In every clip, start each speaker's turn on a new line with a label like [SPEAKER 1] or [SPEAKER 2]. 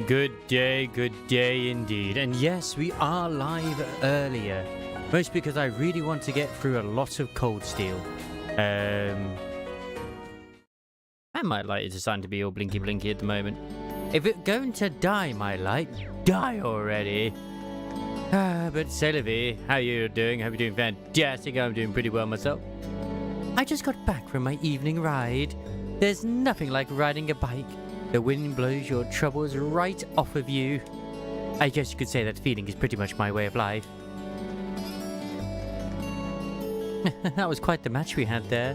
[SPEAKER 1] Good day indeed. And yes, we are live earlier. Most because I really want to get through a lot of Cold Steel. And my light is starting to be all blinky at the moment. If it's going to die, my light, die already. But c'est la vie. How you doing? Hope you're doing fantastic. I'm doing pretty well myself. I just got back from my evening ride. There's nothing like riding a bike. The wind blows your troubles right off of you. I guess you could say that feeling is pretty much my way of life. That was quite the match we had there.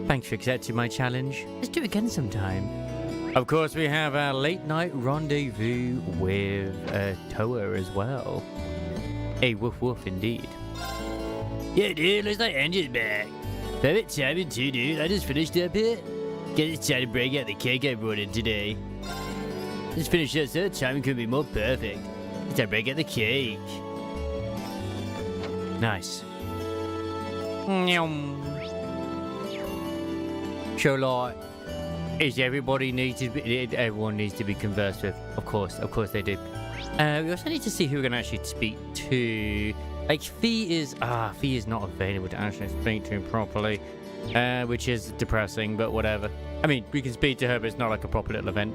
[SPEAKER 1] Thanks for accepting my challenge. Let's do it again sometime. Of course, we have our late night rendezvous with Toa as well. A woof woof indeed.
[SPEAKER 2] Yeah, dude, looks like Angie's back. Perfect timing too, dude. I just finished up here. Guess it's time to break out the cake I brought in today. Just finished up, so the timing couldn't be more perfect. It's time to break out the cake.
[SPEAKER 1] Nice. So, like, everyone needs to be conversed with. Of course they do. We also need to see who we're going to actually speak to. Like, Fee is not available to actually speak to properly, which is depressing, but whatever. I mean, we can speak to her, but it's not like a proper little event.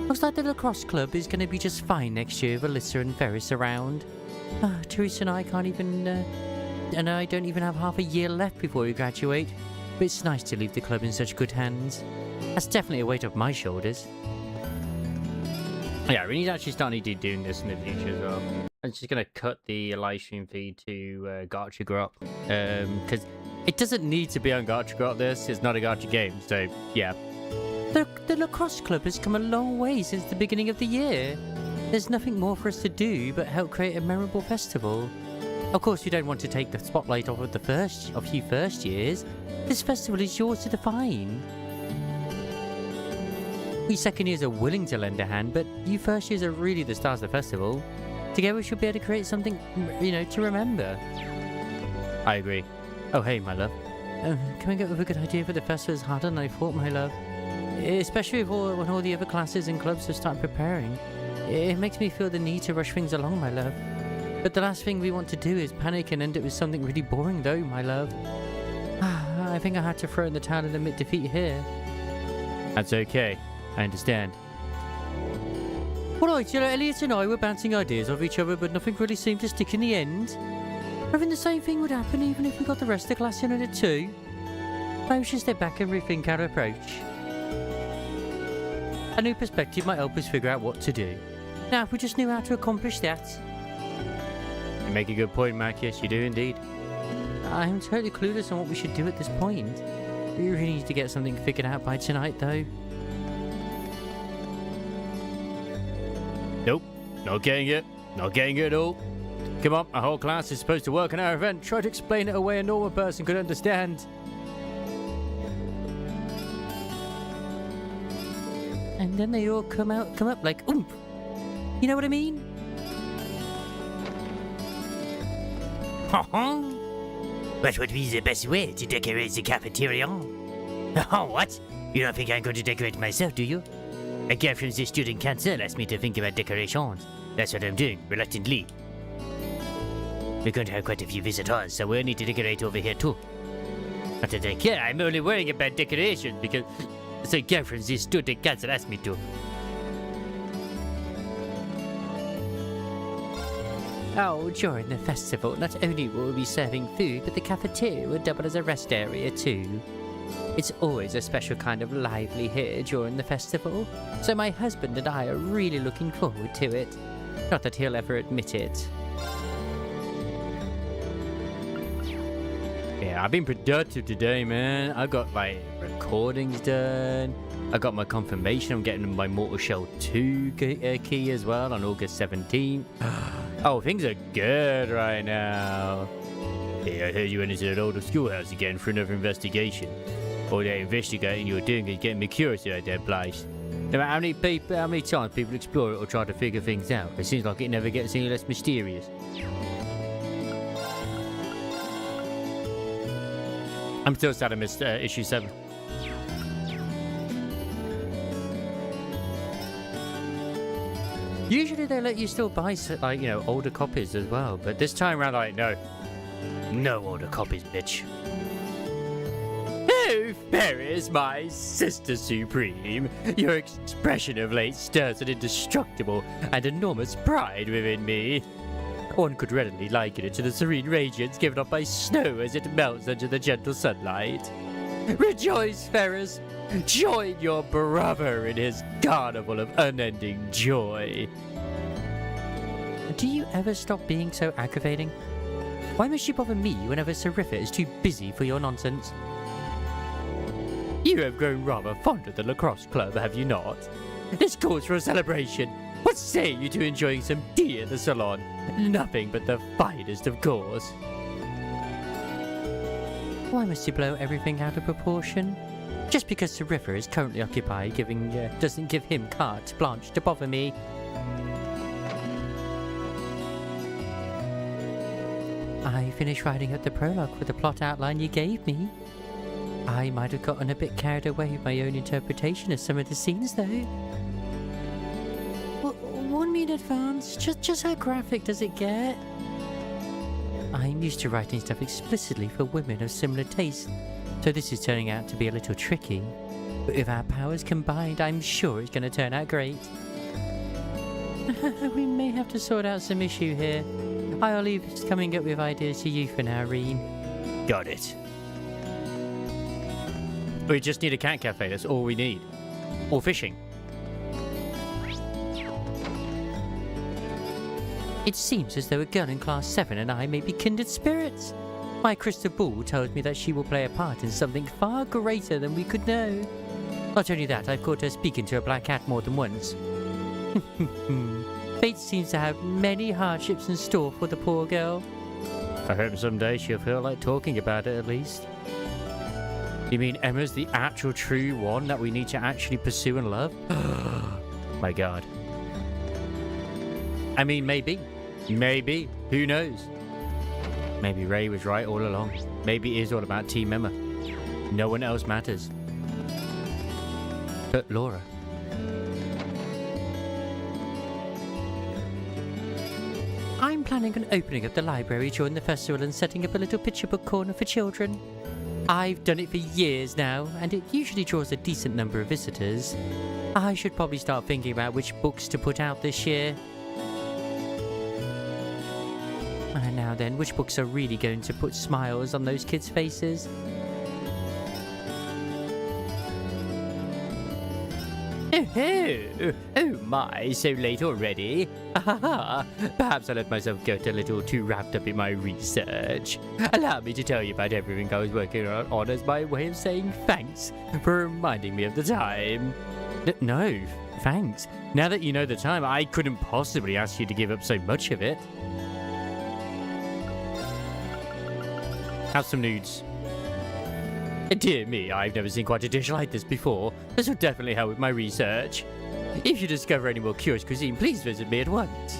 [SPEAKER 1] Looks like the lacrosse club is going to be just fine next year with Alyssa and Ferris around. Teresa and I can't even, and I don't even have half a year left before we graduate. But it's nice to leave the club in such good hands. That's definitely a weight off my shoulders. Yeah, we need to actually start doing this in the future as well. I'm just going to cut the live stream feed to Gacha Grop. Because it doesn't need to be on Gacha Grop, this. It's not a Gacha game, so yeah. The lacrosse club has come a long way since the beginning of the year. There's nothing more for us to do but help create a memorable festival. Of course, you don't want to take the spotlight off of you first years. This festival is yours to define. We second years are willing to lend a hand, but you first years are really the stars of the festival. Together we should be able to create something, to remember. I agree. Oh, hey, my love. Can we get with a good idea for the festival is harder than I thought, my love? Especially when all the other classes and clubs have started preparing. It makes me feel the need to rush things along, my love. But the last thing we want to do is panic and end up with something really boring, though, my love. I think I had to throw in the towel and admit defeat here. That's okay. I understand. Alright, Elliot and I were bouncing ideas off each other, but nothing really seemed to stick in the end. I think the same thing would happen even if we got the rest of the class in on it too. Maybe we should step back and rethink our approach. A new perspective might help us figure out what to do. Now, if we just knew how to accomplish that. You make a good point, Mac. Yes, you do indeed. I'm totally clueless on what we should do at this point. We really need to get something figured out by tonight, though.
[SPEAKER 2] Nope, not getting it. Not getting it at all.
[SPEAKER 1] Come on, our whole class is supposed to work on our event. Try to explain it a way a normal person could understand. And then they all come up like oomph. You know what I mean?
[SPEAKER 2] What would be the best way to decorate the cafeteria? Oh, what? You don't think I'm going to decorate myself, do you? A girl from the student council asked me to think about decorations. That's what I'm doing, reluctantly. We're going to have quite a few visitors, so we'll need to decorate over here too. Not that I care, I'm only worrying about decorations because the girl from the student council asked me to.
[SPEAKER 1] Oh, during the festival, not only will we be serving food, but the cafeteria will double as a rest area too. It's always a special kind of lively here during the festival, so my husband and I are really looking forward to it. Not that he'll ever admit it. Yeah, I've been productive today, man. I got my recordings done. I got my confirmation. I'm getting my Mortal Shell 2 key as well on August 17th. Oh, things are good right now. Hey, I heard you went into that old schoolhouse again for another investigation. All that investigating you're doing is getting me curious about that place. No matter how many times people explore it or try to figure things out, it seems like it never gets any less mysterious. I'm still sad I missed issue 7. Usually they let you still buy, like, you know, older copies as well. But this time around, like, no. No older copies, bitch. Oh, Ferris, my sister supreme. Your expression of late stirs an indestructible and enormous pride within me. One could readily liken it to the serene radiance given off by snow as it melts under the gentle sunlight. Rejoice, Ferris! Join your brother in his carnival of unending joy. Do you ever stop being so aggravating? Why must you bother me whenever Seriffa is too busy for your nonsense? You have grown rather fond of the lacrosse club, have you not? This calls for a celebration. What say you to enjoying some tea at the salon? Nothing but the finest, of course. Why must you blow everything out of proportion? Just because Seriffa is currently occupied doesn't give him carte blanche to bother me. I finished writing up the prologue with the plot outline you gave me. I might have gotten a bit carried away with my own interpretation of some of the scenes, though. Warn me in advance. Just how graphic does it get? I'm used to writing stuff explicitly for women of similar taste, so this is turning out to be a little tricky. But with our powers combined, I'm sure it's going to turn out great. We may have to sort out some issue here. I'll leave coming up with ideas to you for now, Reen.
[SPEAKER 2] Got it.
[SPEAKER 1] We just need a cat cafe, that's all we need. Or fishing. It seems as though a girl in Class 7 and I may be kindred spirits. My crystal ball tells me that she will play a part in something far greater than we could know. Not only that, I've caught her speaking to a black cat more than once. Fate seems to have many hardships in store for the poor girl. I hope someday she'll feel like talking about it at least. You mean Emma's the actual true one that we need to actually pursue and love? My god. I mean, maybe. Maybe. Who knows? Maybe Ray was right all along. Maybe it is all about Team Emma. No one else matters. But Laura. I'm planning on opening up the library during the festival and setting up a little picture book corner for children. I've done it for years now, and it usually draws a decent number of visitors. I should probably start thinking about which books to put out this year. And now then, which books are really going to put smiles on those kids' faces? Oh my, so late already? Perhaps I let myself get a little too wrapped up in my research. Allow me to tell you about everything I was working on as my way of saying thanks for reminding me of the time. No, thanks. Now that you know the time, I couldn't possibly ask you to give up so much of it. Have some nudes. Dear me, I've never seen quite a dish like this before. This will definitely help with my research. If you discover any more curious cuisine, please visit me at once.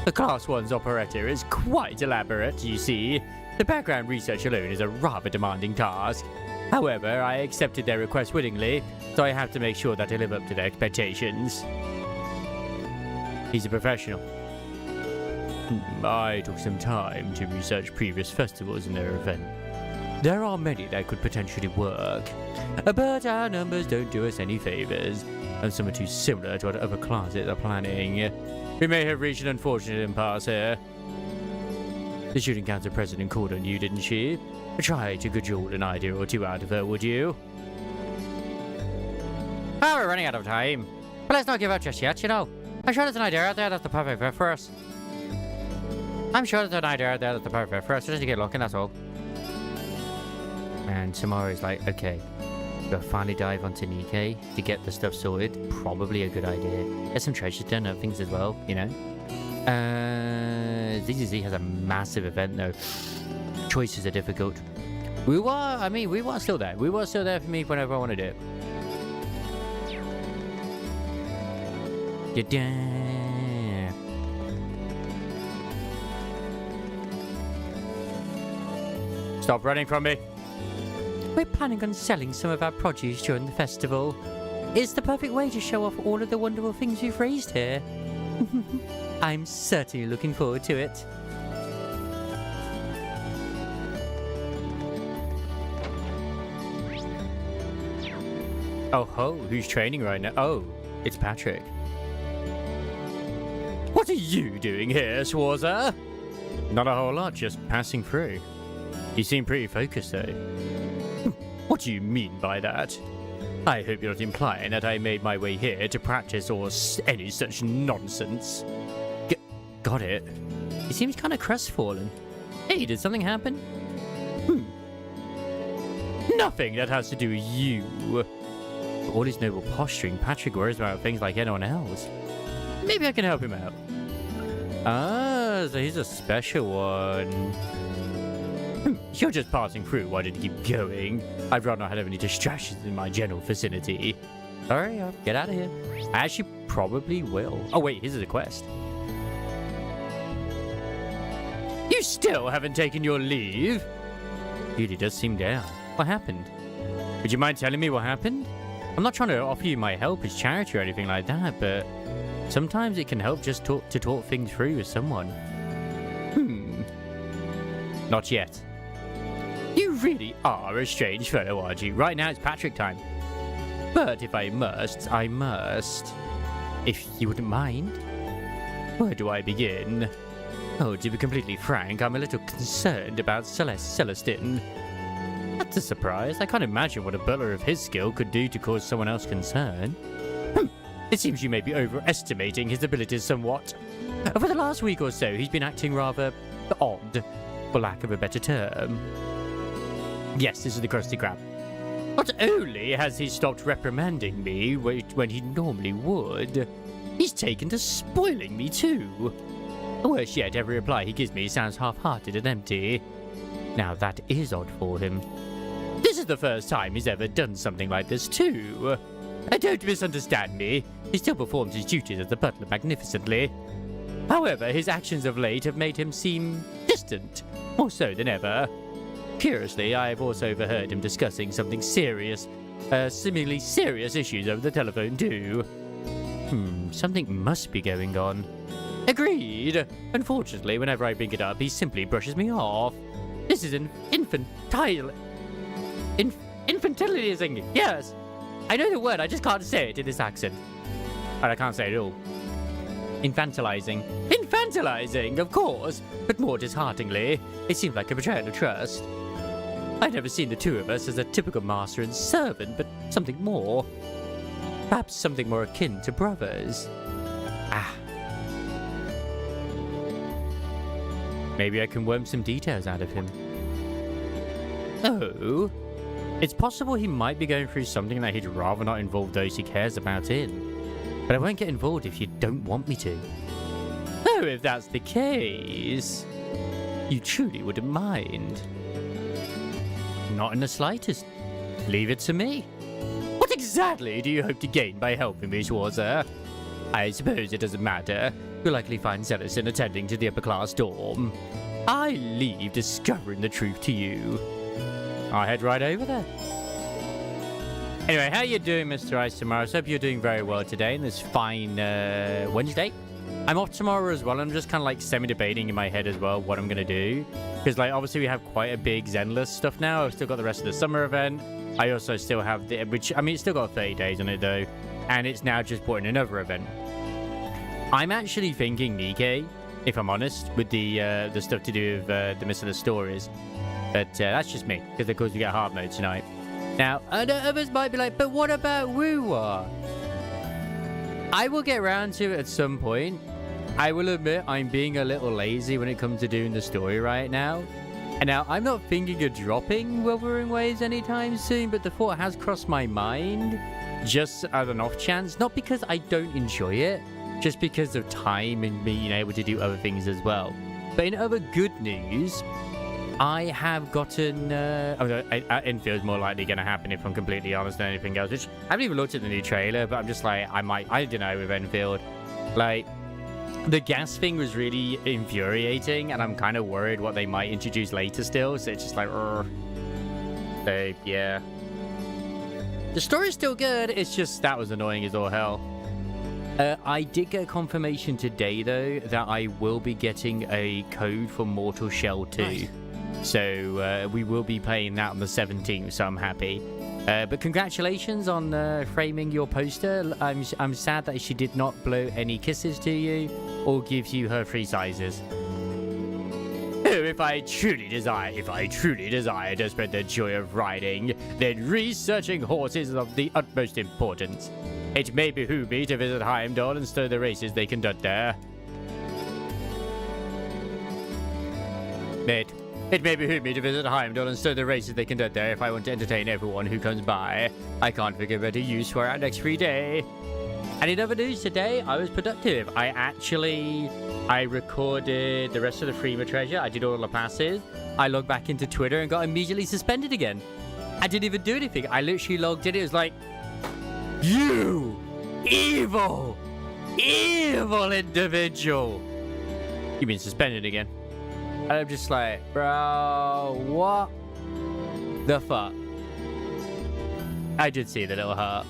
[SPEAKER 1] The Class 1's operetta is quite elaborate, you see. The background research alone is a rather demanding task. However, I accepted their request willingly, so I have to make sure that I live up to their expectations. He's a professional. I took some time to research previous festivals and their event. There are many that could potentially work, but our numbers don't do us any favors, and some are too similar to what other classes are planning. We may have reached an unfortunate impasse here. The Shooting Council president called on you, didn't she? Try to cajole an idea or two out of her, would you? Oh, we're running out of time. But let's not give up just yet, you know. I'm sure there's an idea out there that's the perfect fit for us. Just to get looking, that's all. And tomorrow's like, okay, we'll finally dive onto Nikkei to get the stuff sorted. Probably a good idea. Get some treasures done, other things as well, you know. ZZZ has a massive event though. Choices are difficult. We were still there. We were still there for me whenever I wanted it. Stop running from me. We're planning on selling some of our produce during the festival. It's the perfect way to show off all of the wonderful things you've raised here. I'm certainly looking forward to it. Oh ho, who's training right now? Oh, it's Patrick. What are you doing here, Schwarzer? Not a whole lot, just passing through. You seem pretty focused though. What do you mean by that? I hope you're not implying that I made my way here to practice or any such nonsense. Got it. He seems kind of crestfallen. Hey, did something happen? Nothing that has to do with you. For all his noble posturing, Patrick worries about things like anyone else. Maybe I can help him out. Ah, so he's a special one. You're just passing through. Why did you keep going? I'd rather not have any distractions in my general vicinity. Sorry, I'll get out of here. I actually probably will. Oh wait, here's a quest. You still haven't taken your leave? Really does seem down. What happened? Would you mind telling me what happened? I'm not trying to offer you my help as charity or anything like that, but sometimes it can help just to talk things through with someone. Not yet. You really are a strange fellow, aren't you? Right now it's Patrick time. But if I must, I must. If you wouldn't mind. Where do I begin? Oh, to be completely frank, I'm a little concerned about Celestin. That's a surprise. I can't imagine what a butler of his skill could do to cause someone else concern. It seems you may be overestimating his abilities somewhat. For the last week or so, he's been acting rather odd, for lack of a better term. Yes, this is the Krusty Krab. Not only has he stopped reprimanding me when he normally would, he's taken to spoiling me too. Worse yet, every reply he gives me sounds half-hearted and empty. Now that is odd for him. This is the first time he's ever done something like this too. Don't misunderstand me. He still performs his duties as the butler magnificently. However, his actions of late have made him seem distant, more so than ever. Curiously, I have also overheard him discussing something serious, seemingly serious issues over the telephone too. Something must be going on. Agreed. Unfortunately, whenever I bring it up, he simply brushes me off. This is infantilizing. Yes, I know the word, I just can't say it in this accent. And I can't say it at all. Infantilizing. Infantilizing, of course, but more dishearteningly, it seems like a betrayal of trust. I've never seen the two of us as a typical master and servant, but something more. Perhaps something more akin to brothers. Maybe I can worm some details out of him. Oh, it's possible he might be going through something that he'd rather not involve those he cares about in. But I won't get involved if you don't want me to. Oh, if that's the case, you truly wouldn't mind. Not in the slightest. Leave it to me. What exactly do you hope to gain by helping me, Schwarzer? I suppose it doesn't matter. You'll likely find Celestin attending to the upper class dorm. I leave discovering the truth to you. I'll head right over there. Anyway, how you doing, Mr. Isamaris? Hope you're doing very well today in this fine Wednesday. I'm off tomorrow as well. I'm just kind of like semi-debating in my head as well what I'm going to do. Because like obviously we have quite a big Zenless stuff now. I've still got the rest of the summer event. I also still have the, which, I mean, it's still got 30 days on it though. And it's now just brought in another event. I'm actually thinking Nikkei, if I'm honest, with the stuff to do with the Miss of the Stories. But that's just me, because of course we get hard mode tonight. Now, others might be like, but what about Woo-Wah? I will get around to it at some point. I will admit I'm being a little lazy when it comes to doing the story right now. And now, I'm not thinking of dropping Wuthering Waves anytime soon, but the thought has crossed my mind. Just as an off chance, not because I don't enjoy it, just because of time and being able to do other things as well. But in other good news, I have gotten... Infield is more likely going to happen if I'm completely honest than anything else, which I haven't even looked at the new trailer, but I'm just like, I don't know with Enfield. Like, the gas thing was really infuriating, and I'm kind of worried what they might introduce later still, so it's just like, So, yeah. The story's still good. It's just that was annoying as all hell. I did get confirmation today, though, that I will be getting a code for Mortal Shell 2. Nice. So we will be playing that on the 17th, so I'm happy. But congratulations on framing your poster. I'm sad that she did not blow any kisses to you or give you her free sizes. If I truly desire to spread the joy of riding, then researching horses is of the utmost importance. It may behoove me to visit Heimdall and stir the races they conduct there. It may behoove me to visit Heimdall and stir the races they conduct there if I want to entertain everyone who comes by. I can't figure a better use for our next free day. And in other news today, I was productive. I recorded the rest of the Freema treasure. I did all the passes. I logged back into Twitter and got immediately suspended again. I didn't even do anything. I literally logged in. It was like, you evil individual. You've been suspended again. And I'm just like, bro, what the fuck? I did see the little heart.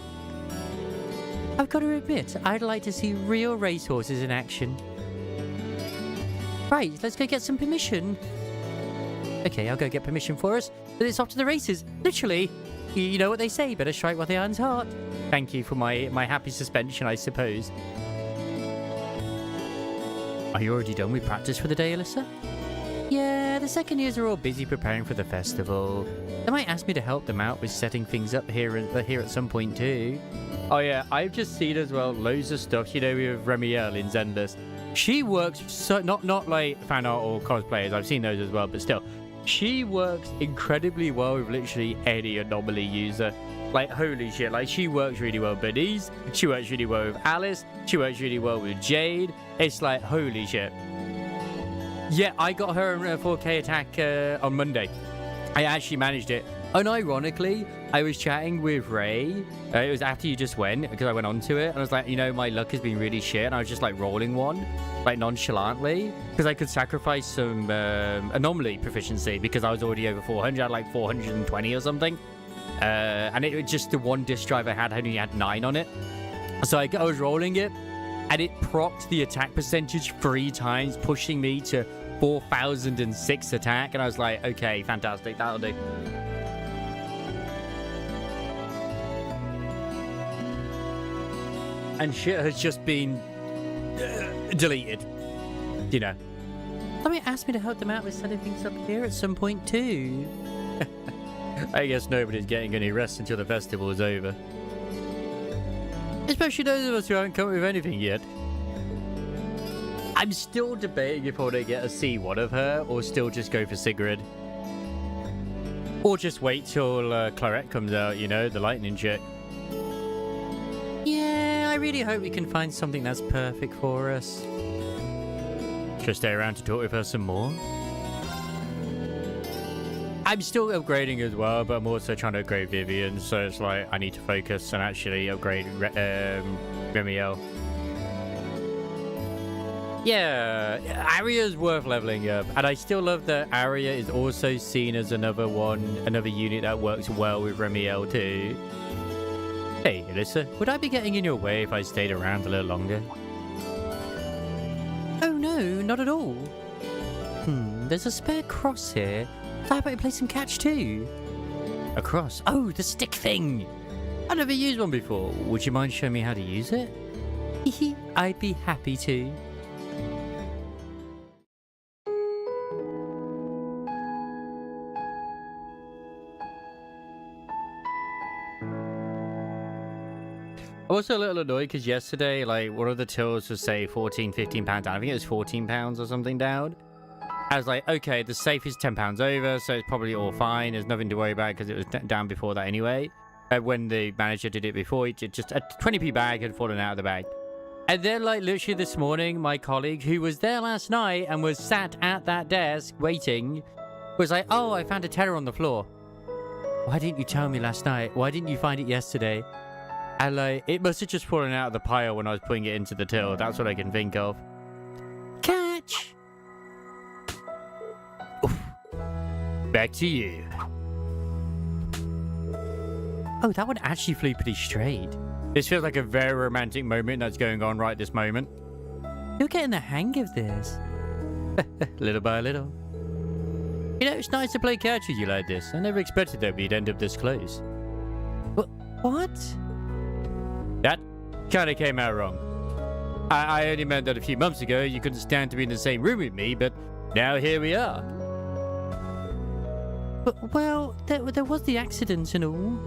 [SPEAKER 1] I've got to admit, I'd like to see real racehorses in action. Right, let's go get some permission. Okay, I'll go get permission for us. But it's off to the races. Literally, you know what they say, better strike while the iron's hot. Thank you for my happy suspension, I suppose. Are you already done with practice for the day, Alyssa? Yeah, the second years are all busy preparing for the festival. They might ask me to help them out with setting things up here at some point too. Oh yeah, I've just seen as well loads of stuff, you know, with Remiel in Zenless. She works so not like fan art or cosplayers. I've seen those as well, but still, she works incredibly well with literally any anomaly user. Like, holy shit, like, she works really well with Bernice, she works really well with Alice, she works really well with Jade. It's like, holy shit. Yeah, I got her a 4K attack on Monday. I actually managed it. Unironically, I was chatting with Ray. It was after you just went, because I went onto it. And I was like, you know, my luck has been really shit. And I was just like rolling one, like nonchalantly. Because I could sacrifice some anomaly proficiency because I was already over 400. I had like 420 or something. And it was just the one disk drive I had only had 9 on it. So I was rolling it. And it procced the attack percentage 3 times, pushing me to 4,006 attack. And I was like, okay, fantastic. That'll do. And shit has just been deleted. You know. Somebody asked me to help them out with setting things up here at some point too. I guess nobody's getting any rest until the festival is over. Especially those of us who haven't come up with anything yet. I'm still debating if I want to get a C1 of her or still just go for Sigrid. Or just wait till Claret comes out, you know, the lightning chick. Yeah, I really hope we can find something that's perfect for us. Should I stay around to talk with her some more? I'm still upgrading as well, but I'm also trying to upgrade Vivian, so it's like I need to focus and actually upgrade Remiel. Yeah, Arya's worth leveling up, and I still love that Arya is also seen as another unit that works well with Remiel too. Hey, Alyssa, would I be getting in your way if I stayed around a little longer? Oh no, not at all. There's a spare cross here. How about you play some catch too? A cross? Oh, the stick thing! I've never used one before. Would you mind showing me how to use it? I'd be happy to. I'm also a little annoyed because yesterday, like, one of the tills was, say, 14, 15 pounds down. I think it was 14 pounds or something down. I was like, okay, the safe is 10 pounds over, so it's probably all fine. There's nothing to worry about because it was down before that anyway. When the manager did it before, it just a 20p bag had fallen out of the bag. And then, like, literally this morning, my colleague, who was there last night and was sat at that desk waiting, was like, oh, I found a terror on the floor. Why didn't you tell me last night? Why didn't you find it yesterday? And, like, it must have just fallen out of the pile when I was putting it into the till. That's what I can think of. Catch! Oof. Back to you. Oh, that one actually flew pretty straight. This feels like a very romantic moment that's going on right this moment. You're getting the hang of this. Little by little. You know, it's nice to play catch with you like this. I never expected that we'd end up this close. What? That kind of came out wrong. I only meant that a few months ago you couldn't stand to be in the same room with me, but now here we are. Well, there was the accident and all,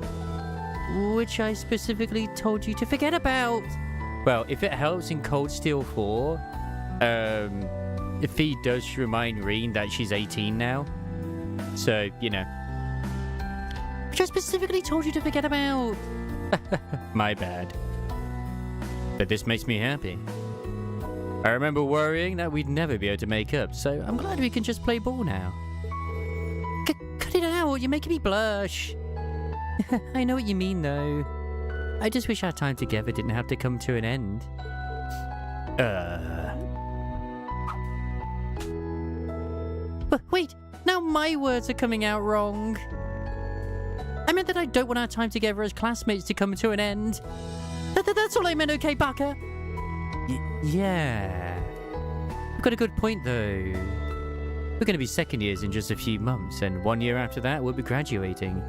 [SPEAKER 1] which I specifically told you to forget about. Well, if it helps in Cold Steel 4, if he does remind Reen that she's 18 now, so, you know. Which I specifically told you to forget about. My bad. But this makes me happy. I remember worrying that we'd never be able to make up, so I'm glad we can just play ball now. Cut it out, you're making me blush. I know what you mean, though. I just wish our time together didn't have to come to an end. But wait, now my words are coming out wrong. I meant that I don't want our time together as classmates to come to an end. That's all I meant, okay, Baka? Yeah. You've got a good point, though. We're going to be second years in just a few months, and 1 year after that, we'll be graduating.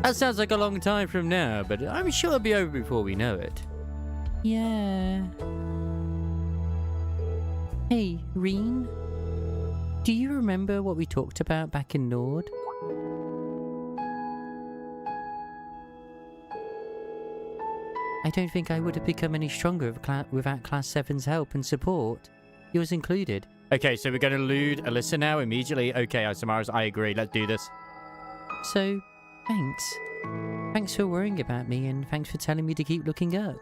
[SPEAKER 1] That sounds like a long time from now, but I'm sure it'll be over before we know it. Yeah. Hey, Reen? Do you remember what we talked about back in Nord? I don't think I would have become any stronger without Class 7's help and support. Yours included. Okay, so we're going to lewd Alyssa now immediately. Okay, Isamaris, I agree. Let's do this. So, thanks. Thanks for worrying about me, and thanks for telling me to keep looking up.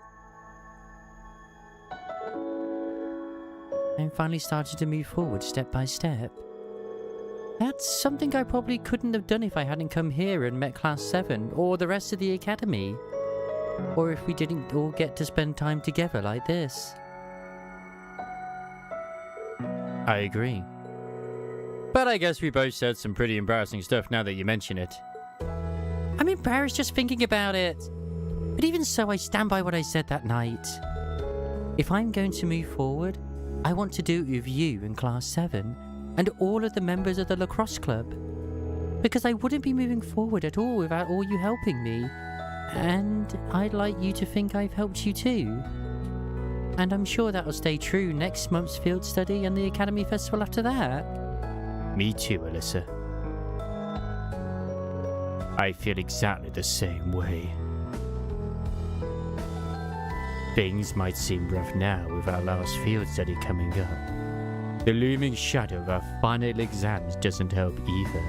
[SPEAKER 1] I'm finally starting to move forward step by step. That's something I probably couldn't have done if I hadn't come here and met Class 7 or the rest of the Academy. Or if we didn't all get to spend time together like this. I agree. But I guess we both said some pretty embarrassing stuff now that you mention it. I'm embarrassed just thinking about it. But even so, I stand by what I said that night. If I'm going to move forward, I want to do it with you in Class 7 and all of the members of the lacrosse club. Because I wouldn't be moving forward at all without all you helping me. And I'd like you to think I've helped you too. And I'm sure that'll stay true next month's field study and the Academy Festival after that. Me too, Alyssa. I feel exactly the same way. Things might seem rough now with our last field study coming up. The looming shadow of our final exams doesn't help either.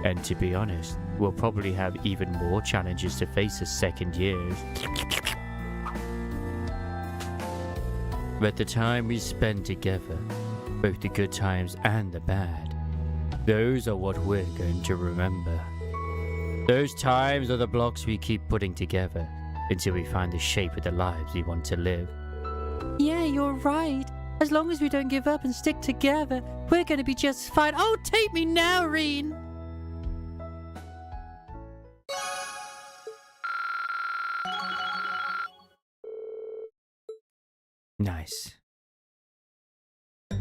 [SPEAKER 1] And to be honest, we'll probably have even more challenges to face as second years. But the time we spend together, both the good times and the bad, those are what we're going to remember. Those times are the blocks we keep putting together until we find the shape of the lives we want to live. Yeah, you're right. As long as we don't give up and stick together, we're going to be just fine. Oh, take me now, Reen! Nice. That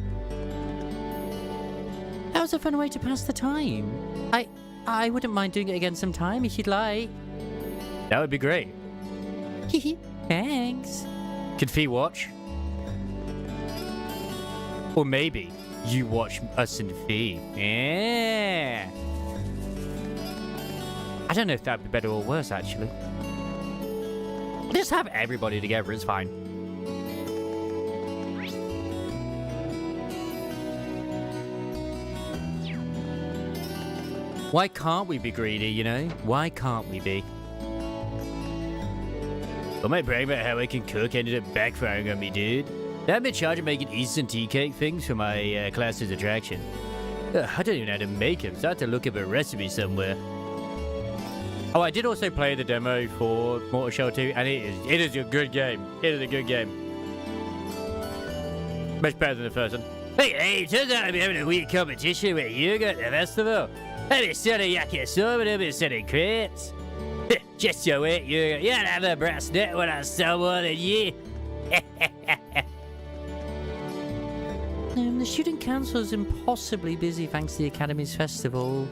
[SPEAKER 1] was a fun way to pass the time. I wouldn't mind doing it again sometime if you'd like. That would be great. Thanks. Could Fee watch? Or maybe you watch us and Fee. Yeah. I don't know if that'd be better or worse, actually. Just have everybody together, it's fine. Why can't we be greedy, you know? Why can't we be? Well, my brag about how I can cook ended up backfiring on me, dude. I've been charged of making instant tea cake things for my class's attraction. I don't even know how to make them, so I had to look up a recipe somewhere. Oh, I did also play the demo for Mortal Shell 2, and it is a good game. It is a good game. Much better than the first one. Hey, turns out I've been having a weird competition with you at the festival. I've been selling yakisoba and I've been selling crepes.
[SPEAKER 2] Just so it, you have a brass net when I saw one of you.
[SPEAKER 1] The student council is impossibly busy thanks to the Academy's festival.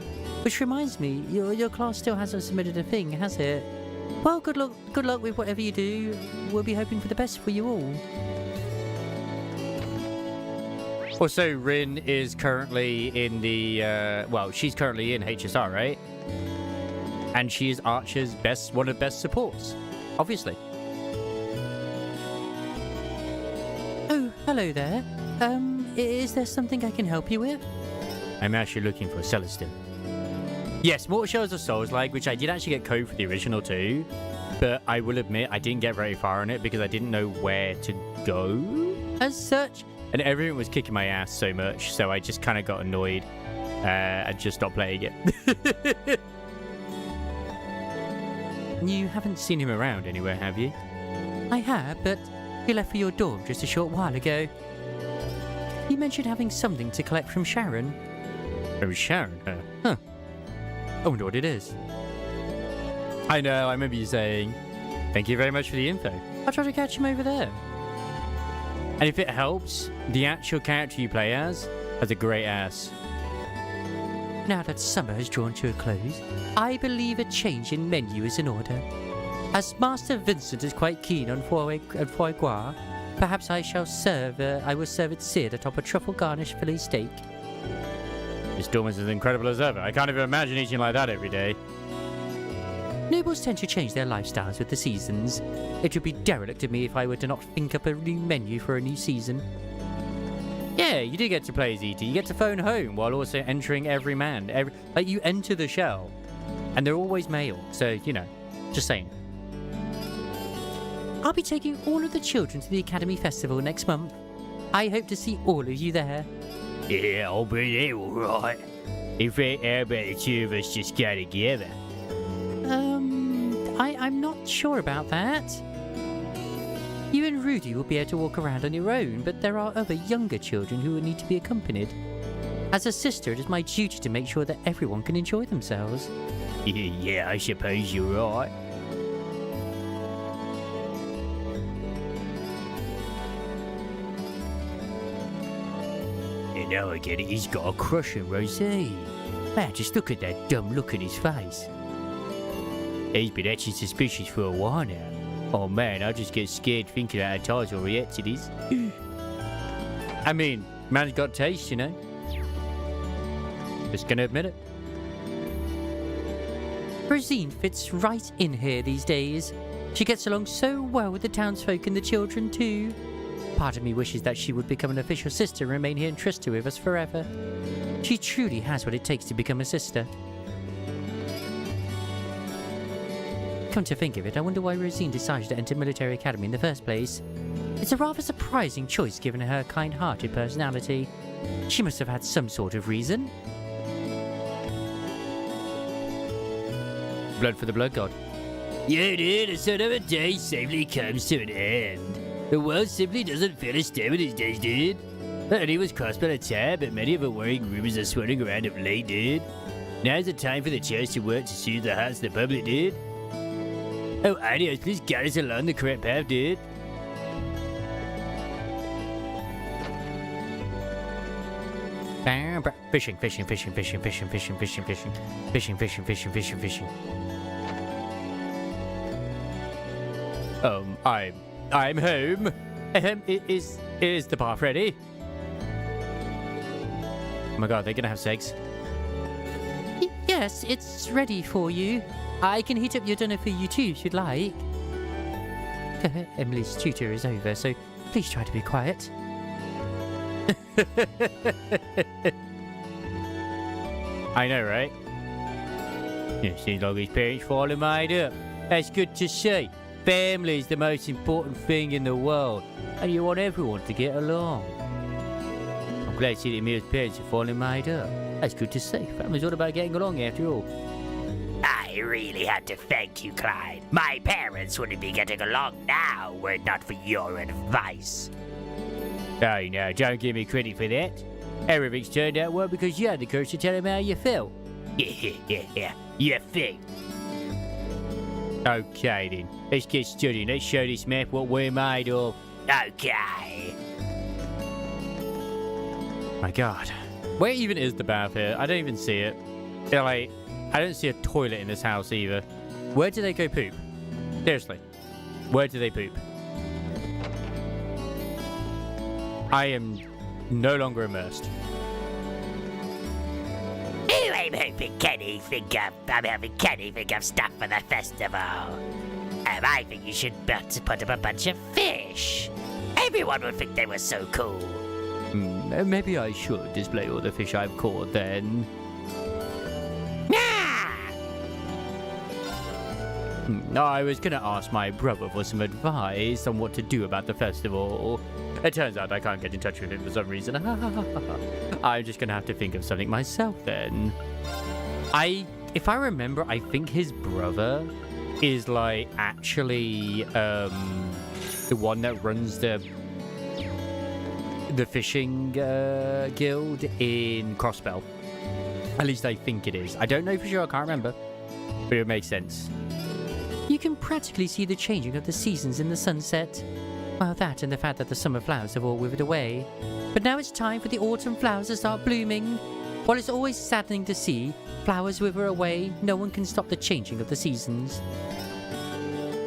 [SPEAKER 1] Which reminds me, your class still hasn't submitted a thing, has it? Well, good luck with whatever you do. We'll be hoping for the best for you all. Also, Rin is currently in the, well, she's currently in HSR, right? And she is Archer's one of best supports, obviously. Oh, hello there. Is there something I can help you with?
[SPEAKER 2] I'm actually looking for Celestine.
[SPEAKER 1] Yes, Mortal Shells of Souls-like, which I did actually get code for the original too. But I will admit, I didn't get very far on it because I didn't know where to go as such. And everyone was kicking my ass so much, so I just kind of got annoyed and just stopped playing it. You haven't seen him around anywhere, have you? I have, but he left for your dorm just a short while ago. You mentioned having something to collect from Sharon. From Sharon? Huh. I wonder what it is. I know, I remember you saying, thank you very much for the info. I'll try to catch him over there. And if it helps, the actual character you play as has a great ass. Now that summer has drawn to a close, I believe a change in menu is in order. As Master Vincent is quite keen on foie gras, perhaps I will serve it seared atop a truffle garnished filet steak. This dorm is as incredible as ever. I can't even imagine eating like that every day. Nobles tend to change their lifestyles with the seasons. It would be derelict of me if I were to not think up a new menu for a new season. Yeah, you do get to play as E.T. You get to phone home while also entering every man. Like, you enter the shell, and they're always male. So, you know, just saying. I'll be taking all of the children to the Academy Festival next month. I hope to see all of you there.
[SPEAKER 2] Yeah, I'll be there, alright. In fact, how about the two of us just go together?
[SPEAKER 1] I'm not sure about that. You and Rudy will be able to walk around on your own, but there are other younger children who will need to be accompanied. As a sister, it is my duty to make sure that everyone can enjoy themselves.
[SPEAKER 2] Yeah, I suppose you're right. You know, I get it, he's got a crush on Rosé. Man, just look at that dumb look in his face. He's been acting suspicious for a while now. Oh man, I just get scared thinking how Tars will react to this. I mean, man's got taste, you know. Just gonna admit it. Rosine fits right in here these days. She gets along so well with the townsfolk and the children too. Part of me wishes that she would become an official sister and remain here in Trista with us forever. She truly has what it takes to become a sister. Come to think of it, I wonder why Rosine decided to enter military academy in the first place. It's a rather surprising choice given her kind-hearted personality. She must have had some sort of reason. Blood for the blood god. Yeah, dude, a sort of a day safely comes to an end. The world simply doesn't feel as stable these days, dude. Not only was crossed by a tab, but many of the worrying rumors are swirling around of late, dude. Now's the time for the church to work to soothe the hearts of the public, dude. Oh, adios, please guide us along the correct path, dude.
[SPEAKER 1] Fishing. I'm home. Is the bath ready? Oh my god, they're gonna have sex. Yes, it's ready for you. I can heat up your dinner for you too, if you'd like. Emily's tutor is over, so please try to be quiet. I know, right?
[SPEAKER 2] It seems like his parents finally made up. That's good to see. Family's the most important thing in the world, and you want everyone to get along. I'm glad to see that Emil's parents have finally made up. That's good to see. Family's all about getting along after all. I really had to thank you, Clyde. My parents wouldn't be getting along now were it not for your advice. Oh, no, don't give me credit for that. Everything's turned out well because you had the courage to tell him how you felt. Yeah, you think.
[SPEAKER 1] Okay then, let's get studying. Let's show this map what we're made of.
[SPEAKER 2] Okay.
[SPEAKER 1] My God, where even is the bath here? I don't even see it. They're like, I don't see a toilet in this house either. Where do they go poop? Seriously, where do they poop? I am no longer immersed.
[SPEAKER 2] I'm hoping Kenny think of stuff for the festival. I think you should put up a bunch of fish. Everyone would think they were so cool.
[SPEAKER 1] Maybe I should display all the fish I've caught then. No, I was gonna ask my brother for some advice on what to do about the festival. It turns out I can't get in touch with him for some reason. I'm just gonna have to think of something myself then. If I remember, I think his brother is like actually the one that runs the fishing guild in Crossbell. At least I think it is. I don't know for sure, I can't remember, but it makes sense. You can practically see the changing of the seasons in the sunset. Well, that and the fact that the summer flowers have all withered away. But now it's time for the autumn flowers to start blooming. While it's always saddening to see flowers wither away, no one can stop the changing of the seasons.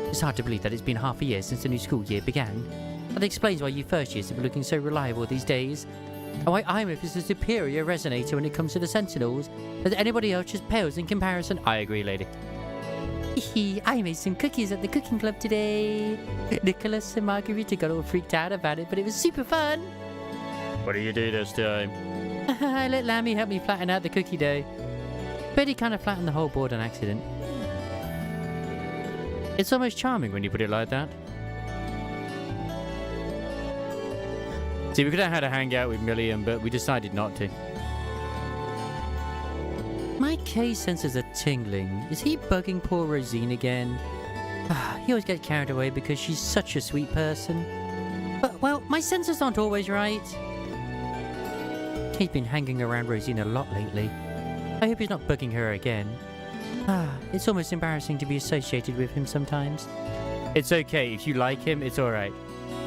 [SPEAKER 1] It's hard to believe that it's been half a year since the new school year began. That explains why you first years have been looking so reliable these days. And why IMF is a superior resonator when it comes to the Sentinels, as anybody else just pales in comparison. I agree, lady. I made some cookies at the cooking club today. Nicholas and Margarita got all freaked out about it, but it was super fun. What do you do this time?
[SPEAKER 3] I let Lammy help me flatten out the cookie dough. But he kind of flattened the whole board on accident.
[SPEAKER 1] It's almost charming when you put it like that. See, we could have had a hangout with Milliam, but we decided not to.
[SPEAKER 3] My K senses are tingling. Is he bugging poor Rosine again? He always gets carried away because she's such a sweet person. But, well, my sensors aren't always right. He's been hanging around Rosine a lot lately. I hope he's not bugging her again. It's almost embarrassing to be associated with him sometimes.
[SPEAKER 1] It's okay. If you like him, it's alright.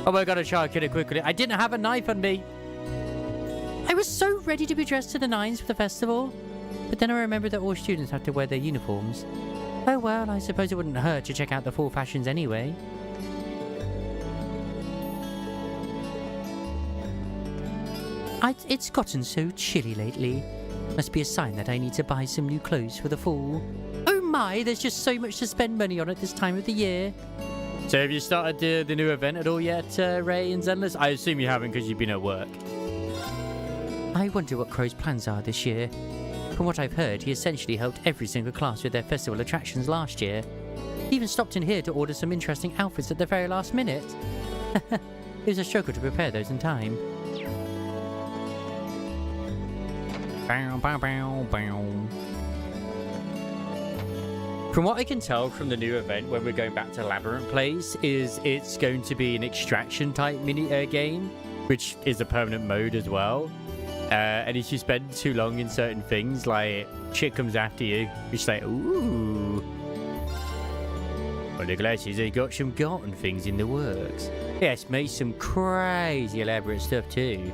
[SPEAKER 1] Oh my God, I tried to kill it quickly. I didn't have a knife on me.
[SPEAKER 3] I was so ready to be dressed to the nines for the festival. But then I remembered that all students have to wear their uniforms. Oh well, I suppose it wouldn't hurt to check out the fall fashions anyway. It's gotten so chilly lately. Must be a sign that I need to buy some new clothes for the fall. Oh my, there's just so much to spend money on at this time of the year.
[SPEAKER 1] So have you started the new event at all yet, Ray and Zenless? I assume you haven't because you've been at work.
[SPEAKER 3] I wonder what Crow's plans are this year. From what I've heard, he essentially helped every single class with their festival attractions last year. He even stopped in here to order some interesting outfits at the very last minute. It was a struggle to prepare those in time.
[SPEAKER 1] Bow, bow, bow, bow. From what I can tell from the new event when we're going back to Labyrinth Place is it's going to be an extraction type mini game, which is a permanent mode as well. And if you spend too long in certain things, like shit comes after you, it's like, ooh. Well, the glasses, they got some garden things in the works. Yes, made some crazy elaborate stuff too.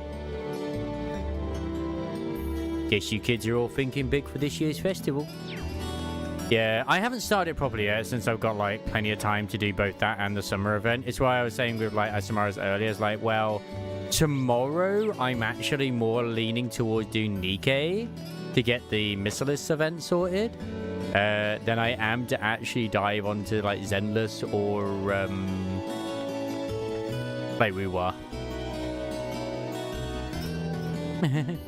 [SPEAKER 1] Guess you kids are all thinking big for this year's festival. Yeah, I haven't started properly yet since I've got like plenty of time to do both that and the summer event. It's why I was saying with like Asamaras earlier, it's like, well, tomorrow I'm actually more leaning towards doing Nikkei to get the Missilis event sorted than I am to actually dive onto like Zenless or like Wuwa.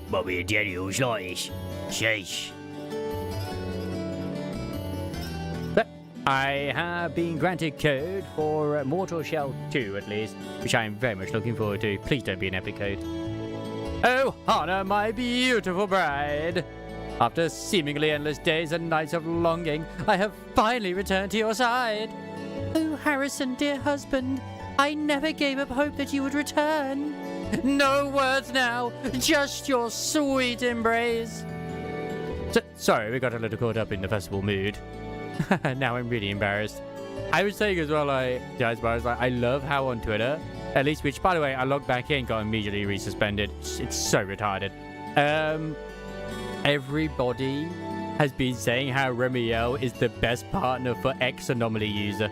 [SPEAKER 2] What were your Daniels like? Sheesh.
[SPEAKER 1] But I have been granted code for Mortal Shell 2 at least, which I am very much looking forward to. Please don't be an epic code. Oh, Hana, my beautiful bride. After seemingly endless days and nights of longing, I have finally returned to your side.
[SPEAKER 3] Oh, Harrison, dear husband, I never gave up hope that you would return.
[SPEAKER 1] No words now, just your sweet embrace. Sorry, we got a little caught up in the festival mood. Now I'm really embarrassed. I was saying as well, like, yeah, as well as like, I love how on Twitter, at least, which by the way, I logged back in, got immediately resuspended. It's so retarded. Everybody has been saying how Remiel is the best partner for ex-anomaly user.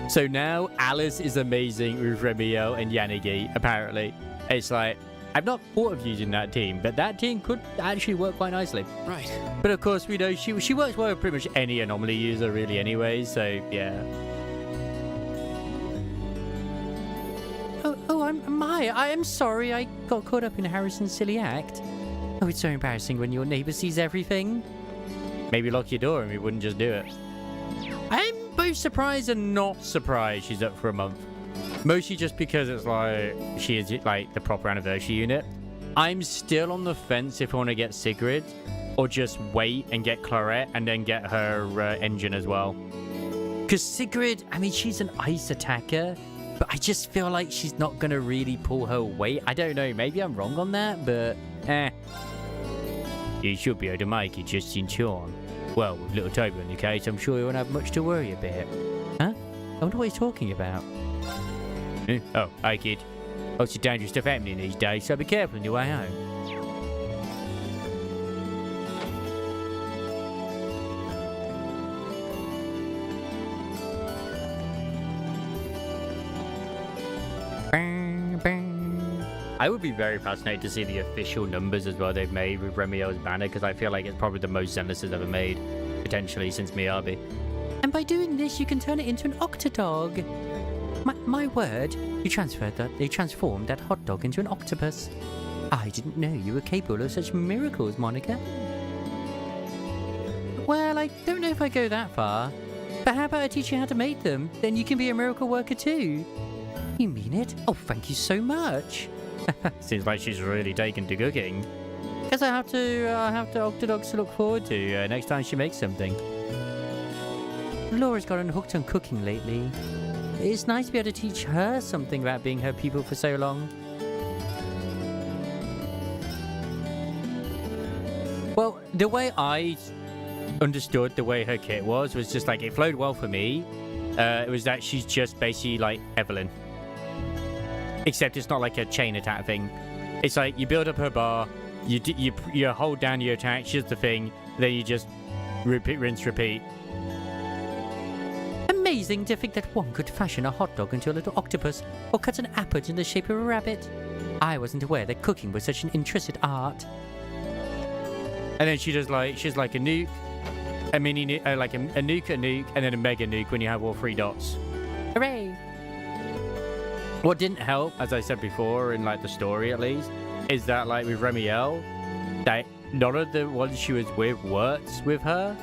[SPEAKER 1] So now Alice is amazing with Remiel and Yanagi, apparently. It's like, I've not thought of using that team, but that team could actually work quite nicely.
[SPEAKER 4] Right.
[SPEAKER 1] But of course, we know she works well with pretty much any anomaly user, really, anyway, so yeah.
[SPEAKER 3] I am sorry I got caught up in Harrison's silly act. Oh, it's so embarrassing when your neighbor sees everything.
[SPEAKER 1] Maybe lock your door and we wouldn't just do it. I'm both surprised and not surprised she's up for a month. Mostly just because it's like, she is like the proper anniversary unit. I'm still on the fence if I want to get Sigrid or just wait and get Clarette and then get her engine as well. Because Sigrid, I mean, she's an ice attacker, but I just feel like she's not going to really pull her weight. I don't know, maybe I'm wrong on that, but You should be able to make it just in time. Well, with little Toby in the case, I'm sure you won't have much to worry about.
[SPEAKER 3] Huh? I wonder what he's talking about.
[SPEAKER 1] Oh, hey kid. Lots of dangerous stuff happening these days, so be careful on your way home. I would be very fascinated to see the official numbers as well they've made with Remiel's banner, because I feel like it's probably the most Zenless has ever made, potentially, since Miyabi.
[SPEAKER 3] And by doing this, you can turn it into an octodog. My word, you transformed that hot dog into an octopus. I didn't know you were capable of such miracles, Monica. Well, I don't know if I go that far. But how about I teach you how to make them? Then you can be a miracle worker too. You mean it? Oh, thank you so much.
[SPEAKER 1] Seems like she's really taken to cooking. Guess I have to octodogs to look forward to next time she makes something.
[SPEAKER 3] Laura's gotten hooked on cooking lately. It's nice to be able to teach her something about being her pupil for so long.
[SPEAKER 1] Well, the way I understood the way her kit was just like, it flowed well for me. It was that she's just basically like Evelyn. Except it's not like a chain attack thing. It's like you build up her bar, you hold down your attack, she's the thing, then you just repeat, rinse, repeat.
[SPEAKER 3] Amazing to think that one could fashion a hot dog into a little octopus or cut an apple in the shape of a rabbit. I wasn't aware that cooking was such an intricate art.
[SPEAKER 1] And then she does like, she's like a nuke, a mini nuke, like a nuke, and then a mega nuke when you have all 3 dots.
[SPEAKER 3] Hooray!
[SPEAKER 1] What didn't help, as I said before, in like the story at least, is that like with Remiel, that none of the ones she was with worked with her.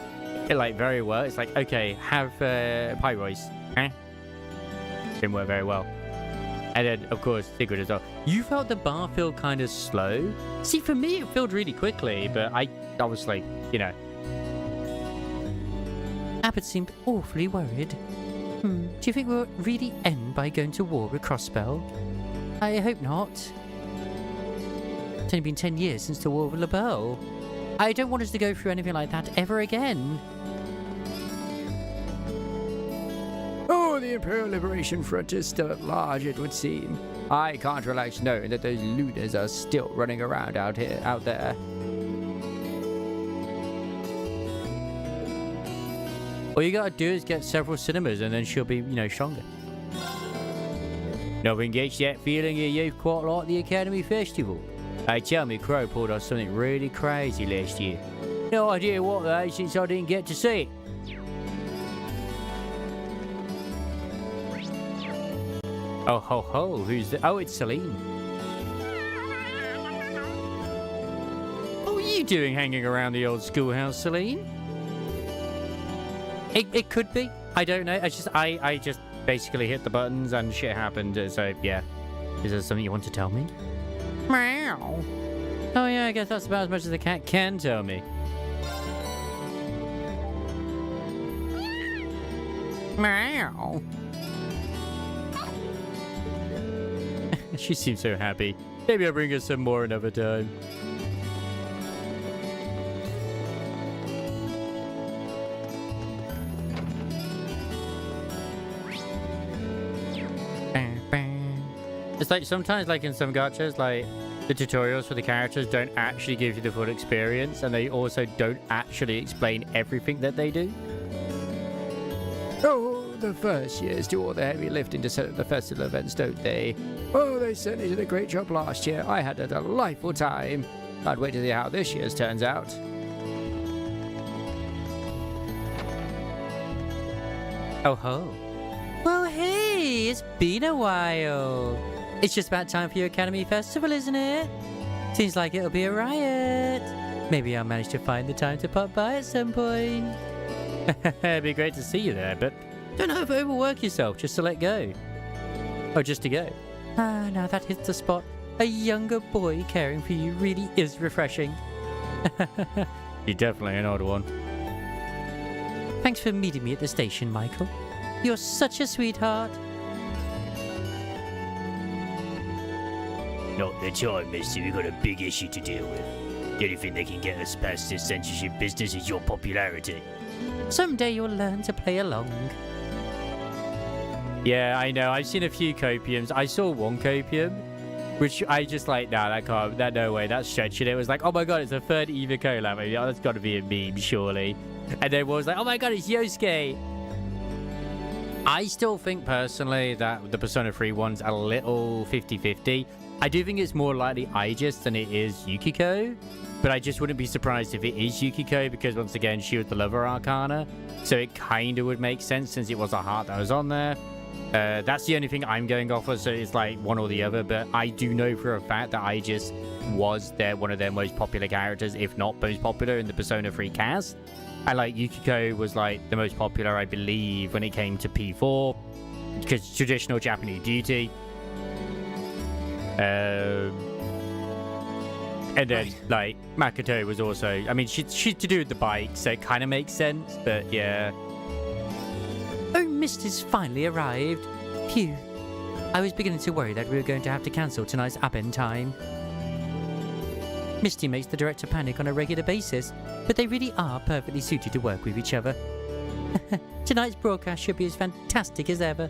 [SPEAKER 1] It like very well. It's like, okay, have Pyroids. Didn't work very well. And then, of course, Sigrid as well. You felt the bar feel kind of slow. See, for me, it filled really quickly, but I was like, you know.
[SPEAKER 3] Abbott seemed awfully worried. Do you think we'll really end by going to war with Crossbell? I hope not. It's only been 10 years since the war with LaBelle. I don't want us to go through anything like that ever again.
[SPEAKER 1] Oh, the Imperial Liberation Front is still at large, it would seem. I can't relax knowing that those looters are still running around out there. All you gotta do is get several cinemas and then she'll be, you know, stronger. Nothing gets that feeling of youth quite like the Academy Festival. They tell me Crow pulled off something really crazy last year. No idea what though, since I didn't get to see it. Oh ho ho, who's the... Oh, it's Celine. What were you doing hanging around the old schoolhouse, Celine? It could be. I don't know. I just basically hit the buttons and shit happened. So yeah. Is there something you want to tell me? Meow. Oh yeah, I guess that's about as much as the cat can tell me. Meow. She seems so happy. Maybe I'll bring her some more another time. like sometimes, like in some gachas, like the tutorials for the characters don't actually give you the full experience, and they also don't actually explain everything that they do. Oh, the first years do all the heavy lifting to set up the festival events, don't they? Oh, they certainly did a great job last year. I had a delightful time. I'd wait to see how this year's turns out.
[SPEAKER 3] Oh ho. Well, hey, it's been a while. It's just about time for your Academy Festival, isn't it? Seems like it'll be a riot. Maybe I'll manage to find the time to pop by at some point.
[SPEAKER 1] It'd be great to see you there, but don't overwork yourself just to let go. Or just to go.
[SPEAKER 3] Ah, now that hits the spot. A younger boy caring for you really is refreshing.
[SPEAKER 1] You're definitely an odd one.
[SPEAKER 3] Thanks for meeting me at the station, Michael. You're such a sweetheart.
[SPEAKER 2] Not the time, mister. We've got a big issue to deal with. The only thing that can get us past this censorship business is your popularity.
[SPEAKER 3] Someday you'll learn to play along.
[SPEAKER 1] Yeah, I know. I've seen a few copiums. I saw one copium, which I just like, nah, that can't, that no way, that's stretching it. It was like, oh my god, it's a third Eva collab. Maybe, oh, that's got to be a meme, surely. And then one was like, oh my god, it's Yosuke. I still think personally that the Persona 3 one's a little 50-50. I do think it's more likely Aegis than it is Yukiko, but I just wouldn't be surprised if it is Yukiko because once again she was the lover arcana, so it kind of would make sense since it was a heart that was on there. That's the only thing I'm going off of, so it's like one or the other, but I do know for a fact that Aegis was one of their most popular characters, if not most popular in the Persona 3 cast. And like Yukiko was like the most popular, I believe, when it came to P4, because traditional Japanese duty. And then like Makoto was also, I mean, she's to do with the bike, so it kind of makes sense, but yeah.
[SPEAKER 3] Oh, Misty's finally arrived. Phew. I was beginning to worry that we were going to have to cancel tonight's Aben time. Misty makes the director panic on a regular basis, but they really are perfectly suited to work with each other. Tonight's broadcast should be as fantastic as ever.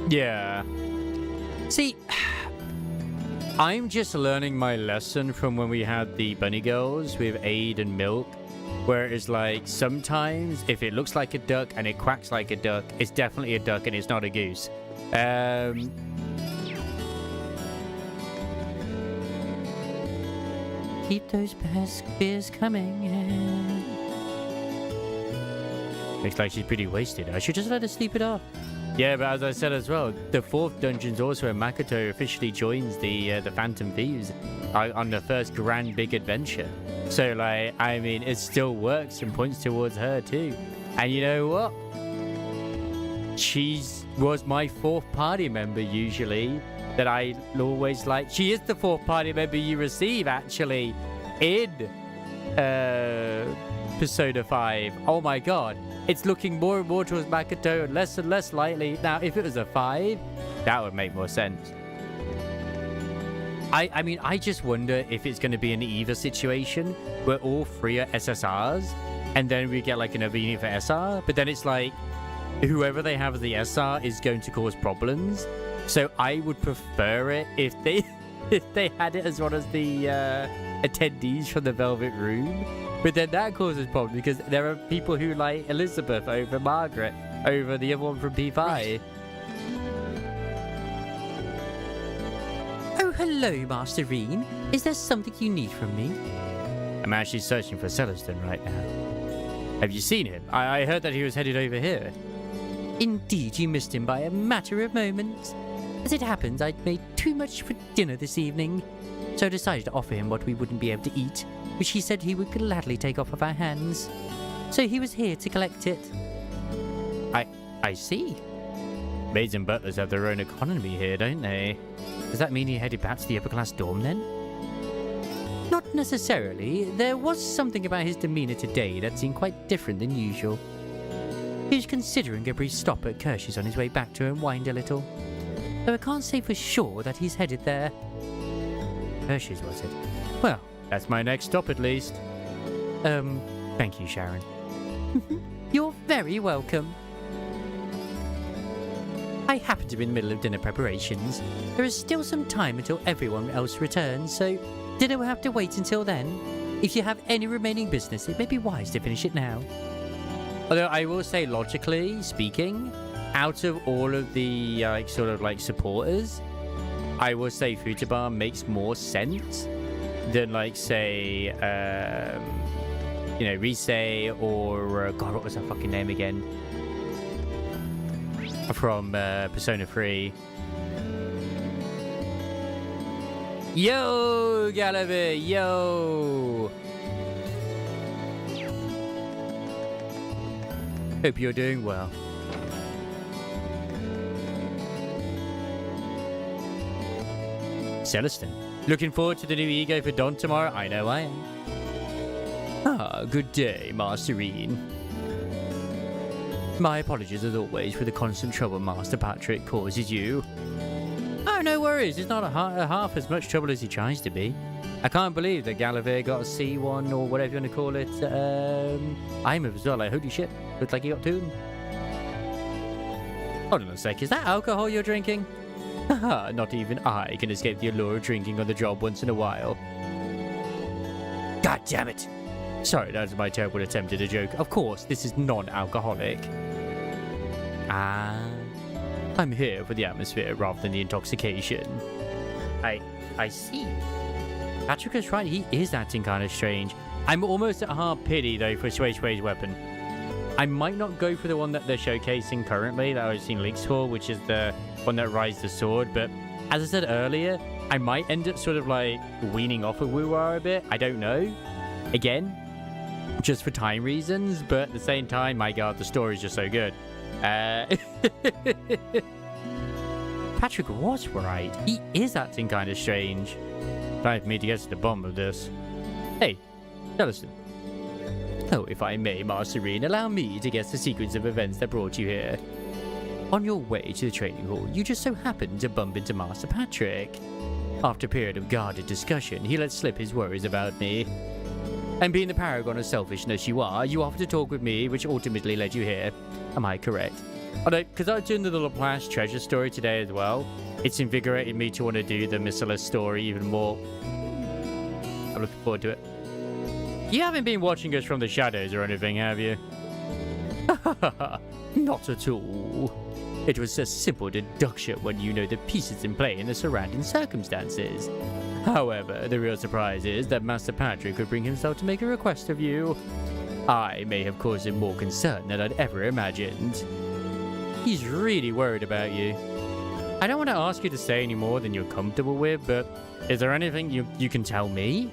[SPEAKER 1] Yeah. See, I'm just learning my lesson from when we had the bunny girls with Aid and Milk, where it's like sometimes if it looks like a duck and it quacks like a duck, it's definitely a duck and it's not a goose.
[SPEAKER 3] Keep those beers coming.
[SPEAKER 1] Looks like she's pretty wasted. I should just let her sleep it off. Yeah, but as I said as well, the fourth dungeon's also when Makoto officially joins the Phantom Thieves on the first grand big adventure. So, like, I mean, it still works and points towards her too. And you know what? She was my fourth party member usually that I always like. She is the fourth party member you receive actually in Persona 5. Oh my god. It's looking more and more towards Makoto and less lightly. Now, if it was a 5, that would make more sense. I mean, I just wonder if it's going to be an Eva situation where all three are SSRs, and then we get like another unit for SR, but then it's like, whoever they have as the SR is going to cause problems. So I would prefer it if they had it as one of the attendees from the Velvet Room. But then that causes problems because there are people who like Elizabeth over Margaret, over the other one from P5. Right.
[SPEAKER 3] Oh, hello, Master Reen. Is there something you need from me?
[SPEAKER 1] I'm actually searching for Celestin right now. Have you seen him? I heard that he was headed over here.
[SPEAKER 3] Indeed, you missed him by a matter of moments. As it happens, I'd made too much for dinner this evening, so I decided to offer him what we wouldn't be able to eat, which he said he would gladly take off of our hands. So he was here to collect it.
[SPEAKER 1] I see. Maids and butlers have their own economy here, don't they? Does that mean he headed back to the upper class dorm then?
[SPEAKER 3] Not necessarily. There was something about his demeanour today that seemed quite different than usual. He was considering a brief stop at Kirsch's on his way back to unwind a little. Though I can't say for sure that he's headed there.
[SPEAKER 1] Kirsch's, was it? Well, that's my next stop at least.
[SPEAKER 3] Thank you, Sharon. You're very very welcome. I happen to be in the middle of dinner preparations. There is still some time until everyone else returns, so dinner will have to wait until then. If you have any remaining business, it may be wise to finish it now. Although I will say, logically speaking, out of all of the supporters, I will say Futaba makes more sense than say Rise or God, what was her fucking name again? From Persona 3. Yo, Gallivant, yo! Hope you're doing well. Celestin, looking forward to the new ego for Don tomorrow? I know I am. Ah, good day, Masterine. My apologies as always for the constant trouble Master Patrick causes you. Oh, no worries. It's not half as much trouble as he tries to be. I can't believe that Gallivant got a C1 or whatever you want to call it. I'm as well. Like, holy shit. Looks like he got two. Hold on a sec. Is that alcohol you're drinking? Haha, not even I can escape the allure of drinking on the job once in a while. God damn it. Sorry, that was my terrible attempt at a joke. Of course, this is non-alcoholic. I'm here for the atmosphere rather than the intoxication. I see. Patrick is right, he is acting kind of strange. I'm almost at half pity, though, for Ch6's weapon. I might not go for the one that they're showcasing currently, that I've seen leaks for, which is the one that rides the sword, but as I said earlier, I might end up sort of weaning off of Wuar a bit. I don't know. Again, just for time reasons, but at the same time, my god, the story's just so good. Patrick was right. He is acting kind of strange. Time for me to get to the bottom of this. Hey, Celestin. Oh, if I may, Masterine, allow me to guess the sequence of events that brought you here. On your way to the training hall, you just so happened to bump into Master Patrick. After a period of guarded discussion, he let slip his worries about me. And being the paragon of selfishness you are, you offered to talk with me, which ultimately led you here. Am I correct? Although, because I was doing the Laplace treasure story today as well, it's invigorated me to want to do the Missilus story even more. I'm looking forward to it. You haven't been watching us from the shadows or anything, have you? Not at all. It was a simple deduction when you know the pieces in play in the surrounding circumstances. However, the real surprise is that Master Patrick would bring himself to make a request of you. I may have caused him more concern than I'd ever imagined. He's really worried about you. I don't want to ask you to say any more than you're comfortable with, but is there anything you can tell me?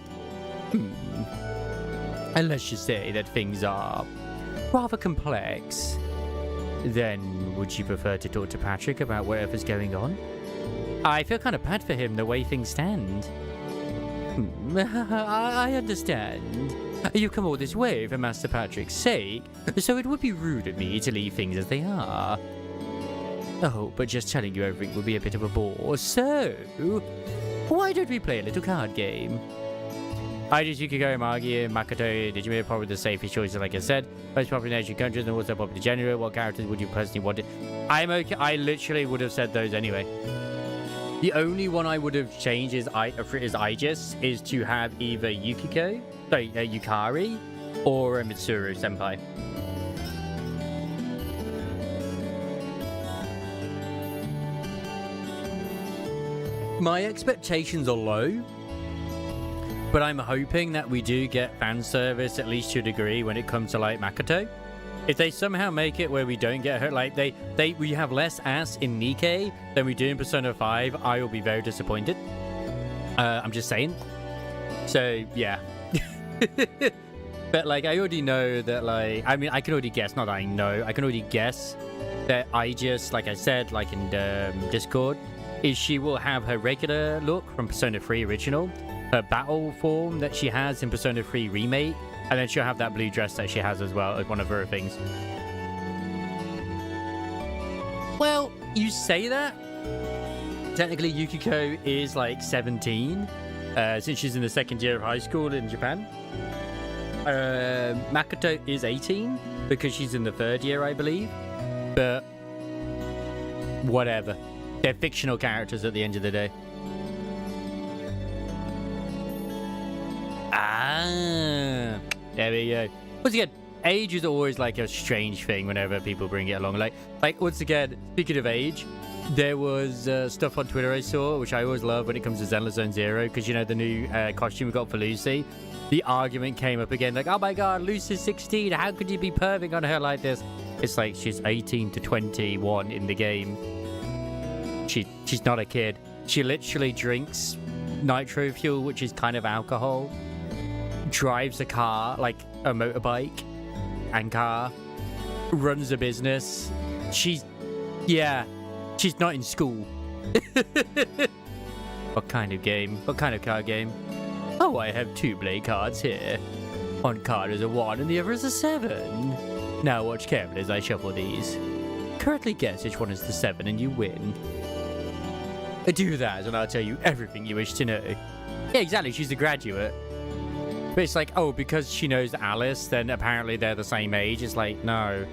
[SPEAKER 3] And let's just say that things are rather complex. Then, would you prefer to talk to Patrick about whatever's going on? I feel kind of bad for him the way things stand. I understand. You've come all this way for Master Patrick's sake, so it would be rude of me to leave things as they are. Oh, but just telling you everything would be a bit of a bore, so why don't we play a little card game? I just Yukiko, Magi, Makoto, Digimon are probably the safest choices, like I said. Most popular nation countries and also popular genre. What characters would you personally want to? I'm okay. I literally would have said those anyway. The only one I would have changed is Aegis, is to have either Yukiko, sorry, Yukari, or a Mitsuru Senpai. My expectations are low, but I'm hoping that we do get fan service at least to a degree when it comes to Makoto. If they somehow make it where we don't get hurt, we have less ass in Nikkei than we do in Persona 5, I will be very disappointed. I'm just saying. So, yeah. But, I already know that, I mean, I can already guess, not that I know, I can already guess that Aegis, like I said, in Discord, is she will have her regular look from Persona 3 original, her battle form that she has in Persona 3 Remake, and then she'll have that blue dress that she has as well as one of her things. Well, you say that. Technically, Yukiko is 17, since she's in the second year of high school in Japan. Makoto is 18,
[SPEAKER 1] because she's in the 3rd year, I believe. But whatever. They're fictional characters at the end of the day. Ah, there we go. Once again, age is always like a strange thing whenever people bring it along. Like once again, speaking of age, there was stuff on Twitter I saw, which I always love when it comes to Zenless Zone Zero, because you know the new costume we got for Lucy. The argument came up again, like, oh my god, Lucy's 16. How could you be perving on her like this? It's like she's 18 to 21 in the game. She's not a kid. She literally drinks nitro fuel, which is kind of alcohol. Drives a car, like a motorbike and car. Runs a business. She's not in school. What kind of game? What kind of card game? Oh, I have 2 play cards here. One card is a 1 and the other is a 7. Now watch carefully as I shuffle these. Correctly guess which one is the 7 and you win. Do that and I'll tell you everything you wish to know. Yeah, exactly, she's a graduate. But it's like, oh, because she knows Alice, then apparently they're the same age. It's like, no.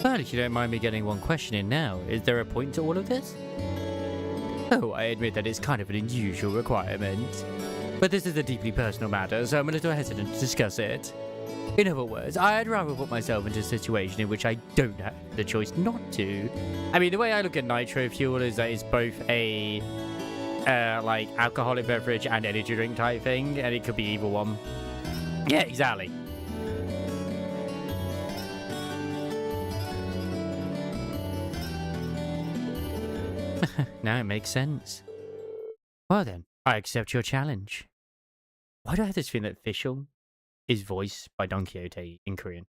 [SPEAKER 1] Well, if you don't mind me getting one question in now, is there a point to all of this? Oh, I admit that it's kind of an unusual requirement. But this is a deeply personal matter, so I'm a little hesitant to discuss it. In other words, I'd rather put myself into a situation in which I don't have the choice not to. I mean, the way I look at nitro fuel is that it's both a like alcoholic beverage and energy drink type thing, and it could be either one. Yeah, exactly. Now it makes sense. Well then, I accept your challenge. Why do I have this feeling that Fischl is voiced by Don Quixote in Korean?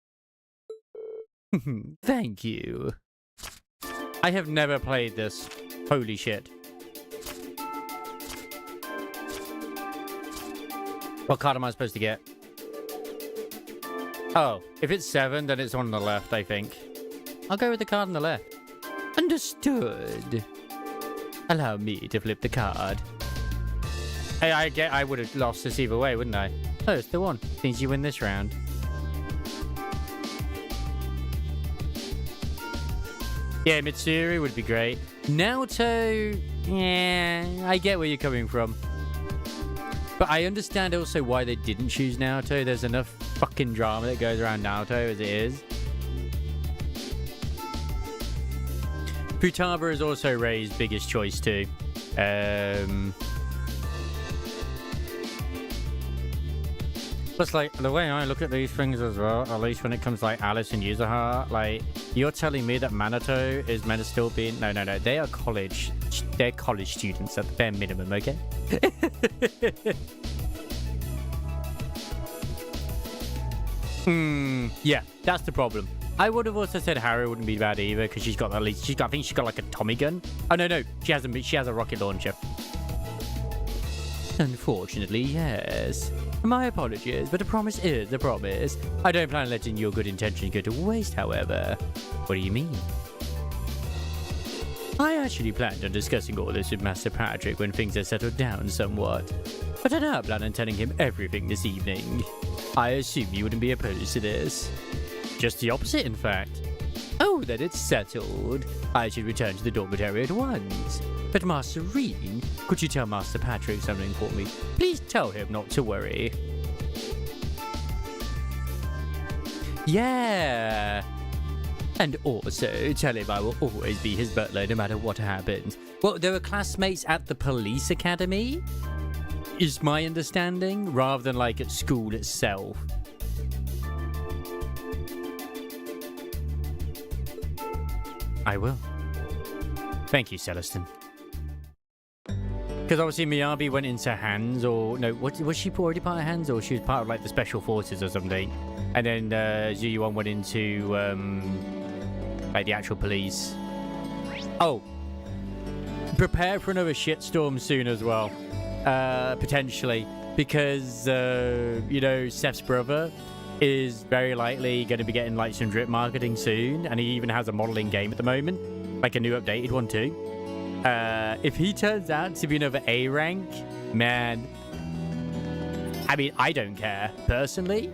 [SPEAKER 1] Thank you. I have never played this. Holy shit. What card am I supposed to get? Oh, if it's 7, then it's on the left, I think. I'll go with the card on the left. Understood. Allow me to flip the card. Hey, I would have lost this either way, wouldn't I? Oh, it's the 1. Means you win this round. Yeah, Mitsuri would be great. Naoto, yeah, I get where you're coming from. But I understand also why they didn't choose Naoto. There's enough fucking drama that goes around Naoto as it is. Futaba is also Rei's biggest choice too. Plus, like, the way I look at these things as well, at least when it comes to, like, Alice and Yuzuha, like, you're telling me that Minato is meant to still be... No. They are college... They're college students at the bare minimum, okay? Yeah, that's the problem. I would have also said Harry wouldn't be bad either, because she's got at least... I think she's got, like, a Tommy gun. Oh, no. She hasn't. She has a rocket launcher. Unfortunately, yes. My apologies, but a promise is a promise. I don't plan on letting your good intentions go to waste, however. What do you mean? I actually planned on discussing all this with Master Patrick when things are settled down somewhat. But I now plan on telling him everything this evening. I assume you wouldn't be opposed to this. Just the opposite, in fact. Oh, then it's settled. I should return to the dormitory at once. But Master Reen, could you tell Master Patrick something for me? Please tell him not to worry. Yeah. And also, tell him I will always be his butler no matter what happens. Well, they were classmates at the police academy, is my understanding, rather than like at school itself. I will. Thank you, Celestin. Because obviously Miyabi went into Hands, or no, was she already part of Hands, or she was part of like the special forces or something? And then Zuyuan went into like the actual police. Oh, prepare for another shitstorm soon as well, potentially, because you know, Seth's brother is very likely going to be getting like some drip marketing soon, and he even has a modeling game at the moment, like a new updated one too. If he turns out to be another A rank, man, I mean, I don't care personally,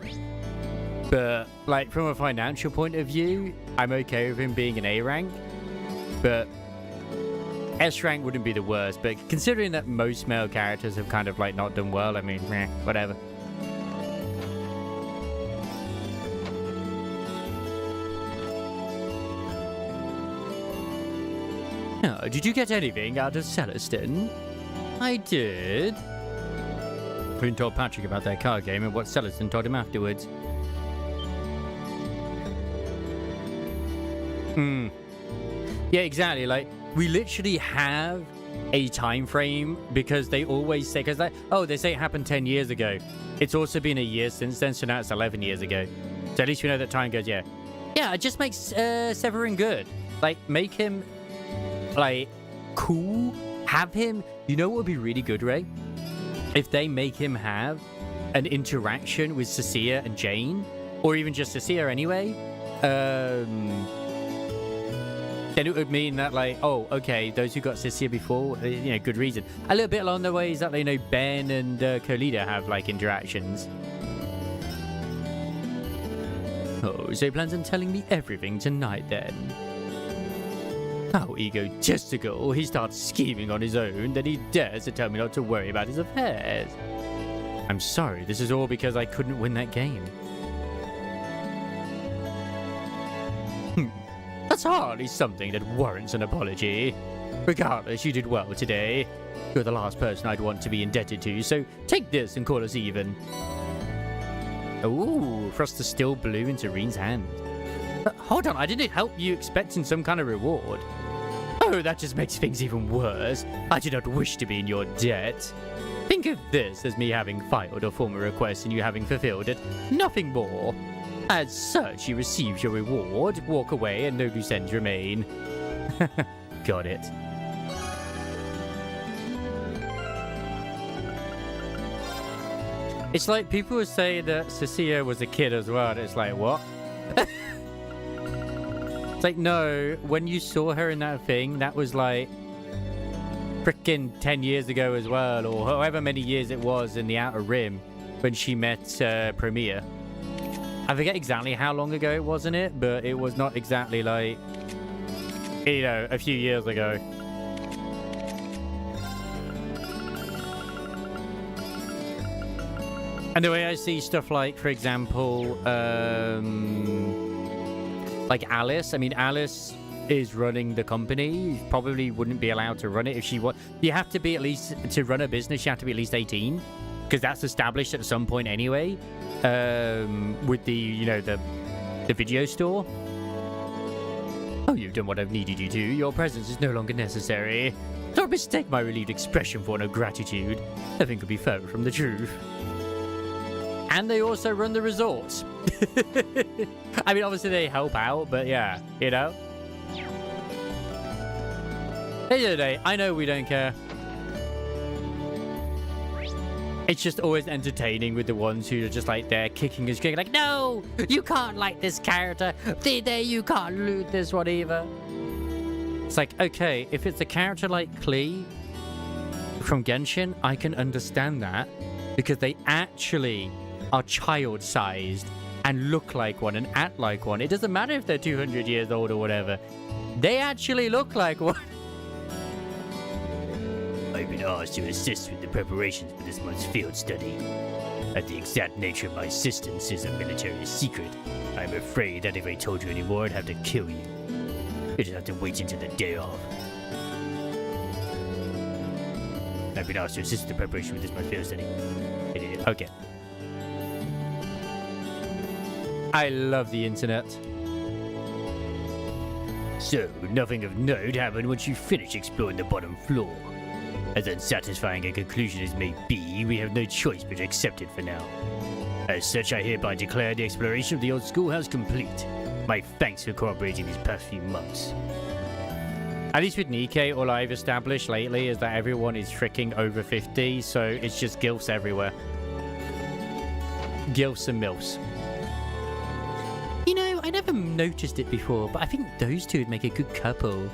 [SPEAKER 1] but like from a financial point of view, I'm okay with him being an A rank, but S rank wouldn't be the worst. But considering that most male characters have kind of like not done well, I mean, whatever. Oh, did you get anything out of Celestin? I did. Flynn told Patrick about their card game and what Celestin told him afterwards. Yeah, exactly. Like, we literally have a time frame because they always say, because like, oh, they say it happened 10 years ago. It's also been a year since then, so now it's 11 years ago. So at least we know that time goes, yeah. Yeah, it just makes Severin good. Like, make him, like, cool. Have him, you know what would be really good, Ray? If they make him have an interaction with Cecilia and Jane, or even just Cecilia anyway, then it would mean that, like, oh, okay, those who got Cecilia before, you know, good reason. A little bit along the ways that, you know, Ben and Colita have, like, interactions. Oh, so he plans on telling me everything tonight, then? How egotistical. He starts scheming on his own, then he dares to tell me not to worry about his affairs. I'm sorry, this is all because I couldn't win that game. That's hardly something that warrants an apology. Regardless, you did well today. You're the last person I'd want to be indebted to, so take this and call us even. Ooh, Frost is still blue into Reen's hand. Hold on, I didn't help you expecting some kind of reward. Oh, that just makes things even worse. I do not wish to be in your debt. Think of this as me having filed a formal request and you having fulfilled it. Nothing more. As such, you receive your reward, walk away, and no loose ends remain. Got it. It's like people would say that Cecilia was a kid as well. It's like, what? It's like, no, when you saw her in that thing, that was like frickin' 10 years ago as well, or however many years it was in the Outer Rim when she met Premier. I forget exactly how long ago it was in it, but it was not exactly like, you know, a few years ago. And the way I see stuff like, for example, like Alice. I mean, Alice is running the company. Probably wouldn't be allowed to run it if she was. You have to be at least, to run a business, you have to be at least 18. Because that's established at some point anyway. With the, you know, the video store. Oh, you've done what I've needed you to. Your presence is no longer necessary. Don't mistake my relieved expression for no gratitude. Nothing could be further from the truth. And they also run the resorts. I mean, obviously they help out, but yeah, you know. At the end of the day, I know we don't care. It's just always entertaining with the ones who are just like there kicking and screaming like, no, you can't like this character. You can't loot this one either. It's like, okay, if it's a character like Klee from Genshin, I can understand that because they actually are child-sized and look like one and act like one. It doesn't matter if they're 200 years old or whatever. They actually look like one.
[SPEAKER 2] I've been asked to assist with the preparations for this month's field study. As the exact nature of my assistance is a military secret, I'm afraid that if I told you any more, I'd have to kill you. You just have to wait until the day off. I've been asked to assist with the preparation for this month's field study.
[SPEAKER 1] Okay. I love the internet.
[SPEAKER 2] So, nothing of note happened once you finished exploring the bottom floor. As unsatisfying a conclusion as may be, we have no choice but to accept it for now. As such, I hereby declare the exploration of the old schoolhouse complete. My thanks for cooperating these past few months.
[SPEAKER 1] At least with Nikke, all I've established lately is that everyone is freaking over 50, so it's just gilfs everywhere. Gilfs and milfs. You know, I never noticed it before, but I think those two would make a good couple.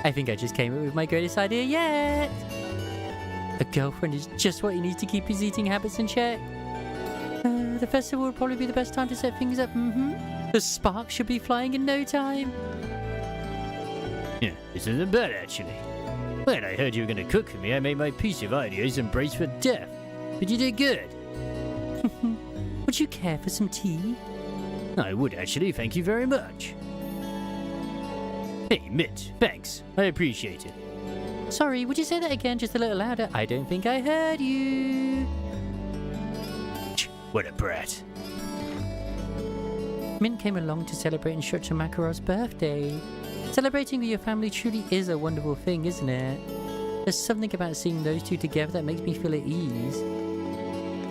[SPEAKER 3] I think I just came up with my greatest idea yet. A girlfriend is just what he needs to keep his eating habits in check. The festival would probably be the best time to set things up. The sparks should be flying in no time.
[SPEAKER 2] Yeah, this isn't bad actually. When I heard you were going to cook for me, I made my piece of ideas and braced for death. But you did good.
[SPEAKER 3] Would you care for some tea?
[SPEAKER 2] I would actually, thank you very much. Hey, Mitt, thanks. I appreciate it.
[SPEAKER 3] Sorry, would you say that again just a little louder? I don't think I heard you.
[SPEAKER 2] What a brat.
[SPEAKER 3] Mint came along to celebrate Instructor Makarov's birthday. Celebrating with your family truly is a wonderful thing, isn't it? There's something about seeing those two together that makes me feel at ease.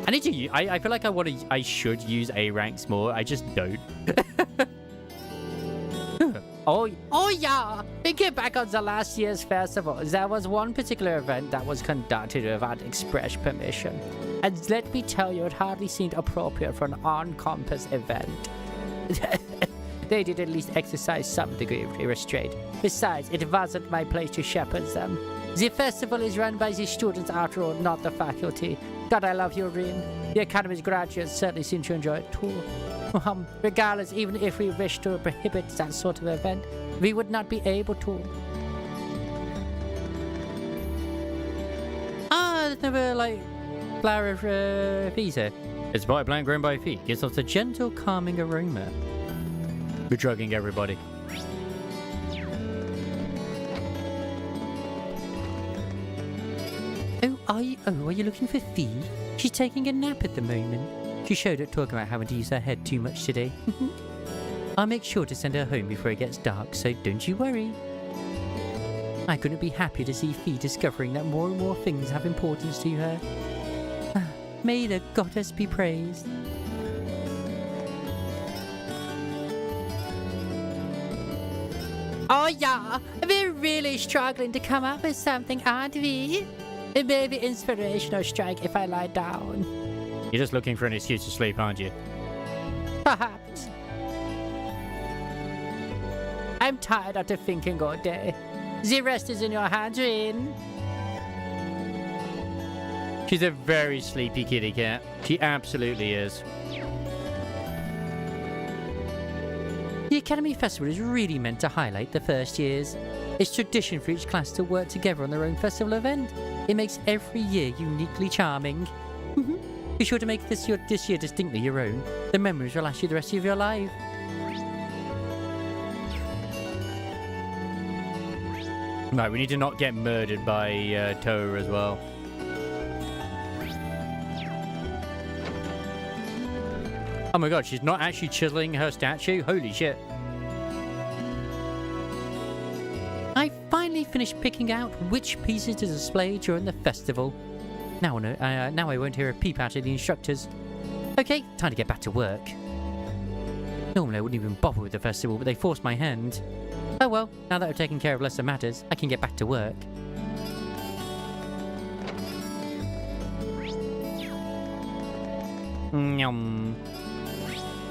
[SPEAKER 1] I need to. I feel like I should use A ranks more. I just don't.
[SPEAKER 3] Oh yeah! Thinking back on the last year's festival, there was one particular event that was conducted without express permission. And let me tell you, it hardly seemed appropriate for an on-campus event. They did at least exercise some degree of restraint. Besides, it wasn't my place to shepherd them. The festival is run by the students after all, not the faculty. God, I love your ring. The Academy's graduates certainly seem to enjoy it too. Regardless, even if we wish to prohibit that sort of event, we would not be able to. There's never, like, flower of visa.
[SPEAKER 1] It's by a plant grown by feet. Gives off the gentle, calming aroma. We're drugging everybody.
[SPEAKER 3] Are you looking for Fee? She's taking a nap at the moment. She showed up talking about having to use her head too much today. I'll make sure to send her home before it gets dark, so don't you worry. I couldn't be happier to see Fee discovering that more and more things have importance to her. May the goddess be praised. Oh yeah, we're really struggling to come up with something, aren't we? It may be inspirational strike if I lie down.
[SPEAKER 1] You're just looking for an excuse to sleep, aren't you?
[SPEAKER 3] Perhaps. I'm tired after thinking all day. The rest is in your hands, Rin.
[SPEAKER 1] She's a very sleepy kitty cat. She absolutely is.
[SPEAKER 3] The Academy Festival is really meant to highlight the first years. It's tradition for each class to work together on their own festival event. It makes every year uniquely charming. Be sure to make this year distinctly your own. The memories will last you the rest of your life.
[SPEAKER 1] Right, we need to not get murdered by Toa as well. Oh my god, she's not actually chiseling her statue? Holy shit.
[SPEAKER 3] I finally finished picking out which pieces to display during the festival. Now I won't hear a peep out of the instructors. Okay, time to get back to work. Normally I wouldn't even bother with the festival, but they forced my hand. Oh well, now that I've taken care of lesser matters, I can get back to work.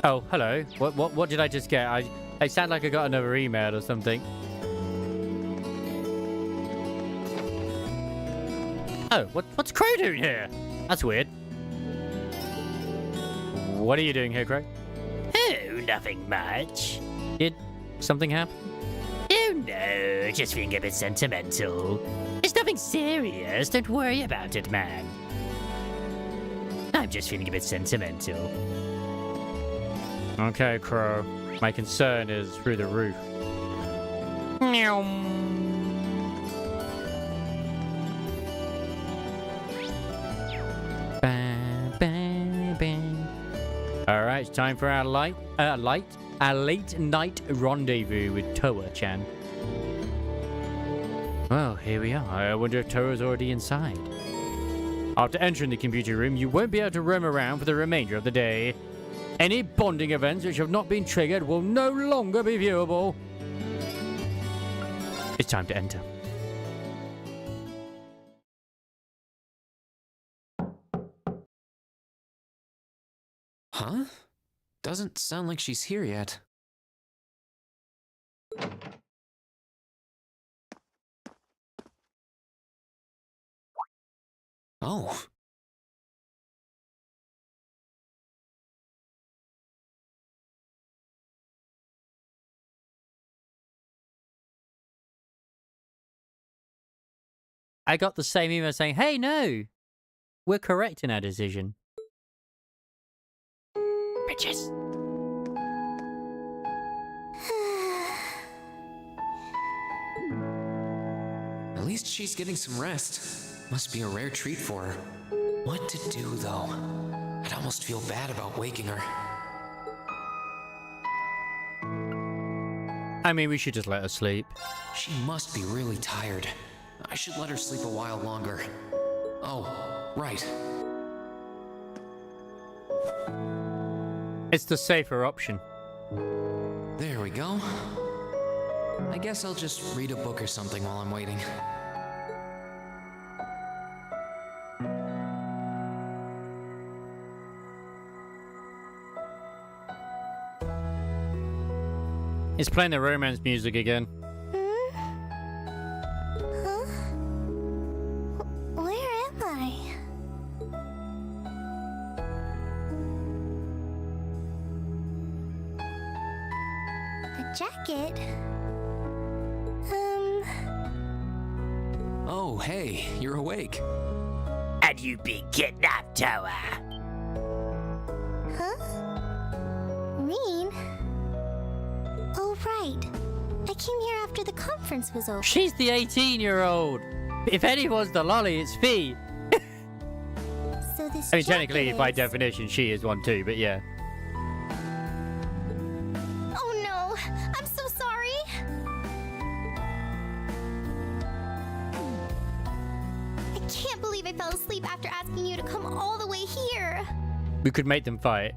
[SPEAKER 1] Oh, hello. What did I just get? I sound like I got another email or something. Oh, what's Crow doing here? That's weird. What are you doing here, Crow?
[SPEAKER 2] Oh, nothing much.
[SPEAKER 1] Did something happen?
[SPEAKER 2] Oh no, just feeling a bit sentimental. It's nothing serious, don't worry about it, man. I'm just feeling a bit sentimental.
[SPEAKER 1] Okay, Crow. My concern is through the roof. Meow. Alright, it's time for our late night rendezvous with Toa-chan. Well, here we are. I wonder if Toa's already inside. After entering the computer room, you won't be able to roam around for the remainder of the day. Any bonding events which have not been triggered will no longer be viewable. It's time to enter.
[SPEAKER 4] Huh? Doesn't sound like she's here yet. Oh.
[SPEAKER 3] I got the same email saying, hey, no, we're correct in our decision.
[SPEAKER 1] Bitches.
[SPEAKER 4] At least she's getting some rest. Must be a rare treat for her. What to do, though? I'd almost feel bad about waking her.
[SPEAKER 3] I mean, we should just let her sleep.
[SPEAKER 4] She must be really tired. I should let her sleep a while longer. Oh, right.
[SPEAKER 3] It's the safer option.
[SPEAKER 4] There we go. I guess I'll just read a book or something while I'm waiting.
[SPEAKER 3] It's playing the romance music again.
[SPEAKER 5] Huh? Where am I? A jacket?
[SPEAKER 4] Oh, hey, you're awake.
[SPEAKER 2] Had you been kidnapped, Tower?
[SPEAKER 5] Huh? Reen? Oh, right. I came here after the conference was over.
[SPEAKER 3] She's the 18-year-old. If anyone's the lolly, it's Fee.
[SPEAKER 5] So this
[SPEAKER 3] I mean, technically,
[SPEAKER 5] jacket
[SPEAKER 3] by
[SPEAKER 5] is-
[SPEAKER 3] definition, she is one too, but yeah.
[SPEAKER 5] Oh no! I'm so sorry! I can't believe I fell asleep after asking you to come all the way here.
[SPEAKER 3] We could make them fight.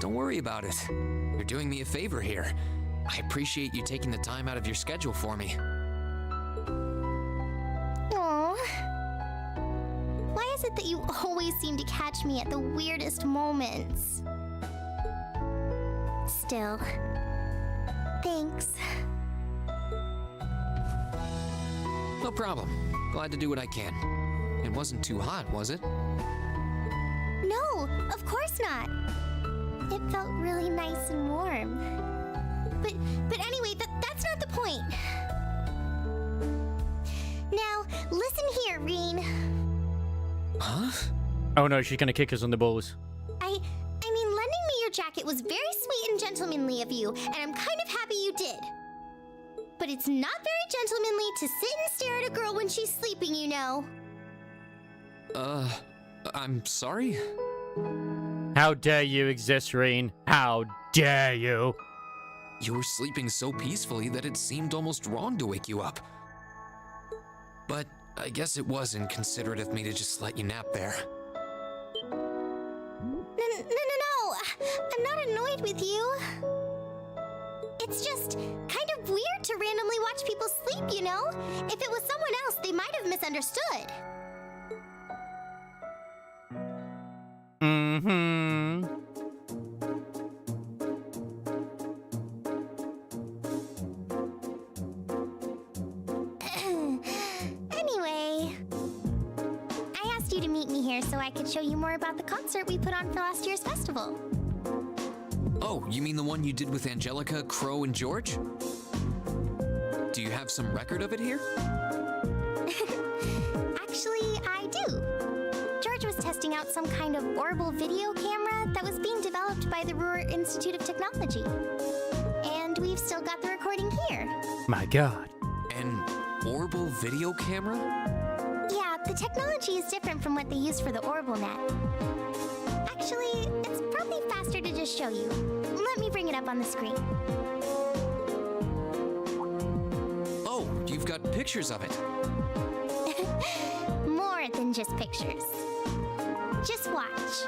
[SPEAKER 4] Don't worry about it. You're doing me a favor here. I appreciate you taking the time out of your schedule for me.
[SPEAKER 5] Aww. Why is it that you always seem to catch me at the weirdest moments? Still, thanks.
[SPEAKER 4] No problem. Glad to do what I can. It wasn't too hot, was it?
[SPEAKER 5] No, of course not. It felt really nice and warm. But anyway, that's not the point. Now, listen here, Reen.
[SPEAKER 4] Huh?
[SPEAKER 3] Oh no, she's gonna kick us on the balls.
[SPEAKER 5] I mean, lending me your jacket was very sweet and gentlemanly of you, and I'm kind of happy you did. But it's not very gentlemanly to sit and stare at a girl when she's sleeping, you know.
[SPEAKER 4] I'm sorry?
[SPEAKER 3] How dare you exist, Reen? How dare you?
[SPEAKER 4] You were sleeping so peacefully that it seemed almost wrong to wake you up. But I guess it was inconsiderate of me to just let you nap there.
[SPEAKER 5] No. I'm not annoyed with you. It's just kind of weird to randomly watch people sleep, you know? If it was someone else, they might have misunderstood.
[SPEAKER 3] Mm-hmm.
[SPEAKER 5] Anyway, I asked you to meet me here so I could show you more about the concert we put on for last year's festival.
[SPEAKER 4] Oh, you mean the one you did with Angelica, Crow, and George? Do you have some record of it here?
[SPEAKER 5] Actually, I do. George was testing out some kind of orbital video camera that was being developed by the Ruhr Institute of Technology. And we've still got the recording here.
[SPEAKER 3] My God.
[SPEAKER 4] An orbital video camera?
[SPEAKER 5] Yeah, the technology is different from what they use for the orbital net. Actually, it's probably faster to just show you. Let me bring it up on the screen.
[SPEAKER 4] Oh, you've got pictures of it.
[SPEAKER 5] More than just pictures. Just watch.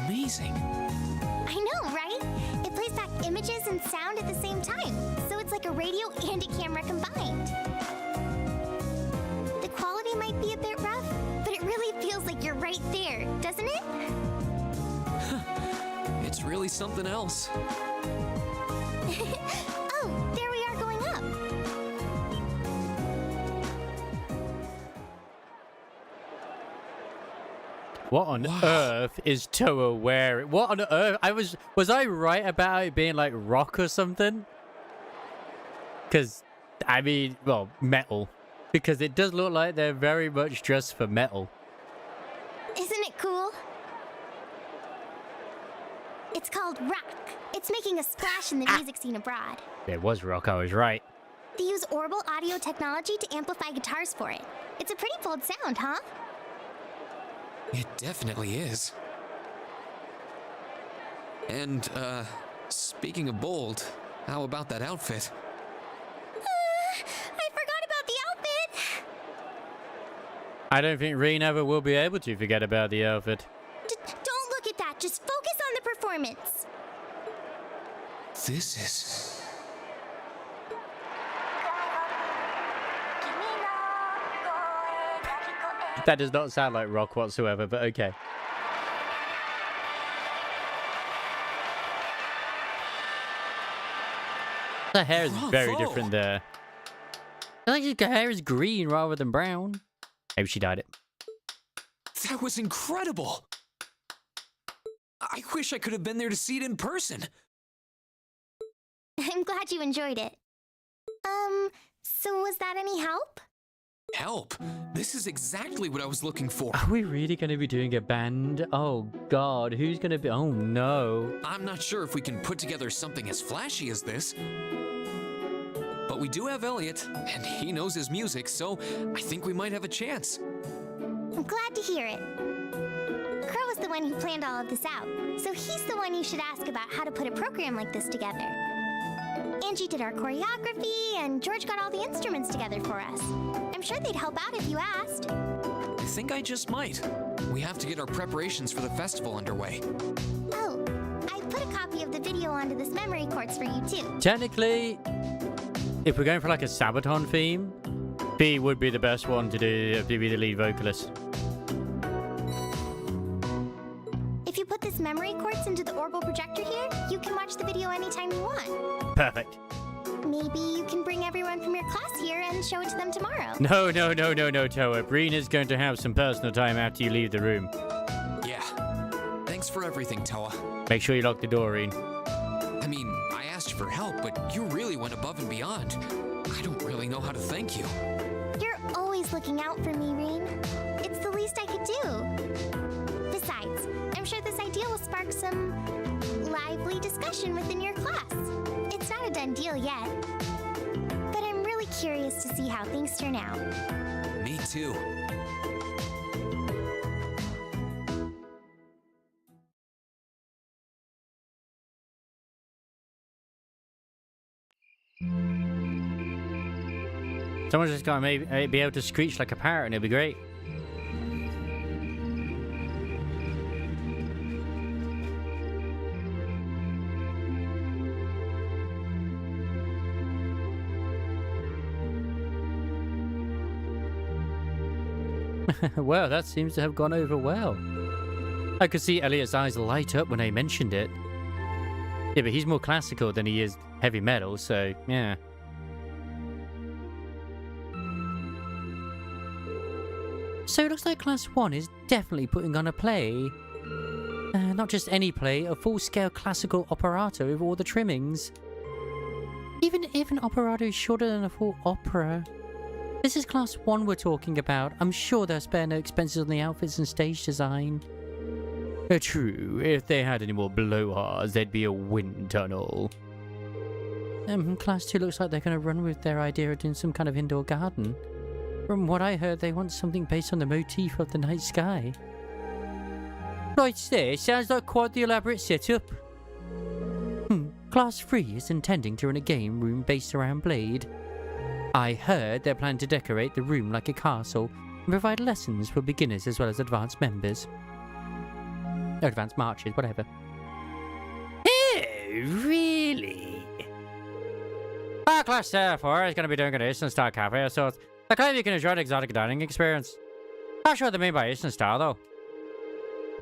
[SPEAKER 4] Amazing.
[SPEAKER 5] I know, right? It plays back images and sound at the same time, so it's like a radio and a camera combined. The quality might be a bit rough, but it really feels like you're right there, doesn't it?
[SPEAKER 4] It's really something else.
[SPEAKER 5] Oh, there we are going up.
[SPEAKER 1] What on
[SPEAKER 4] Wow.
[SPEAKER 1] earth is Toa wearing? What on earth? Was I right about it being like rock or something? Because, I mean, well, metal. Because it does look like they're very much dressed for metal.
[SPEAKER 5] Isn't it cool? It's called rock. It's making a splash in the music scene abroad.
[SPEAKER 1] It was rock, I was right.
[SPEAKER 5] They use orbal audio technology to amplify guitars for it. It's a pretty bold sound, huh?
[SPEAKER 4] It definitely is. And, speaking of bold, how about that outfit?
[SPEAKER 5] I forgot about the outfit.
[SPEAKER 1] I don't think Reen ever will be able to forget about the outfit.
[SPEAKER 5] Don't look at that. Just focus on the performance.
[SPEAKER 4] This is...
[SPEAKER 1] That does not sound like rock whatsoever, but okay. The hair is very
[SPEAKER 4] Bravo.
[SPEAKER 1] different there. I think her hair is green rather than brown. Maybe she dyed it.
[SPEAKER 4] That was incredible! I wish I could have been there to see it in person.
[SPEAKER 5] I'm glad you enjoyed it. So was that any help?
[SPEAKER 4] Help! This is exactly what I was looking for.
[SPEAKER 1] Are we really going to be doing a band? Oh god, who's going to be? Oh no.
[SPEAKER 4] I'm not sure if we can put together something as flashy as this. But we do have Elliot, and he knows his music, so I think we might have a chance.
[SPEAKER 5] I'm glad to hear it. Crow was the one who planned all of this out, so he's the one you should ask about how to put a program like this together. Angie did our choreography, and George got all the instruments together for us. I'm sure they'd help out if you asked.
[SPEAKER 4] I think I just might. We have to get our preparations for the festival underway.
[SPEAKER 5] Oh, I put a copy of the video onto this memory quartz for you too.
[SPEAKER 1] Technically, if we're going for like a Sabaton theme, B would be the best one to do, to be the lead vocalist.
[SPEAKER 5] If you put this memory quartz into the orbital projector here, you can watch the video anytime you want.
[SPEAKER 1] Perfect.
[SPEAKER 5] Maybe you can bring everyone from your class here and show it to them tomorrow.
[SPEAKER 1] No, Toa. Breen is going to have some personal time after you leave the room.
[SPEAKER 4] Yeah. Thanks for everything, Toa.
[SPEAKER 1] Make sure you lock the door, Reen.
[SPEAKER 4] I mean, I asked you for help, but you really went above and beyond. I don't really know how to thank you.
[SPEAKER 5] You're always looking out for me, Reen. It's the least I could do. Besides, I'm sure this idea will spark some lively discussion within your class. It's not a done deal yet, but I'm really curious to see how things turn out.
[SPEAKER 4] Me too.
[SPEAKER 1] Someone's just got to maybe be able to screech like a parrot and it'll be great. Well, that seems to have gone over well. I could see Elliot's eyes light up when I mentioned it. Yeah, but he's more classical than he is heavy metal, so yeah. So it looks like Class 1 is definitely putting on a play. Not just any play, a full-scale classical operato with all the trimmings. Even if an operato is shorter than a full opera. This is Class 1 we're talking about. I'm sure they'll spare no expenses on the outfits and stage design. True, if they had any more blowhards, there'd be a wind tunnel. Class 2 looks like they're going to run with their idea of doing some kind of indoor garden. From what I heard, they want something based on the motif of the night sky. Right there, sounds like quite the elaborate setup. Class 3 is intending to run a game room based around Blade. I heard they're planning to decorate the room like a castle and provide lessons for beginners as well as advanced members. Or advanced marches, whatever.
[SPEAKER 2] Oh, really?
[SPEAKER 1] Our Class 4 is going to be doing an Eastern style cafe, so they claim you can enjoy an exotic dining experience. Not sure what they mean by Eastern style, though.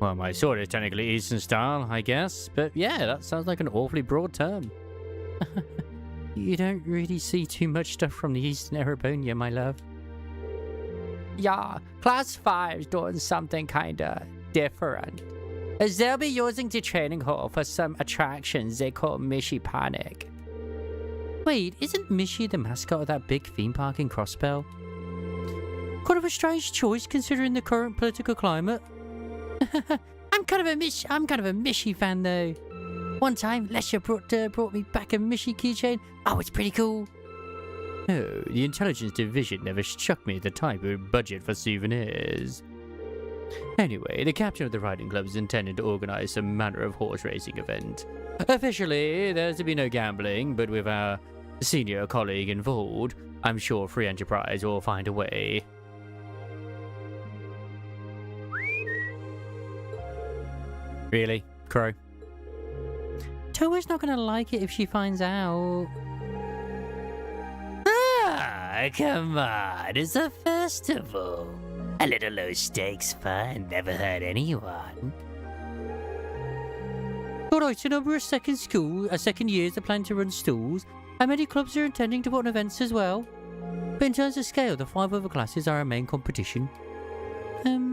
[SPEAKER 1] Well, my sword is technically Eastern style, I guess, but yeah, that sounds like an awfully broad term. You don't really see too much stuff from the Eastern Erebonia, my love. Yeah, Class 5's doing something kinda
[SPEAKER 3] different. As they'll be using the training hall for some attractions they call Mishy Panic. Wait, isn't Mishy the mascot of that big theme park in Crossbell? Kind of a strange choice considering the current political climate. I'm kind of a Mishy fan though. One time, Lesha brought me back a Mishy keychain. Oh, it's pretty cool.
[SPEAKER 1] Oh, the intelligence division never struck me as the type with budget for souvenirs. Anyway, the captain of the riding club is intending to organize some manner of horse racing event. Officially, there's to be no gambling, but with our senior colleague involved, I'm sure Free Enterprise will find a way. Really, Crow?
[SPEAKER 3] Toa's not gonna like it if she finds out.
[SPEAKER 2] Ah, come on, it's a festival. A little low-stakes fun never hurt anyone.
[SPEAKER 3] Alright, a number of second years are planning to run stalls, and many clubs are intending to put on events as well. But in terms of scale, the 5 other classes are our main competition.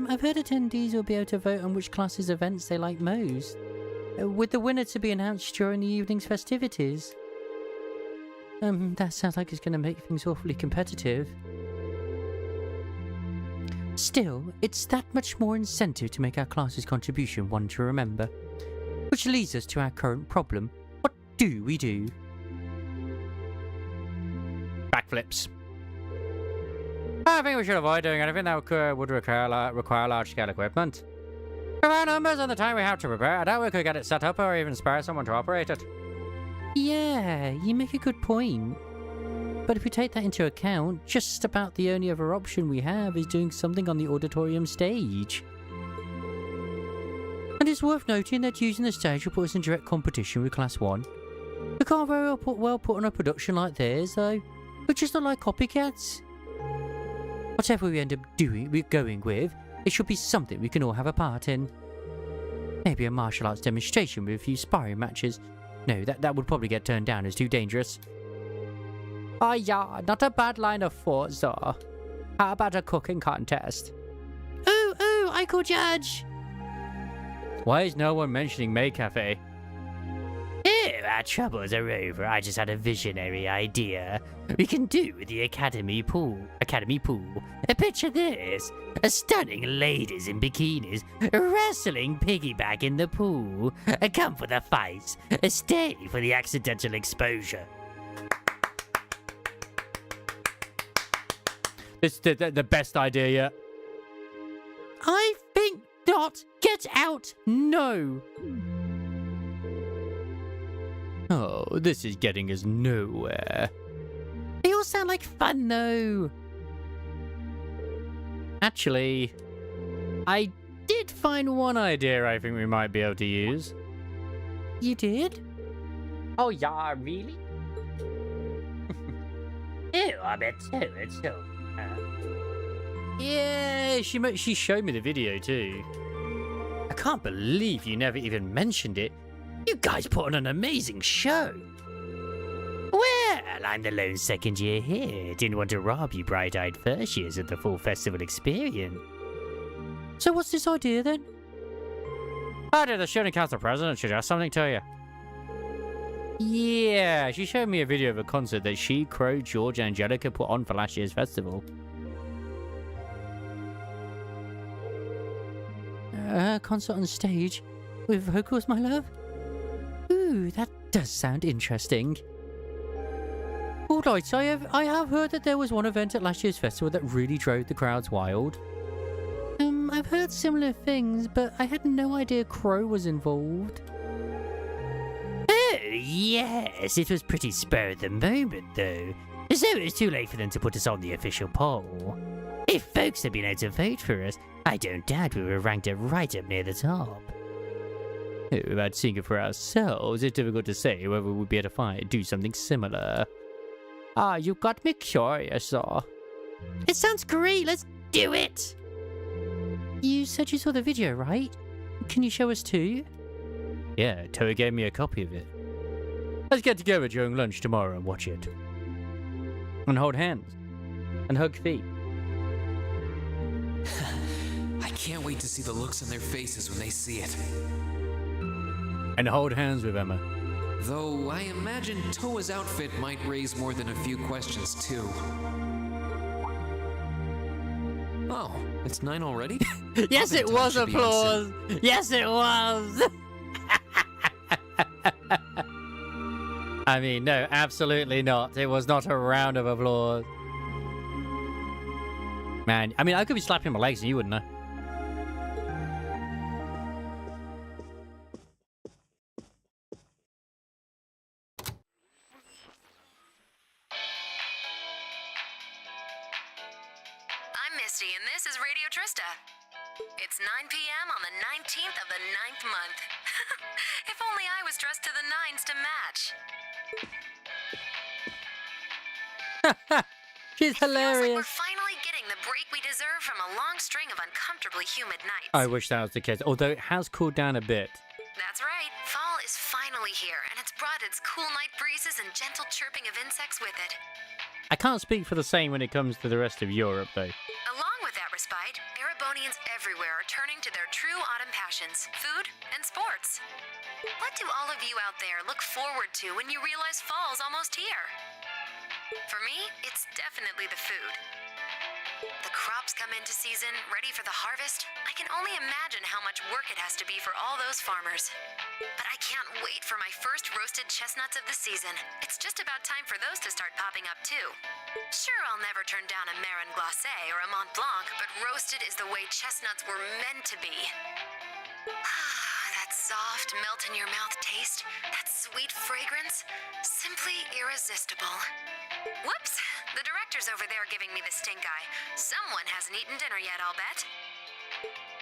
[SPEAKER 3] I've heard attendees will be able to vote on which classes' events they like most, with the winner to be announced during the evening's festivities. That sounds like it's going to make things awfully competitive. Still, it's that much more incentive to make our class's contribution one to remember. Which leads us to our current problem. What do we do?
[SPEAKER 1] Backflips. I think we should avoid doing anything that would require large-scale equipment. With our numbers and the time we have to prepare, I doubt we could get it set up or even spare someone to operate it.
[SPEAKER 3] Yeah, you make a good point. But if we take that into account, just about the only other option we have is doing something on the auditorium stage. And it's worth noting that using the stage will put us in direct competition with Class 1. We can't very well put on a production like theirs, though. We're just not like copycats. Whatever we end up going with, it should be something we can all have a part in. Maybe a martial arts demonstration with a few sparring matches. No, that would probably get turned down as too dangerous. Oh yeah, not a bad line of thought, though. How about a cooking contest? Ooh, I could judge!
[SPEAKER 1] Why is no one mentioning May Cafe?
[SPEAKER 2] Oh, our troubles are over. I just had a visionary idea. We can do the Academy pool. Picture this. Stunning ladies in bikinis wrestling piggyback in the pool. Come for the fights. Stay for the accidental exposure.
[SPEAKER 1] It's the best idea yet.
[SPEAKER 3] I think not. Get out. No.
[SPEAKER 1] Oh, this is getting us nowhere.
[SPEAKER 3] They all sound like fun, though.
[SPEAKER 1] Actually, I did find one idea I think we might be able to use.
[SPEAKER 3] You did?
[SPEAKER 2] Oh, yeah, really? Ew, I bet so. It's so.
[SPEAKER 1] Yeah, she showed me the video too. I can't believe you never even mentioned it.
[SPEAKER 2] You guys put on an amazing show. Well, I'm the lone second year here. Didn't want to rob you bright-eyed first years of the full festival experience.
[SPEAKER 3] So what's this idea then?
[SPEAKER 1] How did the student council president suggest something to you? Yeah, she showed me a video of a concert that she, Crow, George, and Angelica put on for last year's festival.
[SPEAKER 3] Concert on stage with vocals, my love? Ooh, that does sound interesting. Alright, so I have heard that there was one event at last year's festival that really drove the crowds wild. I've heard similar things, but I had no idea Crow was involved.
[SPEAKER 2] Oh, yes, it was pretty spur of the moment, though. So it was too late for them to put us on the official poll. If folks had been able to vote for us, I don't doubt we were ranked right up near the top.
[SPEAKER 1] Oh, about seeing it for ourselves, it's difficult to say whether we'd be able to do something similar.
[SPEAKER 3] Ah, you got me curious, though. It sounds great, let's do it! You said you saw the video, right? Can you show us too?
[SPEAKER 1] Yeah, Toa gave me a copy of it. Let's get together during lunch tomorrow and watch it. And hold hands. And hug feet.
[SPEAKER 6] I
[SPEAKER 4] can't wait to see the looks on their faces when they see it.
[SPEAKER 1] And hold hands with Emma.
[SPEAKER 4] Though I imagine Toa's outfit might raise more than a few questions, too. Oh, it's 9 already?
[SPEAKER 1] Yes, it was applause. Yes, it was. I mean, no, absolutely not. It was not a round of applause. Man, I mean, I could be slapping my legs and you wouldn't know.
[SPEAKER 6] I'm Misty, and this is Radio Trista. It's 9 p.m. on the 19th of the 9th month. If only I was dressed to the nines to match.
[SPEAKER 1] She's
[SPEAKER 6] Feels like
[SPEAKER 1] hilarious.
[SPEAKER 6] we're finally getting the break we deserve from a long string of uncomfortably humid nights.
[SPEAKER 1] I wish that was the case, although it has cooled down a bit.
[SPEAKER 6] That's right. Fall is finally here, and it's brought its cool night breezes and gentle chirping of insects with it.
[SPEAKER 1] I can't speak for the same when it comes to the rest of Europe, though.
[SPEAKER 6] Along with that respite, Erebonians everywhere are turning to their true autumn passions, food and sports. What do all of you out there look forward to when you realize fall's almost here? For me, it's definitely the food. The crops come into season, ready for the harvest. I can only imagine how much work it has to be for all those farmers. But I can't wait for my first roasted chestnuts of the season. It's just about time for those to start popping up too. Sure, I'll never turn down a Marron Glacé or a Mont Blanc, but roasted is the way chestnuts were meant to be. That soft, melt-in-your-mouth taste, that sweet fragrance, simply irresistible. Whoops! The director's over there giving me the stink eye. Someone hasn't eaten dinner yet, I'll bet.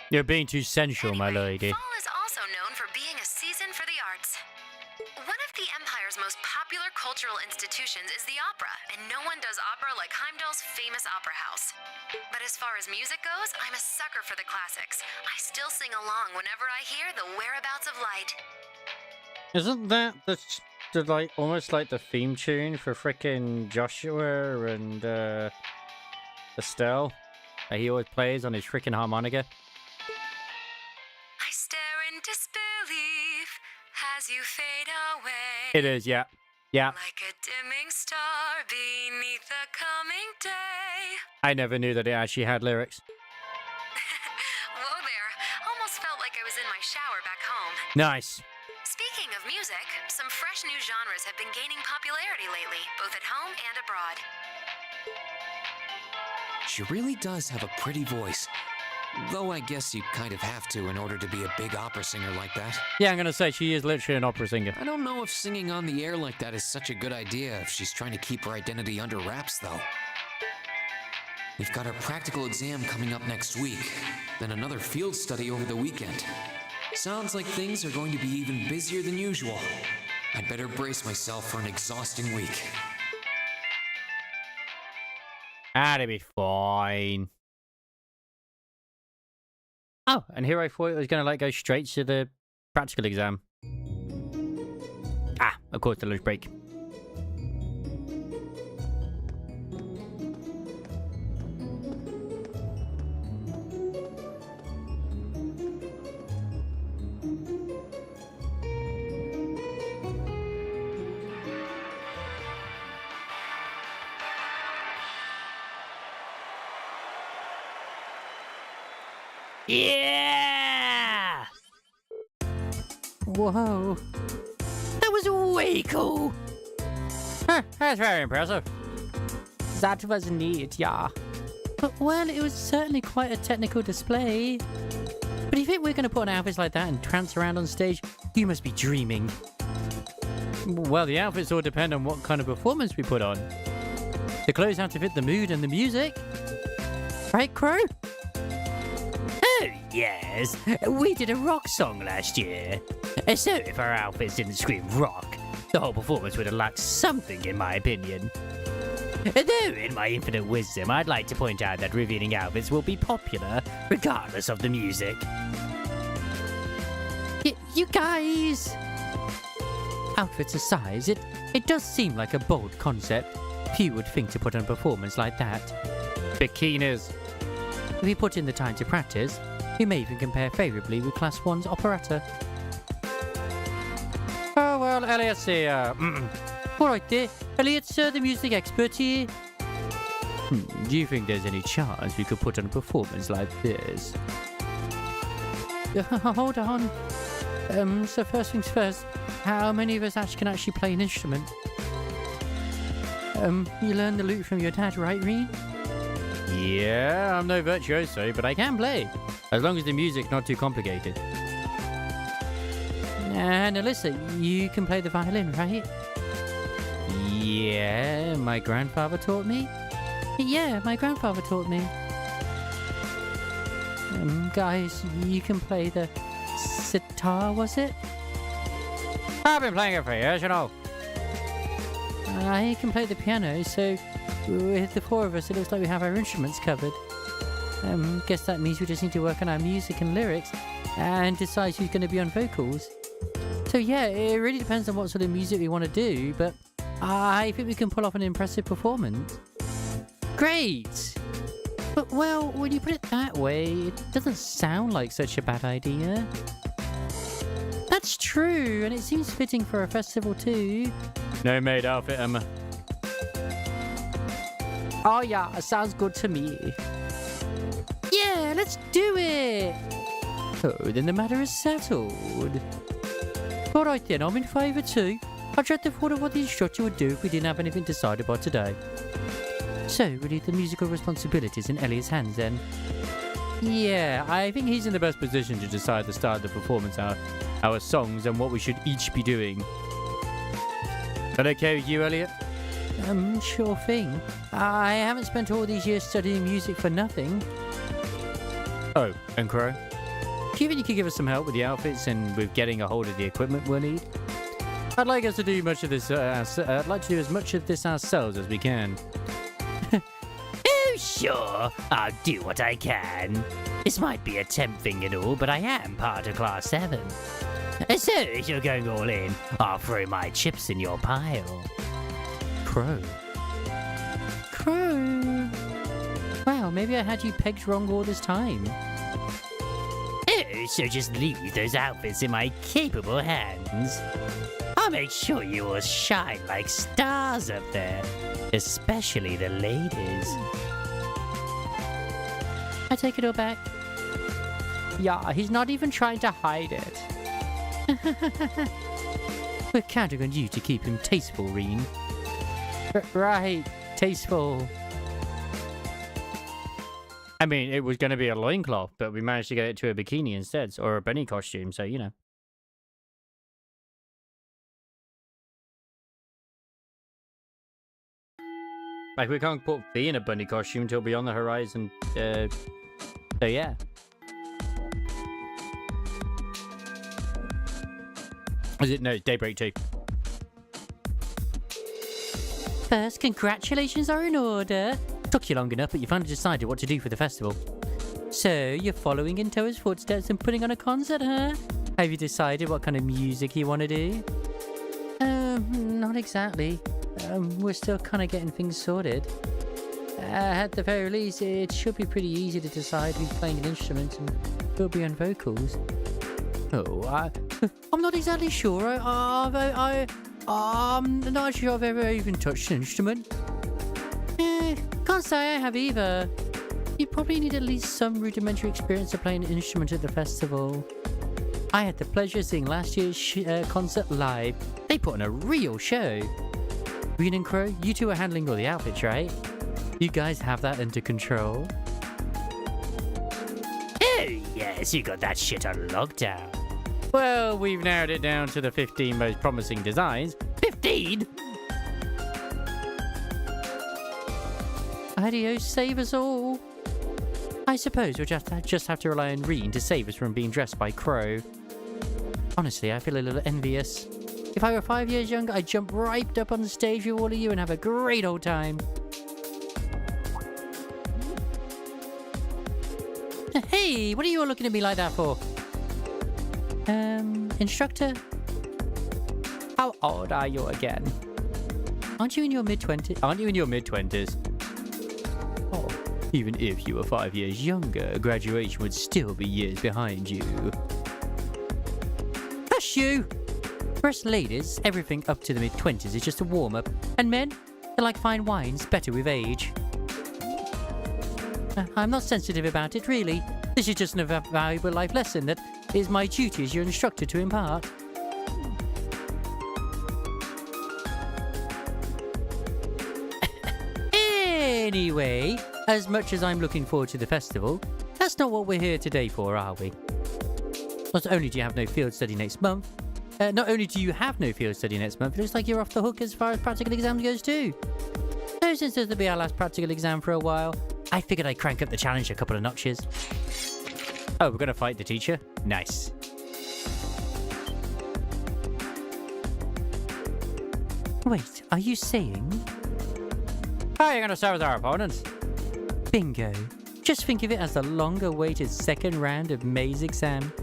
[SPEAKER 1] You're being too sensual, my
[SPEAKER 6] Anyway,
[SPEAKER 1] lady.
[SPEAKER 6] fall is also known for being a season for the arts. One of the Empire's most popular cultural institutions is the opera, and no one does opera like Heimdall's famous opera house. But as far as music goes, I'm a sucker for the classics. I still sing along whenever I hear the Whereabouts of Light.
[SPEAKER 1] Isn't that the like almost like the theme tune for frickin' Joshua and Estelle that he always plays on his frickin' harmonica?
[SPEAKER 6] I stare in disbelief as you fade away.
[SPEAKER 1] It is, yeah. Yeah.
[SPEAKER 6] Like a dimming star beneath the coming day.
[SPEAKER 1] I never knew that it actually had lyrics.
[SPEAKER 6] Whoa there. Almost felt like I was in my shower back home.
[SPEAKER 1] Nice.
[SPEAKER 6] Speaking of music, some fresh new genres have been gaining popularity lately, both at home and abroad.
[SPEAKER 4] She really does have a pretty voice. Though I guess you kind of have to in order to be a big opera singer like that.
[SPEAKER 1] Yeah, I'm gonna say she is literally an opera singer.
[SPEAKER 4] I don't know if singing on the air like that is such a good idea if she's trying to keep her identity under wraps, though. We've got our practical exam coming up next week, then another field study over the weekend. Sounds like things are going to be even busier than usual. I'd better brace myself for an exhausting week.
[SPEAKER 1] That'll be fine. Oh, and here I thought it was gonna like go straight to the practical exam. Ah, of course, the lunch break.
[SPEAKER 3] Yeah! Whoa. That was way cool.
[SPEAKER 1] Huh, that's very impressive.
[SPEAKER 3] That was neat, yeah. But, well, it was certainly quite a technical display. But if you think we're going to put on outfits like that and trance around on stage, you must be dreaming.
[SPEAKER 1] Well, the outfits all depend on what kind of performance we put on. The clothes have to fit the mood and the music.
[SPEAKER 3] Right, Crow?
[SPEAKER 2] Oh, yes. We did a rock song last year. So if our outfits didn't scream rock, the whole performance would have lacked something, in my opinion. Though, in my infinite wisdom, I'd like to point out that revealing outfits will be popular, regardless of the music.
[SPEAKER 3] You guys!
[SPEAKER 1] Outfits aside, it does seem like a bold concept. Few would think to put on a performance like that. Bikinis. If we put in the time to practice,
[SPEAKER 3] who may even compare favourably with Class 1's operetta. Oh, well, Elliot's here. All right, dear. Elliot's the music expert here. Do you think there's any chance we could put on a performance like this? Hold on. So first things first, how many of us can actually play an instrument? You learned the lute from your dad, right, Reen?
[SPEAKER 1] Yeah, I'm no virtuoso, but I can play. As long as the music's not too complicated.
[SPEAKER 3] And Alyssa, you can play the violin, right?
[SPEAKER 1] Yeah, my grandfather taught me.
[SPEAKER 3] Yeah, my grandfather taught me. Guys, you can play the sitar, was it?
[SPEAKER 1] I've been playing it for years, you know.
[SPEAKER 3] I can play the piano, so with the four of us, it looks like we have our instruments covered. Guess that means we just need to work on our music and lyrics and decide who's going to be on vocals. So yeah, it really depends on what sort of music we want to do, but I think we can pull off an impressive performance. Great! But well, when you put it that way, it doesn't sound like such a bad idea. That's true, and it seems fitting for a festival too.
[SPEAKER 1] No maid outfit, Emma.
[SPEAKER 3] Oh yeah, sounds good to me. Yeah, let's do it! Oh, then the matter is settled. Alright then, I'm in favour too. I dread the thought of what the instructor would do if we didn't have anything decided by today. So, we leave the musical responsibilities in Ellie's hands then.
[SPEAKER 1] Yeah, I think he's in the best position to decide the start of the performance, our songs, and what we should each be doing. That okay with you, Elliot?
[SPEAKER 3] Sure thing. I haven't spent all these years studying music for nothing.
[SPEAKER 1] Oh, and Crow? Do you think you could give us some help with the outfits and with getting a hold of the equipment we'll need? I'd like us to do much of this. I'd like to do as much of this ourselves as we can.
[SPEAKER 2] Oh, sure. I'll do what I can. This might be a temp thing and all, but I am part of Class 7. So, if you're going all in, I'll throw my chips in your pile.
[SPEAKER 3] Crow. Crow. Wow, maybe I had you pegged wrong all this time.
[SPEAKER 2] Oh, so just leave those outfits in my capable hands. I'll make sure you all shine like stars up there, especially the ladies.
[SPEAKER 3] I take it all back. Yeah, he's not even trying to hide it. We're counting on you to keep him tasteful, Reen. Right, tasteful.
[SPEAKER 1] I mean, it was going to be a loincloth, but we managed to get it to a bikini instead, or a bunny costume, so, you know. Like, we can't put V in a bunny costume until beyond the horizon, so yeah. Is it? No, it's Daybreak 2.
[SPEAKER 3] First, congratulations are in order. Took you long enough, but you finally decided what to do for the festival. So, you're following in Toa's footsteps and putting on a concert, huh? Have you decided what kind of music you want to do? Not exactly. We're still kind of getting things sorted. At the very least, it should be pretty easy to decide who's playing an instrument and who'll be on vocals. Oh, I'm not exactly sure. I'm not sure I've ever even touched an instrument. Can't say I have either. You probably need at least some rudimentary experience of playing an instrument at the festival. I had the pleasure of seeing last year's concert live. They put on a real show. Reen and Crow, you two are handling all the outfits, right? You guys have that under control?
[SPEAKER 2] Oh, yes, you got that shit on lockdown.
[SPEAKER 1] Well, we've narrowed it down to the 15 most promising designs.
[SPEAKER 2] 15?
[SPEAKER 3] Adios, save us all. I suppose we'll just have to rely on Reen to save us from being dressed by Crow. Honestly, I feel a little envious. If I were 5 years younger, I'd jump right up on the stage with all of you and have a great old time. Hey, what are you all looking at me like that for? Instructor? How old are you again? Aren't you in your mid-20s?
[SPEAKER 1] Aren't you in your mid-20s?
[SPEAKER 3] Oh,
[SPEAKER 1] Even if you were 5 years younger, graduation would still be years behind you.
[SPEAKER 3] Hush you! For us ladies, everything up to the mid-20s is just a warm-up. And men, they're like fine wines, better with age. I'm not sensitive about it, really. This is just a valuable life lesson that is my duty as your instructor to impart. Anyway, as much as I'm looking forward to the festival, that's not what we're here today for, are we? Not only do you have no field study next month, it looks like you're off the hook as far as practical exams goes too. So since this will be our last practical exam for a while, I figured I'd crank up the challenge a couple of notches.
[SPEAKER 1] Oh, we're gonna fight the teacher? Nice.
[SPEAKER 3] Wait, are you saying?
[SPEAKER 1] Oh, you're gonna start with our opponents?
[SPEAKER 3] Bingo. Just think of it as the long-awaited second round of May's exam.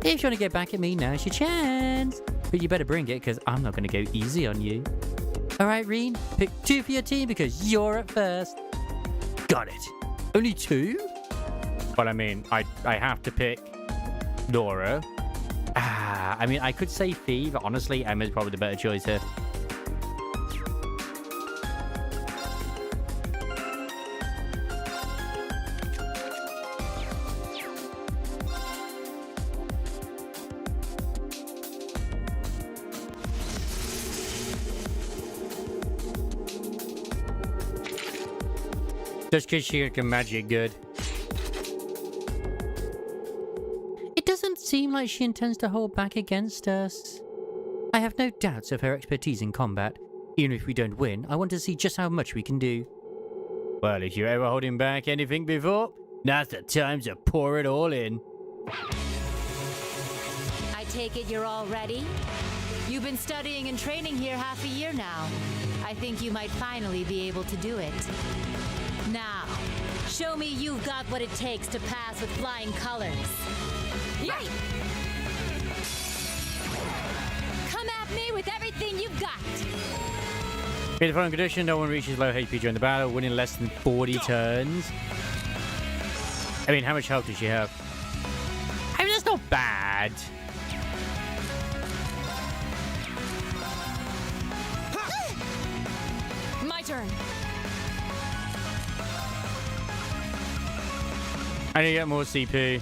[SPEAKER 3] If you want to get back at me, now's your chance. But you better bring it, because I'm not going to go easy on you. Alright, Reen, pick 2 for your team because you're at first.
[SPEAKER 1] Got it. Only 2? Well, I mean, I have to pick Nora. I mean, I could say Fee, but honestly, Emma's probably the better choice here. Just because she can magic good.
[SPEAKER 3] It doesn't seem like she intends to hold back against us. I have no doubts of her expertise in combat. Even if we don't win, I want to see just how much we can do.
[SPEAKER 1] Well, if you're ever holding back anything before, now's the time to pour it all in.
[SPEAKER 7] I take it you're all ready? You've been studying and training here half a year now. I think you might finally be able to do it. Now, show me you've got what it takes to pass with flying colors. Right! Come at me with everything you've got!
[SPEAKER 1] In the following condition, no one reaches low HP during the battle, winning less than 40 turns. I mean, how much health does she have? I mean, that's not bad.
[SPEAKER 7] My turn.
[SPEAKER 1] I need to get more CP.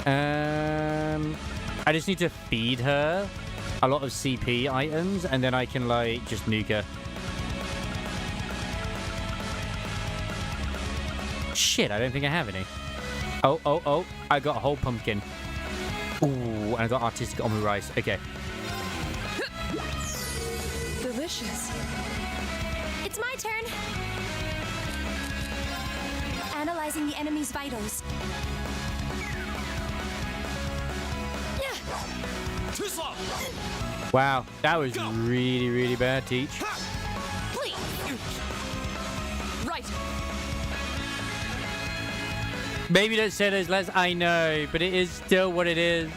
[SPEAKER 1] I just need to feed her a lot of CP items, and then I can, like, just nuke her. Shit, I don't think I have any. Oh, I got a whole pumpkin. Ooh, and I got artistic omu rice. Okay.
[SPEAKER 7] Delicious.
[SPEAKER 5] It's my turn. Analyzing the enemy's vitals.
[SPEAKER 1] Wow, that was really, really bad, Teach.
[SPEAKER 7] Please. Right.
[SPEAKER 1] Maybe don't say those less, I know, but it is still what it is.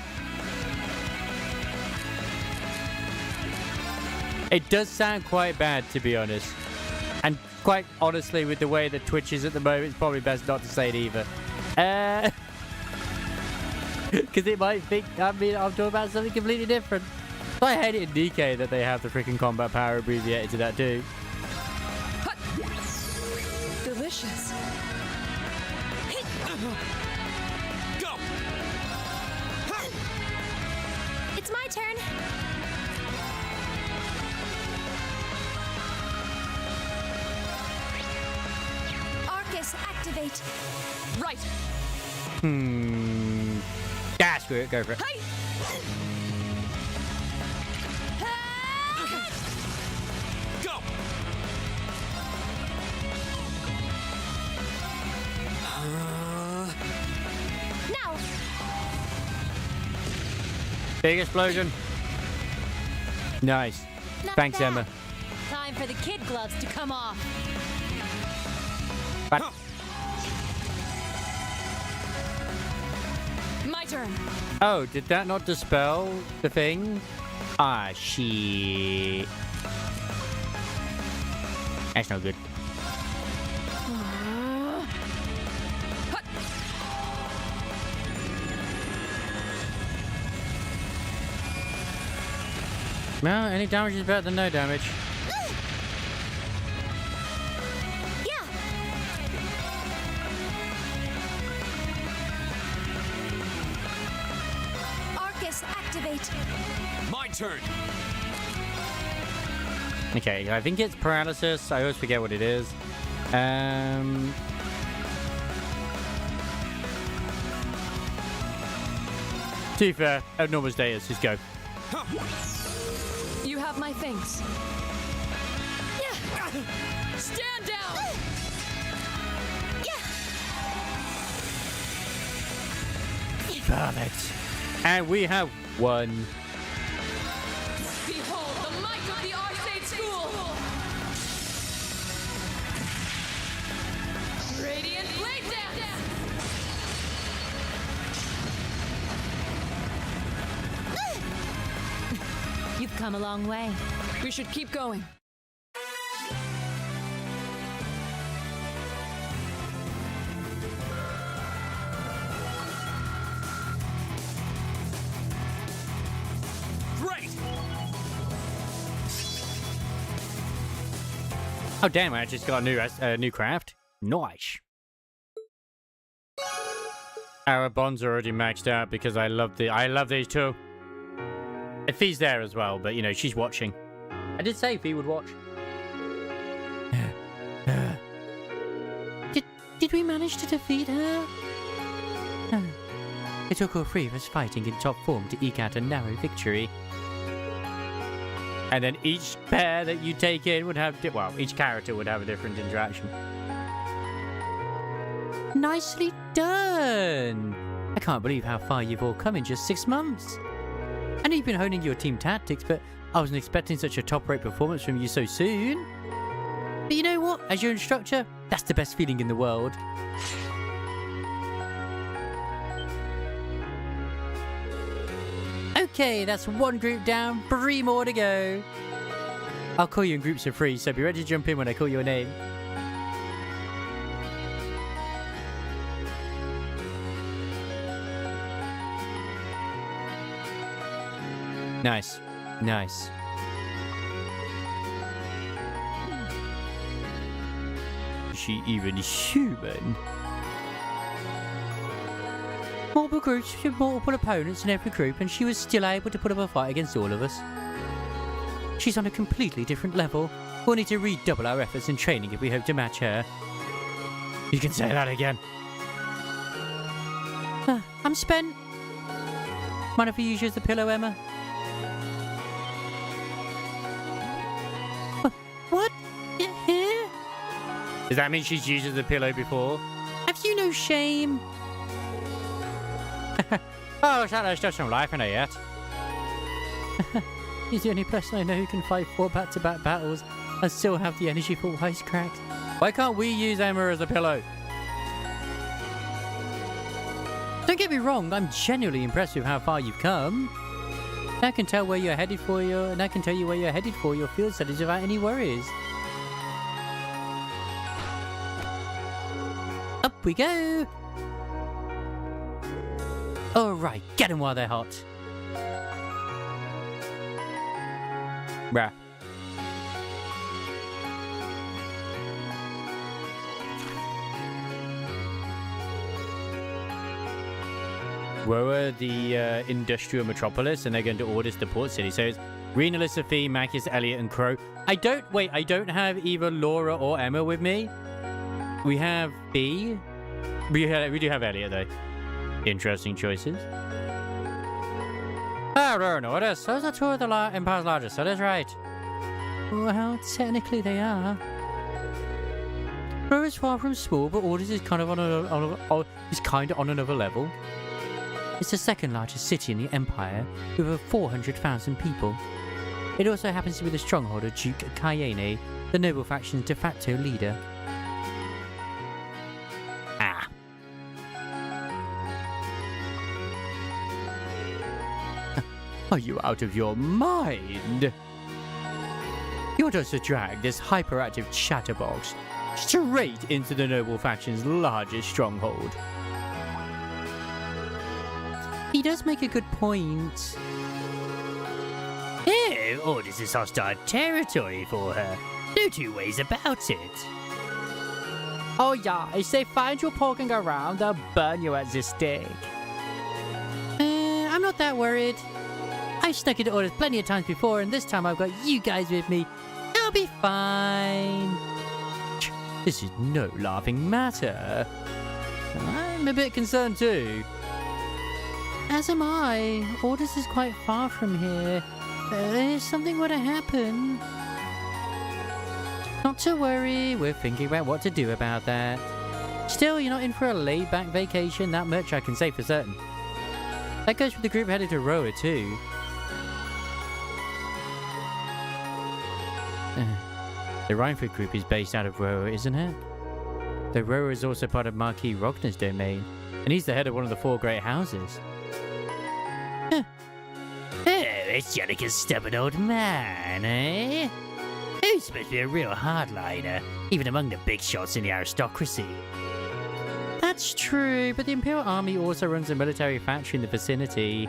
[SPEAKER 1] It does sound quite bad, to be honest. And quite honestly, with the way that Twitch is at the moment, it's probably best not to say it either. Because it might think, I mean, I'm talking about something completely different. I hate it in DK that they have the freaking combat power abbreviated to that too.
[SPEAKER 7] Delicious.
[SPEAKER 8] Go!
[SPEAKER 5] It's my turn. Arcus, activate.
[SPEAKER 7] Right.
[SPEAKER 1] Ah, screw it, go for it.
[SPEAKER 7] Hey.
[SPEAKER 8] Go!
[SPEAKER 5] Now.
[SPEAKER 1] Big explosion. Nice.
[SPEAKER 5] Not
[SPEAKER 1] Thanks,
[SPEAKER 5] bad.
[SPEAKER 1] Emma.
[SPEAKER 7] Time for the kid gloves to come off.
[SPEAKER 1] But
[SPEAKER 7] My turn.
[SPEAKER 1] oh, did that not dispel the thing? Ah, shit. That's no good. Well, any damage is better than no damage.
[SPEAKER 5] Yeah. Arcus, activate.
[SPEAKER 8] My turn.
[SPEAKER 1] Okay, I think it's paralysis. I always forget what it is. To be fair, abnormal status, just go.
[SPEAKER 9] You have my things. Stand down!
[SPEAKER 1] Perfect. And we have won.
[SPEAKER 9] Behold the might of the Arcade School! Radiant Blade Dance!
[SPEAKER 7] You've come a long way.
[SPEAKER 9] We should keep going.
[SPEAKER 8] Great.
[SPEAKER 1] Oh damn! I just got a new craft. Nice. Our bonds are already maxed out because I love these two. And Fee's there as well, but you know she's watching. I did say Fee would watch. Did we manage to defeat her? It took all three of us fighting in top form to eke out a narrow victory. And then each pair that you take in would have, each character would have a different interaction. Nicely done! I can't believe how far you've all come in just 6 months. I know you've been honing your team tactics, but I wasn't expecting such a top-rate performance from you so soon. But you know what? As your instructor, that's the best feeling in the world. Okay, that's one group down, 3 more to go. I'll call you in groups of 3, so be ready to jump in when I call your name. Nice. Nice. Is she even human? Multiple groups with multiple opponents in every group, and she was still able to put up a fight against all of us. She's on a completely different level. We'll need to redouble our efforts in training if we hope to match her. You can say that again. I'm spent. Mind if we use you as the pillow, Emma? What? Here? Does that mean she's used as a pillow before? Have you no shame? Oh, Shadow's still some life in her yet. He's the only person I know who can fight 4 back-to-back battles and still have the energy for wisecracks. Why can't we use Emma as a pillow? Don't get me wrong, I'm genuinely impressed with how far you've come. I can tell where you're headed for your field studies without any worries. Up we go! Alright, get them while they're hot. Bruh. We're the industrial metropolis, and they're going to order us to port city. So it's Rena, Sophie, Marcus, Elliot, and Crow. I don't have either Laura or Emma with me. We have B. We do have Elliot though. Interesting choices. Oh, they're in order. So is the two of the Empire's largest. So that's right. Well, technically they are. Rome is far from small, but Orders is kind of on another level. It's the second largest city in the Empire, with over 400,000 people. It also happens to be the stronghold of Duke Cayenne, the noble faction's de facto leader. Ah. Are you out of your mind? You're just to drag this hyperactive chatterbox straight into the noble faction's largest stronghold. He does make a good point.
[SPEAKER 2] Orders is hostile territory for her. No two ways about it.
[SPEAKER 3] Oh yeah, if they find you poking around, they'll burn you at the stake. I'm not that worried. I've snuck into orders plenty of times before, and this time I've got you guys with me. I'll be fine. This is no laughing matter. I'm a bit concerned too. As am I. Orders is quite far from here. If something were to happen... Not to worry, we're thinking about what to do about that. Still, you're not in for a laid-back vacation, that much I can say for certain. That goes for the group headed to Roa too. The Rhineford group is based out of Roa, isn't it? Though Roa is also part of Marquis Rogner's domain, and he's the head of one of the 4 great houses.
[SPEAKER 2] Oh, it's Jenica's stubborn old man, eh? He's supposed to be a real hardliner, even among the big shots in the aristocracy.
[SPEAKER 3] That's true, but the Imperial Army also runs a military faction in the vicinity.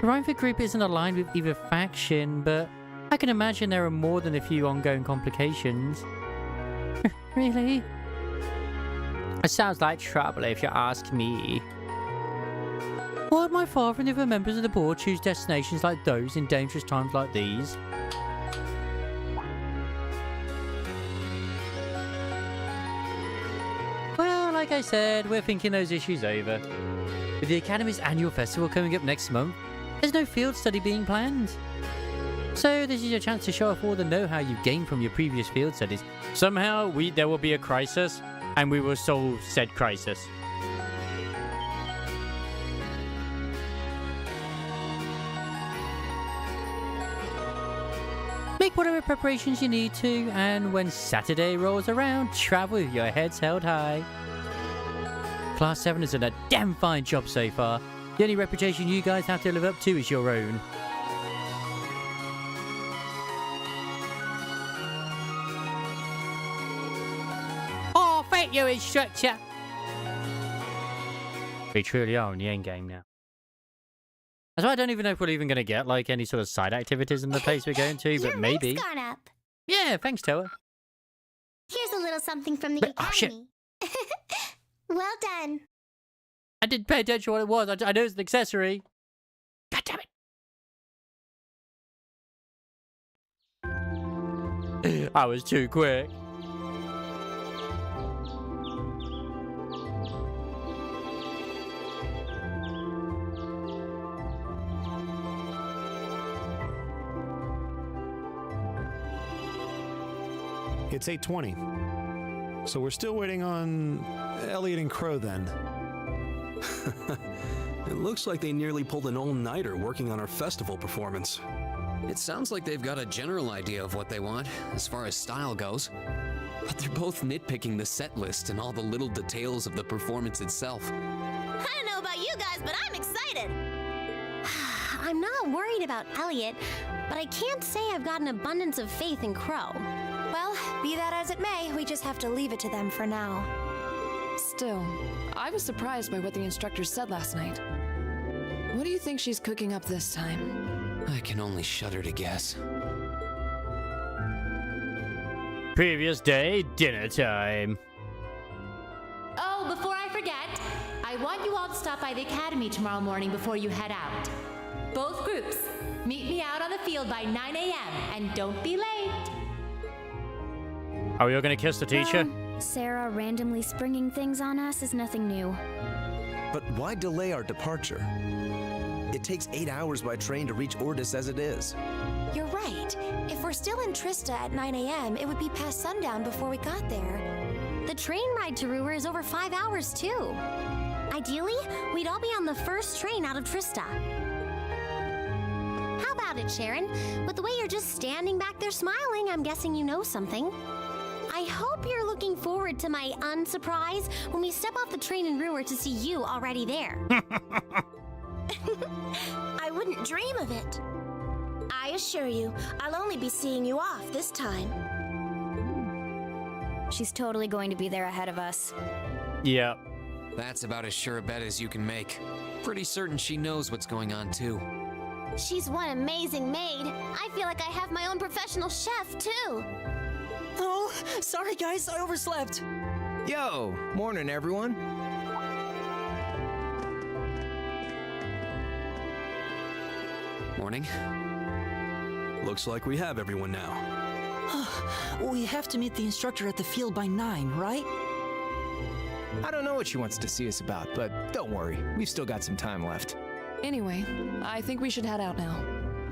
[SPEAKER 3] The Rhineford group isn't aligned with either faction, but I can imagine there are more than a few ongoing complications. Really? It sounds like trouble if you ask me. Why would my father and the other members of the board choose destinations like those in dangerous times like these? Well, like I said, we're thinking those issues over. With the Academy's annual festival coming up next month, there's no field study being planned. So this is your chance to show off all the know-how you've gained from your previous field studies. Somehow, there will be a crisis, and we will solve said crisis. Make whatever preparations you need to, and when Saturday rolls around, travel with your heads held high. Class 7 has done a damn fine job so far. The only reputation you guys have to live up to is your own. Oh, thank you, instructor! We truly are in the end game now. That's why I don't even know if we're even going to get like any sort of side activities in the place we're going to, but maybe.
[SPEAKER 5] Your rank's gone up.
[SPEAKER 3] Yeah, thanks, Toa.
[SPEAKER 5] Here's a little something from the
[SPEAKER 3] Oh, shit.
[SPEAKER 5] Academy. Well done.
[SPEAKER 3] I didn't pay attention to what it was. I know it's an accessory. God damn it. I was too quick.
[SPEAKER 10] It's 8:20. So we're still waiting on Elliot and Crow then.
[SPEAKER 11] It looks like they nearly pulled an all-nighter working on our festival performance.
[SPEAKER 4] It sounds like they've got a general idea of what they want, as far as style goes. But they're both nitpicking the set list and all the little details of the performance itself.
[SPEAKER 5] I don't know about you guys, but I'm excited. I'm not worried about Elliot, but I can't say I've got an abundance of faith in Crow.
[SPEAKER 12] Well, be that as it may, we just have to leave it to them for now.
[SPEAKER 9] Still, I was surprised by what the instructor said last night. What do you think she's cooking up this time?
[SPEAKER 4] I can only shudder to guess.
[SPEAKER 1] Previous day, dinner time.
[SPEAKER 7] Oh, before I forget, I want you all to stop by the Academy tomorrow morning before you head out. Both groups, meet me out on the field by 9 a.m. and don't be late.
[SPEAKER 1] Are we all going to kiss the teacher?
[SPEAKER 12] Sarah randomly springing things on us is nothing new.
[SPEAKER 11] But why delay our departure? It takes 8 hours by train to reach Ordis as it is.
[SPEAKER 12] You're right. If we're still in Trista at 9 a.m., it would be past sundown before we got there.
[SPEAKER 5] The train ride to Ruhr is over 5 hours, too. Ideally, we'd all be on the first train out of Trista. How about it, Sharon? With the way you're just standing back there smiling, I'm guessing you know something. I hope you're looking forward to my unsurprise when we step off the train in Ruhr to see you already there.
[SPEAKER 12] I wouldn't dream of it. I assure you, I'll only be seeing you off this time. She's totally going to be there ahead of us.
[SPEAKER 1] Yeah.
[SPEAKER 4] That's about as sure a bet as you can make. Pretty certain she knows what's going on, too.
[SPEAKER 5] She's one amazing maid. I feel like I have my own professional chef, too.
[SPEAKER 13] Oh, sorry guys, I overslept.
[SPEAKER 11] Yo, morning everyone.
[SPEAKER 4] Morning.
[SPEAKER 10] Looks like we have everyone now.
[SPEAKER 13] We have to meet the instructor at the field by 9, right?
[SPEAKER 11] I don't know what she wants to see us about, but don't worry, we've still got some time left.
[SPEAKER 9] Anyway, I think we should head out now.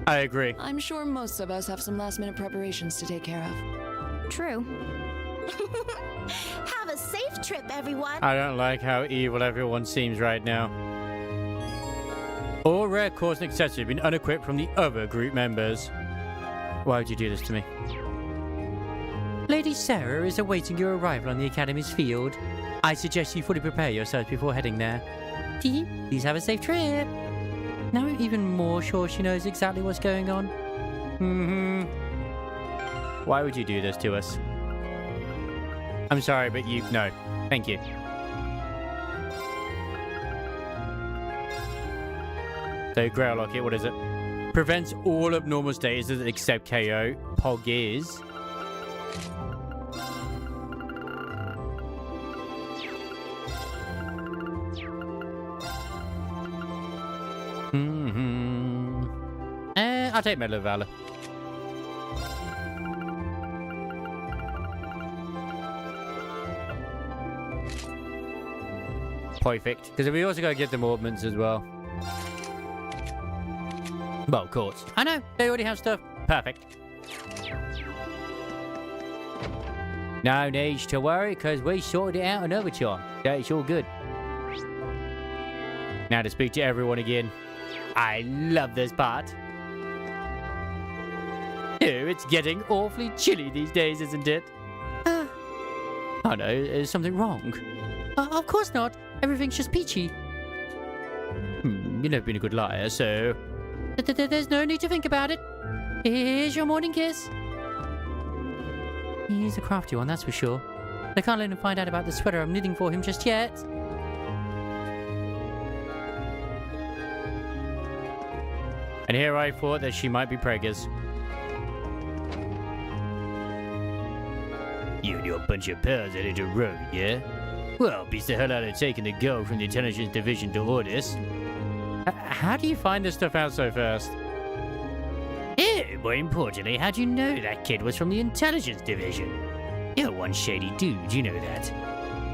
[SPEAKER 1] I agree.
[SPEAKER 9] I'm sure most of us have some last-minute preparations to take care of.
[SPEAKER 12] True.
[SPEAKER 5] Have a safe trip, everyone.
[SPEAKER 1] I don't like how evil everyone seems right now. All rare cores and accessories have been unequipped from the other group members. Why would you do this to me? Lady Sarah is awaiting your arrival on the Academy's field. I suggest you fully prepare yourselves before heading there. Please have a safe trip. Now I'm even more sure she knows exactly what's going on. Why would you do this to us? I'm sorry, but no. Thank you. So, Grail Locket, what is it? Prevents all abnormal statuses except KO. Pog is. I'll take Medal of Valor. Perfect. Because we also got to get them ornaments as well. Well, of course. I know. They already have stuff. Perfect. No need to worry, because we sorted it out another time. So it's all good. Now to speak to everyone again. I love this part. Oh, it's getting awfully chilly these days, isn't it? Oh no, is something wrong? Of course not. Everything's just peachy. You've never been a good liar, so... There's no need to think about it. Here's your morning kiss. He's a crafty one, that's for sure. I can't let him find out about the sweater I'm knitting for him just yet. And here I thought that she might be preggers. You and your bunch of pals are in a row, yeah? Well, beats the hell out of taking the gold from the Intelligence Division to Ordis. How do you find this stuff out so fast? More importantly, how do you know that kid was from the Intelligence Division? You're one shady dude, you know that.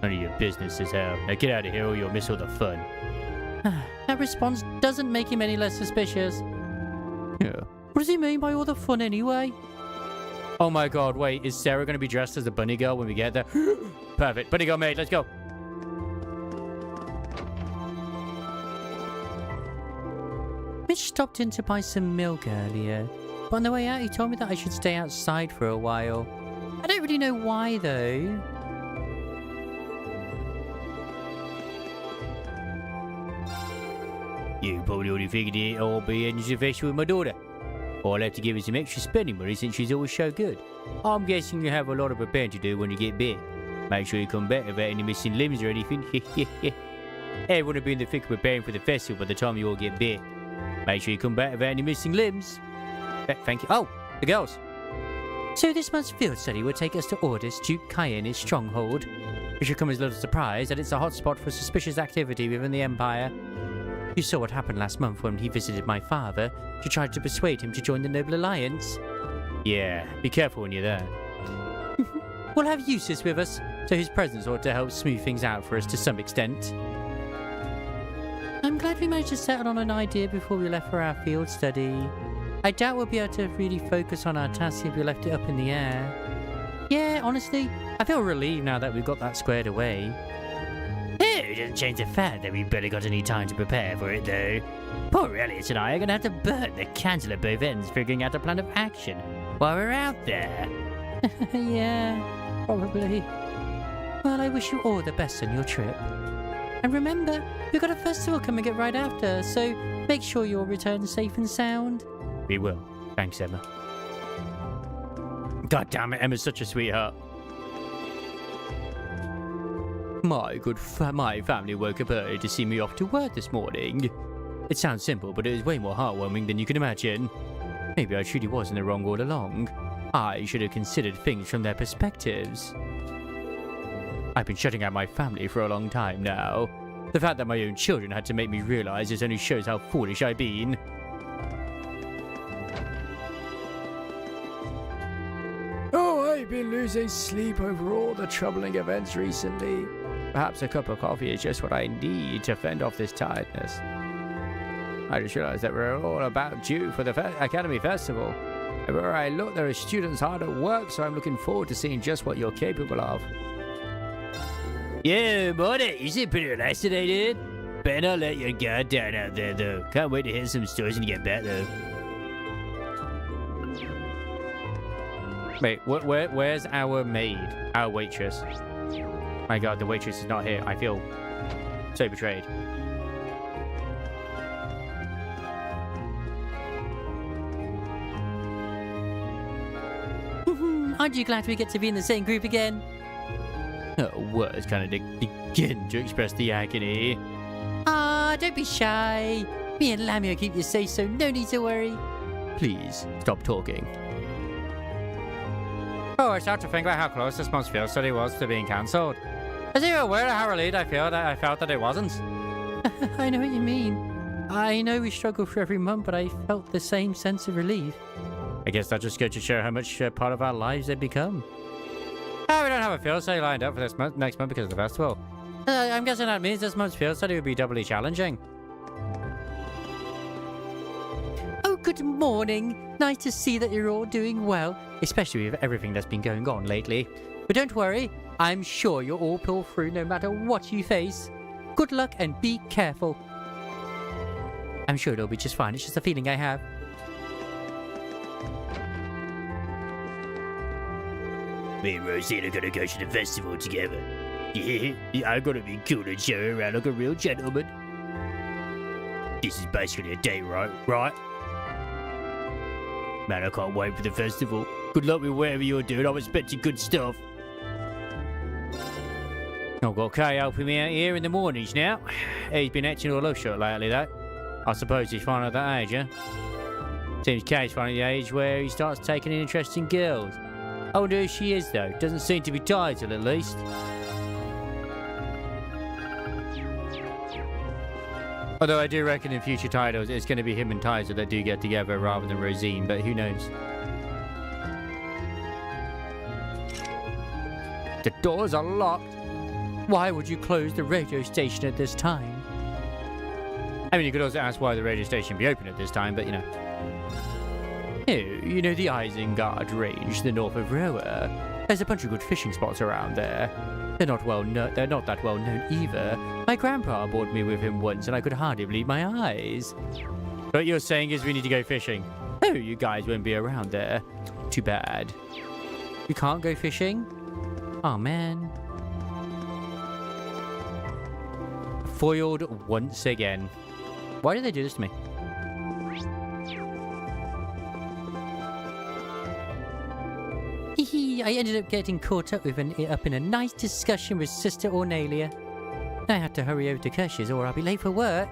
[SPEAKER 1] None of your business is how. Now get out of here or you'll miss all the fun. That response doesn't make him any less suspicious. Yeah. What does he mean by all the fun anyway? Oh my god, wait, is Sarah going to be dressed as a bunny girl when we get there? Perfect. Bunny girl maid, let's go. Mitch stopped in to buy some milk earlier. But on the way out, he told me that I should stay outside for a while. I don't really know why, though. You probably already figured it all be ending official with my daughter. I'll have to give her some extra spending money since she's always so good. I'm guessing you have a lot of preparing to do when you get back. Make sure you come back without any missing limbs or anything. Everyone will be in the thick of preparing for the festival by the time you all get back. Make sure you come back without any missing limbs. Thank you. Oh, the girls. So this month's field study will take us to Ordis, Duke Cayenne's stronghold. It should come as a little surprise that it's a hotspot for suspicious activity within the Empire. You saw what happened last month when he visited my father to try to persuade him to join the Noble Alliance. Yeah, be careful when you're there. We'll have Eustace with us, so his presence ought to help smooth things out for us to some extent. I'm glad we managed to settle on an idea before we left for our field study. I doubt we'll be able to really focus on our task if we left it up in the air. Yeah, honestly, I feel relieved now that we've got that squared away. It doesn't change the fact that we barely got any time to prepare for it, though. Poor Elliot and I are going to have to burn the candle at both ends figuring out a plan of action while we're out there. Yeah, probably. Well, I wish you all the best on your trip. And remember, we've got a festival coming up right after, so make sure you'll return safe and sound. We will. Thanks, Emma. God damn it, Emma's such a sweetheart. My family woke up early to see me off to work this morning. It sounds simple, but it is way more heartwarming than you can imagine. Maybe I truly was in the wrong all along. I should have considered things from their perspectives. I've been shutting out my family for a long time now. The fact that my own children had to make me realize this only shows how foolish I've been. Oh, I've been losing sleep over all the troubling events recently. Perhaps a cup of coffee is just what I need to fend off this tiredness. I just realized that we're all about due for the Academy Festival. Everywhere I look, there are students hard at work, so I'm looking forward to seeing just what you're capable of.
[SPEAKER 2] Yeah, buddy, you seem pretty relaxed today, dude. Better not let your guard down out there, though. Can't wait to hear some stories when you get back, though.
[SPEAKER 1] Wait, where's our maid? Our waitress? My god, the waitress is not here. I feel so betrayed.
[SPEAKER 3] Aren't you glad we get to be in the same group again?
[SPEAKER 1] Words kind of begin to express the agony.
[SPEAKER 3] Ah, don't be shy. Me and Lammy will keep you safe, so no need to worry.
[SPEAKER 1] Please, stop talking. Oh, I start to think about how close this month's field study was to being cancelled. Is you aware of how relieved I felt that it wasn't?
[SPEAKER 3] I know what you mean. I know we struggle for every month, but I felt the same sense of relief.
[SPEAKER 1] I guess that just goes to show how much part of our lives they've become. Oh, we don't have a field study lined up for this next month because of the festival. I'm guessing that means this month's field study would be doubly challenging.
[SPEAKER 3] Oh, good morning. Nice to see that you're all doing well, especially with everything that's been going on lately. But don't worry, I'm sure you'll all pull through no matter what you face. Good luck and be careful. I'm sure it'll be just fine. It's just a feeling I have.
[SPEAKER 2] Me and Rosie are gonna go to the festival together. Yeah, I'm gonna be cool and show her around like a real gentleman. This is basically a date, right? Man, I can't wait for the festival. Good luck with whatever you're doing. I'm expecting good stuff.
[SPEAKER 1] I've got Kay helping me out here in the mornings now. He's been acting all up short lately, though. I suppose he's finally at that age, huh? Seems Kay's finally the age where he starts taking an interest in girls. I wonder who she is, though. Doesn't seem to be titled, at least. Although I do reckon in future titles, it's going to be him and Tizer that do get together rather than Rosine, but who knows? The doors are locked. Why would you close the radio station at this time? I mean, you could also ask why the radio station be open at this time, but you know. Oh, you know the Isengard Range, the north of Roa. There's a bunch of good fishing spots around there. They're not that well known either. My grandpa bored me with him once and I could hardly believe my eyes. What you're saying is we need to go fishing. Oh, you guys won't be around there. Too bad. We can't go fishing? Oh man. Foiled once again. Why did they do this to me?
[SPEAKER 3] I ended up getting caught up in a nice discussion with Sister Ornelia. I had to hurry over to Kirsch's or I'll be late for work.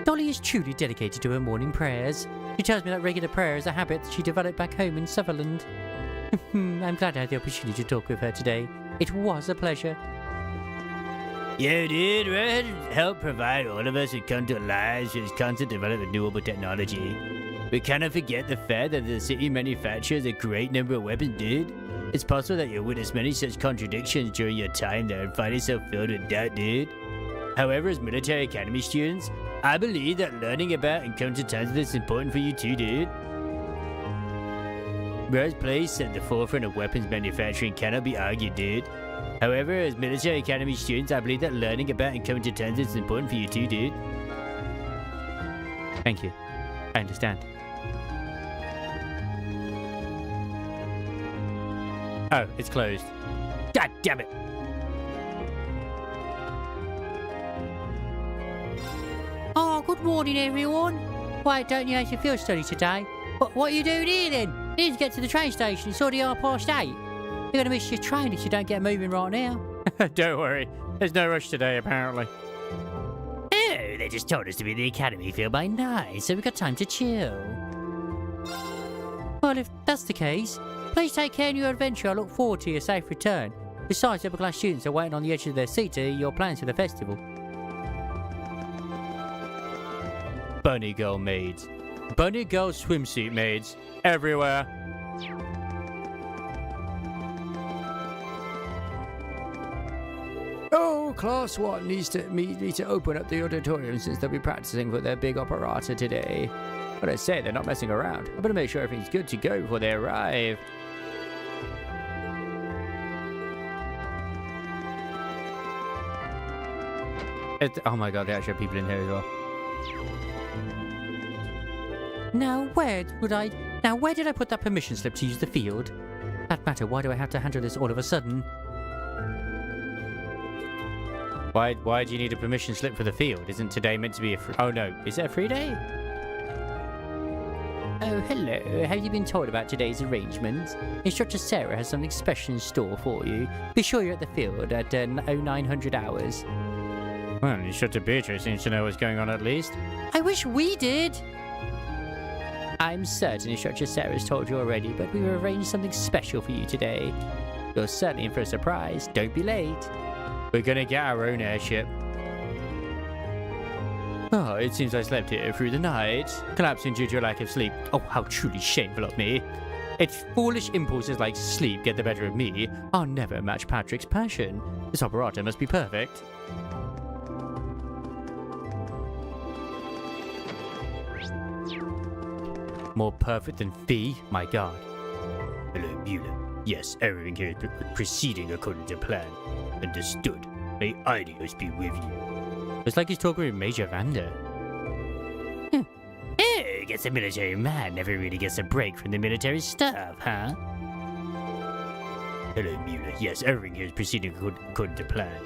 [SPEAKER 3] Dolly is truly dedicated to her morning prayers. She tells me that regular prayer is a habit she developed back home in Sutherland. I'm glad I had the opportunity to talk with her today. It was a pleasure.
[SPEAKER 2] Yeah, dude, we're to help provide all of us with content lives with constant development of renewable technology. We cannot forget the fact that the city manufactures a great number of weapons, dude. It's possible that you'll witness many such contradictions during your time there and find yourself filled with doubt, dude. However, as military academy students, I believe that learning about and coming to terms with this is important for you too, dude. Roa's place at the forefront of weapons manufacturing cannot be argued, dude. However, as military academy students, I believe that learning about and coming to terms with this is important for you too, dude.
[SPEAKER 1] Thank you. I understand. Oh, it's closed.
[SPEAKER 2] God damn it!
[SPEAKER 3] Oh, good morning, everyone. Why don't you have your field study today? What are you doing here, then? You need to get to the train station. It's already 8:30. You're going to miss your train if you don't get moving right now.
[SPEAKER 1] Don't worry. There's no rush today, apparently.
[SPEAKER 2] Oh, they just told us to be in the academy field by 9, so we've got time to chill.
[SPEAKER 3] Well, if that's the case, please take care of your adventure. I look forward to your safe return. Besides, upper class students are waiting on the edge of their seat to hear your plans for the festival.
[SPEAKER 1] Bunny girl maids. Bunny girl swimsuit maids. Everywhere. Oh, class 1 needs to open up the auditorium since they'll be practicing for their big operata today. But I say they're not messing around. I better make sure everything's good to go before they arrive. Oh my god, they actually have people in here as well.
[SPEAKER 3] Now where did I put that permission slip to use the field? That matter, why do I have to handle this all of a sudden?
[SPEAKER 1] Why do you need a permission slip for the field? Isn't today meant to be a free... Oh no, is it a free day?
[SPEAKER 3] Oh, hello. Have you been told about today's arrangements? Instructor Sarah has something special in store for you. Be sure you're at the field at 0900 hours.
[SPEAKER 1] Well, Instructor Beatrice seems to know what's going on at least.
[SPEAKER 3] I wish we did! I'm certain Instructor Sarah's told you already, but we've arranged something special for you today. You're certainly in for a surprise. Don't be late.
[SPEAKER 1] We're gonna get our own airship. Oh, it seems I slept here through the night, collapsing due to a lack of sleep. Oh, how truly shameful of me. If foolish impulses like sleep get the better of me, I'll never match Patrick's passion. This operata must be perfect. More perfect than Fee? My god.
[SPEAKER 2] Hello, Mueller. Yes, everything here is proceeding according to plan. Understood. May ideas be with you.
[SPEAKER 1] It's like he's talking with Major Vander.
[SPEAKER 2] Oh, guess a military man never really gets a break from the military stuff, huh? Hello, Mueller. Yes, everything here is proceeding according to plan.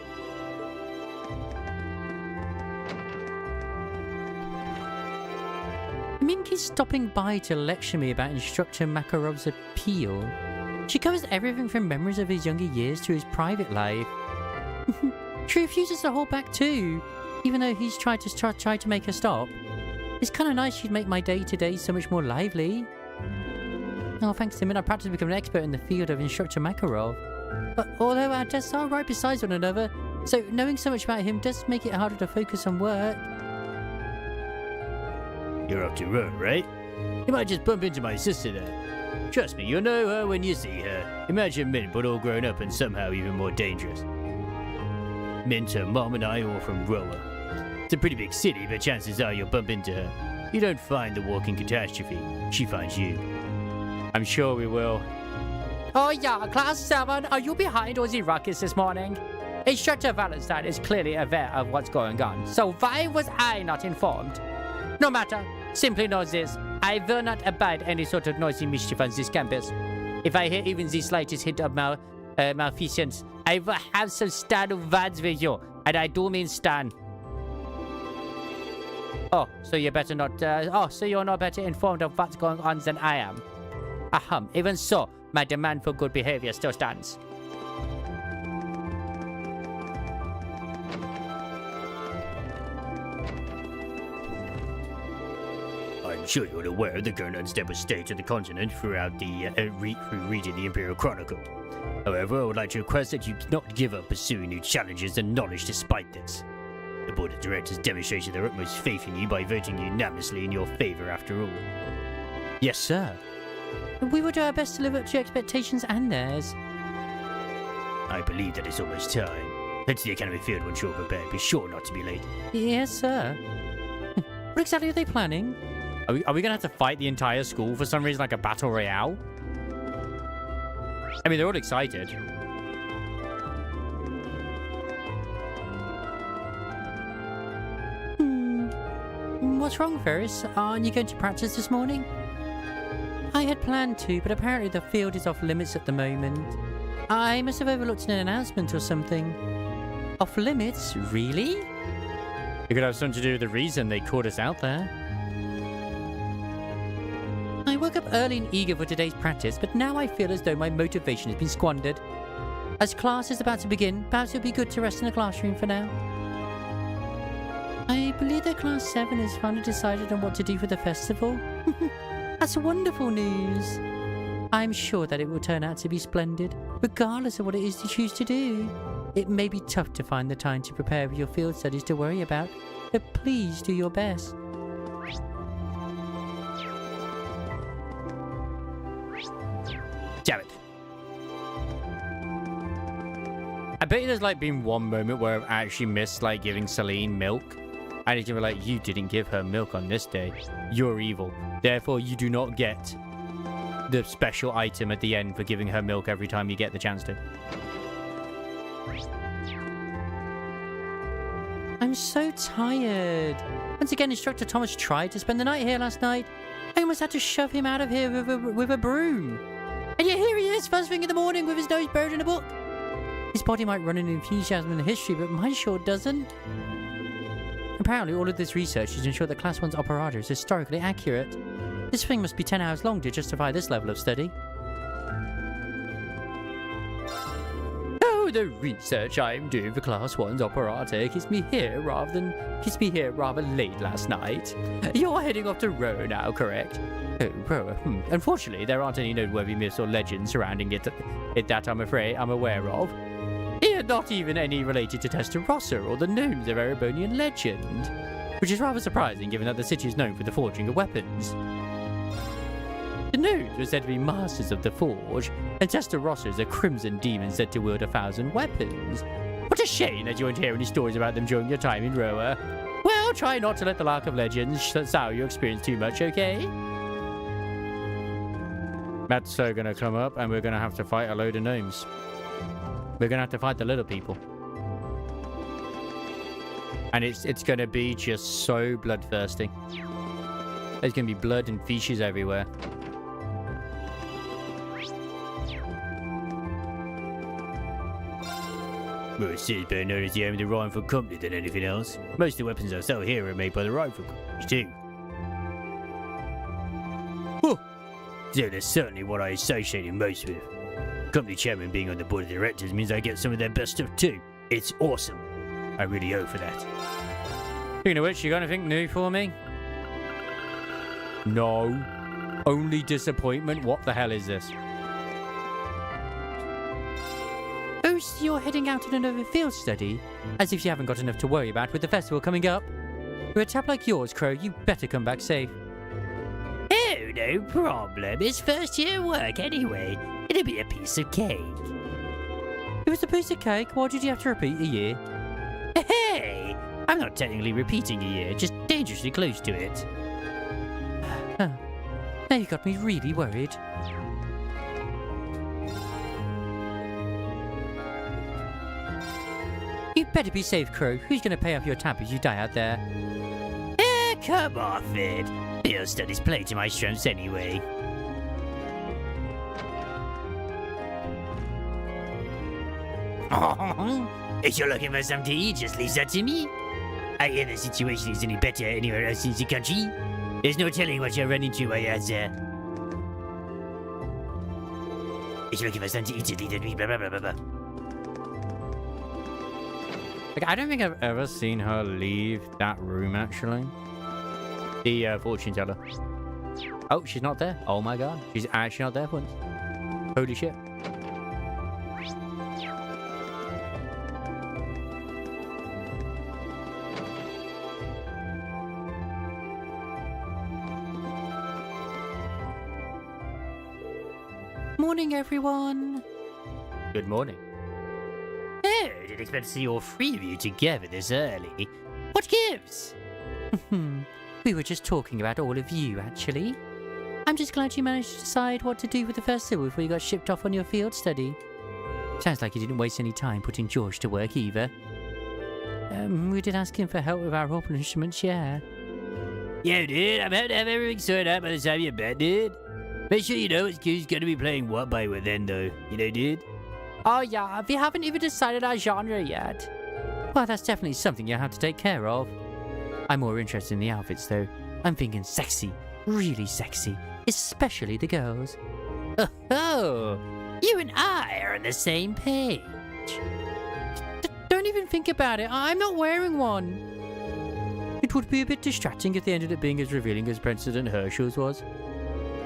[SPEAKER 3] Minky's stopping by to lecture me about Instructor Makarov's appeal. She covers everything from memories of his younger years to his private life. She refuses to hold back too, even though he's tried to make her stop. It's kind of nice she'd make my day-to-day so much more lively. Oh, thanks to him, I practically become an expert in the field of Instructor Makarov. But although our tests are right beside one another, so knowing so much about him does make it harder to focus on work.
[SPEAKER 2] You're off to Rome, right? You might just bump into my sister there. Trust me, you'll know her when you see her. Imagine Mint, but all grown up and somehow even more dangerous. Mint, her mom and I are from Roa. It's a pretty big city, but chances are you'll bump into her. You don't find the walking catastrophe. She finds you.
[SPEAKER 1] I'm sure we will.
[SPEAKER 3] Oh yeah, Class 7, are you behind Aussie Ruckus this morning? Instructor Valentine is clearly aware of what's going on, so why was I not informed? No matter, simply know this. I will not abide any sort of noisy mischief on this campus. If I hear even the slightest hint of malfeasance, I will have some stern words with you, and I do mean stern. Oh, so you're better not. So you're not better informed of what's going on than I am. Ahem. Even so, my demand for good behavior still stands.
[SPEAKER 2] I'm sure you're aware of the current unstable state of the continent throughout the reading the Imperial Chronicle. However, I would like to request that you not give up pursuing new challenges and knowledge despite this. The Board of Directors demonstrated their utmost faith in you by voting unanimously in your favor after all.
[SPEAKER 1] Yes, sir.
[SPEAKER 3] We will do our best to live up to your expectations and theirs.
[SPEAKER 2] I believe that it's almost time. Head to the Academy Field once you're prepared. Be sure not to be late.
[SPEAKER 3] Yes, sir. What exactly are they planning?
[SPEAKER 1] Are we going to have to fight the entire school for some reason, like a battle royale? I mean, they're all excited.
[SPEAKER 3] What's wrong, Ferris? Aren't you going to practice this morning? I had planned to, but apparently the field is off limits at the moment. I must have overlooked an announcement or something. Off limits? Really?
[SPEAKER 1] It could have something to do with the reason they called us out there.
[SPEAKER 3] I woke up early and eager for today's practice, but now I feel as though my motivation has been squandered. As class is about to begin, perhaps it would be good to rest in the classroom for now. I believe that Class 7 has finally decided on what to do for the festival. That's wonderful news. I'm sure that it will turn out to be splendid, regardless of what it is you choose to do. It may be tough to find the time to prepare with your field studies to worry about, but please do your best.
[SPEAKER 1] Damn it. I bet you there's like been one moment where I've actually missed like giving Celine milk. And it's gonna be like, you didn't give her milk on this day. You're evil. Therefore, you do not get the special item at the end for giving her milk every time you get the chance to.
[SPEAKER 3] I'm so tired. Once again, Instructor Thomas tried to spend the night here last night. I almost had to shove him out of here with a broom. And yet here he is, first thing in the morning with his nose buried in a book. His body might run in enthusiasm and history, but mine sure doesn't. Apparently, all of this research is to ensure that Class 1's operator is historically accurate. This thing must be 10 hours long to justify this level of study.
[SPEAKER 1] Oh, the research I'm doing for Class 1's operator keeps me here rather late last night. You're heading off to Roa now, correct? Oh, Roa. Unfortunately, there aren't any noteworthy myths or legends surrounding it that I'm aware of. Here, not even any related to Testarossa or the gnomes of Erebonian legend. Which is rather surprising given that the city is known for the forging of weapons. The gnomes were said to be masters of the forge, and Testarossa is a crimson demon said to wield 1,000 weapons. What a shame that you won't hear any stories about them during your time in Roa. Well, try not to let the lack of legends sour your experience too much, okay? That's gonna come up, and we're gonna have to fight a load of gnomes. We're gonna have to fight the little people. And it's gonna be just so bloodthirsty. There's gonna be blood and feces everywhere.
[SPEAKER 2] Well, it says better known as the aim of the Rifle Company than anything else. Most of the weapons I sell here are made by the Rifle Companies too. Whew. So that's certainly what I associate it most with. Company chairman being on the board of directors means I get some of their best stuff too. It's awesome. I really owe for that.
[SPEAKER 1] Speaking of which, you got anything new for me? No. Only disappointment? What the hell is this?
[SPEAKER 3] Oh, so you're heading out on another field study? As if you haven't got enough to worry about with the festival coming up. With a tap like yours, Crow, you better come back safe.
[SPEAKER 2] Oh, no problem. It's first year work anyway. It'll be a piece of cake.
[SPEAKER 3] It was a piece of cake? Why did you have to repeat a year?
[SPEAKER 2] Hey! I'm not technically repeating a year, just dangerously close to it.
[SPEAKER 3] Huh. Now you got me really worried. You better be safe, Crow. Who's going to pay off your tab if you die out there?
[SPEAKER 2] Come off it. Field studies play to my strengths anyway. If you're looking for something to eat, just leave that to me. I hear the situation is any better anywhere else in the country. There's no telling what you'll run into while you're out there. If you're looking for something to eat, just leave that to me. Blah, blah, blah, blah, blah.
[SPEAKER 1] Like, I don't think I've ever seen her leave that room, actually. The fortune teller. Oh, she's not there. Oh my god. She's actually not there once. Holy shit.
[SPEAKER 3] Morning, everyone.
[SPEAKER 1] Good morning.
[SPEAKER 2] Oh, didn't expect to see all three of you together this early. What gives?
[SPEAKER 3] We were just talking about all of you, actually. I'm just glad you managed to decide what to do with the festival before you got shipped off on your field study. Sounds like you didn't waste any time putting George to work either. We did ask him for help with our orphan instruments, yeah.
[SPEAKER 2] Yo, dude, I'm happy to have everything sorted out by the time you're back, dude. Make sure you know who's going to be playing what by what then, though. You know, dude?
[SPEAKER 3] Oh, yeah, we haven't even decided our genre yet. Well, that's definitely something you'll have to take care of. I'm more interested in the outfits, though. I'm thinking sexy. Really sexy. Especially the girls.
[SPEAKER 2] Oh,
[SPEAKER 3] You and I are on the same page. Don't even think about it. I'm not wearing one. It would be a bit distracting if they ended up being as revealing as President Herschel's was.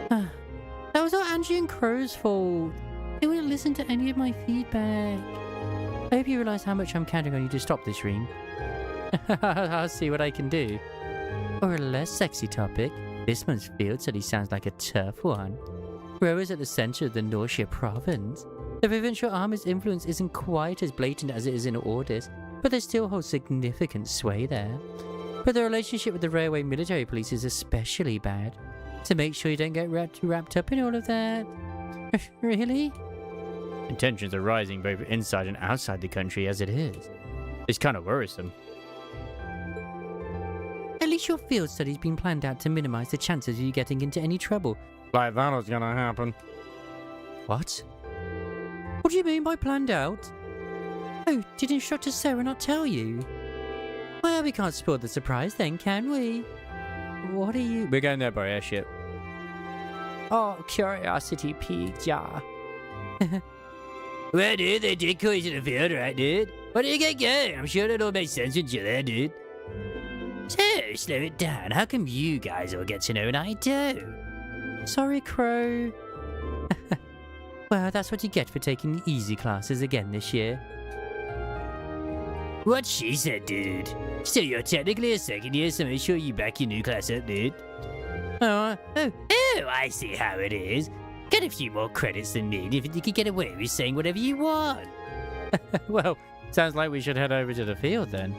[SPEAKER 3] That was all Angie and Crow's fault. They wouldn't listen to any of my feedback. I hope you realize how much I'm counting on you to stop this, Reem. I'll see what I can do. Or a less sexy topic. This month's field study sounds like a tough one. Row is at the center of the Norcia province. The provincial army's influence isn't quite as blatant as it is in Ordis, but they still hold significant sway there. But the relationship with the railway military police is especially bad. So make sure you don't get wrapped up in all of that. Really?
[SPEAKER 1] Tensions are rising both inside and outside the country as it is. It's kind of worrisome.
[SPEAKER 3] At least your field study's been planned out to minimize the chances of you getting into any trouble.
[SPEAKER 1] Like that was gonna happen.
[SPEAKER 3] What? What do you mean by planned out? Oh, did Instructor Sarah not tell you? Well, we can't spoil the surprise then, can we? What are you...
[SPEAKER 1] We're going there by airship.
[SPEAKER 3] Oh, curiosity piqued, yeah.
[SPEAKER 2] Well, dude, they did call you to the field, right, dude? Why don't you get going? I'm sure it all makes sense with you there, dude. So, slow it down. How come you guys all get to know and I don't?
[SPEAKER 3] Sorry, Crow. Well, that's what you get for taking easy classes again this year.
[SPEAKER 2] What she said, dude. Still, you're technically a second year, so make sure you back your new class up, dude. Oh, I see how it is. Get a few more credits than me, if you could get away with saying whatever you want.
[SPEAKER 1] Well, sounds like we should head over to the field then.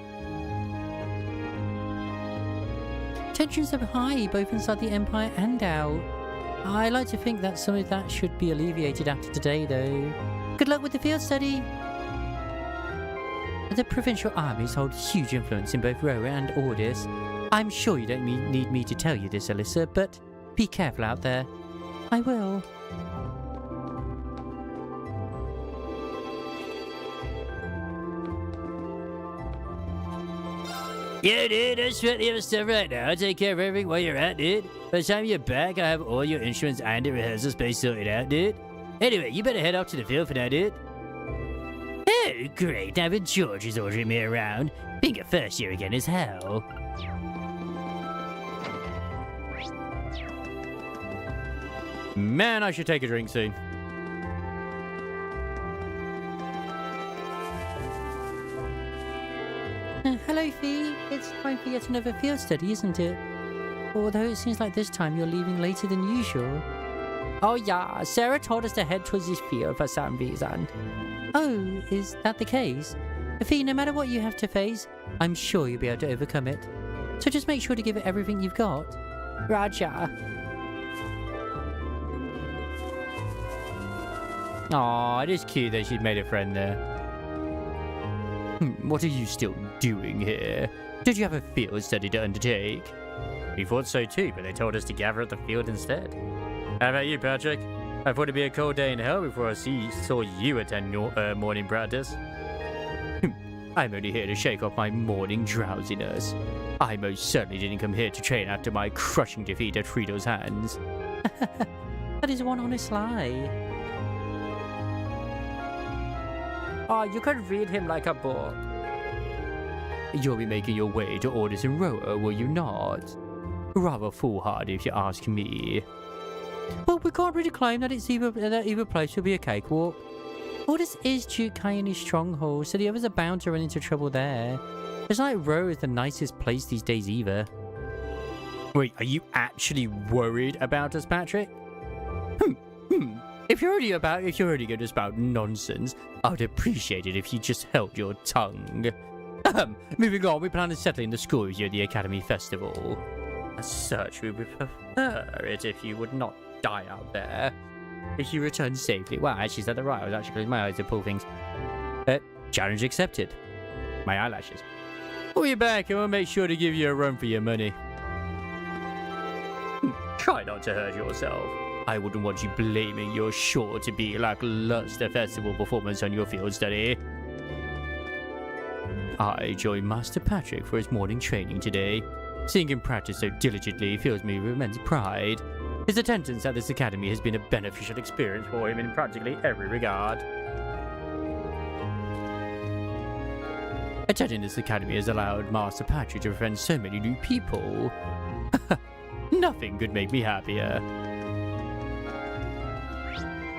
[SPEAKER 3] Tensions are high, both inside the Empire and out. I like to think that some of that should be alleviated after today, though. Good luck with the field study. The provincial armies hold huge influence in both Roa and Ordis. I'm sure you don't need me to tell you this, Alyssa, but be careful out there. I will.
[SPEAKER 2] Yeah, dude, don't sweat the other stuff right now. I'll take care of everything while you're at, dude. By the time you're back, I have all your instruments and the rehearsal space sorted out, dude. Anyway, you better head off to the field for now, dude. Oh, great. Now that George is ordering me around, being a first year again is hell.
[SPEAKER 1] Man, I should take a drink soon.
[SPEAKER 3] Hello, Fee. It's time for yet another field study, isn't it? Although it seems like this time you're leaving later than usual. Oh yeah, Sarah told us to head towards this field for some reason. Oh, is that the case? Fee, no matter what you have to face, I'm sure you'll be able to overcome it. So just make sure to give it everything you've got. Roger.
[SPEAKER 1] Aw, it is cute that she's made a friend there. What are you still doing here? Did you have a field study to undertake? We thought so too, but they told us to gather at the field instead. How about you, Patrick? I thought it'd be a cold day in hell before I saw you attend your morning practice. I'm only here to shake off my morning drowsiness. I most certainly didn't come here to train after my crushing defeat at Frido's hands.
[SPEAKER 3] That is one honest lie. Oh, you could read him like a book.
[SPEAKER 1] You'll be making your way to Ordis and Roa, will you not? Rather foolhardy if you ask me.
[SPEAKER 3] Well, we can't really claim that either place will be a cakewalk. Ordis is Duke Kaini's stronghold, so the others are bound to run into trouble there. It's not like Roa is the nicest place these days either.
[SPEAKER 1] Wait, are you actually worried about us, Patrick? If you're already going to spout nonsense, I would appreciate it if you just held your tongue. Moving on, we plan on settling the school with you at the Academy Festival. As such, we would prefer it if you would not die out there. If you return safely. Wow, actually, is that the right? I was actually closing my eyes to pull things. Challenge accepted. My eyelashes. We'll be back and we'll make sure to give you a run for your money. Try not to hurt yourself. I wouldn't want you blaming your sure to be lackluster festival performance on your field study. I joined Master Patrick for his morning training today. Seeing him practice so diligently fills me with immense pride. His attendance at this academy has been a beneficial experience for him in practically every regard. Attending this academy has allowed Master Patrick to befriend so many new people. Nothing could make me happier.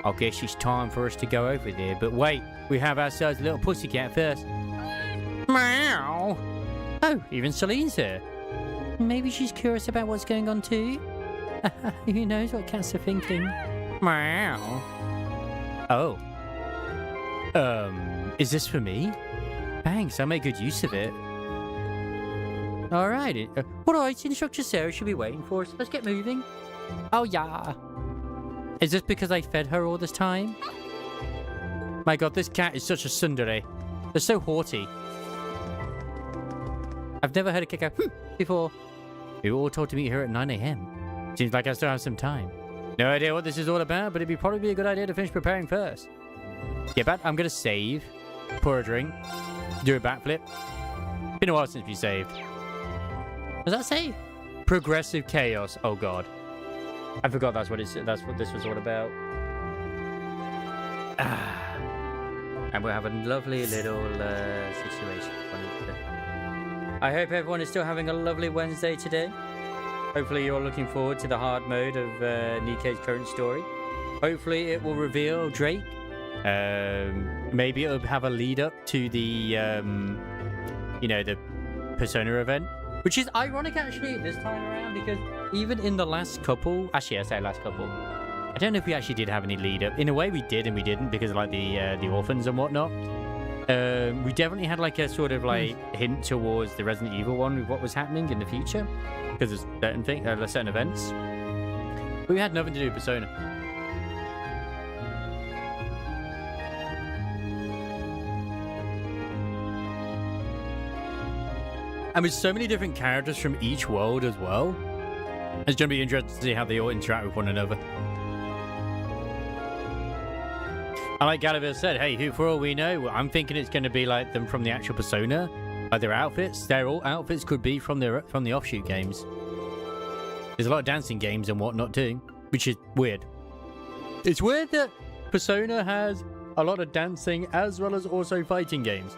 [SPEAKER 1] I guess it's time for us to go over there, but wait, we have ourselves a little pussycat first. Meow! Oh, even Celine's here. Maybe she's curious about what's going on too? Who knows what cats are thinking? Meow. Oh. Is this for me? Thanks, I'll make good use of it. Alright, alright, Instructor Sarah should be waiting for us. Let's get moving. Oh yeah. Is this because I fed her all this time? My god, this cat is such a tsundere. They're so haughty. I've never heard a kick out before. We were all told to meet here at 9 AM. Seems like I still have some time. No idea what this is all about, but it'd probably be a good idea to finish preparing first. Get back. I'm gonna save. Pour a drink. Do a backflip. Been a while since we saved. What does that say? Progressive chaos. Oh god. I forgot that's what this was all about. And we'll have a lovely little situation. I hope everyone is still having a lovely Wednesday today. Hopefully you're looking forward to the hard mode of Nikkei's current story. Hopefully it will reveal Drake. Maybe it'll have a lead up to the, you know, the Persona event. Which is ironic actually this time around, because even in the last couple... Actually, I say last couple. I don't know if we actually did have any lead up. In a way we did and we didn't, because of like the orphans and whatnot. We definitely had like a sort of like hint towards the Resident Evil one with what was happening in the future, because there's certain events. But we had nothing to do with Persona. And with so many different characters from each world as well, it's going to be interesting to see how they all interact with one another. And like Gallagher said, hey, for all we know, I'm thinking it's going to be like them from the actual Persona. Like their outfits, their all outfits could be from the offshoot games. There's a lot of dancing games and whatnot too, which is weird. It's weird that Persona has a lot of dancing as well as also fighting games.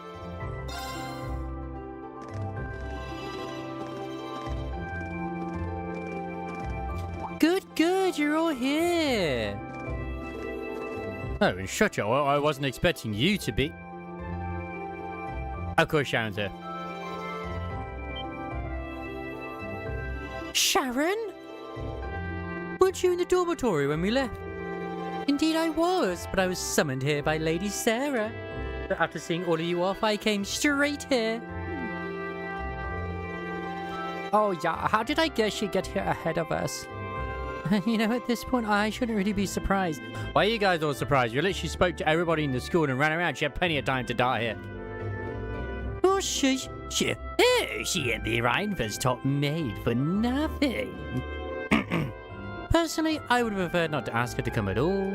[SPEAKER 1] Good, you're all here. Oh, Instructor, well, I wasn't expecting you to be. Of course, Sharon's here. Sharon? Weren't you in the dormitory when we left? Indeed I was, but I was summoned here by Lady Sarah. But after seeing all of you off, I came straight here. Oh yeah, how did I guess she'd get here ahead of us? You know, at this point, I shouldn't really be surprised. Why are you guys all surprised? You literally spoke to everybody in the school and ran around. She had plenty of time to die here. Oh, she ain't the Rheinfels top maid for nothing. Personally, I would have preferred not to ask her to come at all.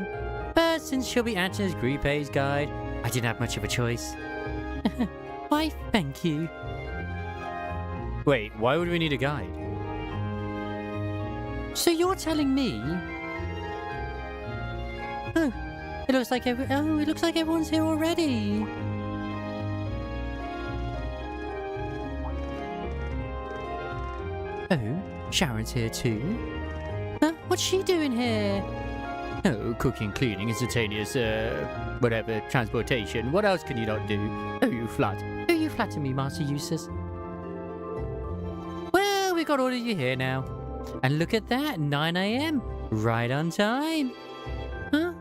[SPEAKER 1] But since she'll be acting as Grupe's guide, I didn't have much of a choice. Why, thank you. Wait, why would we need a guide? So you're telling me? Oh, it looks like everyone's here already. Oh, Sharon's here too. What's she doing here? Oh, cooking, cleaning, instantaneous, whatever, transportation. What else can you not do? Oh, you flatter me, Master Eustace. Well, we got all of you here now. And look at that, 9 AM. Right on time. Huh?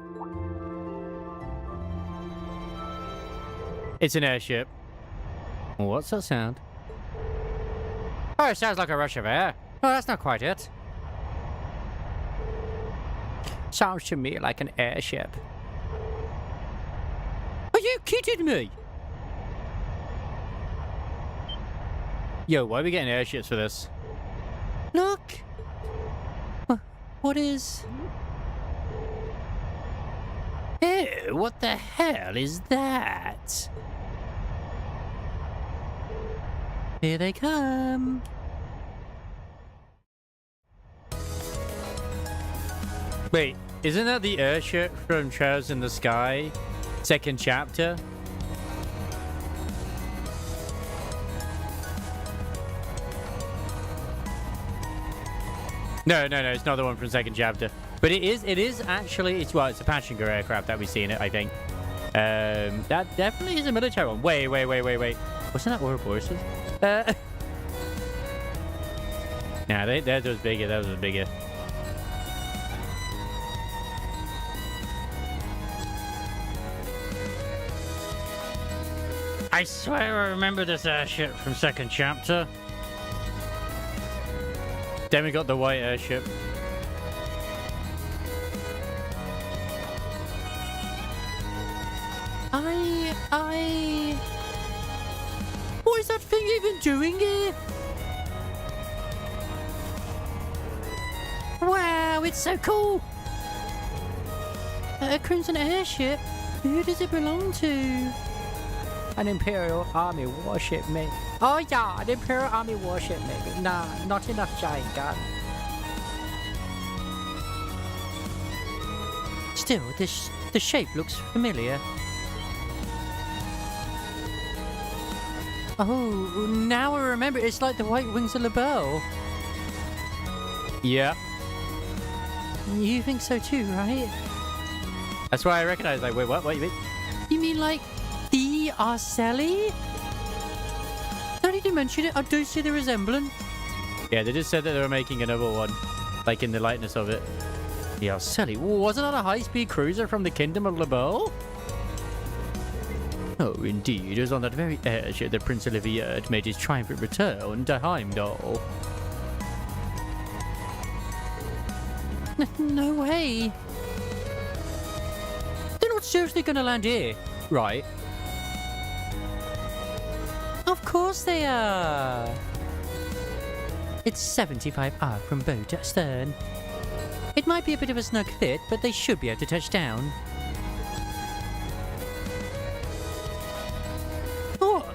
[SPEAKER 1] It's an airship. What's that sound? Oh, it sounds like a rush of air. Oh, that's not quite it. Sounds to me like an airship. Are you kidding me? Yo, why are we getting airships for this? Look! What is... Ew, what the hell is that? Here they come. Wait, isn't that the airship from Ch6 in the Sky? Second chapter? No, it's not the one from second chapter. But it is actually, it's a passenger aircraft that we see in it, I think. That definitely is a military one. Wait. Wasn't that Ouroboros? Nah, that was bigger, I swear I remember this airship from second chapter. Then we got the white airship. What is that thing even doing here? Wow, it's so cool! A crimson airship? Who does it belong to? An Imperial Army warship, mate. Oh yeah, an Imperial Army warship, maybe. Nah, not enough giant gun. Still, the shape looks familiar. Oh, now I remember. It's like the white wings of LeBeau. Yeah. You think so too, right? That's why I recognize. Like, wait, what? What you mean? You mean like the Arceli? Don't need to mention it. I do see the resemblance. Yeah, they just said that they were making another one, like in the likeness of it. The Arceli. Wasn't that a high-speed cruiser from the Kingdom of LeBeau? Oh, indeed. It was on that very airship that Prince Olivier made his triumphant return to Heimdall. No way. They're not seriously going to land here, right? Of course they are. It's 75 arc from bow to stern. It might be a bit of a snug fit, but they should be able to touch down.
[SPEAKER 2] Oh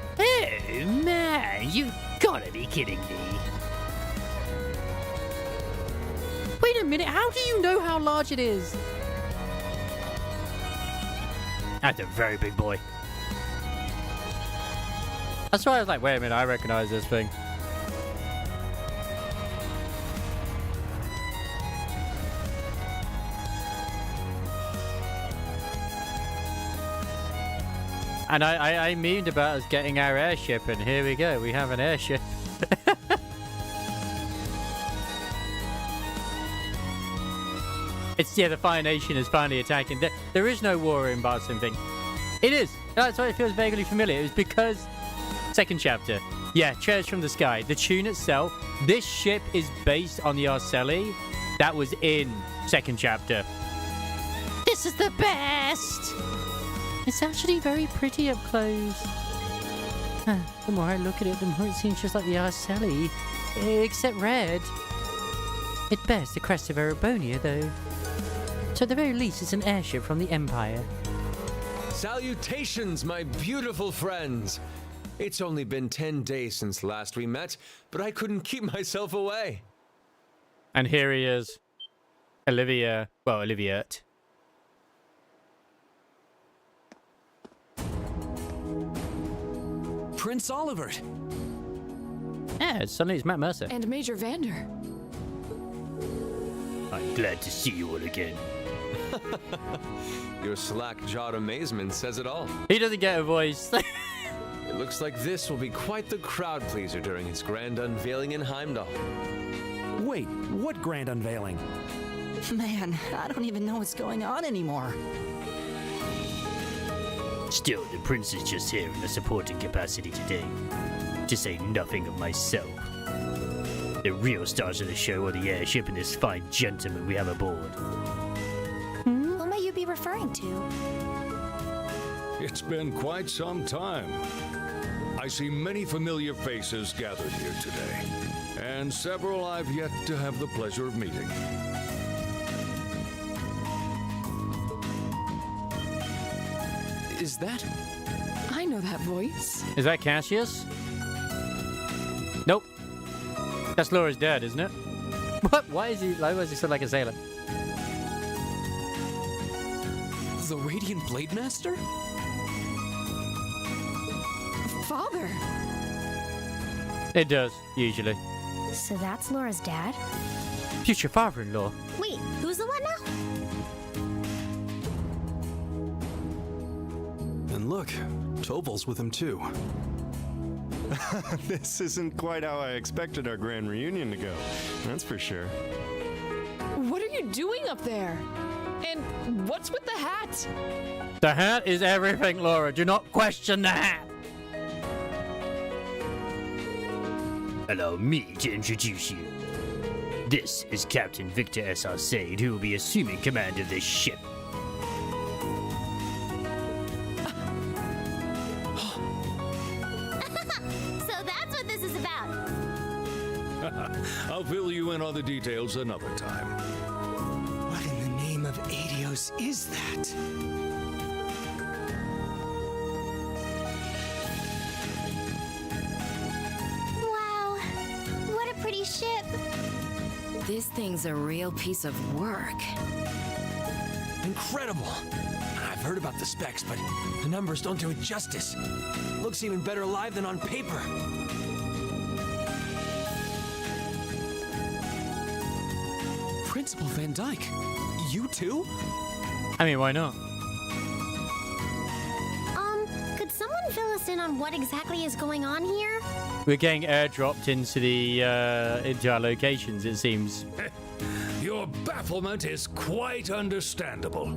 [SPEAKER 2] man, you've gotta be kidding me.
[SPEAKER 1] Wait a minute, how do you know how large it is?
[SPEAKER 2] That's a very big boy.
[SPEAKER 1] That's why I was like, wait a minute, I recognize this thing. And I memed about us getting our airship, and here we go, we have an airship. It's, yeah, the Fire Nation is finally attacking. There is no war in Barson thing. It is. That's why it feels vaguely familiar. It was because... Second chapter. Yeah, Ch6 from the Sky. The tune itself, this ship is based on the Arceli that was in second chapter. This is the best! It's actually very pretty up close. The more I look at it, the more it seems just like the Arceli, except red. It bears the crest of Erebonia, though. So at the very least, it's an airship from the Empire.
[SPEAKER 14] Salutations, my beautiful friends! It's only been 10 days since last we met, but I couldn't keep myself away.
[SPEAKER 1] And here he is. Olivier. Well, Olivier.
[SPEAKER 13] Prince Olivert.
[SPEAKER 1] Yeah, suddenly it's Matt Mercer.
[SPEAKER 9] And Major Vander.
[SPEAKER 2] I'm glad to see you all again.
[SPEAKER 14] Your slack-jawed amazement says it all.
[SPEAKER 1] He doesn't get a voice.
[SPEAKER 14] It looks like this will be quite the crowd-pleaser during its grand unveiling in Heimdall.
[SPEAKER 10] Wait, what grand unveiling?
[SPEAKER 13] Man, I don't even know what's going on anymore.
[SPEAKER 2] Still, the prince is just here in a supporting capacity today. To say nothing of myself. The real stars of the show are the airship and this fine gentleman we have aboard.
[SPEAKER 12] Who may you be referring to?
[SPEAKER 15] It's been quite some time. I see many familiar faces gathered here today, and several I've yet to have the pleasure of meeting.
[SPEAKER 4] Is that?
[SPEAKER 9] I know that voice.
[SPEAKER 1] Is that Cassius? Nope. That's Laura's dad, isn't it? What? Why is he so like a sailor?
[SPEAKER 4] The Radiant Blade Master?
[SPEAKER 9] Father.
[SPEAKER 1] It does, usually.
[SPEAKER 12] So that's Laura's dad?
[SPEAKER 1] Future father-in-law.
[SPEAKER 5] Wait, who's the what now?
[SPEAKER 10] And look, Toval's with him too. This isn't quite how I expected our grand reunion to go. That's for sure.
[SPEAKER 9] What are you doing up there? And what's with the hat?
[SPEAKER 1] The hat is everything, Laura. Do not question the hat.
[SPEAKER 2] Allow me to introduce you. This is Captain Victor S. Arcade, who will be assuming command of this ship.
[SPEAKER 5] So that's what this is about.
[SPEAKER 15] I'll fill you in on the details another time.
[SPEAKER 11] What in the name of Adios is that?
[SPEAKER 5] Wow, what a pretty ship.
[SPEAKER 6] This thing's a real piece of work.
[SPEAKER 11] Incredible! I've heard about the specs, but the numbers don't do it justice. Looks even better live than on paper.
[SPEAKER 4] Principal Van Dyke, you too?
[SPEAKER 1] I mean, why not?
[SPEAKER 5] Could someone fill us in on what exactly is going on here?
[SPEAKER 1] We're getting airdropped into our locations, it seems.
[SPEAKER 15] Your bafflement is quite understandable.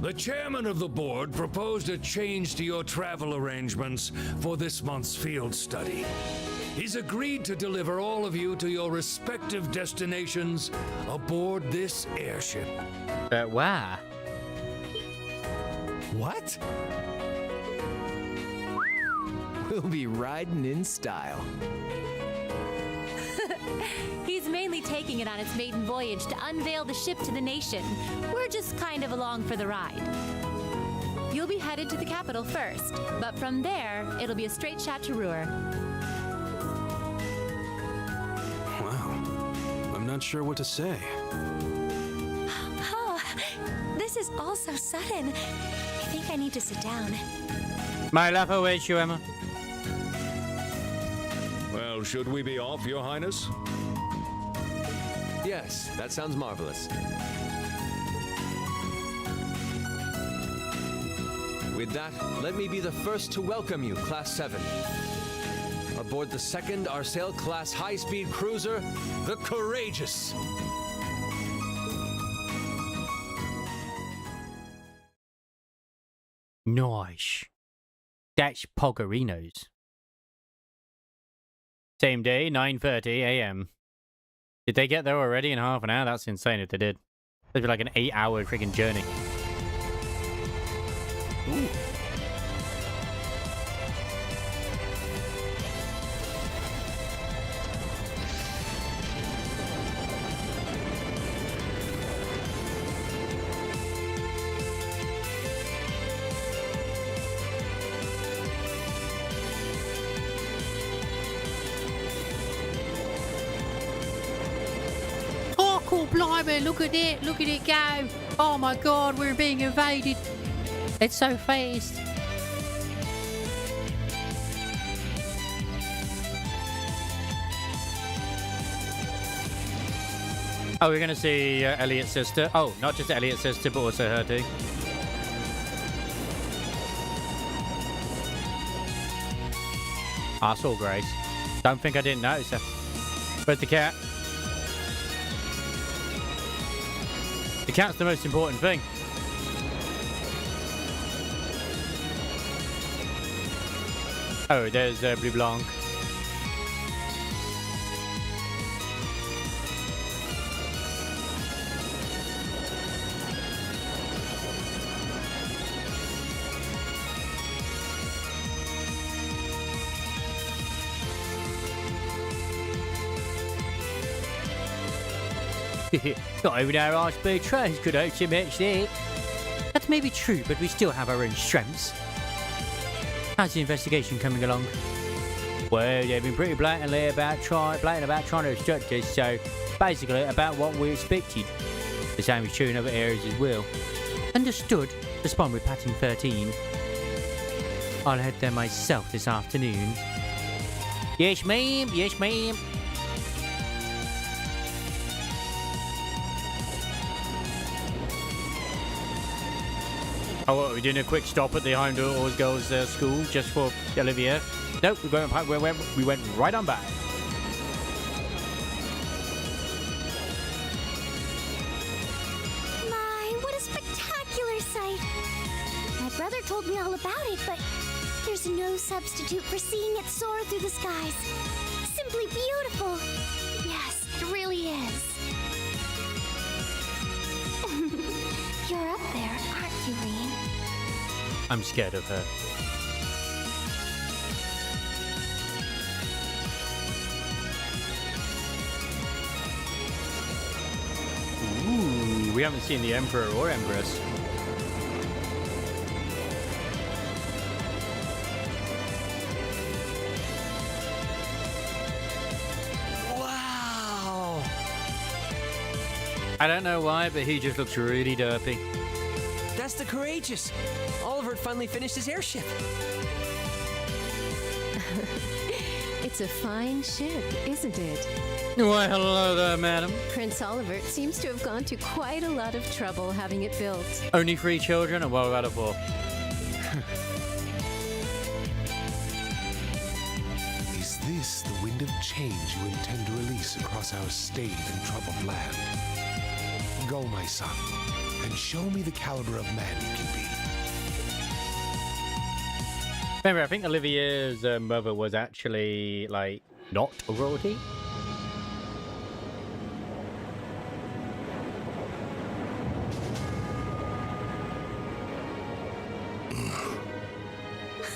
[SPEAKER 15] The chairman of the board proposed a change to your travel arrangements for this month's field study. He's agreed to deliver all of you to your respective destinations aboard this airship.
[SPEAKER 1] Wow.
[SPEAKER 11] What? We'll be riding in style.
[SPEAKER 7] He's mainly taking it on its maiden voyage to unveil the ship to the nation. We're just kind of along for the ride. You'll be headed to the capital first, but from there, it'll be a straight shot to Ruhr.
[SPEAKER 10] Wow. I'm not sure what to say.
[SPEAKER 12] Oh, this is all so sudden. I think I need to sit down.
[SPEAKER 1] My love awaits you, Emma.
[SPEAKER 15] Well, should we be off, Your Highness?
[SPEAKER 14] Yes, that sounds marvelous. With that, let me be the first to welcome you, Class 7. Aboard the second Arsail class high-speed cruiser, the Courageous.
[SPEAKER 1] Nice. That's Poggerinos. Same day, 9:30 a.m. Did they get there already in half an hour? That's insane if they did. It'd be like an 8-hour freaking journey. Ooh. Oh, blimey, look at it go. Oh my god, we're being invaded. It's so fast. Oh, we're gonna see Elliot's sister. Oh, not just Elliot's sister, but also her too. I saw Grace. Don't think I didn't notice her. Where's the cat? The cat's the most important thing. Oh, there's Blue Blanc. Not even our high-speed trains could hope to match that. That may be true, but we still have our own strengths. How's the investigation coming along? Well, they've been pretty blatant about trying to obstruct us, so basically about what we expected. The same is true in other areas as well. Understood.
[SPEAKER 3] respond with Pattern 13. I'll head there myself this afternoon.
[SPEAKER 1] Yes, ma'am. Yes, ma'am. Oh, what, are we doing a quick stop at the Heimdall Girls' School just for Olivia? Nope, we went right on by.
[SPEAKER 5] My, what a spectacular sight! My brother told me all about it, but there's no substitute for seeing it soar through the skies. Simply beautiful. Yes, it really is. You're up there, aren't you, Reen?
[SPEAKER 1] I'm scared of her. Ooh, we haven't seen the Emperor or Empress.
[SPEAKER 14] Wow!
[SPEAKER 1] I don't know why, but he just looks really derpy.
[SPEAKER 14] That's the Courageous. Oliver finally finished his airship.
[SPEAKER 16] It's a fine ship, isn't it?
[SPEAKER 1] Why, hello there, madam.
[SPEAKER 16] Prince Oliver seems to have gone to quite a lot of trouble having it built.
[SPEAKER 1] Only 3 children, and what about a 4?
[SPEAKER 17] Is this the wind of change you intend to release across our staid and troubled land? Go, my son, and show me the caliber of man you can be.
[SPEAKER 1] Remember, I think Olivia's mother was actually, like, not a royalty.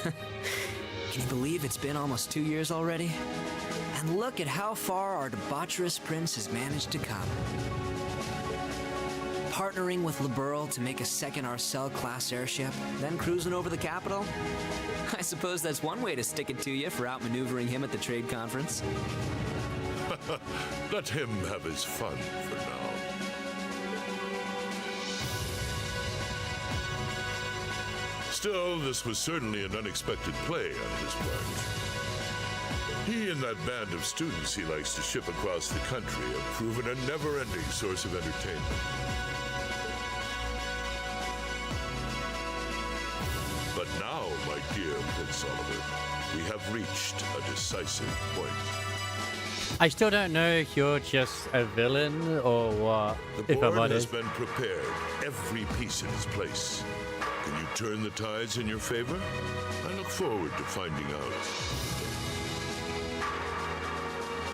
[SPEAKER 18] Can you believe it's been almost 2 years already? And look at how far our debaucherous prince has managed to come. Partnering with Liberl to make a second Arcel-class airship, then cruising over the capital? I suppose that's one way to stick it to you for outmaneuvering him at the trade conference.
[SPEAKER 19] Let him have his fun for now. Still, this was certainly an unexpected play on his part. He and that band of students he likes to ship across the country have proven a never-ending source of entertainment. But now, my dear Prince Oliver, we have reached a decisive point.
[SPEAKER 1] I still don't know if you're just a villain or what.
[SPEAKER 19] The
[SPEAKER 1] If I'm
[SPEAKER 19] board has
[SPEAKER 1] honest.
[SPEAKER 19] been prepared, every piece in its place. Can you turn the tides in your favor? I look forward to finding out.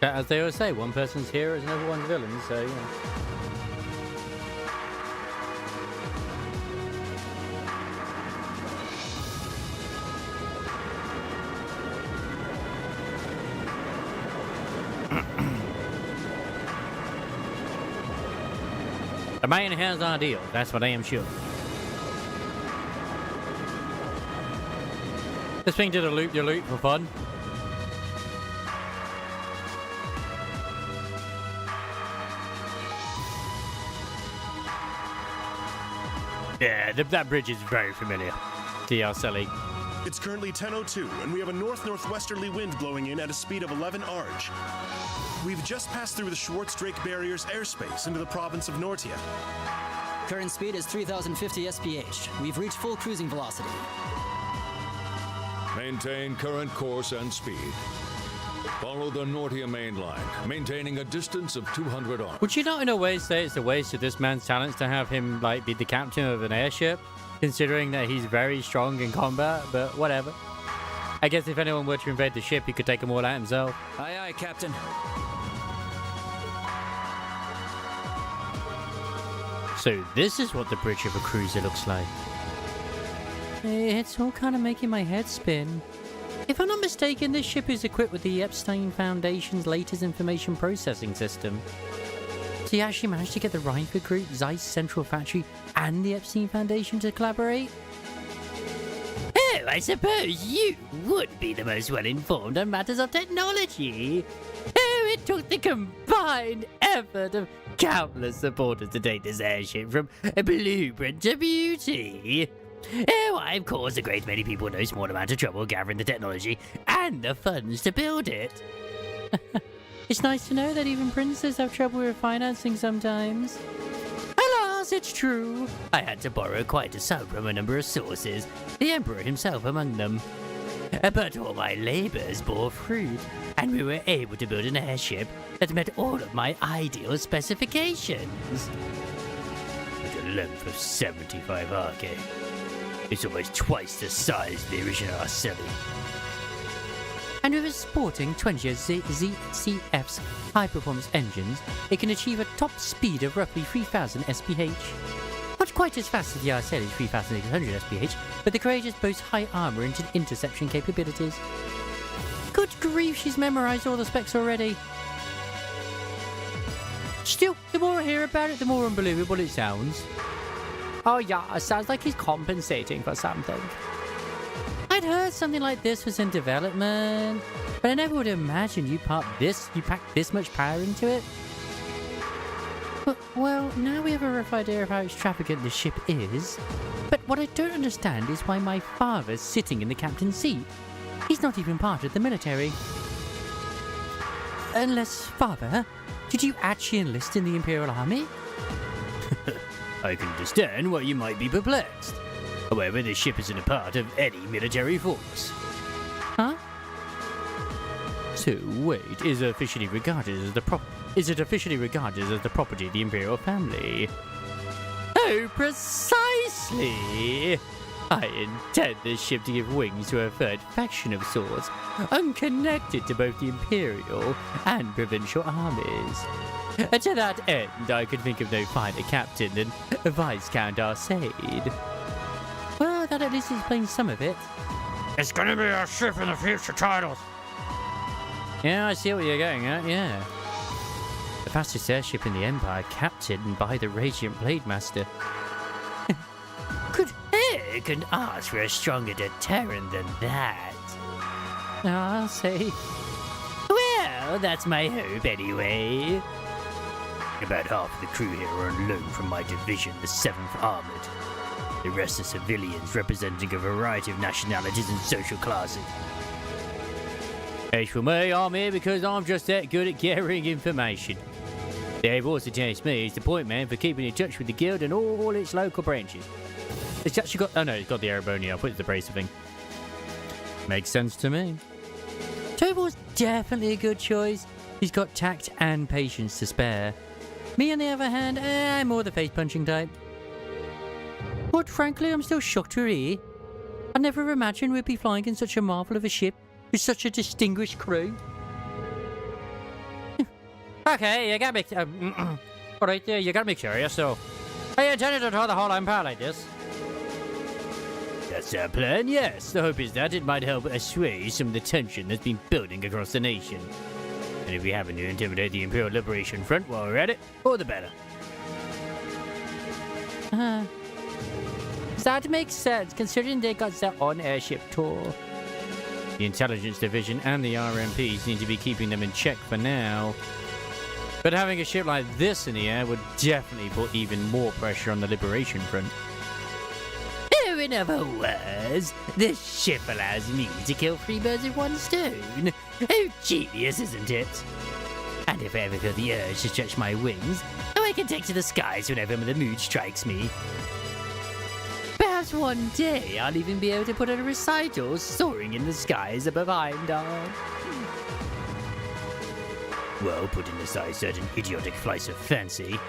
[SPEAKER 1] As they always say, one person's hero is another one's villain, so yeah. The man has ideals, that's what I am sure. This thing did a loop-de-loop for fun. Yeah, that bridge is very familiar. DR Selly.
[SPEAKER 20] It's currently 10:02, and we have a north-northwesterly wind blowing in at a speed of 11 Arj. We've just passed through the Schwartz-Drake Barrier's airspace into the province of Nortia.
[SPEAKER 21] Current speed is 3,050 SPH. We've reached full cruising velocity.
[SPEAKER 15] Maintain current course and speed. Follow the Nortia main line, maintaining a distance of 200 arms.
[SPEAKER 1] Would you not in a way say it's a waste of this man's talents to have him like be the captain of an airship, considering that he's very strong in combat, but whatever. I guess if anyone were to invade the ship, he could take them all out himself.
[SPEAKER 21] Aye, aye, Captain.
[SPEAKER 1] So this is what the bridge of a cruiser looks like. It's all kind of making my head spin. If I'm not mistaken, this ship is equipped with the Epstein Foundation's latest information processing system. So you actually managed to get the Reinford Group, Zeiss Central Factory, and the Epstein Foundation to collaborate?
[SPEAKER 2] Oh, I suppose you would be the most well-informed on matters of technology. Oh, it
[SPEAKER 1] took the combined effort of countless supporters to take this airship from a blueprint to beauty. Why, of course, a great many people know small amount of trouble gathering the technology and the funds to build it.
[SPEAKER 3] It's nice to know that even princes have trouble with financing sometimes.
[SPEAKER 1] Alas, it's true. I had to borrow quite a sum from a number of sources, the Emperor himself among them. But all my labours bore fruit, and we were able to build an airship that met all of my ideal specifications. With a length of 75 arc, it's almost twice the size of the original Arcelli.
[SPEAKER 3] And with its sporting 20 ZCF's high-performance engines, it can achieve a top speed of roughly 3,000 SPH. Not quite as fast as the Arcelli's 3,800 SPH, but the Courageous boasts high armor and interception capabilities. Good grief, she's memorized all the specs already. Still, the more I hear about it, the more unbelievable it sounds. Oh yeah, it sounds like he's compensating for something. I'd heard something like this was in development, but I never would imagine you packed this much power into it. But, well, now we have a rough idea of how extravagant the ship is, but what I don't understand is why my father's sitting in the captain's seat. He's not even part of the military. Unless, father, did you actually enlist in the Imperial Army?
[SPEAKER 2] I can understand why you might be perplexed. However, this ship isn't a part of any military force.
[SPEAKER 3] Huh?
[SPEAKER 1] So, wait, is it officially regarded as the property of the Imperial family? Oh, precisely! I intend this ship to give wings to a third faction of sorts, unconnected to both the Imperial and provincial armies. To that end, I could think of no finer captain than Viscount Arcade.
[SPEAKER 3] Well, that at least explains some of it.
[SPEAKER 2] It's gonna be our ship in the future titles.
[SPEAKER 3] Yeah, I see what you're going at, yeah. The fastest airship in the Empire, captained by the Radiant Blade Master.
[SPEAKER 2] Who can ask for a stronger deterrent than that?
[SPEAKER 3] I'll say.
[SPEAKER 2] Well, that's my hope anyway. About half of the crew here are on loan from my division, the 7th Armored. The rest are civilians representing a variety of nationalities and social classes.
[SPEAKER 1] As for me, I'm here because I'm just that good at gathering information. They've also changed me as the point man for keeping in touch with the guild and all its local branches. It's actually got... Oh no, it's got the Arebonia. I'll put the bracer thing. Makes sense to me.
[SPEAKER 3] Tobal's definitely a good choice. He's got tact and patience to spare. Me, on the other hand, I'm more the face-punching type. But frankly, I'm still shocked we're here. I never imagined we'd be flying in such a marvel of a ship with such a distinguished crew.
[SPEAKER 1] Okay, you got me... Alright, you got me curious, so... Are you intending to tour the whole Empire like this?
[SPEAKER 2] That's our plan, yes. The hope is that it might help assuage some of the tension that's been building across the nation. And if we happen to intimidate the Imperial Liberation Front while we're at it, all the better.
[SPEAKER 3] That makes sense, considering they got their own airship tour.
[SPEAKER 1] The Intelligence Division and the RMPs need to be keeping them in check for now. But having a ship like this in the air would definitely put even more pressure on the Liberation Front.
[SPEAKER 2] Oh, in other words, this ship allows me to kill 3 birds with 1 stone. Oh, genius, isn't it? And if I ever feel the urge to stretch my wings, I can take to the skies whenever the mood strikes me. Perhaps one day I'll even be able to put on a recital soaring in the skies above Heimdall. Well, putting aside certain idiotic flights of fancy.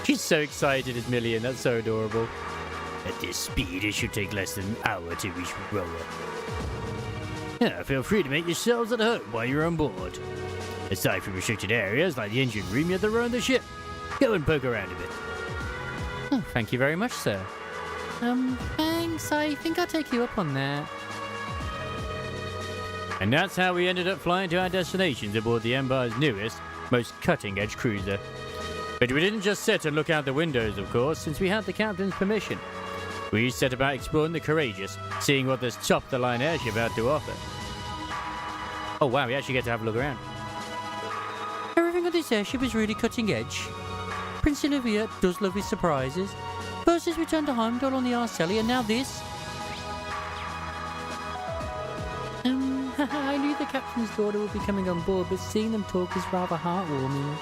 [SPEAKER 1] She's so excited, as Million. That's so adorable.
[SPEAKER 2] At this speed, it should take less than an hour to reach Roa. Yeah, feel free to make yourselves at home while you're on board. Aside from restricted areas like the engine room, you have to run the ship. Go and poke around a bit.
[SPEAKER 3] Oh, thank you very much, sir. Thanks. I think I'll take you up on that.
[SPEAKER 1] And that's how we ended up flying to our destinations aboard the Empire's newest, most cutting-edge cruiser. But we didn't just sit and look out the windows, of course, since we had the captain's permission. We set about exploring the Courageous, seeing what this top-of-the-line airship had to offer. Oh wow, we actually get to have a look around.
[SPEAKER 3] that this airship is really cutting edge. Prince Olivia does love his surprises. First his return to Heimdall on the Arcelli, and now this. I knew the captain's daughter would be coming on board, but seeing them talk is rather heartwarming.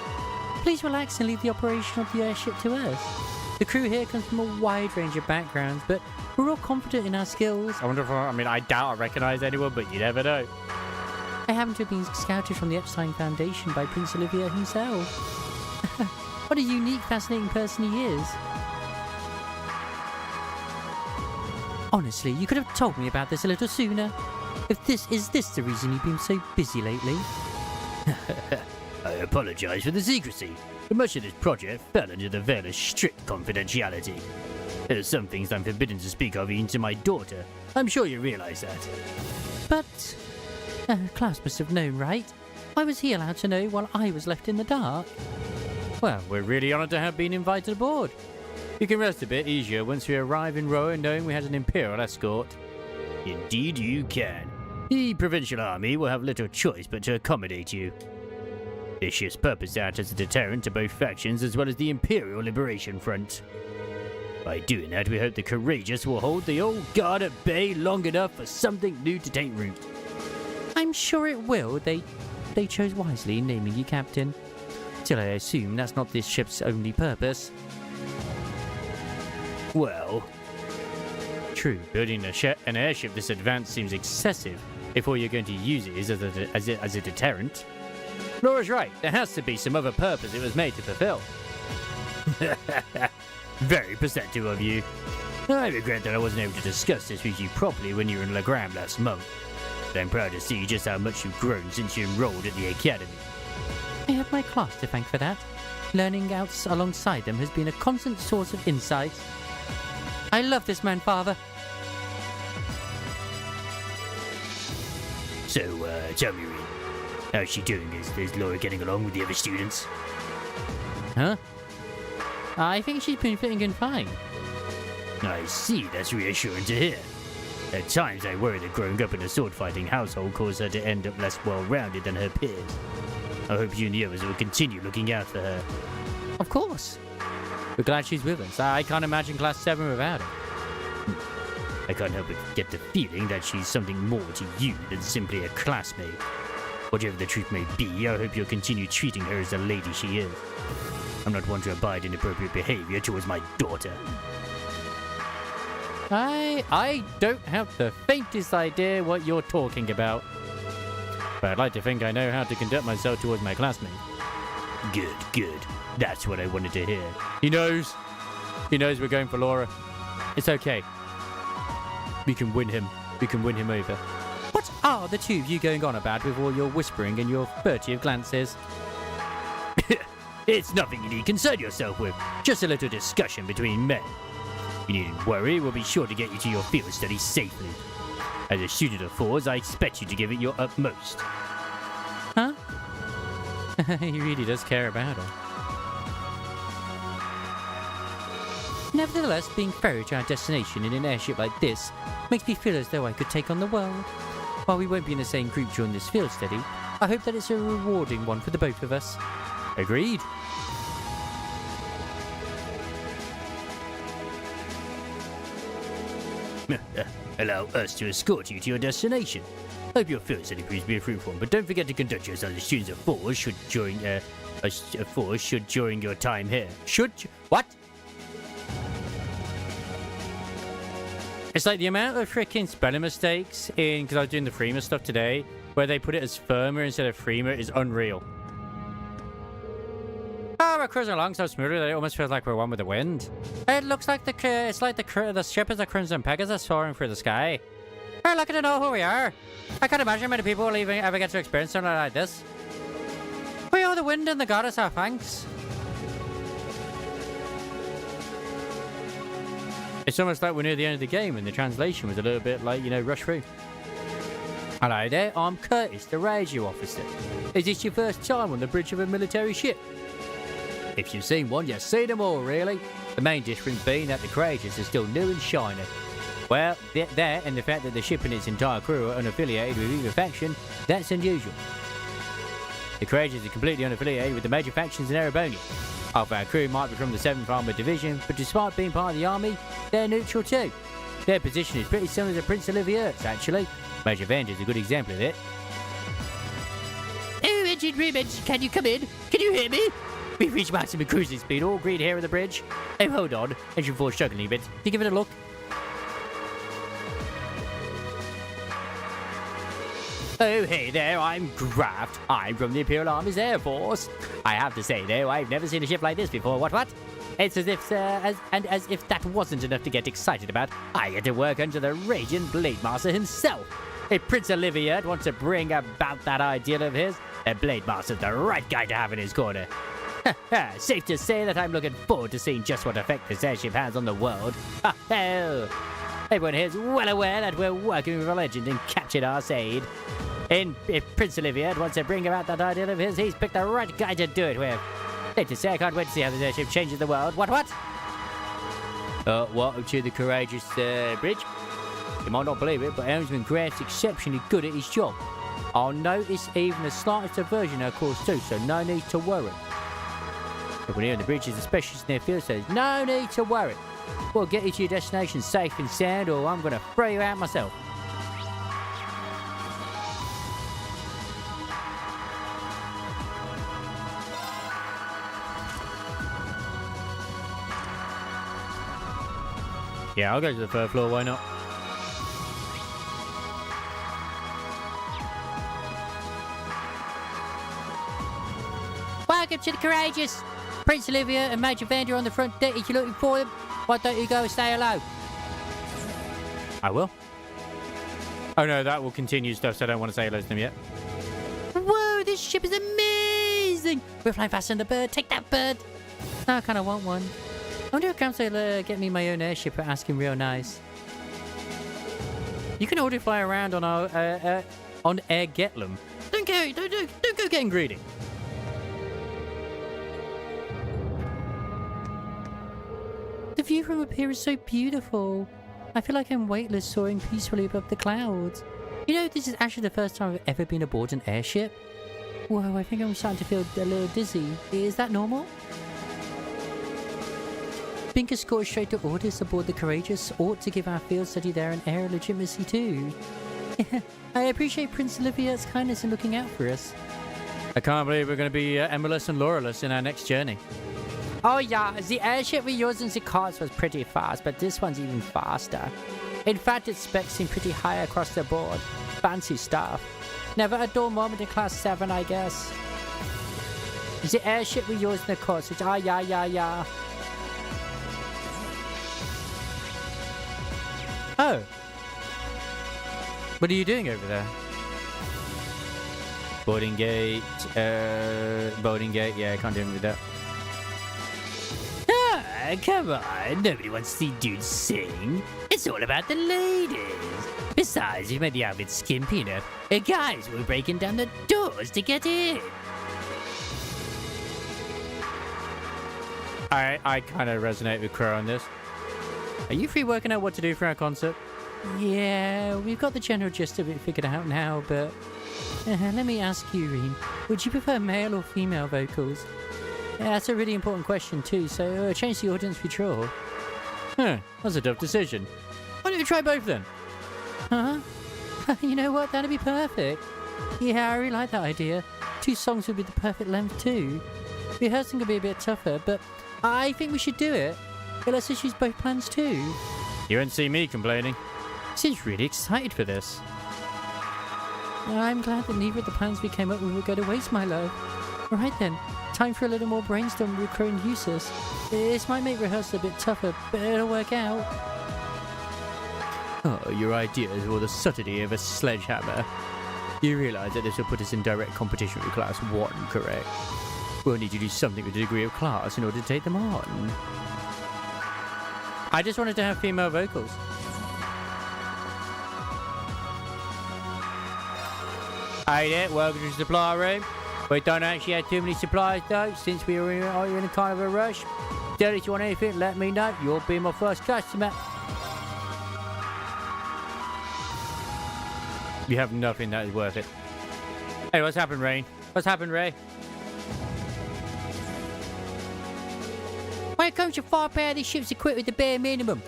[SPEAKER 3] Please relax and leave the operation of the airship to us. The crew here comes from a wide range of backgrounds, but we're all confident in our skills.
[SPEAKER 1] I wonder if I doubt I recognise anyone, but you never know.
[SPEAKER 3] I happen to have been scouted from the Epstein Foundation by Prince Olivia himself. What a unique, fascinating person he is. Honestly, you could have told me about this a little sooner. Is this the reason you've been so busy lately?
[SPEAKER 2] I apologize for the secrecy, but much of this project fell under the veil of strict confidentiality. There are some things I'm forbidden to speak of even to my daughter. I'm sure you realize that.
[SPEAKER 3] But... Klaus must have known, right? Why was he allowed to know while I was left in the dark?
[SPEAKER 1] Well, we're really honoured to have been invited aboard. You can rest a bit easier once we arrive in Roa knowing we had an Imperial escort.
[SPEAKER 2] Indeed you can. The Provincial Army will have little choice but to accommodate you. This ship's purpose acts as a deterrent to both factions as well as the Imperial Liberation Front. By doing that, we hope the courageous will hold the old guard at bay long enough for something new to take root.
[SPEAKER 3] I'm sure it will. They chose wisely in naming you captain. Still, I assume that's not this ship's only purpose.
[SPEAKER 2] Well...
[SPEAKER 1] True, building an airship this advanced seems excessive if all you're going to use it is as a deterrent. Laura's right, there has to be some other purpose it was made to fulfill.
[SPEAKER 2] Very perceptive of you. I regret that I wasn't able to discuss this with you properly when you were in Legram last month. But I'm proud to see just how much you've grown since you enrolled at the academy.
[SPEAKER 3] I have my class to thank for that. Learning out alongside them has been a constant source of insight. I love this man, Father.
[SPEAKER 2] So, tell me, Rin, how's she doing? Is Laura getting along with the other students?
[SPEAKER 3] Huh? I think she's been fitting in fine.
[SPEAKER 2] I see, that's reassuring to hear. At times I worry that growing up in a sword-fighting household caused her to end up less well-rounded than her peers. I hope you and the others will continue looking out for her.
[SPEAKER 3] Of course.
[SPEAKER 1] We're glad she's with us. I can't imagine Class 7 without her.
[SPEAKER 2] I can't help but get the feeling that she's something more to you than simply a classmate. Whatever the truth may be, I hope you'll continue treating her as the lady she is. I'm not one to abide inappropriate behavior towards my daughter.
[SPEAKER 1] I don't have the faintest idea what you're talking about. But I'd like to think I know how to conduct myself towards my classmates.
[SPEAKER 2] Good, good. That's what I wanted to hear.
[SPEAKER 1] He knows. He knows we're going for Laura. It's okay. We can win him. We can win him over.
[SPEAKER 3] What are the two of you going on about with all your whispering and your furtive glances?
[SPEAKER 2] It's nothing you need concern yourself with. Just a little discussion between men. You needn't worry, we'll be sure to get you to your field study safely. As a student of fours, I expect you to give it your utmost.
[SPEAKER 3] Huh? He really does care about her. Nevertheless, being ferried to our destination in an airship like this makes me feel as though I could take on the world. While we won't be in the same group during this field study, I hope that it's a rewarding one for the both of us.
[SPEAKER 1] Agreed.
[SPEAKER 2] Allow us to escort you to your destination. Hope your field study proves to be a fruitful one, but don't forget to conduct yourself as students of fours should during your time here.
[SPEAKER 1] What? It's like the amount of freaking spelling mistakes because I was doing the Freema stuff today, where they put it as firmer instead of Freema is unreal. Oh, we're cruising along so smoothly that it almost feels like we're one with the wind. It looks like the ship is a Crimson Pegasus soaring through the sky. We're lucky to know who we are. I can't imagine many people will even ever get to experience something like this. We owe the wind and the goddess our thanks. It's almost like we're near the end of the game and the translation was a little bit like, rush through. Hello there, I'm Curtis, the radio officer. Is this your first time on the bridge of a military ship? If you've seen one, you've seen them all, really. The main difference being that the Courageous is still new and shiny. Well, that and the fact that the ship and its entire crew are unaffiliated with either faction, that's unusual. The Courageous are completely unaffiliated with the major factions in Erebonia. Half our crew might be from the 7th Armored Division, but despite being part of the army, they're neutral too. Their position is pretty similar to Prince Olivier's, actually. Major Venger's a good example of it.
[SPEAKER 3] Oh, Engine Room, can you come in? Can you hear me?
[SPEAKER 1] We've reached maximum cruising speed, all green here at the bridge. Oh, hold on. Engine 4's struggling a bit. Can you give it a look? Oh, hey there, I'm Graft. I'm from the Imperial Army's Air Force. I have to say, though, I've never seen a ship like this before. What? It's as if, as if that wasn't enough to get excited about, I get to work under the raging Blade Master himself. If Prince Olivier wants to bring about that ideal of his, the Blade Master's the right guy to have in his corner. Safe to say that I'm looking forward to seeing just what effect this airship has on the world. Everyone here is well aware that we're working with a legend in Captain Arcade. And if Prince Olivier wants to bring about that ideal of his, he's picked the right guy to do it with. Safe to say, I can't wait to see how this airship changes the world. What? Welcome to the Courageous Bridge. You might not believe it, but Helmsman Graft's exceptionally good at his job. I'll notice even the slightest aversion of course too, so no need to worry. Everyone here on the bridge is a specialist in their field, so no need to worry. We'll get you to your destination safe and sound, or I'm going to throw you out myself. Yeah, I'll go to the third floor, why not?
[SPEAKER 3] Welcome to the Courageous. Prince Olivier and Major Vander on the front deck. If you're looking for them, why don't you go and say hello?
[SPEAKER 1] I will. Oh no, that will continue stuff, so I don't want to say hello to them yet.
[SPEAKER 3] Whoa, this ship is amazing. We're flying faster than the bird. Take that, bird. No, I kind of want one. I wonder if Gramps will get me my own airship and ask him real nice.
[SPEAKER 1] You can already fly around on our on Air Getlum. Don't go getting greedy.
[SPEAKER 3] The view from up here is so beautiful. I feel like I'm weightless, soaring peacefully above the clouds. You know, this is actually the first time I've ever been aboard an airship. Whoa, I think I'm starting to feel a little dizzy. Is that normal? Being escorted straight to orders aboard the Courageous ought to give our field study there an air of legitimacy too. I appreciate Prince Olivier's kindness in looking out for us.
[SPEAKER 1] I can't believe we're going to be Emmaless and Laureless in our next journey.
[SPEAKER 3] Oh yeah, the airship we used in the cars was pretty fast, but this one's even faster. In fact, its specs seem pretty high across the board. Fancy stuff. Never a dull moment in Class 7, I guess. The airship we used in the course is yeah.
[SPEAKER 1] Oh. What are you doing over there? Boarding gate. Yeah, I can't do anything with that.
[SPEAKER 2] Come on, nobody wants to see dudes sing. It's all about the ladies. Besides, you made the outfit skimpy enough. Guys were breaking down the doors to get in.
[SPEAKER 1] I kind of resonate with Crow on this. Are you free working out what to do for our concert?
[SPEAKER 3] Yeah, we've got the general gist of it figured out now, but... let me ask you, Reen. Would you prefer male or female vocals? Yeah, that's a really important question too, so change the audience we draw.
[SPEAKER 1] Huh, that's a tough decision. Why don't you try both then?
[SPEAKER 3] Huh? You know what, that'd be perfect. Yeah, I really like that idea. 2 songs would be the perfect length too. Rehearsing could be a bit tougher, but I think we should do it. But let's just use both plans too.
[SPEAKER 1] You won't see me complaining.
[SPEAKER 3] Seems really excited for this. I'm glad that neither of the plans we came up with would go to waste, my love. Right then, time for a little more brainstorm with Crow and Eustace. This might make rehearsal a bit tougher, but it'll work out.
[SPEAKER 1] Oh, your ideas were the subtlety of a sledgehammer. You realise that this will put us in direct competition with Class 1, correct? We'll need to do something with a degree of class in order to take them on. I just wanted to have female vocals. Hey there, welcome to the supply room. We don't actually have too many supplies though, since we are in a kind of a rush. So if you want anything, let me know. You'll be my first customer. You have nothing that is worth it. Hey, what's happened, Rain? What's happened, Ray? When it comes to firepower, this ship's equipped with the bare minimum.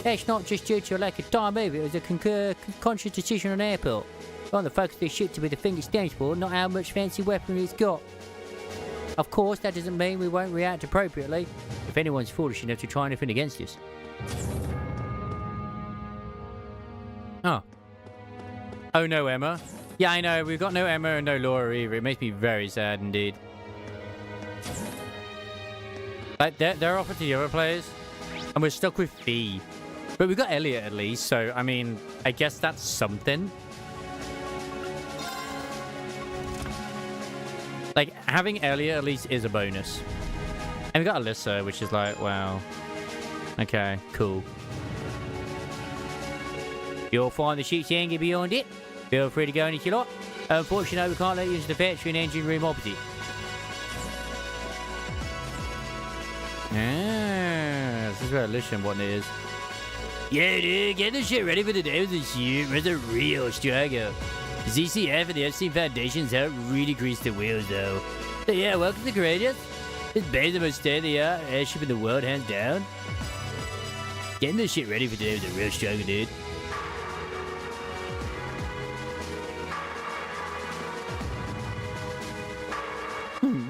[SPEAKER 1] That's not just due to a lack of time either. It was a conscious decision on airport. We want the focus of this ship to be the thing it stands for, not how much fancy weaponry it's got. Of course, that doesn't mean we won't react appropriately if anyone's foolish enough to try anything against us. Oh. Oh no, Emma. Yeah, I know. We've got no Emma and no Laura either. It makes me very sad indeed. Like, they're off to the other players, and we're stuck with Fee. But we've got Elliot at least, so, I mean, I guess that's something. Like, having Elliot at least is a bonus. And we got Alyssa, which is like, wow. Okay, cool. You'll find the sheep's anger beyond it. Feel free to go in if you like. Unfortunately, we can't let you into the factory and engine room opposite. Ah, this is where Alyssa and what it is. Yeah, dude, get the shit ready for the day with the ship. It's a real struggle. ZCF and the FC Foundations help really grease the wheels, though. So yeah, welcome to Courageous. It's basically the most state-of-the-art airship in the world, hands down. Getting this shit ready for today was a real struggle, dude.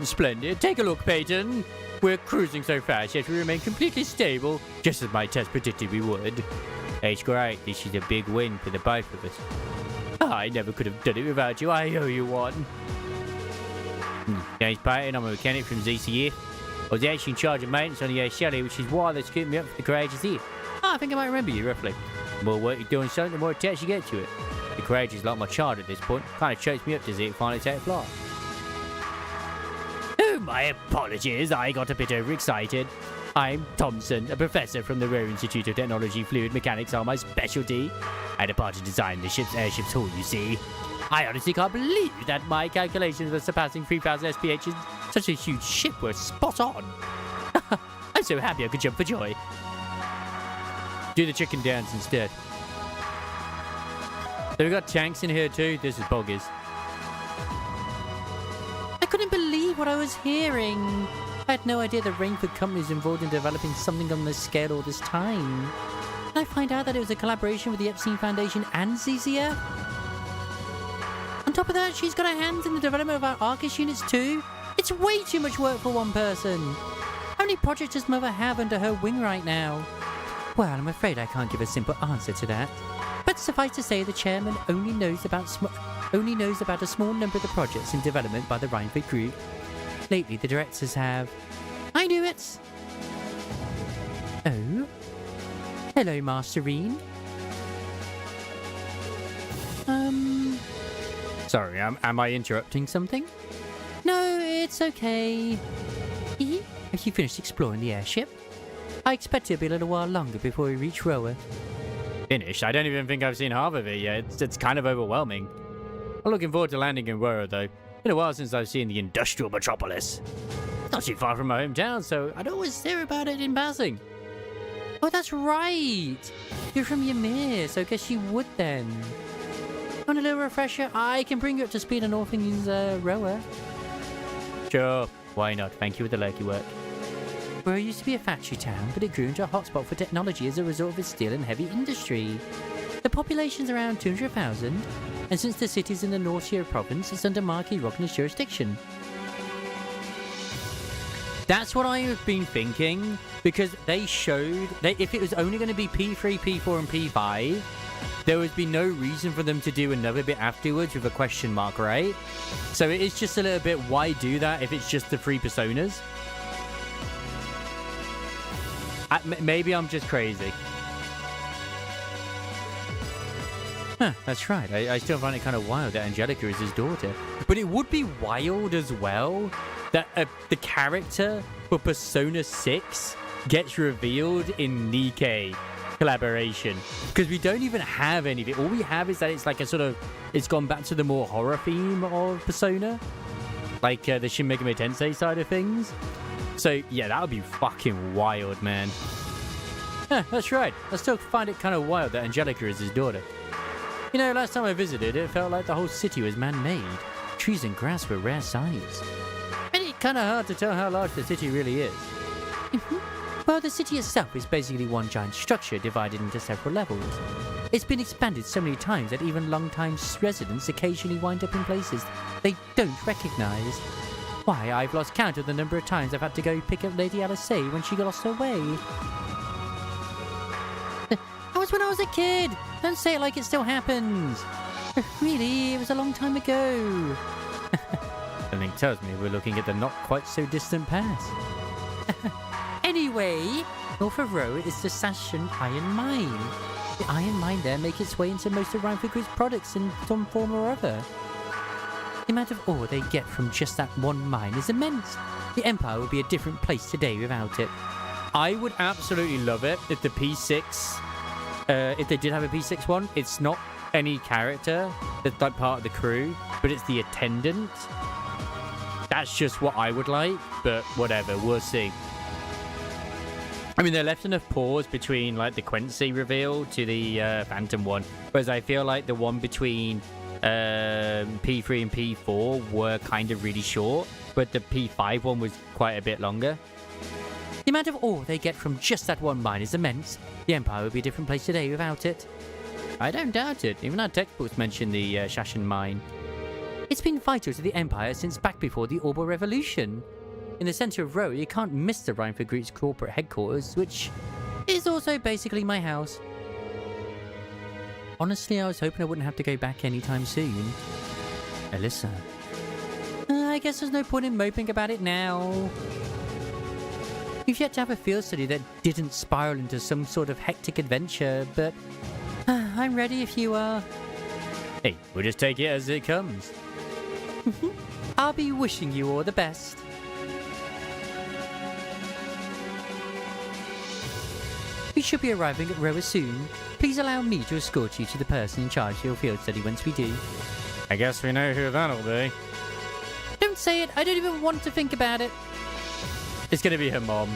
[SPEAKER 1] Splendid. Take a look, Peyton. We're cruising so fast, yet we remain completely stable, just as my test predicted we would. It's great. This is a big win for the both of us. I never could have done it without you. I owe you one. James Payton, I'm a mechanic from ZCF. I was actually in charge of maintenance on the Shelly, which is why they scooped me up for the Courageous here. Oh, I think I might remember you, roughly. The more work you're doing something, the more attached you get to it. The Courageous is like my child at this point. Kind of chokes me up to see it finally take flight. Oh, my apologies. I got a bit overexcited. I'm Thompson, a professor from the Royal Institute of Technology. Fluid mechanics are my specialty. I had a part to design the ship's airship's hull, you see. I honestly can't believe that my calculations of surpassing 3,000 SPH in such a huge ship were spot on. I'm so happy I could jump for joy. Do the chicken dance instead. So we got tanks in here too. This is bogus. I couldn't believe what I was hearing. I had no idea the Rainford company was involved in developing something on this scale all this time. Did I find out that it was a collaboration with the Epstein Foundation and ZZF? On top of that, she's got her hands in the development of our Arcus units too. It's way too much work for one person. How many projects does Mother have under her wing right now? Well, I'm afraid I can't give a simple answer to that. But suffice to say, the chairman only knows about a small number of the projects in development by the Rainford Group. Lately, the directors have... I knew it! Oh? Hello, Masterine. Sorry, am I interrupting something? No, it's okay. Have you finished exploring the airship? I expect it'll be a little while longer before we reach Roa. Finished? I don't even think I've seen half of it yet. It's kind of overwhelming. I'm looking forward to landing in Roa, though. Been a while since I've seen the industrial metropolis. Not too far from my hometown, so I'd always hear about it in passing. Oh, that's right! You're from Ymir, so I guess you would then. Want a little refresher? I can bring you up to speed on all things Roa. Sure, why not? Thank you for the lurky work. Roa used to be a factory town, but it grew into a hotspot for technology as a result of its steel and heavy industry. The population's around 200,000, and since the city's in the North Tier province, it's under Marquis Rockner's jurisdiction. That's what I've been thinking, because they showed that if it was only going to be P3, P4, and P5, there would be no reason for them to do another bit afterwards with a question mark, right? So it is just a little bit, why do that if it's just the 3 personas? Maybe I'm just crazy. Huh, that's right. I still find it kind of wild that Angelica is his daughter. But it would be wild as well that the character for Persona 6 gets revealed in Nikkei collaboration. Because we don't even have any of it. All we have is that it's like a sort of... It's gone back to the more horror theme of Persona. Like the Shin Megami Tensei side of things. So, yeah, that would be fucking wild, man. Yeah, that's right. I still find it kind of wild that Angelica is his daughter. You know, last time I visited, it felt like the whole city was man-made.
[SPEAKER 3] trees and grass were rare sights. And it's kind of hard to tell how large the city really is. Well, the city itself is basically one giant structure divided into several levels. It's been expanded so many times that even long-time residents occasionally wind up in places they don't recognise. Why, I've lost count of the number of times I've had to go pick up Lady Alice when she got lost her way. That was when I was a kid! Don't say it like it still happens! Really, it was a long time ago. Something tells me we're looking at the not-quite-so-distant past. Anyway, north of Row is the Sashin Iron Mine. The iron mine there makes its way into most of Rhineford Group's products in some form or other. The amount of ore they get from just that one mine is immense. The Empire would be a different place today without it. I would absolutely love it if the P6, if they did have a P6 one, it's not any character that's like part of the crew, but it's the attendant. That's just what I would like, but whatever, we'll see. I mean, they left enough pause between like the Quincy reveal to the Phantom one, whereas I feel like the one between P3 and P4 were kind of really short, but the P5 one was quite a bit longer. The amount of ore they get from just that one mine is immense. The Empire would be a different place today without it. I don't doubt it. Even our textbooks mention the Shashin mine. It's been vital to the Empire since back before the Orbital Revolution. In the centre of Row, you can't miss the Rhineford Group's corporate headquarters, which is also basically my house. Honestly, I was hoping I wouldn't have to go back anytime soon. Alyssa. I guess there's no point in moping about it now. We've yet to have a field study that didn't spiral into some sort of hectic adventure, but I'm ready if you are. Hey, we'll just take it as it comes. I'll be wishing you all the best. We should be arriving at Roa soon. Please allow me to escort you to the person in charge of your field study once we do. I guess we know who that'll be. Don't say it. I don't even want to think about it. It's going to be her mom.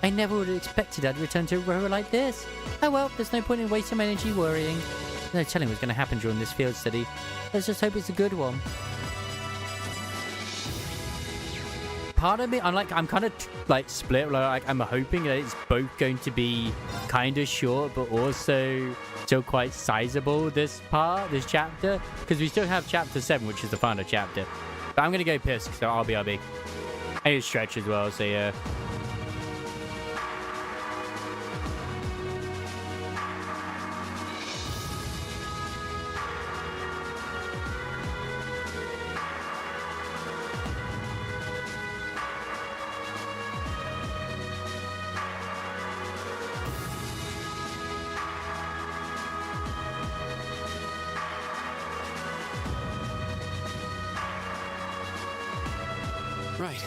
[SPEAKER 3] I never would have expected her to return to Roa like this. Oh well, there's no point in wasting my energy worrying. There's no telling what's going to happen during this field study. Let's just hope it's a good one. Part of me, I'm kind of like split. Like I'm hoping that it's both going to be kind of short, but also still quite sizable. This chapter, because we still have chapter 7, which is the final chapter. But I'm gonna go piss, so RB. I need to stretch as well. So yeah.
[SPEAKER 4] Right.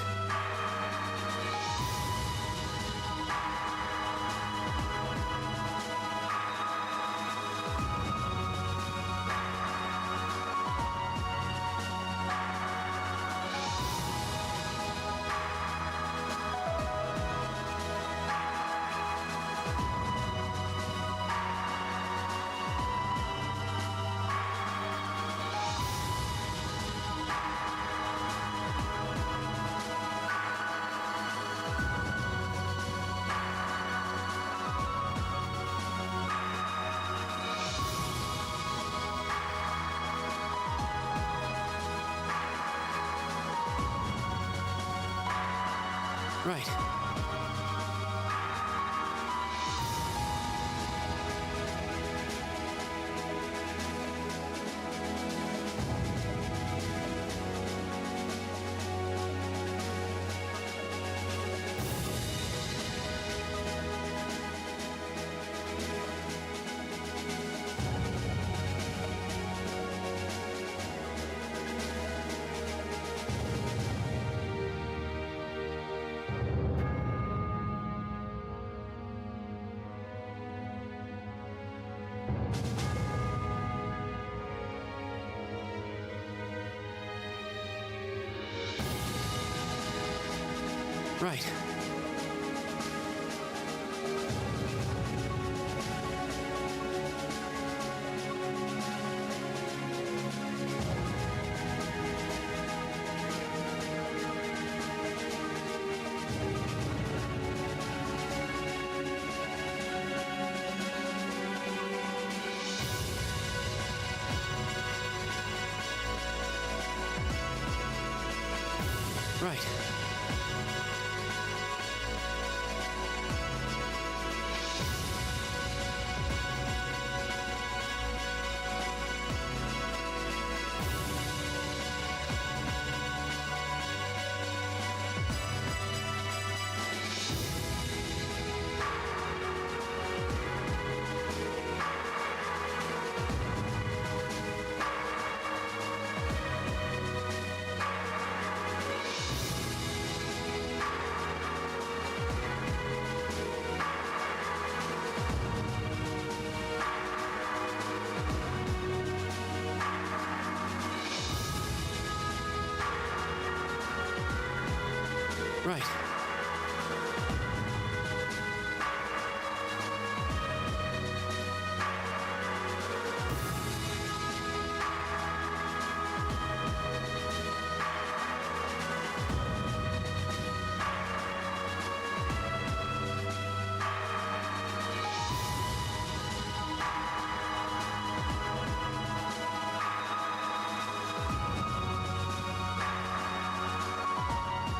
[SPEAKER 4] Right. Right. Right. Right.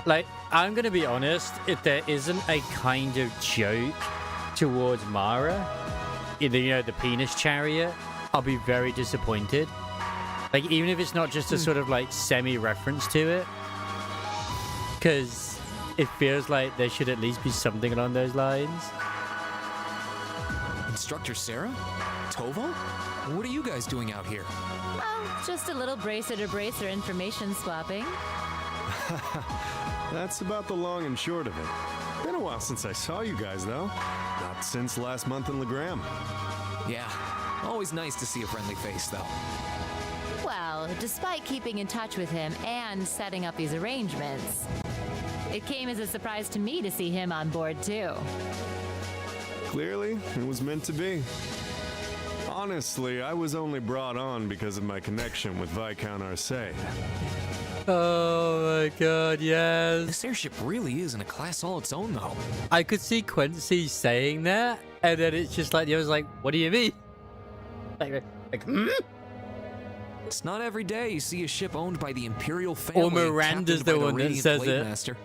[SPEAKER 1] Like, I'm gonna be honest, if there isn't a kind of joke towards Mara, you know, the penis chariot, I'll be very disappointed. Like, even if it's not just a sort of like semi-reference to it, because it feels like there should at least be something along those lines.
[SPEAKER 4] Instructor Sarah? Toval? What are you guys doing out here?
[SPEAKER 7] Oh, just a little bracer-to-bracer information swapping.
[SPEAKER 10] That's about the long and short of it. Been a while since I saw you guys, though. Not since last month in Legram.
[SPEAKER 4] Yeah, always nice to see a friendly face, though.
[SPEAKER 7] Well, despite keeping in touch with him and setting up these arrangements, it came as a surprise to me to see him on board, too.
[SPEAKER 10] Clearly, it was meant to be. Honestly, I was only brought on because of my connection with Viscount Arcade.
[SPEAKER 1] Oh my god, yes.
[SPEAKER 4] This airship really is in a class all its own, though.
[SPEAKER 1] I could see Quincy saying that, and then it's just like, the other's like, what do you mean? Like, hmm?
[SPEAKER 4] It's not every day you see a ship owned by the Imperial family.
[SPEAKER 1] Or Miranda's the one that says it.
[SPEAKER 4] Master.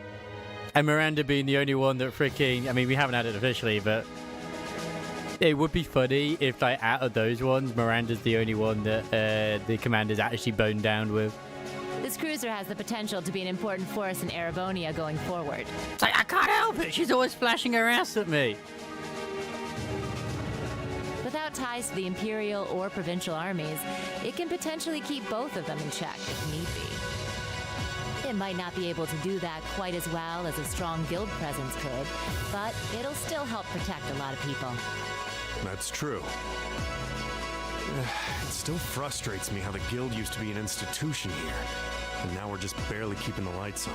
[SPEAKER 1] And Miranda being the only one that freaking, I mean, we haven't had it officially, but it would be funny if, like, out of those ones, Miranda's the only one that the commander's actually boned down with.
[SPEAKER 7] This cruiser has the potential to be an important force in Erebonia going forward.
[SPEAKER 1] It's like, I can't help it. She's always flashing her ass at me.
[SPEAKER 7] Without ties to the Imperial or Provincial armies, it can potentially keep both of them in check if need be. It might not be able to do that quite as well as a strong guild presence could, but it'll still help protect a lot of people.
[SPEAKER 10] That's true. It still frustrates me how the guild used to be an institution here, and now we're just barely keeping the lights on.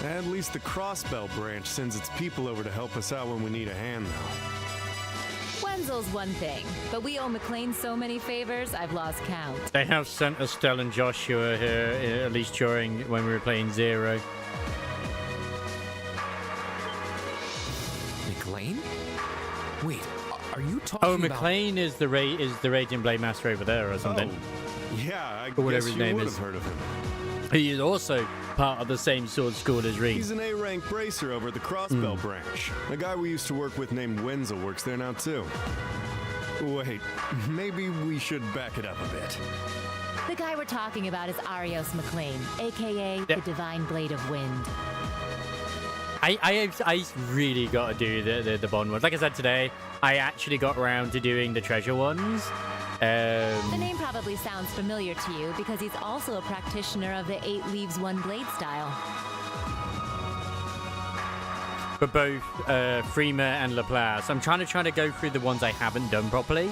[SPEAKER 10] At least the Crossbell branch sends its people over to help us out when we need a hand, though.
[SPEAKER 7] Wenzel's one thing, but we owe McLean so many favors, I've lost count.
[SPEAKER 1] They have sent Estelle and Joshua here, at least during when we were playing Zero.
[SPEAKER 4] McLean? Wait, are you talking about...
[SPEAKER 1] McLean is the Raging Blade Master over there or something.
[SPEAKER 10] Oh, yeah, I
[SPEAKER 1] or whatever
[SPEAKER 10] guess
[SPEAKER 1] his
[SPEAKER 10] you
[SPEAKER 1] name
[SPEAKER 10] would
[SPEAKER 1] is.
[SPEAKER 10] have heard of him.
[SPEAKER 1] He is also part of the same sword school as Reed.
[SPEAKER 10] He's an A-rank bracer over at the Crossbell branch. A guy we used to work with named Wenzel works there now, too. Wait, maybe we should back it up a bit.
[SPEAKER 7] The guy we're talking about is Arios McLean, a.k.a. the Divine Blade of Wind.
[SPEAKER 1] I really got to do the Bond ones. Like I said today, I actually got around to doing the treasure ones.
[SPEAKER 7] The name probably sounds familiar to you because he's also a practitioner of the 8 Leaves 1 Blade style.
[SPEAKER 1] For both Freema and Laplace. I'm trying to go through the ones I haven't done properly.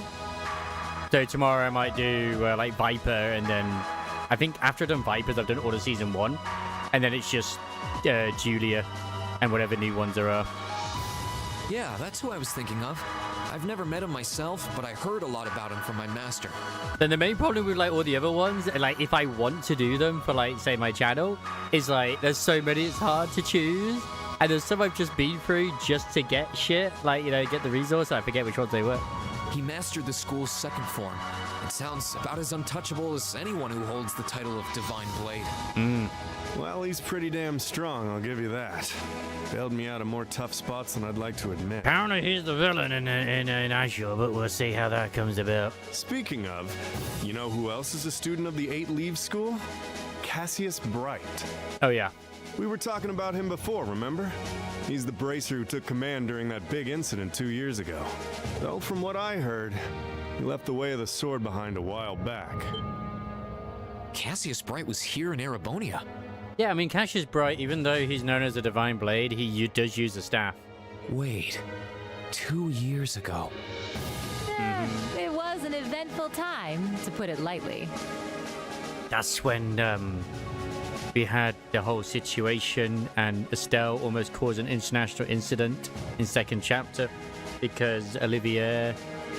[SPEAKER 1] So tomorrow I might do like Viper, and then I think after I've done Vipers, I've done all of season 1, and then it's just Julia and whatever new ones there are.
[SPEAKER 4] Yeah, that's who I was thinking of. I've never met him myself, but I heard a lot about him from my master.
[SPEAKER 1] Then the main problem with like all the other ones, like if I want to do them for like say my channel, is like there's so many it's hard to choose, and there's some I've just been through just to get shit, like, you know, get the resource. I forget which ones they were.
[SPEAKER 4] He mastered the school's second form. It sounds about as untouchable as anyone who holds the title of Divine Blade.
[SPEAKER 10] Well, he's pretty damn strong, I'll give you that. Bailed me out of more tough spots than I'd like to admit.
[SPEAKER 2] Apparently he's the villain in our show, but we'll see how that comes about.
[SPEAKER 10] Speaking of, you know who else is a student of the 8 Leaves School? Cassius Bright.
[SPEAKER 1] Oh, yeah.
[SPEAKER 10] We were talking about him before, remember? He's the bracer who took command during that big incident 2 years ago. Though from what I heard, he left the way of the sword behind a while back.
[SPEAKER 4] Cassius Bright was here in Erebonia.
[SPEAKER 1] Yeah, I mean, Cassius Bright, even though he's known as a Divine Blade, he does use a staff.
[SPEAKER 4] Wait, 2 years ago.
[SPEAKER 7] It was an eventful time, to put it lightly.
[SPEAKER 1] That's when we had the whole situation, and Estelle almost caused an international incident in second chapter because Olivier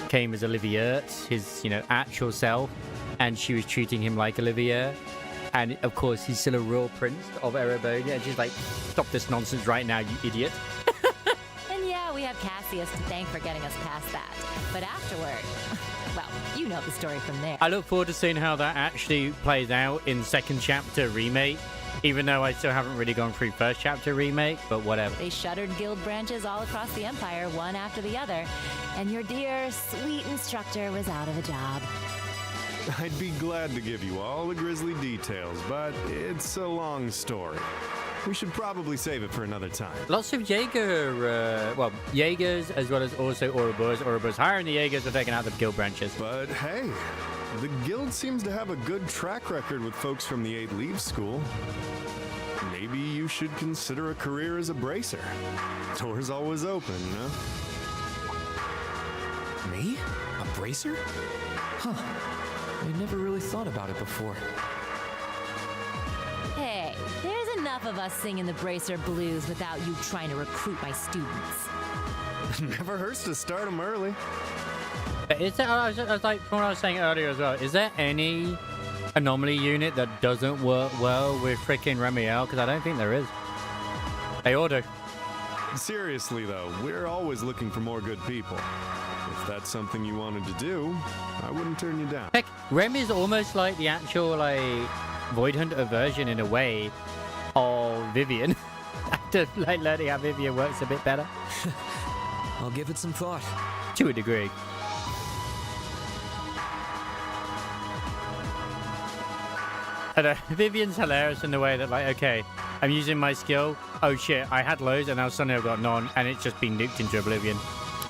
[SPEAKER 1] came as Olivier, his actual self, and she was treating him like Olivier. And of course, he's still a royal prince of Erebonia, and she's like, "Stop this nonsense right now, you idiot!"
[SPEAKER 7] And yeah, we have Cassius to thank for getting us past that. But afterward, well, you know the story from there.
[SPEAKER 1] I look forward to seeing how that actually plays out in second chapter remake, even though I still haven't really gone through first chapter remake, but whatever.
[SPEAKER 7] They shuttered guild branches all across the Empire, one after the other, and your dear, sweet instructor was out of a job.
[SPEAKER 10] I'd be glad to give you all the grisly details, but it's a long story. We should probably save it for another time.
[SPEAKER 1] Lots of Jaeger, Jaegers as well as also Ouroboros. Ouroboros hiring the Jaegers for taking out the guild branches.
[SPEAKER 10] But hey, the guild seems to have a good track record with folks from the 8 Leaves School. Maybe you should consider a career as a bracer. Door's always open, you know?
[SPEAKER 4] Me? A bracer? Huh. I never really thought about it before.
[SPEAKER 7] Hey, there's enough of us singing the Bracer Blues without you trying to recruit my students.
[SPEAKER 10] Never hurts to start them early.
[SPEAKER 1] Is there, I was like, from what I was saying earlier as well, is there any anomaly unit that doesn't work well with freaking Remiel? Because I don't think there is. They all do.
[SPEAKER 10] Seriously, though, we're always looking for more good people. If that's something you wanted to do, I wouldn't turn you down.
[SPEAKER 1] Heck, Rem is almost like the actual, Void Hunter version in a way of Vivian. After, learning how Vivian works a bit better.
[SPEAKER 4] I'll give it some thought.
[SPEAKER 1] To a degree. I know, Vivian's hilarious in the way that, okay, I'm using my skill. Oh shit, I had loads and now suddenly I've got none, and it's just been nuked into oblivion.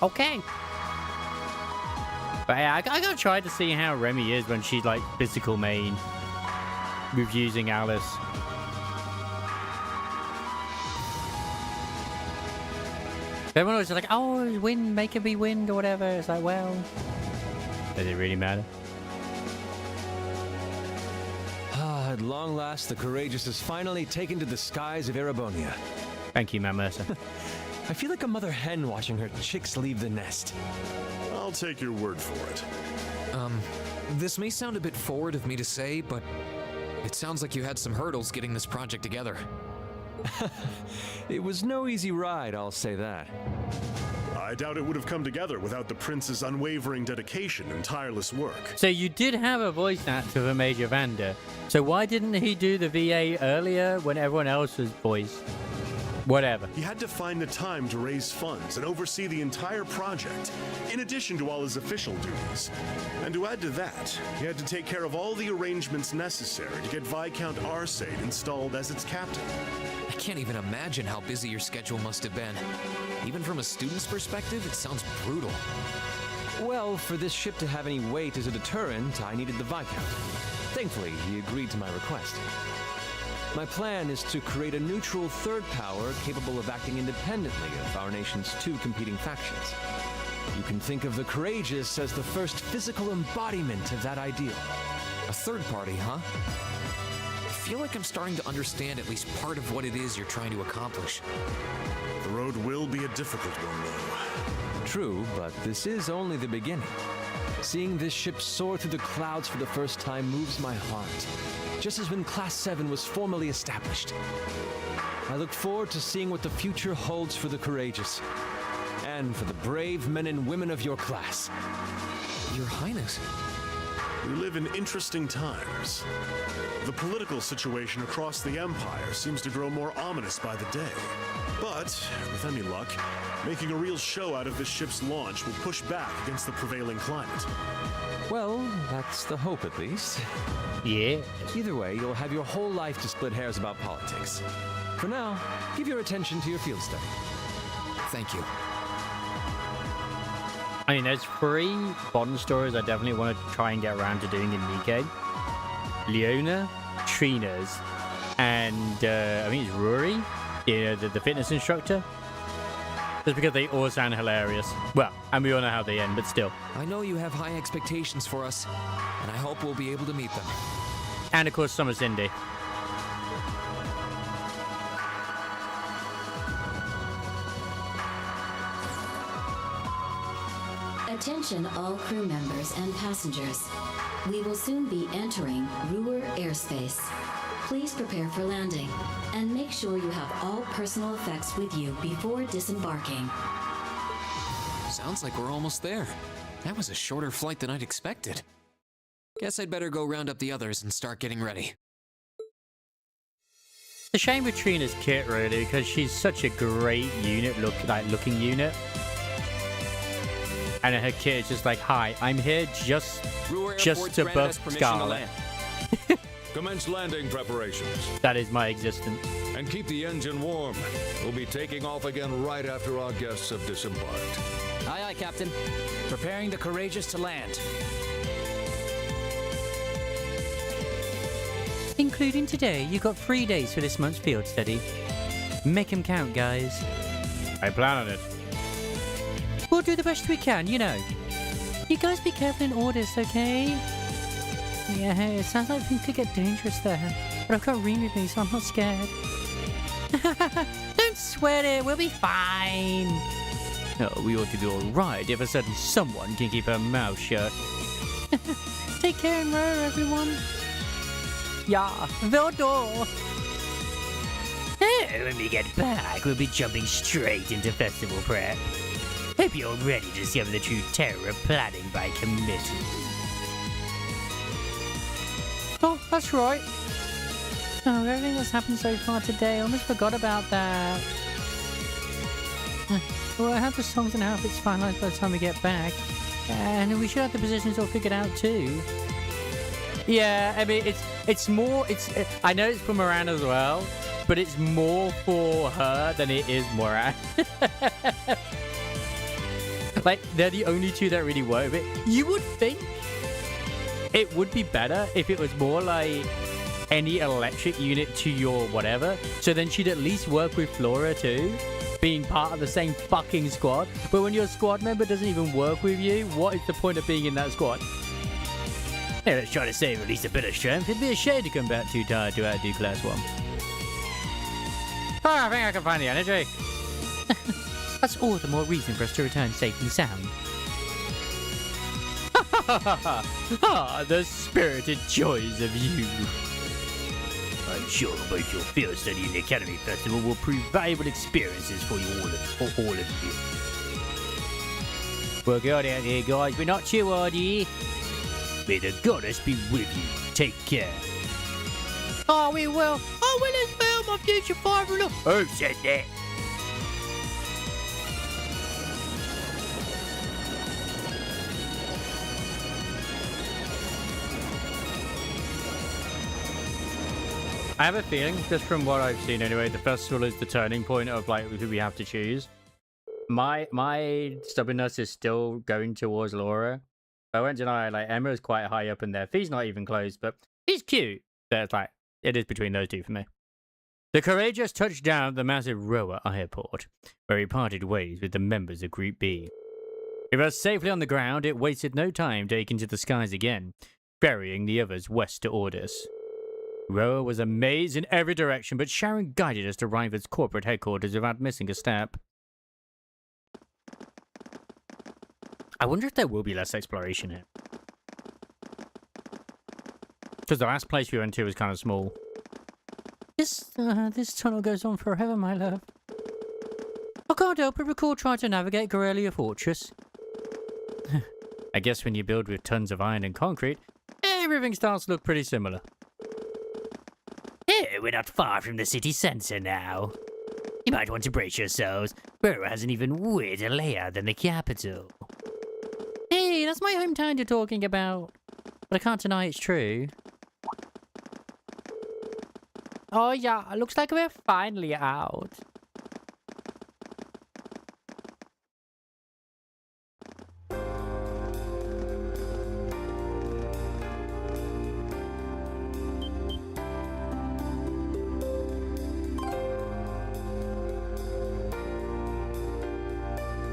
[SPEAKER 1] Okay. But yeah, I gotta try to see how Remy is when she's physical main with using Alice. Everyone was like, "Oh, wind, make it be wind or whatever." It's like, well, does it really matter?
[SPEAKER 14] At long last, the Courageous is finally taken to the skies of Erebonia.
[SPEAKER 1] Thank you, Matt Mercer.
[SPEAKER 14] I feel like a mother hen watching her chicks leave the nest.
[SPEAKER 20] I'll take your word for it.
[SPEAKER 4] This may sound a bit forward of me to say, but it sounds like you had some hurdles getting this project together.
[SPEAKER 14] It was no easy ride, I'll say that.
[SPEAKER 20] I doubt it would have come together without the prince's unwavering dedication and tireless work.
[SPEAKER 1] So you did have a voice actor for Major Vander. So why didn't he do the VA earlier when everyone else was voiced? Whatever.
[SPEAKER 20] He had to find the time to raise funds and oversee the entire project, in addition to all his official duties. And to add to that, he had to take care of all the arrangements necessary to get Viscount Arcade installed as its captain.
[SPEAKER 4] I can't even imagine how busy your schedule must have been. Even from a student's perspective, it sounds brutal.
[SPEAKER 14] Well, for this ship to have any weight as a deterrent, I needed the Viscount. Thankfully, he agreed to my request. My plan is to create a neutral third power capable of acting independently of our nation's two competing factions. You can think of the Courageous as the first physical embodiment of that ideal.
[SPEAKER 4] A third party, huh? I feel like I'm starting to understand at least part of what it is you're trying to accomplish.
[SPEAKER 20] The road will be a difficult one, though.
[SPEAKER 14] True, but this is only the beginning. Seeing this ship soar through the clouds for the first time moves my heart, just as when Class 7 was formally established. I look forward to seeing what the future holds for the Courageous. stand for the brave men and women of your class.
[SPEAKER 4] Your Highness.
[SPEAKER 20] We live in interesting times. The political situation across the Empire seems to grow more ominous by the day. But, with any luck, making a real show out of this ship's launch will push back against the prevailing climate.
[SPEAKER 14] Well, that's the hope at least.
[SPEAKER 1] Yeah.
[SPEAKER 14] Either way, you'll have your whole life to split hairs about politics. For now, give your attention to your field study.
[SPEAKER 4] Thank you.
[SPEAKER 1] I mean, there's 3 Bond stories I definitely want to try and get around to doing in Nikkei. Leona, Trina's, and I think it's Rory, the fitness instructor. Just because they all sound hilarious. Well, and we all know how they end, but still.
[SPEAKER 4] I know you have high expectations for us, and I hope we'll be able to meet them.
[SPEAKER 1] And of course, Summer Cindy.
[SPEAKER 8] Attention all crew members and passengers. We will soon be entering Ruhr airspace. Please prepare for landing, and make sure you have all personal effects with you before disembarking.
[SPEAKER 4] Sounds like we're almost there. That was a shorter flight than I'd expected. Guess I'd better go round up the others and start getting ready.
[SPEAKER 1] It's a shame with Trina's kit, really, because she's such a great unit, looking unit. And her kit is just like, hi, I'm here just to buff Scarlet.
[SPEAKER 15] Commence landing preparations.
[SPEAKER 1] That is my existence.
[SPEAKER 15] And keep the engine warm. We'll be taking off again right after our guests have disembarked.
[SPEAKER 21] Aye, aye, Captain. Preparing the Courageous to land.
[SPEAKER 3] Including today, you got 3 days for this month's field study. Make 'em count, guys.
[SPEAKER 1] I plan on it.
[SPEAKER 3] We'll do the best we can, you know. You guys be careful in orders, okay? Yeah, it sounds like things could get dangerous there. But I've got Reem with me, so I'm not scared. Don't sweat it, we'll be fine.
[SPEAKER 1] Oh, we ought to be alright if a certain someone can keep her mouth shut.
[SPEAKER 3] Take care and row, everyone. Yeah, Vildor.
[SPEAKER 2] When we get back, we'll be jumping straight into festival prep. Hope you're ready to discover the true terror of planning by committee.
[SPEAKER 3] Oh, that's right. Oh, everything that's happened so far today, I almost forgot about that. Well, I have the songs and outfits finalized by the time we get back. And we should have the positions all figured out too.
[SPEAKER 1] Yeah, I mean, it's more, I know it's for Moran as well, but it's more for her than it is Moran. Like, they're the only two that really work with it. You would think it would be better if it was more like any electric unit to your whatever. So then she'd at least work with Flora too, being part of the same fucking squad. But when your squad member doesn't even work with you, what is the point of being in that squad?
[SPEAKER 2] Yeah, let's try to save at least a bit of strength.
[SPEAKER 1] It'd be a shame to come back too tired to outdo Class 1. Oh, I think I can find the energy.
[SPEAKER 3] That's all the more reason for us to return safe and sound.
[SPEAKER 1] Ah, the spirited joys of you.
[SPEAKER 2] I'm sure both your field study and the Academy Festival will prove valuable experiences for all of you.
[SPEAKER 1] Well, good out there, guys, but not too hard here.
[SPEAKER 2] May the goddess be with you. Take care.
[SPEAKER 3] Oh, we will. Oh, will as well, my future father-in-law.
[SPEAKER 2] Who said that?
[SPEAKER 1] I have a feeling, just from what I've seen anyway, the festival is the turning point of like who we have to choose. My stubbornness is still going towards Laura. I won't deny, like, Emma is quite high up in there. Fee's not even close, but he's cute. So it's like, it is between those two for me. The Courageous touched down at the massive Roa airport, where he parted ways with the members of Group B. With us safely on the ground, it wasted no time taking to the skies again, ferrying the others west to Ordis. Roa was a maze in every direction, but Sharon guided us to River's corporate headquarters without missing a step. I wonder if there will be less exploration here. Because the last place we went to was kind of small.
[SPEAKER 3] This tunnel goes on forever, my love. Oh Can't help but recall trying to navigate Corellia Fortress. I guess when you build with tons of iron and concrete, everything starts to look pretty similar.
[SPEAKER 2] Hey, we're not far from the city centre now. You might want to brace yourselves. Borough has an even weirder layout than the capital.
[SPEAKER 3] Hey, that's my hometown you're talking about. But I can't deny it's true. Oh yeah, looks like we're finally out.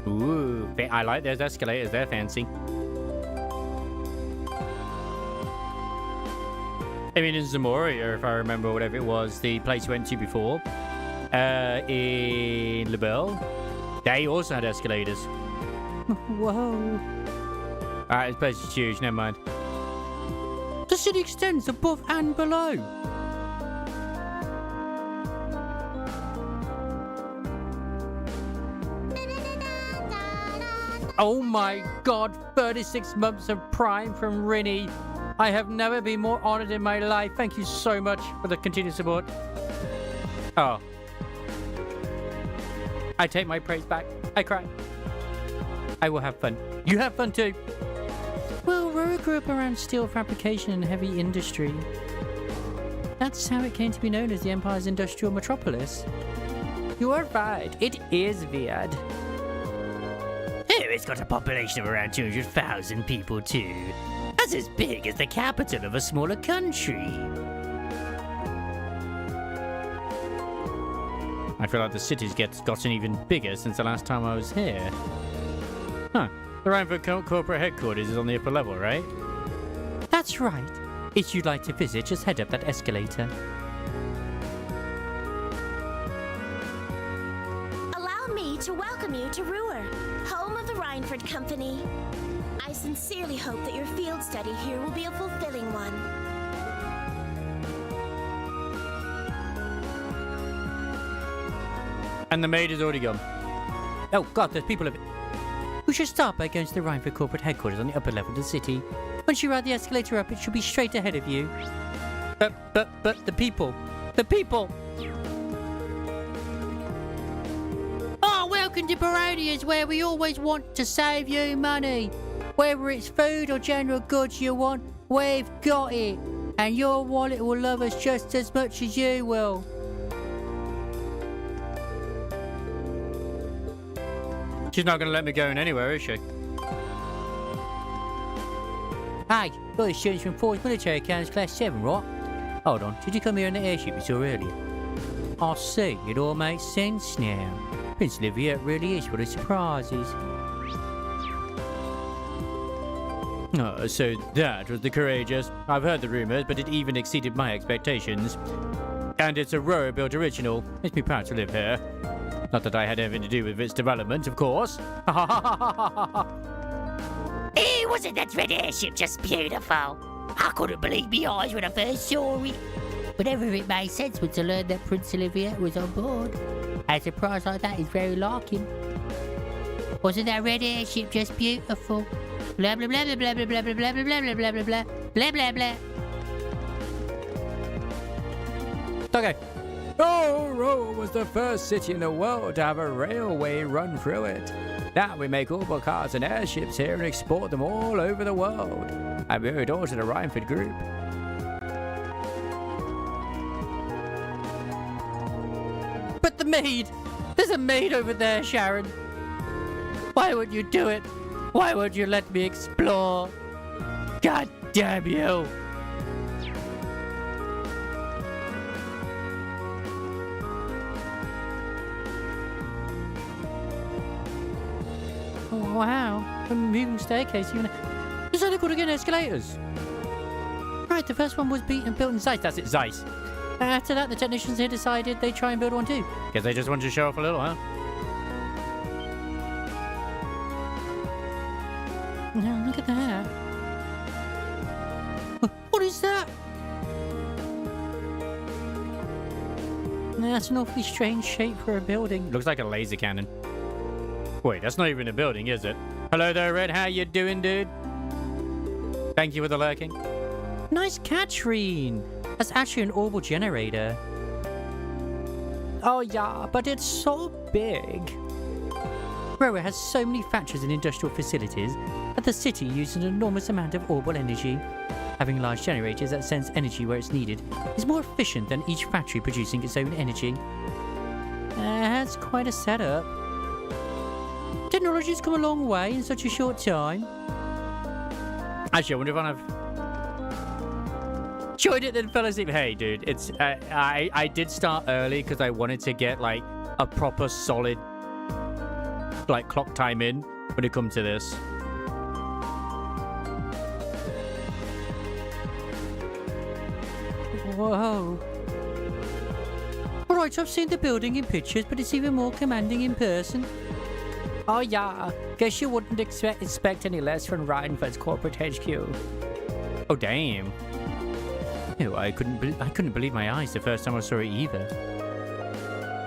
[SPEAKER 1] Ooh, I like those escalators, they're fancy. I mean, in Zamoria, if I remember whatever it was, the place we went to before, in LaBelle, they also had escalators.
[SPEAKER 3] Whoa.
[SPEAKER 1] Alright, this place is huge, never mind.
[SPEAKER 3] The city extends above and below. Oh my god, 36 months of Prime from Rinny. I have never been more honored in my life. Thank you so much for the continued support. Oh. I take my praise back. I cry. I will have fun. You have fun too. Well, Rora grew up around steel fabrication and heavy industry. That's how it came to be known as the Empire's industrial metropolis. You are right. It is weird.
[SPEAKER 2] Oh, it's got a population of around 200,000 people too. That's as big as the capital of a smaller country.
[SPEAKER 1] I feel like the city's gotten even bigger since the last time I was here. Huh. The Rhineford corporate headquarters is on the upper level, right?
[SPEAKER 3] That's right. If you'd like to visit, just head up that escalator.
[SPEAKER 5] Allow me to welcome you to Ruhr, home of the Rhineford Company. I sincerely hope that your field study here will be a fulfilling one.
[SPEAKER 1] And the maid is already gone.
[SPEAKER 3] Oh god, there's people of it. We should start by going to the Rhineford corporate headquarters on the upper level of the city. Once you ride the escalator up, it should be straight ahead of you. But the people. The people! Oh, welcome to Baronia's, where we always want to save you money. Whether it's food or general goods you want, we've got it. And your wallet will love us just as much as you will.
[SPEAKER 1] She's not going to let me go in anywhere, is she?
[SPEAKER 3] Hey, got the students from Force Military Academy Class 7, right? Hold on, did you come here in the airship you saw earlier? I see, it all makes sense now. Prince Olivia really is full of surprises.
[SPEAKER 1] Oh, so that was the Courageous. I've heard the rumours, but it even exceeded my expectations. And it's a Rora-built original. Makes me proud to live here. Not that I had anything to do with its development, of course.
[SPEAKER 2] Hey, wasn't that red airship just beautiful? I couldn't believe my eyes when I first saw it. Whatever it made sense was to learn that Prince Olivia was on board. A surprise like that is very larking. Wasn't that red airship just beautiful? Blah blah blah blah blah blah blah blah blah blah blah blah blah blah blah blah blah.
[SPEAKER 1] Okay. Oh, Rora was the first city in the world to have a railway run through it. Now we make all our cars and airships here and export them all over the world. And we're all to the Rhineford group.
[SPEAKER 3] But the maid! There's a maid over there, Sharon! Why would you do it? Why would you let me explore? God damn you! Oh, wow, a moving staircase. Even is that called again? Escalators. Right, the first one was built in Zeiss. That's it, Zeiss. After that, the technicians here decided they'd try and build one too.
[SPEAKER 1] Guess they just wanted to show off a little, huh?
[SPEAKER 3] Now look at that. What is that? That's an awfully strange shape for a building.
[SPEAKER 1] Looks like a laser cannon. Wait, that's not even a building, is it? Hello there, Red. How you doing, dude? Thank you for the lurking.
[SPEAKER 3] Nice Katrine. That's actually an orbital generator. Oh yeah, but it's so big. Roa has so many factories and industrial facilities that the city uses an enormous amount of orbital energy. Having large generators that sends energy where it's needed is more efficient than each factory producing its own energy. That's quite a setup. Technology's come a long way in such a short time.
[SPEAKER 1] Actually, I wonder if I've joined it then fell asleep. Hey, dude, it's I did start early because I wanted to get like a proper solid like clock time in when it comes to this.
[SPEAKER 3] Whoa. Alright, so I've seen the building in pictures, but it's even more commanding in person. Oh yeah, guess you wouldn't expect any less from Rhineford's corporate HQ.
[SPEAKER 1] Oh damn. Ew, I couldn't believe my eyes the first time I saw it either.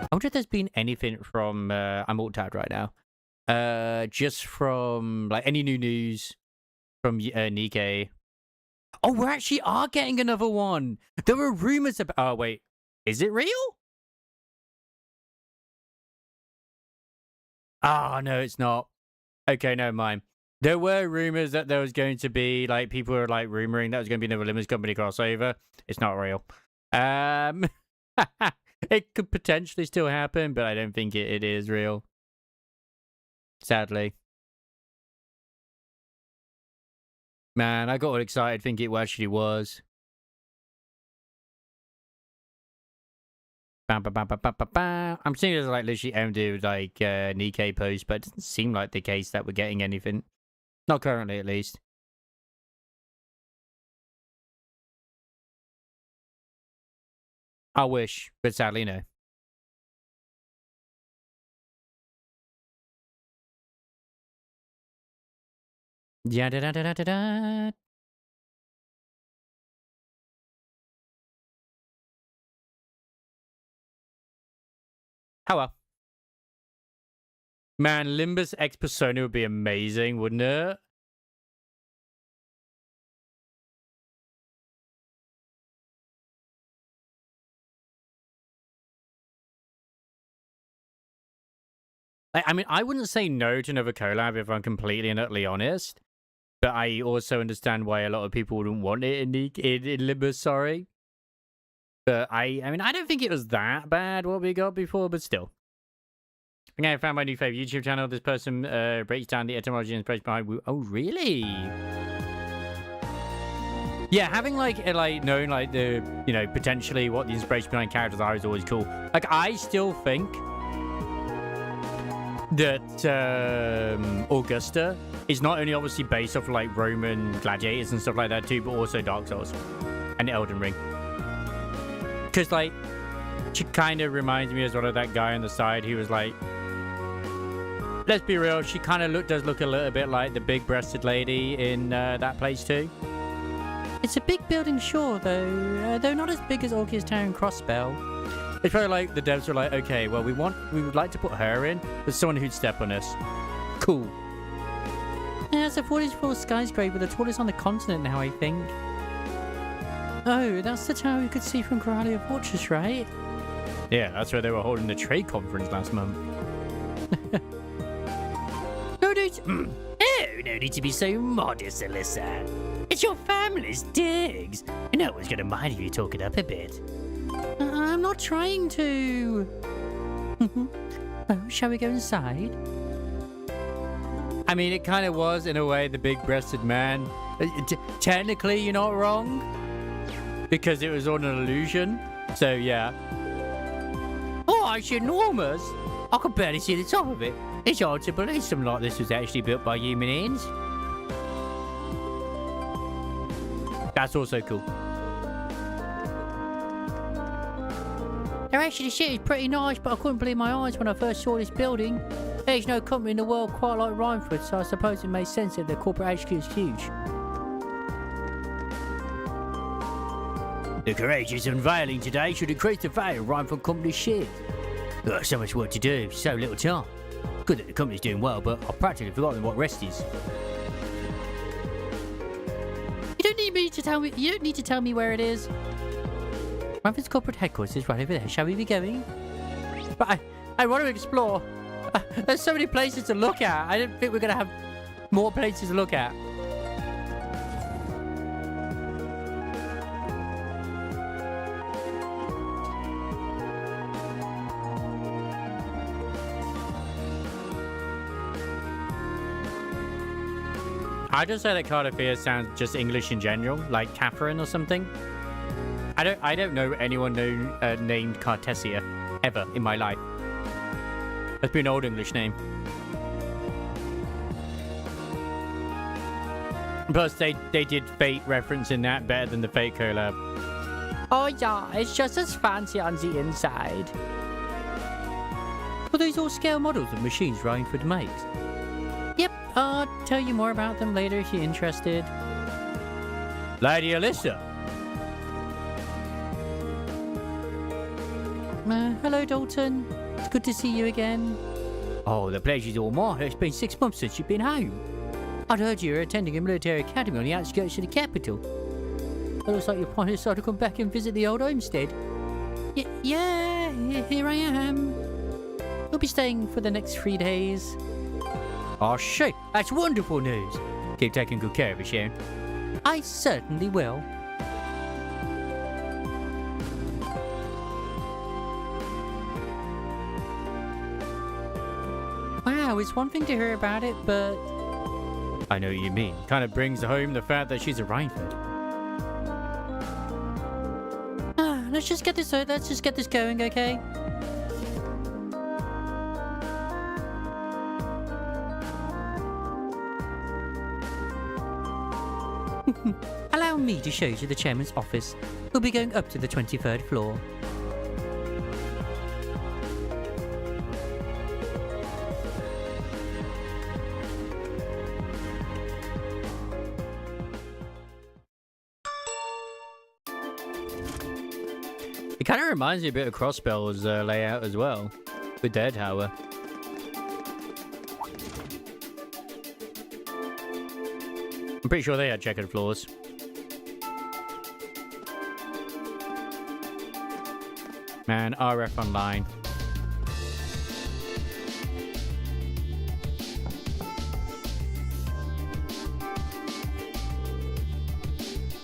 [SPEAKER 1] I wonder if there's been anything from I'm all tabbed right now. Just from like any new news from Nikkei. Oh, we actually are getting another one. There were rumors about. Oh wait, is it real? Oh no, it's not. Okay, never mind. There were rumors that there was going to be like people were like rumoring that was going to be another limited company crossover. It's not real. It could potentially still happen, but I don't think it is real. Sadly. Man, I got all excited thinking it actually was. I'm seeing there's like literally empty like Nikkei post, but it doesn't seem like the case that we're getting anything. Not currently, at least. I wish, but sadly no. Yeah, da da da da da da. Oh well. Man, Limbus X Persona would be amazing, wouldn't it? I mean, I wouldn't say no to another collab if I'm completely and utterly honest. But I also understand why a lot of people wouldn't want it in Limbus, sorry. But I mean, I don't think it was that bad what we got before, but still. Okay, I found my new favorite YouTube channel. This person breaks down the etymology and inspiration behind. Oh, really? Yeah, having like knowing like the potentially what the inspiration behind characters are is always cool. Like I still think that Augusta is not only obviously based off like Roman gladiators and stuff like that too, but also Dark Souls and Elden Ring. Because like she kind of reminds me as well of that guy on the side who was like, let's be real, she kind of does look a little bit like the big-breasted lady in that place too.
[SPEAKER 3] It's a big building, sure, though not as big as Orcus Town Crossbell.
[SPEAKER 1] It's probably like the devs were like, okay, well we would like to put her in, but someone who'd step on us. Cool.
[SPEAKER 3] Yeah, it's a 44 skyscraper, the tallest on the continent now, I think. Oh, that's the tower you could see from Coralia Fortress, right?
[SPEAKER 1] Yeah, that's where they were holding the trade conference last month.
[SPEAKER 2] No need to be so modest, Alyssa. It's your family's digs. No one's gonna mind if you talk it up a bit.
[SPEAKER 3] I'm not trying to. Oh, shall we go inside?
[SPEAKER 1] I mean, it kind of was, in a way, the big-breasted man. Technically, you're not wrong. Because it was all an illusion. So, yeah.
[SPEAKER 3] Oh, it's enormous.
[SPEAKER 2] I can barely see the top of it. It's hard to believe something like this was actually built by human hands.
[SPEAKER 1] That's also cool.
[SPEAKER 3] Actually, the city is pretty nice, but I couldn't believe my eyes when I first saw this building. There's no company in the world quite like Rhineford, so I suppose it makes sense that the corporate HQ is huge.
[SPEAKER 2] The courageous unveiling today should increase the value of Rhineford Company's shares. Got so much work to do, so little time.
[SPEAKER 1] Good that the company's doing well, but I've practically forgotten what rest is.
[SPEAKER 3] You don't need to tell me where it is. Raven's corporate headquarters is right over there. Shall we be going? But I want to explore. There's so many places to look at. I don't think we're going to have more places to look at.
[SPEAKER 1] I just say that Cardiffia sounds just English in general, like Catherine or something. I don't know anyone named Cartessia ever in my life. That's been an old English name. Plus, they did Fate referencing that better than the Fate collab.
[SPEAKER 3] Oh yeah, it's just as fancy on the inside.
[SPEAKER 1] Are these all scale models of machines Rhineford makes?
[SPEAKER 3] Yep, I'll tell you more about them later if you're interested.
[SPEAKER 1] Lady Alyssa.
[SPEAKER 3] Hello, Dalton. It's good to see you again.
[SPEAKER 1] Oh, the pleasure's all mine. It's been 6 months since you've been home.
[SPEAKER 3] I'd heard you were attending a military academy on the outskirts of the capital. It looks like you're planning to come back and visit the old homestead. Yeah, here I am. You'll be staying for the next 3 days.
[SPEAKER 1] Oh, shit. That's wonderful news. Keep taking good care of her, Sharon.
[SPEAKER 3] I certainly will. Wow, it's one thing to hear about it, but...
[SPEAKER 1] I know what you mean. Kind of brings home the fact that she's a Rhineford.
[SPEAKER 3] Let's just get this going, okay? Allow me to show you the chairman's office. We'll be going up to the 23rd floor.
[SPEAKER 1] It kind of reminds me a bit of Crossbell's layout as well, with their tower. I'm pretty sure they had checkered floors. Man, RF Online.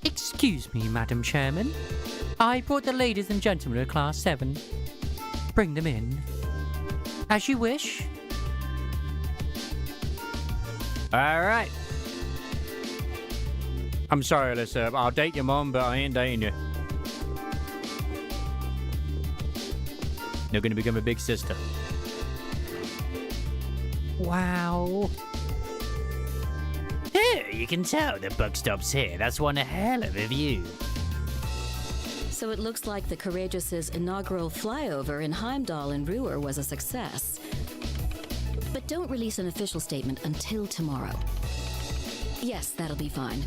[SPEAKER 3] Excuse me, Madam Chairman. I brought the ladies and gentlemen of Class 7. Bring them in. As you wish.
[SPEAKER 1] Alright. I'm sorry, Alyssa. I'll date your mom, but I ain't dating you. You're gonna become a big sister.
[SPEAKER 3] Wow.
[SPEAKER 2] Yeah, you can tell the buck stops here. That's one hell of a view.
[SPEAKER 8] So it looks like the Courageous' inaugural flyover in Heimdall and Ruhr was a success. But don't release an official statement until tomorrow. Yes, that'll be fine.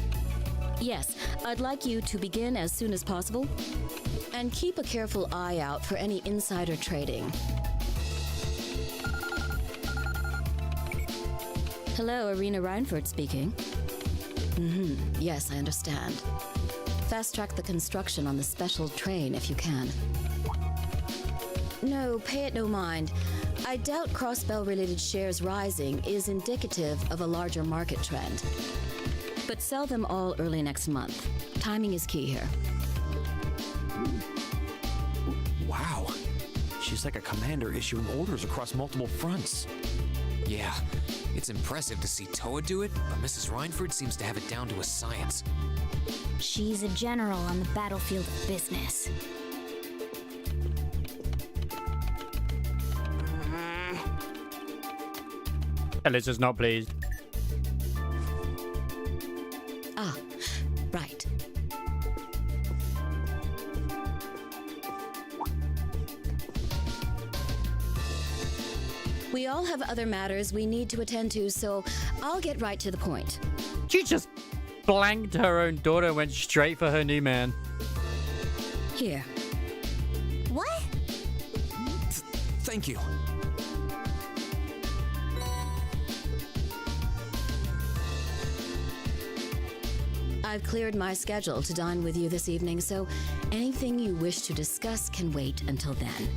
[SPEAKER 8] Yes, I'd like you to begin as soon as possible. And keep a careful eye out for any insider trading. Hello, Irina Reinford speaking. Yes, I understand. Fast-track the construction on the special train if you can. No, pay it no mind. I doubt Crossbell-related shares rising is indicative of a larger market trend. But sell them all early next month. Timing is key here.
[SPEAKER 14] Wow. She's like a commander issuing orders across multiple fronts.
[SPEAKER 4] Yeah, it's impressive to see Toa do it, but Mrs. Reinford seems to have it down to a science.
[SPEAKER 5] She's a general on the battlefield of business.
[SPEAKER 1] Alyssa's not pleased.
[SPEAKER 8] Ah, right. We all have other matters we need to attend to, so I'll get right to the point.
[SPEAKER 1] She just blanked her own daughter and went straight for her new man.
[SPEAKER 8] Here.
[SPEAKER 5] What?
[SPEAKER 4] Thank you.
[SPEAKER 8] I've cleared my schedule to dine with you this evening, so anything you wish to discuss can wait until then.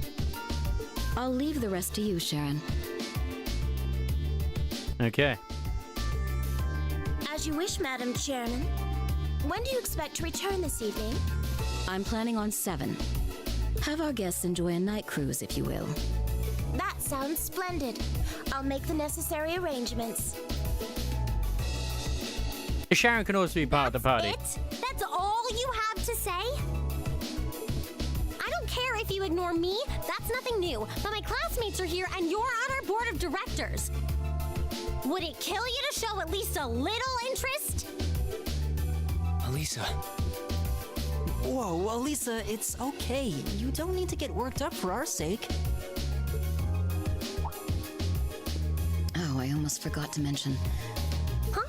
[SPEAKER 8] I'll leave the rest to you, Sharon.
[SPEAKER 1] Okay.
[SPEAKER 12] As you wish, Madam Chairman. When do you expect to return this evening?
[SPEAKER 8] I'm planning on 7. Have our guests enjoy a night cruise, if you will.
[SPEAKER 12] That sounds splendid. I'll make the necessary arrangements.
[SPEAKER 1] Sharon can also be part of the party.
[SPEAKER 5] That's all you have to say? I don't care if you ignore me. That's nothing new. But my classmates are here and you're on our board of directors. Would it kill you to show at least a little interest?
[SPEAKER 14] Elisa.
[SPEAKER 21] Whoa, Elisa, it's okay. You don't need to get worked up for our sake.
[SPEAKER 8] Oh, I almost forgot to mention.
[SPEAKER 5] Huh?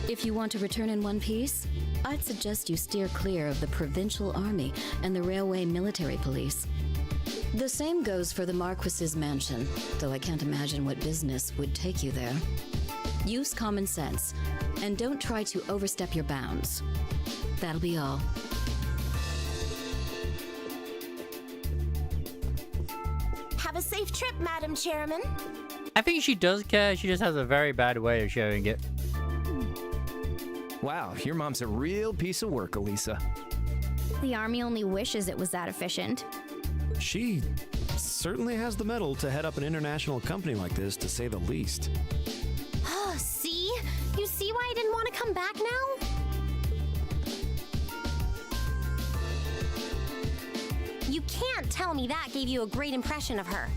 [SPEAKER 8] If you want to return in one piece, I'd suggest you steer clear of the Provincial Army and the Railway Military Police. The same goes for the Marquis's mansion, though I can't imagine what business would take you there. Use common sense, and don't try to overstep your bounds. That'll be all.
[SPEAKER 12] Have a safe trip, Madam Chairman.
[SPEAKER 1] I think she does care. She just has a very bad way of showing it.
[SPEAKER 14] Wow, your mom's a real piece of work, Elisa.
[SPEAKER 13] The army only wishes it was that efficient.
[SPEAKER 10] She certainly has the mettle to head up an international company like this, to say the least.
[SPEAKER 5] See? You see why I didn't want to come back now? You can't tell me that gave you a great impression of her.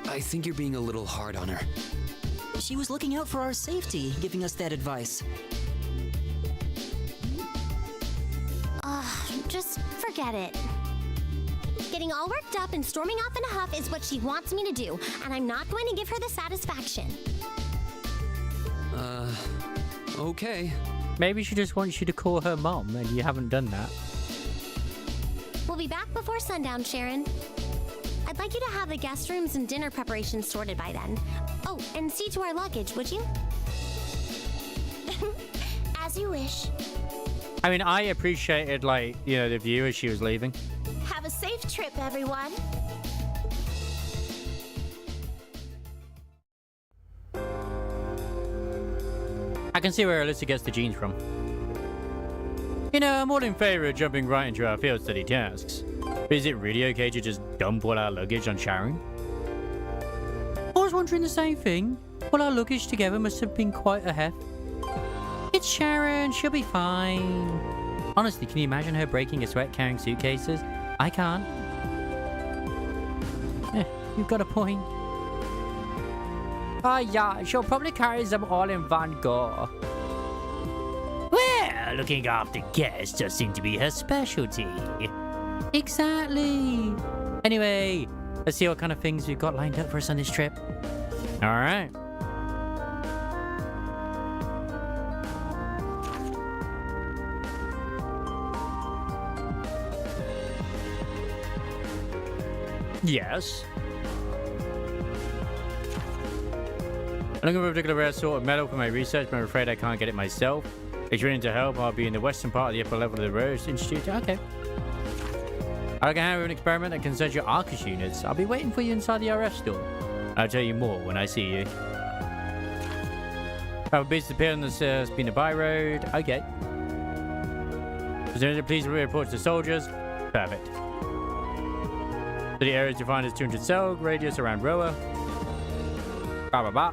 [SPEAKER 18] I think you're being a little hard on her.
[SPEAKER 21] She was looking out for our safety, giving us that advice.
[SPEAKER 5] Just forget it. Getting all worked up and storming off in a huff is what she wants me to do, and I'm not going to give her the satisfaction.
[SPEAKER 18] Okay.
[SPEAKER 1] Maybe she just wants you to call her mom, and you haven't done that.
[SPEAKER 5] We'll be back before sundown, Sharon. I'd like you to have the guest rooms and dinner preparations sorted by then. Oh, and see to our luggage, would you?
[SPEAKER 12] As you wish.
[SPEAKER 1] I mean, I appreciated, like, you know, the view as she was leaving.
[SPEAKER 12] Have a safe trip, everyone.
[SPEAKER 1] I can see where Alyssa gets the genes from. You know, I'm all in favor of jumping right into our field study tasks. But is it really okay to just dump all our luggage on Sharon? I was wondering the same thing. All our luggage together must have been quite a heft. It's Sharon, she'll be fine. Honestly, can you imagine her breaking a sweat carrying suitcases? I can't. You've got a point. Yeah, she'll probably carry them all in one go.
[SPEAKER 2] Well, looking after guests does seem to be her specialty.
[SPEAKER 1] Exactly. Anyway, let's see what kind of things we've got lined up for us on this trip. All right. Yes. I'm looking for a particular rare sort of metal for my research, but I'm afraid I can't get it myself. If you're willing to help, I'll be in the western part of the upper level of the Rose Institute. Okay. I can have an experiment that concerns your Arcus units. I'll be waiting for you inside the RF store. I'll tell you more when I see you. I have a base appear on the Spina By Road. Okay. Please report to soldiers. Perfect. So the area is defined as 200 cell radius around Roa. Blah, blah, blah.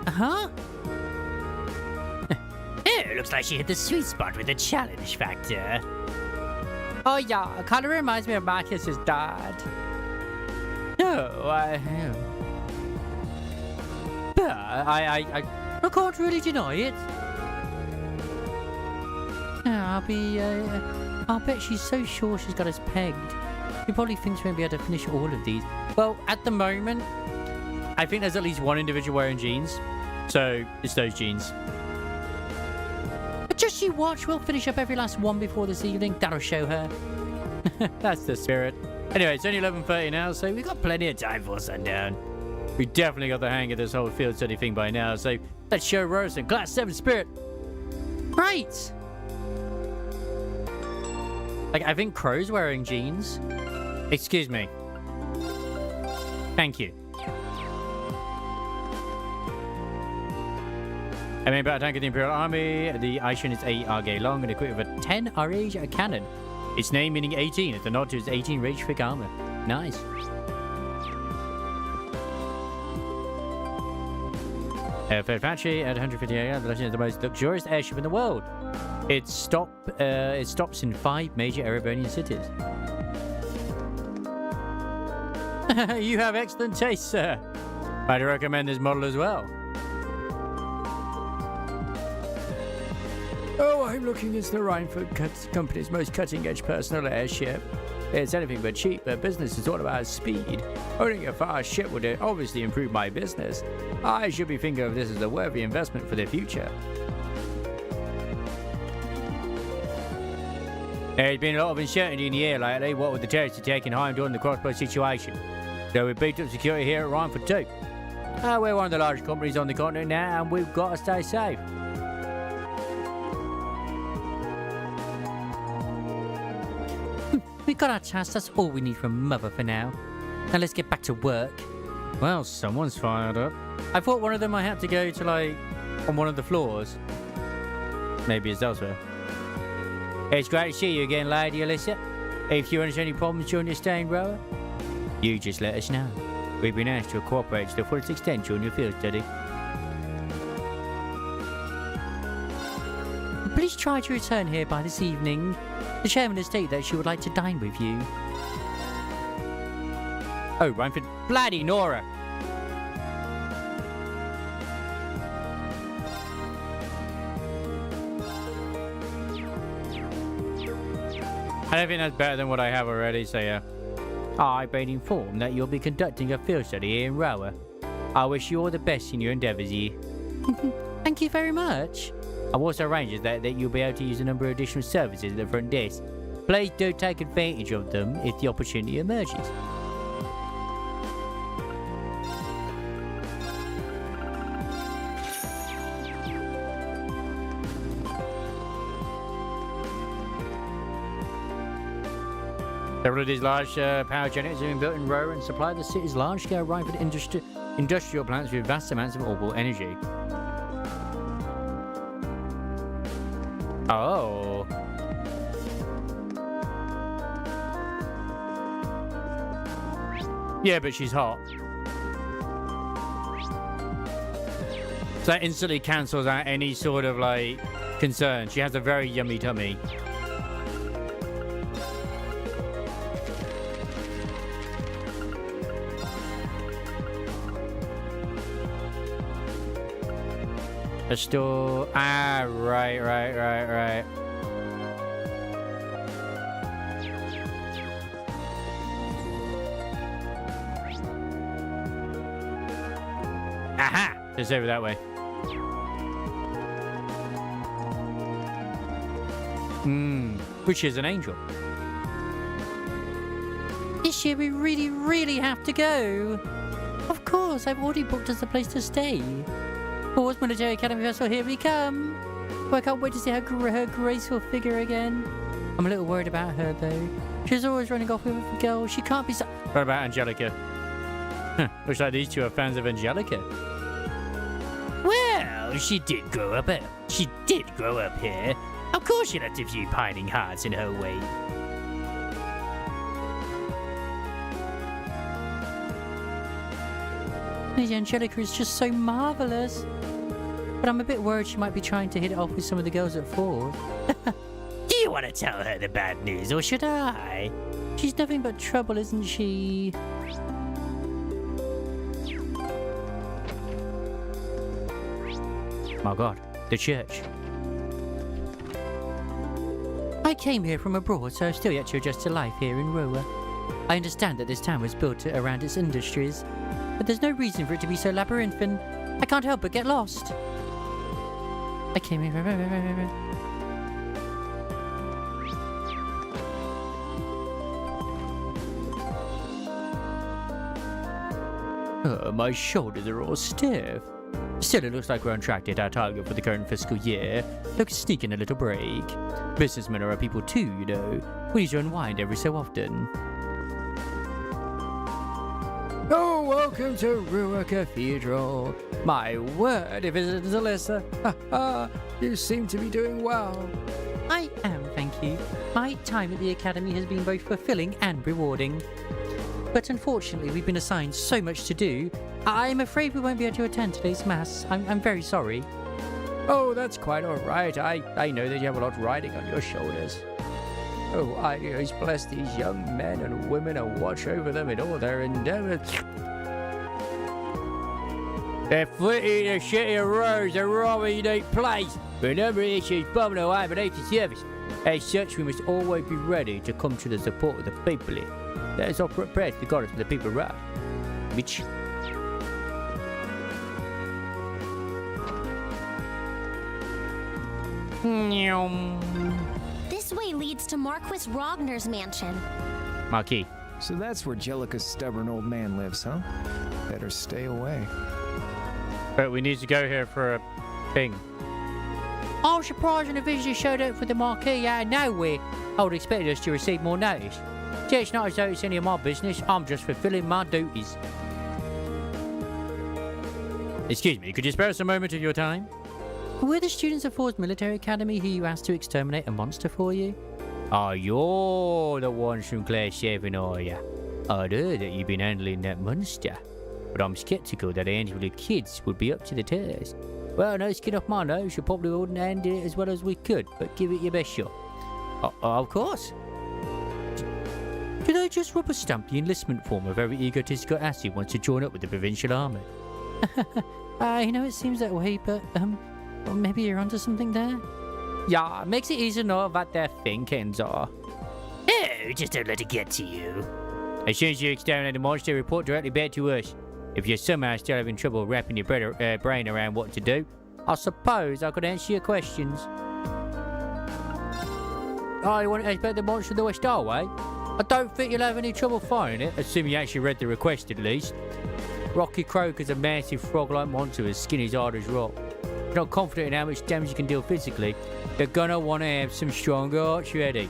[SPEAKER 2] Huh? Oh, looks like she hit the sweet spot with the challenge factor.
[SPEAKER 1] Oh yeah, it kind of reminds me of Marcus's dad. No, I can't really deny it. I'll bet she's so sure she's got us pegged. She probably thinks we'll be able to finish all of these. Well, at the moment, I think there's at least one individual wearing jeans. So, it's those jeans. But just you watch, we'll finish up every last one before this evening. That'll show her. That's the spirit. Anyway, it's only 11:30 now, so we've got plenty of time for sundown. We definitely got the hang of this whole field study thing by now, so Let's show Rose some Class 7 spirit. Right. Like, I think Crow's wearing jeans. Excuse me. Thank you. I mean, about tank of the Imperial Army, the Aishin is 8 RG long and equipped with a 10 RH cannon. Its name meaning 18 is a nod to its 18 range thick armor. Nice. Third factory at 150 AR, the Legend is the most luxurious airship in the world. It stops in 5 major Erebonian cities. You have excellent taste, sir. I'd recommend this model as well. Oh, I'm looking at the Rhineford Company's most cutting-edge personal airship. It's anything but cheap, but business is all about speed. Owning a fast ship would obviously improve my business. I should be thinking of this as a worthy investment for the future. There's been a lot of uncertainty in the air lately, what with the terrorists taking home during the crossbow situation. So we beefed up security here at Rhineford too. We're one of the largest companies on the continent now, and we've got to stay safe. We got our task, that's all we need from Mother for now. Now let's get back to work. Well, someone's fired up. I thought one of them might have to go to, like, on one of the floors. Maybe it's elsewhere. It's great to see you again, Lady Alyssa. If you run into any problems during your stay in Roa, you just let us know. We've been asked to cooperate to the fullest extent during your field study. Please try to return here by this evening. The chairman has stated that she would like to dine with you. Oh, Rhineford. Bloody Nora! I don't think that's better than what I have already, so yeah. I've been informed that you'll be conducting a field study here in Roa. I wish you all the best in your endeavours here. Thank you very much. I've also arranged that you'll be able to use a number of additional services at the front desk. Please do take advantage of them if the opportunity emerges. Several of these large power generators have been built in Roa and supply the city's large-scale Rhineford industrial plants with vast amounts of orbital energy. Oh. Yeah, but she's hot. So that instantly cancels out any sort of, like, concern. She has a very yummy tummy. A store. Ah, right. Aha! It's over that way. Which is an angel. This year we really have to go. Of course, I've already booked us a place to stay. Moar's Military Academy Festival, here we come. Oh, I can't wait to see her graceful figure again. I'm a little worried about her, though. She's always running off with a girl. She can't be so... What about Angelica? Looks like these two are fans of Angelica.
[SPEAKER 2] Well, she did grow up here. Of course she left a few pining hearts in her way.
[SPEAKER 3] Lady Angelica is just so marvellous. But I'm a bit worried she might be trying to hit it off with some of the girls at Ford.
[SPEAKER 2] Do you want to tell her the bad news, or should I?
[SPEAKER 3] She's nothing but trouble, isn't she?
[SPEAKER 1] My God, the church.
[SPEAKER 3] I came here from abroad, so I've still yet to adjust to life here in Roa. I understand that this town was built around its industries, but there's no reason for it to be so labyrinthine. I can't help but get lost. I came here.
[SPEAKER 1] My shoulders are all stiff. Still, it looks like we're on track to hit our target for the current fiscal year. Let's sneak in a little break. Businessmen are people too, you know. We need to unwind every so often. Oh, welcome to Rua Cathedral. My word, if it's Alyssa. You seem to be doing well. I am, thank you. My time at the Academy has been both fulfilling and rewarding. But unfortunately, we've been assigned so much to do, I'm afraid we won't be able to attend today's Mass. I'm very sorry. Oh, that's quite all right. I know that you have a lot riding on your shoulders. Oh, I always bless these young men and women and watch over them in all their endeavors. They're footy the shitty roads, a rather unique place. With a number of issues bubbling away beneath the surface. As such, we must always be ready to come to the support of the people here. Let us offer up prayers to God for the people right. Which...
[SPEAKER 5] This way leads to Marquis Rogner's mansion.
[SPEAKER 1] Marquis.
[SPEAKER 9] So that's where Jellica's stubborn old man lives, huh? Better stay away.
[SPEAKER 1] But we need to go here for a thing. I was surprised when the visitor showed up for the marquee out of nowhere. I would expect us to receive more notice. So it's not as though it's any of my business. I'm just fulfilling my duties. Excuse me, could you spare us a moment of your time? We're the students of Ford's Military Academy who you asked to exterminate a monster for you. Oh, you're the ones from Class 7, are you? I'd heard that you've been handling that monster. But I'm skeptical that a handful of kids would be up to the task. Well, no skin off my nose, you probably wouldn't handle it as well as we could, but give it your best shot. Of course. Did I just rubber stamp the enlistment form of every egotistical ass who wants to join up with the provincial army? You know, it seems that way, but, well, maybe you're onto something there? Yeah, makes it easy to know what their thinkings are.
[SPEAKER 2] Oh, just don't let it get to you.
[SPEAKER 1] As soon as you exterminate the monster, report directly back to us. If you're somehow still having trouble wrapping your brain around what to do, I suppose I could answer your questions. Oh, you want to expect the monster the West Starway? I don't think you'll have any trouble finding it, assuming you actually read the request at least. Rocky Croker's a massive frog-like monster with skin as hard as rock. If you're not confident in how much damage you can deal physically, you're gonna want to have some stronger arts ready.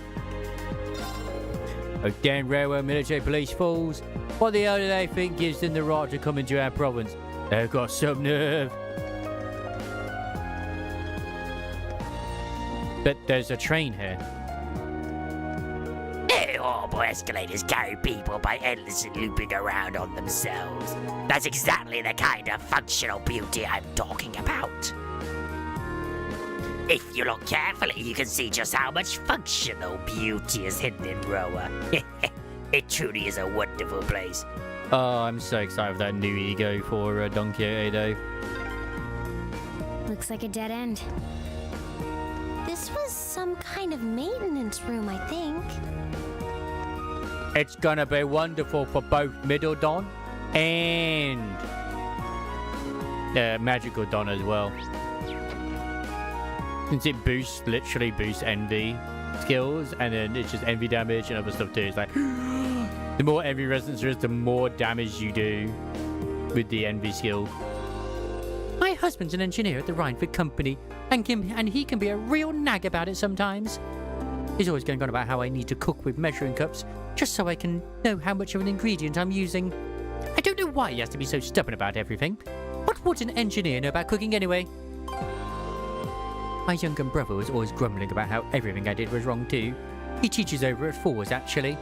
[SPEAKER 1] Oh, damn railway military police fools. What the hell do they think gives them the right to come into our province? They've got some nerve. But there's a train here.
[SPEAKER 2] Horrible escalators carry people by endlessly looping around on themselves. That's exactly the kind of functional beauty I'm talking about. If you look carefully, you can see just how much functional beauty is hidden in Roa. It truly is a wonderful place.
[SPEAKER 1] Oh, I'm so excited for that new ego for Don Quixote, though.
[SPEAKER 5] Looks like a dead end. This was some kind of maintenance room, I think.
[SPEAKER 1] It's gonna be wonderful for both Middle Dawn and Magical Dawn as well. Since it literally boosts envy skills, and then it's just envy damage and other stuff too. It's like, the more envy resistance there is, the more damage you do with the envy skill. My husband's an engineer at the Rhineford Company, and he can be a real nag about it sometimes. He's always going on about how I need to cook with measuring cups, just so I can know how much of an ingredient I'm using. I don't know why he has to be so stubborn about everything. What would an engineer know about cooking anyway? My younger brother was always grumbling about how everything I did was wrong too. He teaches over at Fours, actually.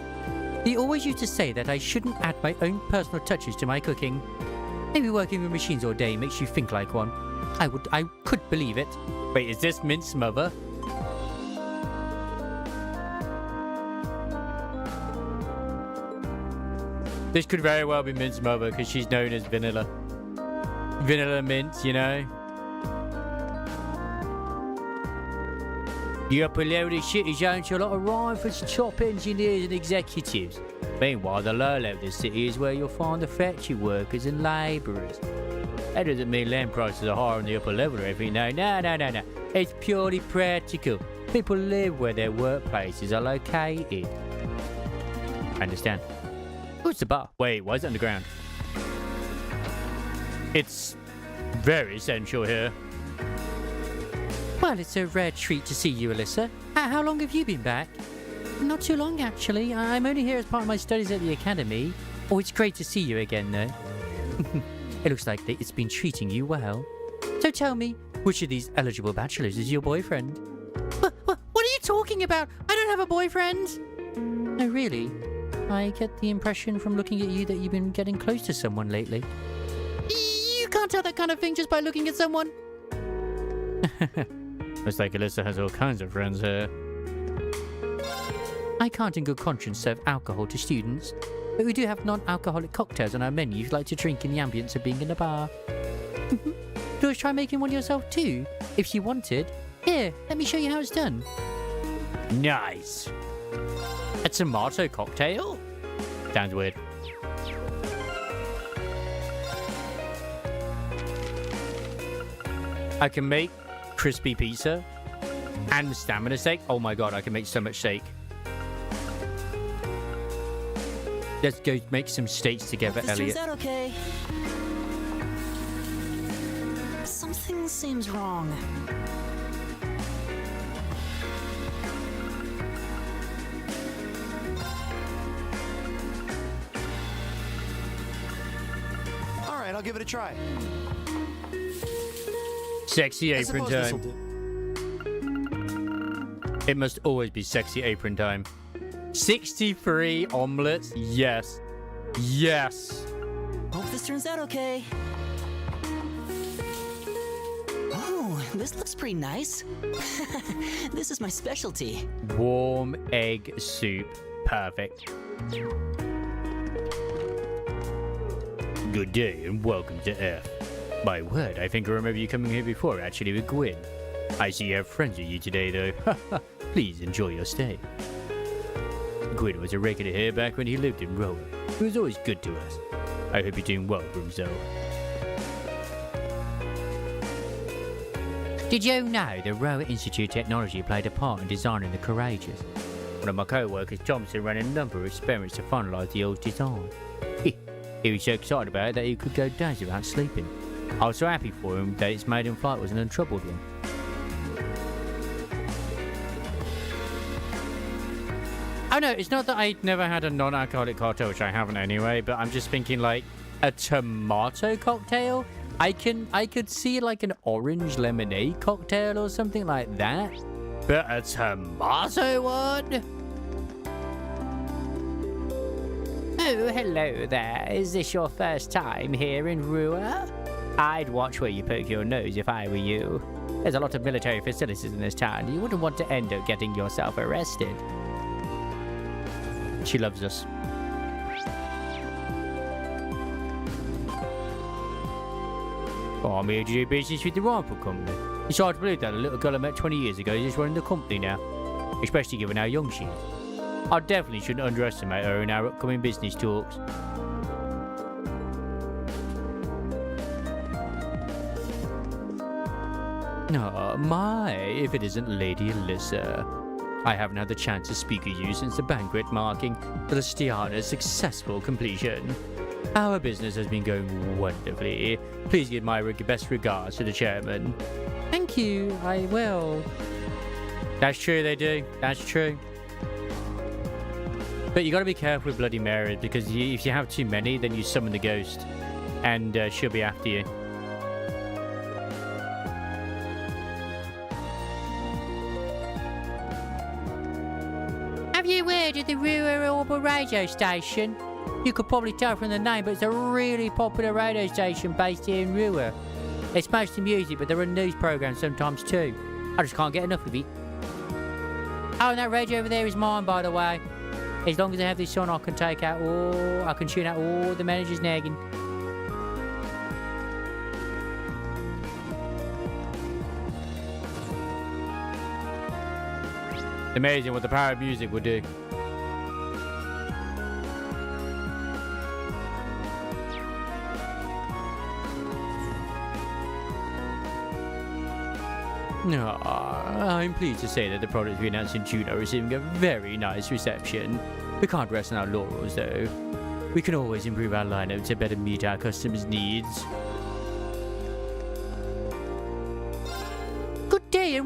[SPEAKER 1] He always used to say that I shouldn't add my own personal touches to my cooking. Maybe working with machines all day makes you think like one. I could believe it. Wait, is this Mint's mother? This could very well be Mint's mother, because she's known as Vanilla. Vanilla Mint, you know? The upper level of shit is owned to a lot of Rhineford's top engineers and executives. Meanwhile, the lower level of the city is where you'll find the factory workers and labourers. That doesn't mean land prices are higher on the upper level or everything. No. It's purely practical. People live where their workplaces are located. I understand. Oh, it's the bar. Wait, why is it underground? It's Very essential here.
[SPEAKER 3] Well, it's a rare treat to see you, Alyssa. How long have you been back? Not too long, actually. I'm only here as part of my studies at the academy. Oh, it's great to see you again, though. It looks like it's been treating you well. So tell me, which of these eligible bachelors is your boyfriend? What are you talking about? I don't have a boyfriend! No, really? I get the impression from looking at you that you've been getting close to someone lately. You can't tell that kind of thing just by looking at someone.
[SPEAKER 1] Looks like Alyssa has all kinds of friends here.
[SPEAKER 3] I can't in good conscience serve alcohol to students, but we do have non-alcoholic cocktails on our menu if you'd like to drink in the ambience of being in a bar. Do you try making one yourself too, if you wanted? Here, let me show you how it's done.
[SPEAKER 1] Nice. A tomato cocktail? Sounds weird. I can make crispy pizza and stamina steak. Oh my god, I can make so much steak. Let's go make some steaks together,
[SPEAKER 21] This
[SPEAKER 1] Elliot.
[SPEAKER 21] turns out okay. Something seems wrong.
[SPEAKER 6] All right, I'll give it a try.
[SPEAKER 1] Sexy
[SPEAKER 6] I
[SPEAKER 1] apron
[SPEAKER 6] suppose this'll
[SPEAKER 1] time.
[SPEAKER 6] do.
[SPEAKER 1] It must always be sexy apron time. 63 omelets. Yes. Yes.
[SPEAKER 21] Hope this turns out okay. Oh, this looks pretty nice. This is my specialty.
[SPEAKER 1] Warm egg soup. Perfect. Good day and welcome to F. My word, I think I remember you coming here before, actually, with Gwyn. I see you have friends with you today, though. Please enjoy your stay. Gwyn was a regular here back when he lived in Rowan. He was always good to us. I hope you're doing well for himself.
[SPEAKER 3] Did you know the Rowan Institute of Technology played a part in designing the Courageous?
[SPEAKER 1] One of my co-workers, Thompson, ran a number of experiments to finalise the old design. He was so excited about it that he could go days without sleeping. I was so happy for him that its maiden flight was an untroubled one. Oh no, it's not that I'd never had a non-alcoholic cocktail, which I haven't anyway, but I'm just thinking like a tomato cocktail? I could see like an orange lemonade cocktail or something like that. But a tomato one?
[SPEAKER 3] Oh, hello there. Is this your first time here in Rua?
[SPEAKER 1] I'd watch where you poke your nose if I were you. There's a lot of military facilities in this town. You wouldn't want to end up getting yourself arrested. She loves us. Oh, I'm here to do business with the rifle company. It's hard to believe that a little girl I met 20 years ago is just running the company now. Especially given how young she is. I definitely shouldn't underestimate her in our upcoming business talks. Oh my, if it isn't Lady Alyssa. I haven't had the chance to speak with you since the banquet marking Celestiana's successful completion. Our business has been going wonderfully. Please give my best regards to the chairman.
[SPEAKER 3] Thank you, I will.
[SPEAKER 1] That's true, they do. That's true. But you gotta be careful with Bloody Marys, because if you have too many, then you summon the ghost. And she'll be after you.
[SPEAKER 3] Have you heard of the Rua Orbital radio station? You could probably tell from the name, but it's a really popular radio station based here in Rua. It's mostly music, but there are news programs sometimes too. I just can't get enough of it. Oh, and that radio over there is mine, by the way. As long as I have this on, I can tune out all the manager's nagging.
[SPEAKER 1] Amazing what the power of music will do. I'm pleased to say that the products we announced in June are receiving a very nice reception. We can't rest on our laurels, though. We can always improve our lineup to better meet our customers' needs.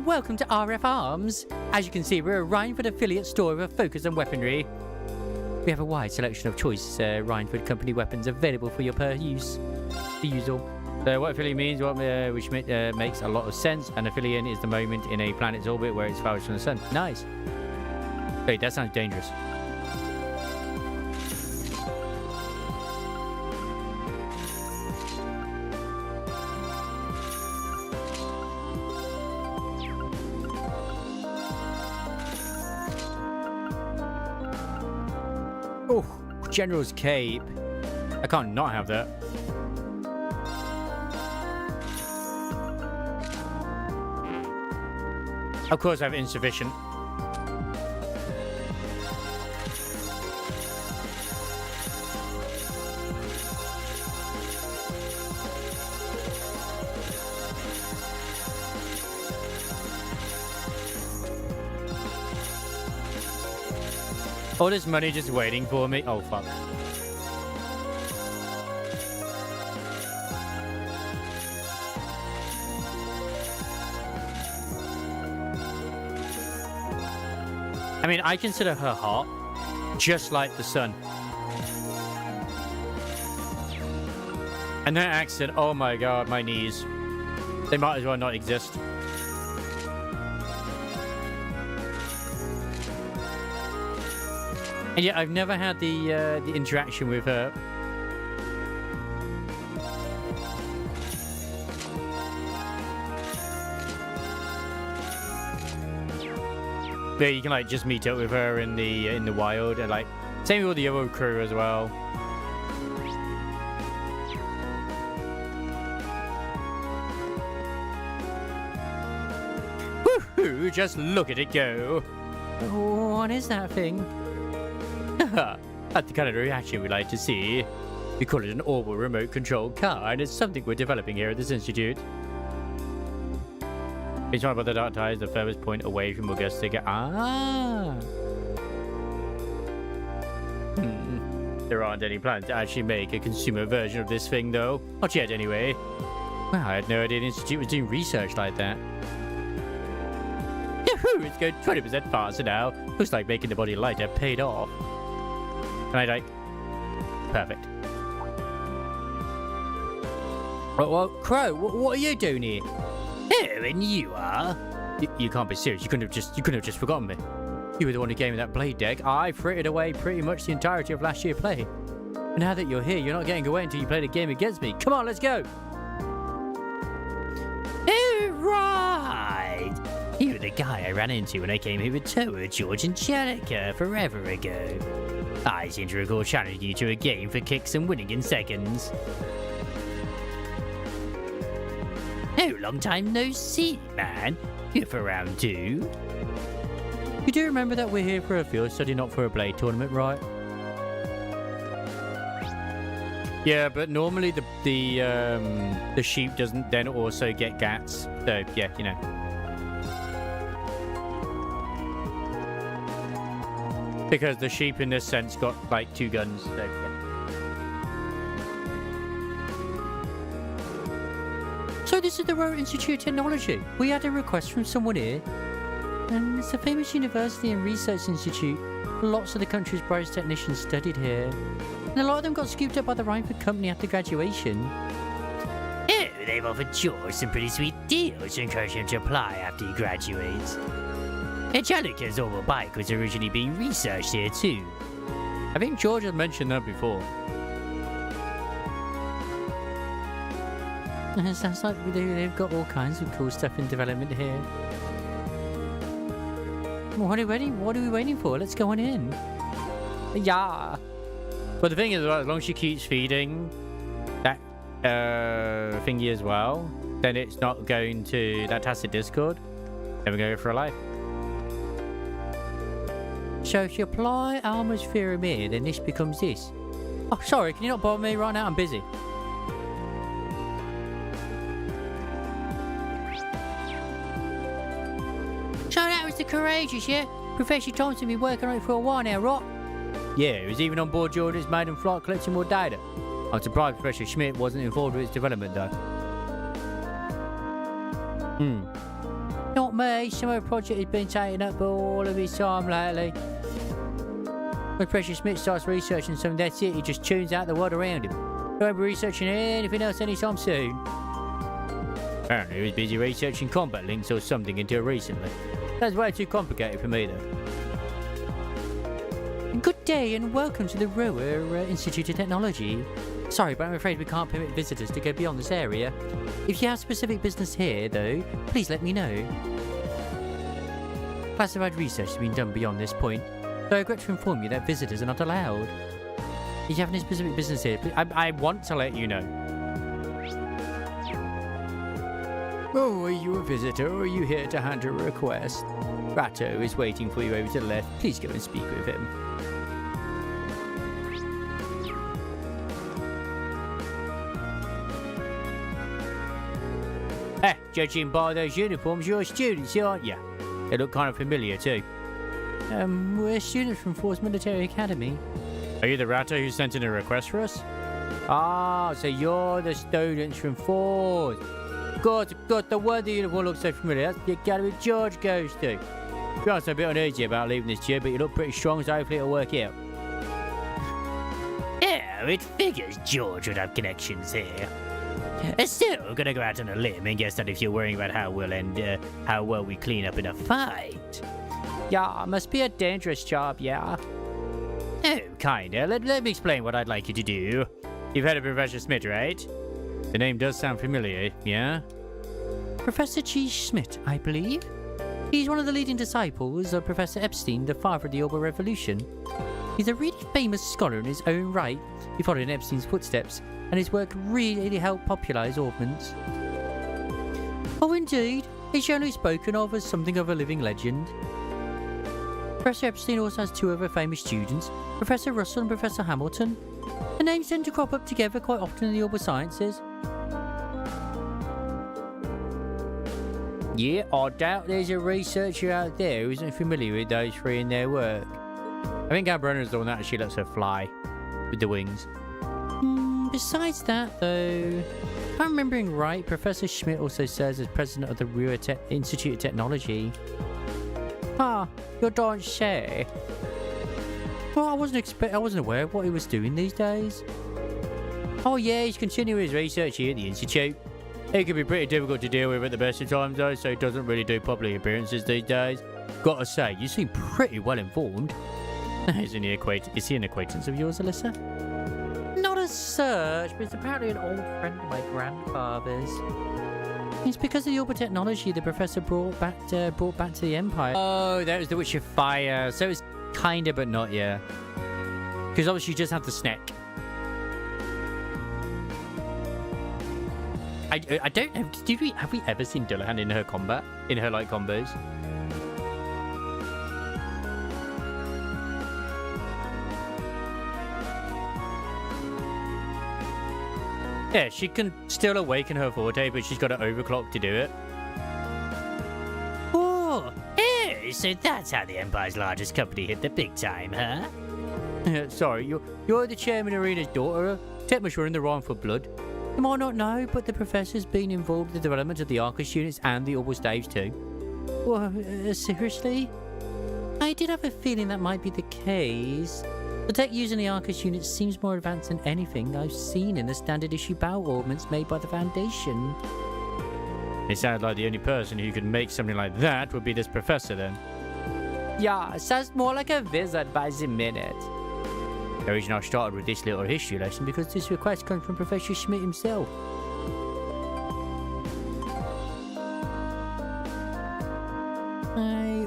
[SPEAKER 3] and welcome to RF Arms. As you can see, we're a Rhineford affiliate store with a focus on weaponry. We have a wide selection of choice Rhineford company weapons available for your use. So what affiliate means, which makes a lot of sense. An affiliate is the moment in a planet's orbit where it's farthest from the sun. Nice. Wait, that sounds dangerous. Oh, General's Cape. I can't not have that. Of course, I have insufficient. All this money just waiting for me. Oh, fuck. I mean, I consider her hot, just like the sun. And that accent, oh my god, my knees. They might as well not exist. And yet, I've never had the interaction with her. Yeah, you can like just meet up with her in the wild, and like same with all the other crew as well. Woohoo! Just look at it go. What is that thing? That's the kind of reaction we like to see. We call it an orbital remote control car, and it's something we're developing here at this institute. Each one about the dark tide is the furthest point away from Augusta. There aren't any plans to actually make a consumer version of this thing, though. Not yet, anyway. Well, I had no idea the institute was doing research like that. Yahoo! It's going 20% faster now. Looks like making the body lighter paid off. And I like... Perfect. Well, Crow, what are you doing here?
[SPEAKER 2] Oh, and you are?
[SPEAKER 3] You can't be serious. You couldn't have just forgotten me. You were the one who gave me that blade deck. I frittered away pretty much the entirety of last year's play. And now that you're here, you're not getting away until you play the game against me. Come on, let's go.
[SPEAKER 2] Oh, right. You're the guy I ran into when I came here with Toa, George, and Jenica forever ago. I seem to recall challenging you to a game for kicks and winning in seconds. Oh, long time no see, man. You're for round 2.
[SPEAKER 3] You do remember that we're here for a field study, not for a blade tournament, right? Yeah, but normally the sheep doesn't then also get gats. So yeah, you know. Because the sheep in this sense got like 2 guns. So, yeah. So this is the Royal Institute of Technology. We had a request from someone here. And it's a famous university and research institute. Lots of the country's brightest technicians studied here. And a lot of them got scooped up by the Rhineford company after graduation.
[SPEAKER 2] Oh, they've offered George some pretty sweet deals to encourage him to apply after he graduates. Angelica's oval bike was originally being researched here too.
[SPEAKER 3] I think George had mentioned that before. It sounds like they've got all kinds of cool stuff in development here. What are we waiting for? Let's go on in. Yeah. But the thing is, as long as she keeps feeding that thingy as well, then it's not going to that tacit discord. Then we're going for a life. So if you apply Alma's Pyramid, then this becomes this. Oh, sorry, can you not bother me right now? I'm busy. So that was the Courageous, yeah? Professor Thompson been working on it for a while now, right? Yeah, he was even on board Jordan's maiden flight collecting more data. I'm surprised Professor Schmidt wasn't involved with its development, though. You know what, not me. Some other project has been taking up all of his time lately. When Professor Smith starts researching something, that's it. He just tunes out the world around him. He won't be researching anything else anytime soon. Apparently he was busy researching combat links or something until recently. That's way too complicated for me, though. Good day and welcome to the Rower Institute of Technology. Sorry, but I'm afraid we can't permit visitors to go beyond this area. If you have specific business here, though, please let me know. Classified research has been done beyond this point, so I regret to inform you that visitors are not allowed. If you have any specific business here, I want to let you know. Oh, are you a visitor or are you here to handle a request? Ratto is waiting for you over to the left. Please go and speak with him. Judging by those uniforms, you're students, aren't you? They look kind of familiar, too. We're students from Force Military Academy. Are you the Ratto who sent in a request for us? Ah, so you're the students from Force. God, the word the uniform looks so familiar. That's the academy George goes to. I'm a bit uneasy about leaving this year, but you look pretty strong, so hopefully it'll work out.
[SPEAKER 2] Yeah, it figures George would have connections here. Still, gonna go out on a limb and guess that if you're worrying about how well we clean up in a fight.
[SPEAKER 3] Yeah, must be a dangerous job, yeah.
[SPEAKER 2] Oh, kinda. Let me explain what I'd like you to do.
[SPEAKER 1] You've heard of Professor Smith, right? The name does sound familiar, yeah?
[SPEAKER 3] Professor Ch6, I believe. He's one of the leading disciples of Professor Epstein, the father of the Orbital Revolution. He's a really famous scholar in his own right. He followed in Epstein's footsteps, and his work really helped popularise orbments. Oh, indeed. He's generally spoken of as something of a living legend. Professor Epstein also has two other famous students, Professor Russell and Professor Hamilton. The names tend to crop up together quite often in the orbital sciences.
[SPEAKER 1] Yeah, I doubt there's a researcher out there who isn't familiar with those three in their work. I think our Brenner's the one that actually lets her fly with the wings.
[SPEAKER 3] Besides that, though, if I'm remembering right, Professor Schmidt also serves as president of the Ruhr Institute of Technology. Ah, you don't say. Well, I wasn't aware of what he was doing these days.
[SPEAKER 1] Oh yeah, he's continuing his research here at the Institute. He can be pretty difficult to deal with at the best of times though, so he doesn't really do public appearances these days. Gotta say, you seem pretty well informed. Is he an acquaintance of yours, Alyssa?
[SPEAKER 3] Not as such, but it's apparently an old friend of my grandfather's. It's because of the orbital technology the professor brought back to the Empire.
[SPEAKER 1] Oh, that was the Witch of Fire. So it's kinda, but not yet. Because obviously you just have the snack. I don't know. Have we ever seen Dullahan in her combat? In her like combos? Yeah, she can still awaken her forte, but she's got to overclock to do it.
[SPEAKER 2] Oh, so that's how the Empire's largest company hit the big time, huh?
[SPEAKER 1] Sorry, you're the Chairman Arena's daughter. Tetmush were in the Rhine for blood.
[SPEAKER 3] You might not know, but the professor's been involved in the development of the Arcus units and the orbital staves too. Well, seriously? I did have a feeling that might be the case. The tech using the Arcus units seems more advanced than anything I've seen in the standard issue battle orbments made by the Foundation.
[SPEAKER 1] It sounds like the only person who could make something like that would be this professor then.
[SPEAKER 3] Yeah, sounds more like a wizard by the minute.
[SPEAKER 1] The reason I started with this little history lesson because this request comes from Professor Schmidt himself.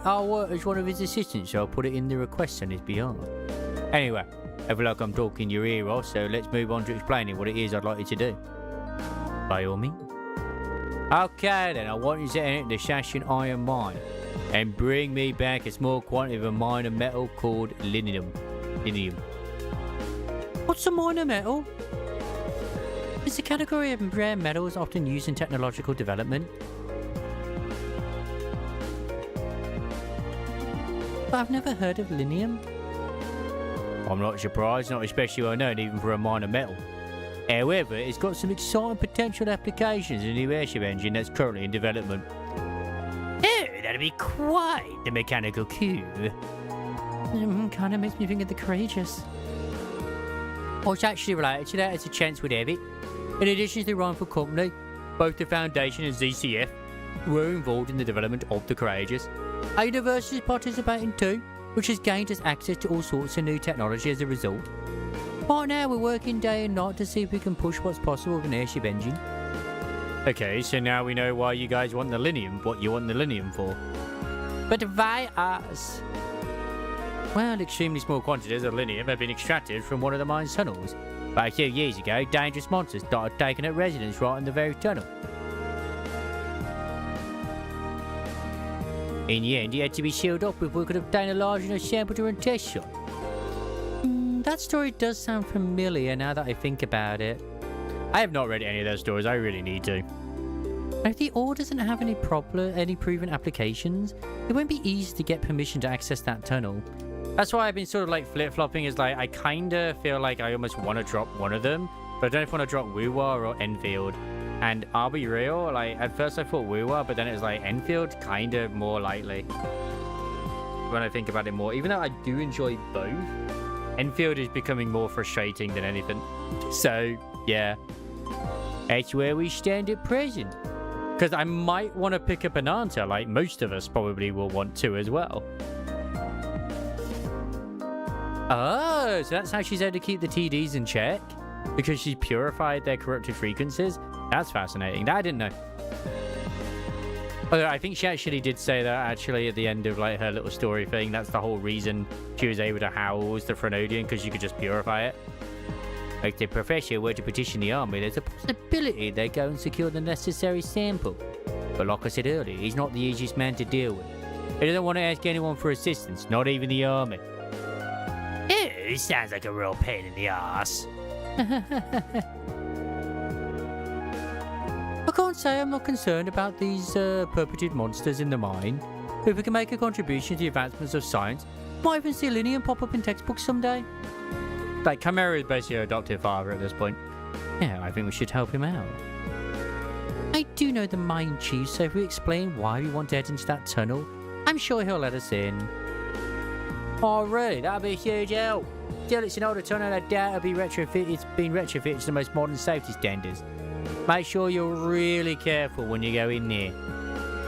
[SPEAKER 1] I'll work as one of his assistants, so I'll put it in the request on his behalf. Anyway, I feel like I'm talking your ear off, so let's move on to explaining what it is I'd like you to do. By all means. Okay then, I want you to enter the Shashin Iron Mine and bring me back a small quantity of a minor metal called linium.
[SPEAKER 3] What's a minor metal? It's a category of rare metals often used in technological development. But I've never heard of linium.
[SPEAKER 1] I'm not surprised, not especially well known even for a minor metal. However, it's got some exciting potential applications in a new airship engine that's currently in development.
[SPEAKER 2] Oh, that'd be quite the mechanical coup.
[SPEAKER 3] Kind of makes me think of the Courageous.
[SPEAKER 1] What's actually related to that is a chance with Evic. In addition to the Rhyme for Company, both the Foundation and ZCF were involved in the development of the Courageous. Our university is participating too, which has gained us access to all sorts of new technology as a result. Right now we're working day and night to see if we can push what's possible with an airship engine. Okay, so now we know why you guys want the Linium, what you want the Linium for. But why us? Well, extremely small quantities of Linium have been extracted from one of the mine's tunnels. But a few years ago, dangerous monsters started taking up residence right in the very tunnel. In the end, he had to be sealed up before we could obtain a large enough sample to run tests on. That story does sound familiar now that I think about it. I have not read any of those stories, I really need to. If the ore doesn't have any proven applications, it won't be easy to get permission to access that tunnel. That's why I've been sort of like flip-flopping, is like I kinda feel like I almost want to drop one of them, but I don't know if I want to drop Woo-Wah or Enfield. And I'll be real, like at first I thought Woo-Wah, but then it was like Enfield kind of more likely. When I think about it more, even though I do enjoy both, Enfield is becoming more frustrating than anything. So, yeah. That's where we stand at present. Because I might want to pick up an answer, like most of us probably will want to as well. Oh, so that's how she's able to keep the TDs in check? Because she's purified their corrupted frequencies? That's fascinating. That I didn't know. Although I think she actually did say that actually at the end of like her little story thing. That's the whole reason she was able to house the Frenodian, because you could just purify it. If the professor were to petition the army, there's a possibility they go and secure the necessary sample. But like I said earlier, he's not the easiest man to deal with. He doesn't want to ask anyone for assistance, not even the army.
[SPEAKER 2] Ew, sounds like a real pain in the ass.
[SPEAKER 1] I can't say I'm not concerned about these perpetued monsters in the mine. If we can make a contribution to the advancements of science, might even see Linium pop up in textbooks someday. Like, Chimera is basically her adoptive father at this point. Yeah, I think we should help him out. I do know the mine chief, so if we explain why we want to head into that tunnel, I'm sure he'll let us in. Oh, really? That'd be a huge help. Still, it's an older tunnel, I doubt it'll be retrofitted. It's been retrofitted to the most modern safety standards. Make sure you're really careful when you go in there.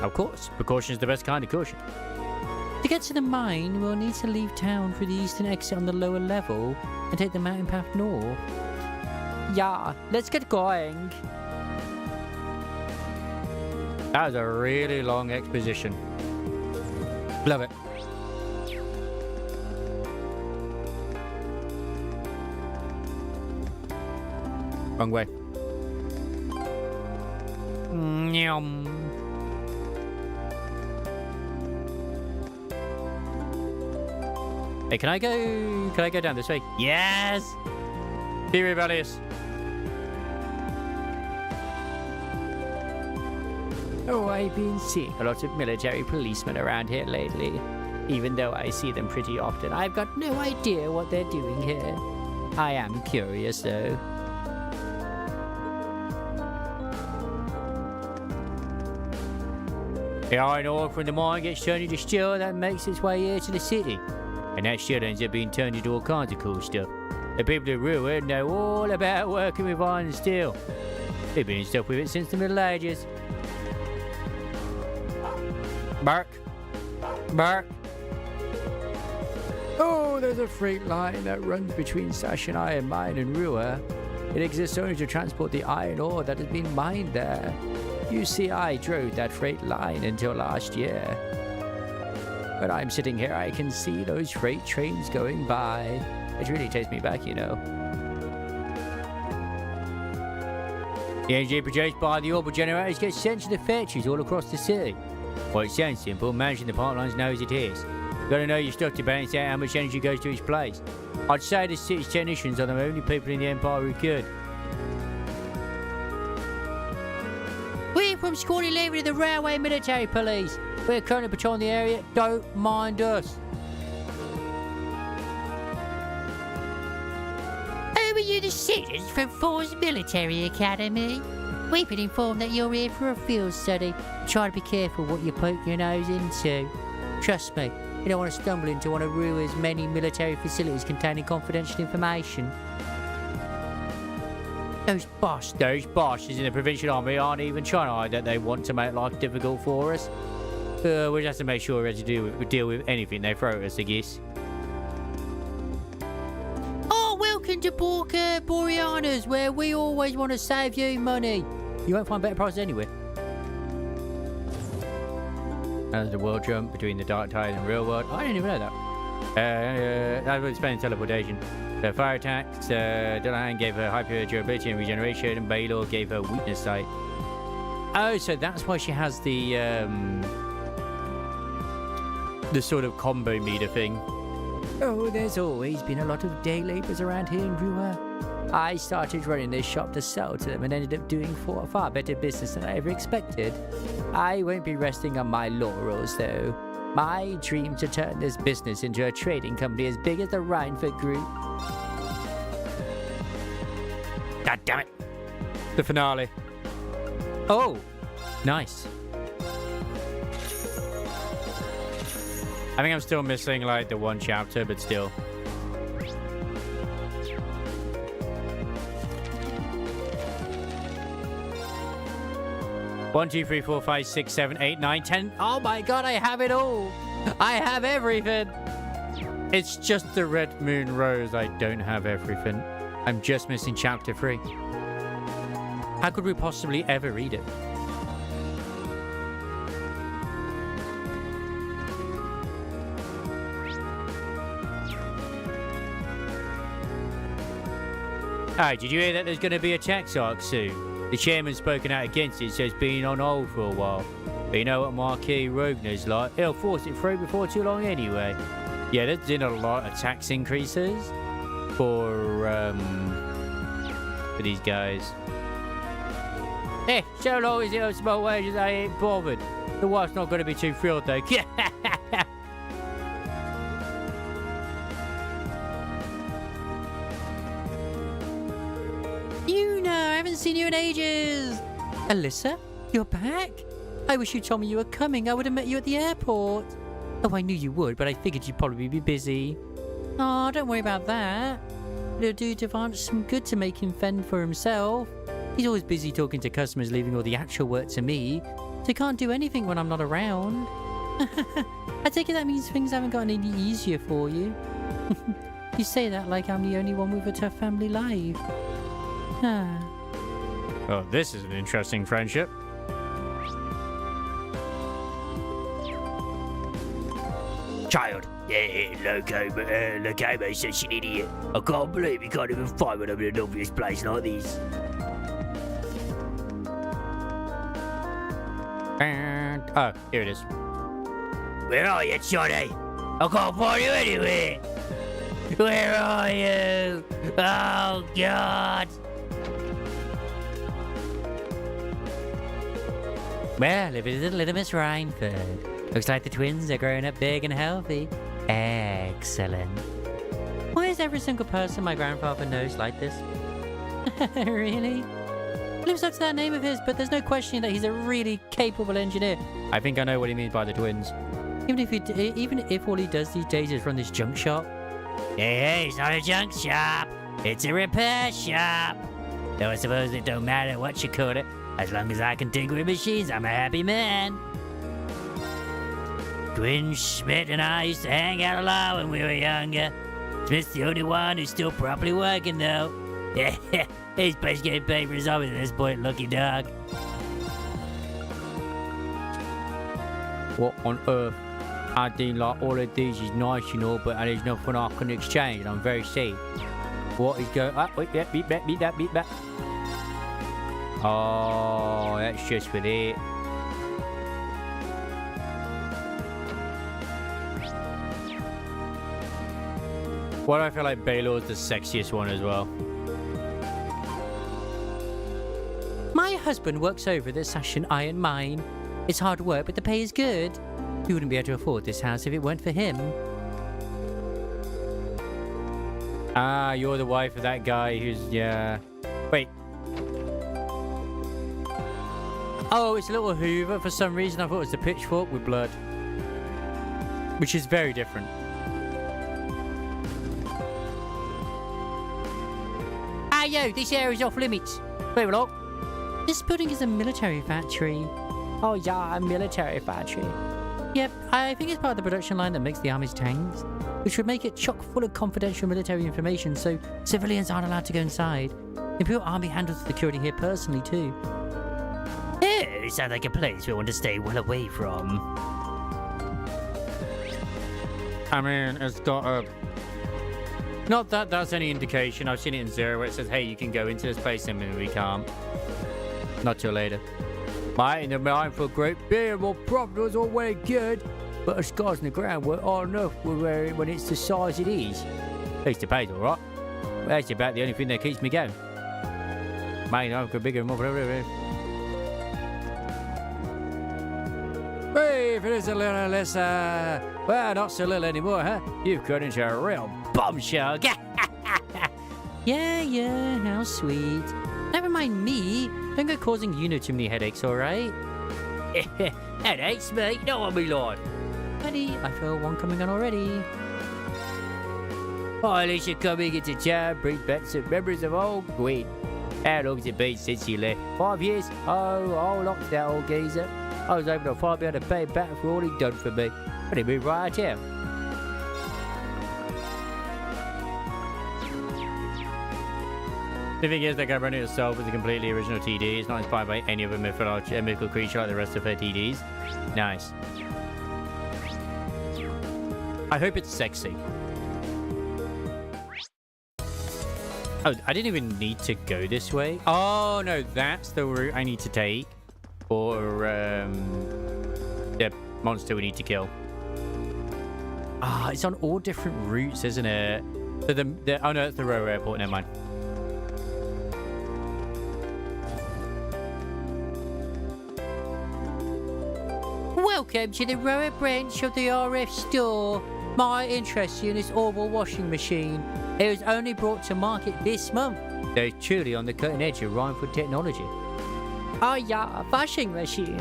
[SPEAKER 1] Of course, precaution is the best kind of caution. To get to the mine, we'll need to leave town through the eastern exit on the lower level and take the mountain path north. Yeah, let's get going. That was a really long exposition. Love it. Wrong way. Nyum. Hey, can I go down this way? Yes! Be rebellious. Oh, I've been seeing a lot of military policemen around here lately. Even though I see them pretty often, I've got no idea what they're doing here. I am curious, though. The iron ore from the mine gets turned into steel that makes its way here to the city. And that steel ends up being turned into all kinds of cool stuff. The people of Ruhr know all about working with iron and steel. They've been in stuff with it since the Middle Ages. Bark. Bark. Oh, there's a freight line that runs between Sash and Iron Mine and Ruhr. It exists only to transport the iron ore that has been mined there. You see, I drove that freight line until last year. When I'm sitting here, I can see those freight trains going by. It really takes me back, you know. The energy produced by the orbital generators gets sent to the factories all across the city. Well, it sounds simple, managing the pipelines knows it is. You've got to know your stuff to balance out how much energy goes to each place. I'd say the city's technicians are the only people in the Empire who could. We're from Squad 11 of the Railway Military Police. We're currently patrolling the area. Don't mind us.
[SPEAKER 2] Oh, were you the students from Force Military Academy?
[SPEAKER 3] We've been informed that you're here for a field study. Try to be careful what you poke your nose into. Trust me, you don't want to stumble into one of Rua's many military facilities containing confidential information. Those bosses in the provincial army aren't even trying to hide that they want to make life difficult for us. We just have to make sure we're ready to deal with anything they throw at us, I guess. Oh, welcome to Boreana's, where we always want to save you money. You won't find better prices anywhere. There's the world jump between the dark tide and real world. I didn't even know that. That would explain teleportation. The fire attacks, Delahan gave her hyper durability and regeneration, and Baylor gave her weakness sight. Oh, so that's why she has the sort of combo meter thing. Oh, there's always been a lot of day laborers around here in Rua. I started running this shop to sell to them and ended up doing far better business than I ever expected. I won't be resting on my laurels, though. My dream to turn this business into a trading company as big as the Rhineford Group. God damn it. The finale. Oh, nice. I think I'm still missing, like, the one chapter, but still. One, two, three, four, five, six, 7, 8, 9, 10. Oh my god, I have it all. I have everything. It's just the Red Moon Rose. I don't have everything. I'm just missing chapter 3. How could we possibly ever read it? Hey, did you hear that there's going to be a tax hike soon? The chairman's spoken out against it, so it's been on hold for a while. But you know what Marquis Rogner's like? He'll force it through before too long anyway. Yeah, there's been a lot of tax increases for these guys. Eh, so long as it's small wages, I ain't bothered. The wife's not going to be too thrilled, though. I haven't seen you in ages. Alyssa, you're back? I wish you told me you were coming. I would have met you at the airport. Oh, I knew you would, but I figured you'd probably be busy. Oh, don't worry about that. Little dude demands some good to make him fend for himself. He's always busy talking to customers, leaving all the actual work to me. So he can't do anything when I'm not around. I take it that means things haven't gotten any easier for you. You say that like I'm the only one with a tough family life. Ah. Oh, this is an interesting friendship.
[SPEAKER 2] Child. Loco, such an idiot. I can't believe you can't even find one of an obvious place like this.
[SPEAKER 1] And, oh, here it is.
[SPEAKER 2] Where are you, Johnny? I can't find you anywhere. Where are you? Oh, God.
[SPEAKER 3] Well, if it's little Miss Rhineford. Looks like the twins are growing up big and healthy. Excellent. Why is every single person my grandfather knows like this? Really? Lives up to that name of his, but there's no questioning that he's a really capable engineer.
[SPEAKER 1] I think I know what he means by the twins.
[SPEAKER 3] Even if all he does these days is run this junk shop.
[SPEAKER 2] Hey, it's not a junk shop. It's a repair shop. Though I suppose it don't matter what you call it. As long as I can tinker with machines, I'm a happy man. Twin Schmidt and I used to hang out a lot when we were younger. Smith's the only one who's still properly working, though. Yeah, he's basically getting paid for his hobby at this point, lucky dog.
[SPEAKER 1] What on earth? I think like all of these is nice, you know, but there's nothing I can exchange, and I'm very sad. What is going on? Wait, yeah, beat back. Oh, that's just for it. Why do I feel like Baylor's the sexiest one as well?
[SPEAKER 3] My husband works over the Sashin Iron Mine. It's hard work, but the pay is good. We wouldn't be able to afford this house if it weren't for him.
[SPEAKER 1] Ah, you're the wife of that guy who's, yeah. Wait. Oh, it's a little Hoover. For some reason, I thought it was the pitchfork with blood. Which is very different. Ah, yo, this area's off limits. Wait, look. This building is a military factory. Oh, yeah, a military factory. Yep, I think it's part of the production line that makes the army's tanks, which would make it chock full of confidential military information, so civilians aren't allowed to go inside. The Imperial Army handles the security here personally, too.
[SPEAKER 2] It sounds like a place we want to stay well away from.
[SPEAKER 1] I mean, it's got a... Not that that's any indication. I've seen it in Zero where it says, hey, you can go into this place, and we can't. Not till later. Might in the mind for great beer or profit was all very good, but the scars in the ground were hard enough when it's the size it is. At least the pay's alright. Well, that's about the only thing that keeps me going. Mate, I've got bigger and more. Hey, if it is a little less, well, not so little anymore, huh? You've got into a real bombshell. Yeah, how sweet. Never mind me. Don't go causing you too many headaches, alright?
[SPEAKER 2] Headaches, mate? No one be Lord.
[SPEAKER 1] Buddy, I feel one coming on already.
[SPEAKER 2] Oh, at least you're coming into town, bring back some memories of old Gwen. How long's it been since you left? 5 years? Oh, I'll lock that old geezer. I was able to far be able to pay back for all he'd done for me. But he moved right out.
[SPEAKER 1] The thing is, the Gabroni itself is a completely original TD. It's not inspired by any other mythical creature like the rest of her TDs. Nice. I hope it's sexy. Oh, I didn't even need to go this way. Oh, no, that's the route I need to take. For, the monster we need to kill. Ah, it's on all different routes, isn't it? So oh, no, it's the Row Airport. Never mind. Welcome to the Rower branch of the RF store. My interest in this Orbital washing machine. It was only brought to market this month. They're truly on the cutting edge of Rhineford technology. Oh yeah, a washing machine.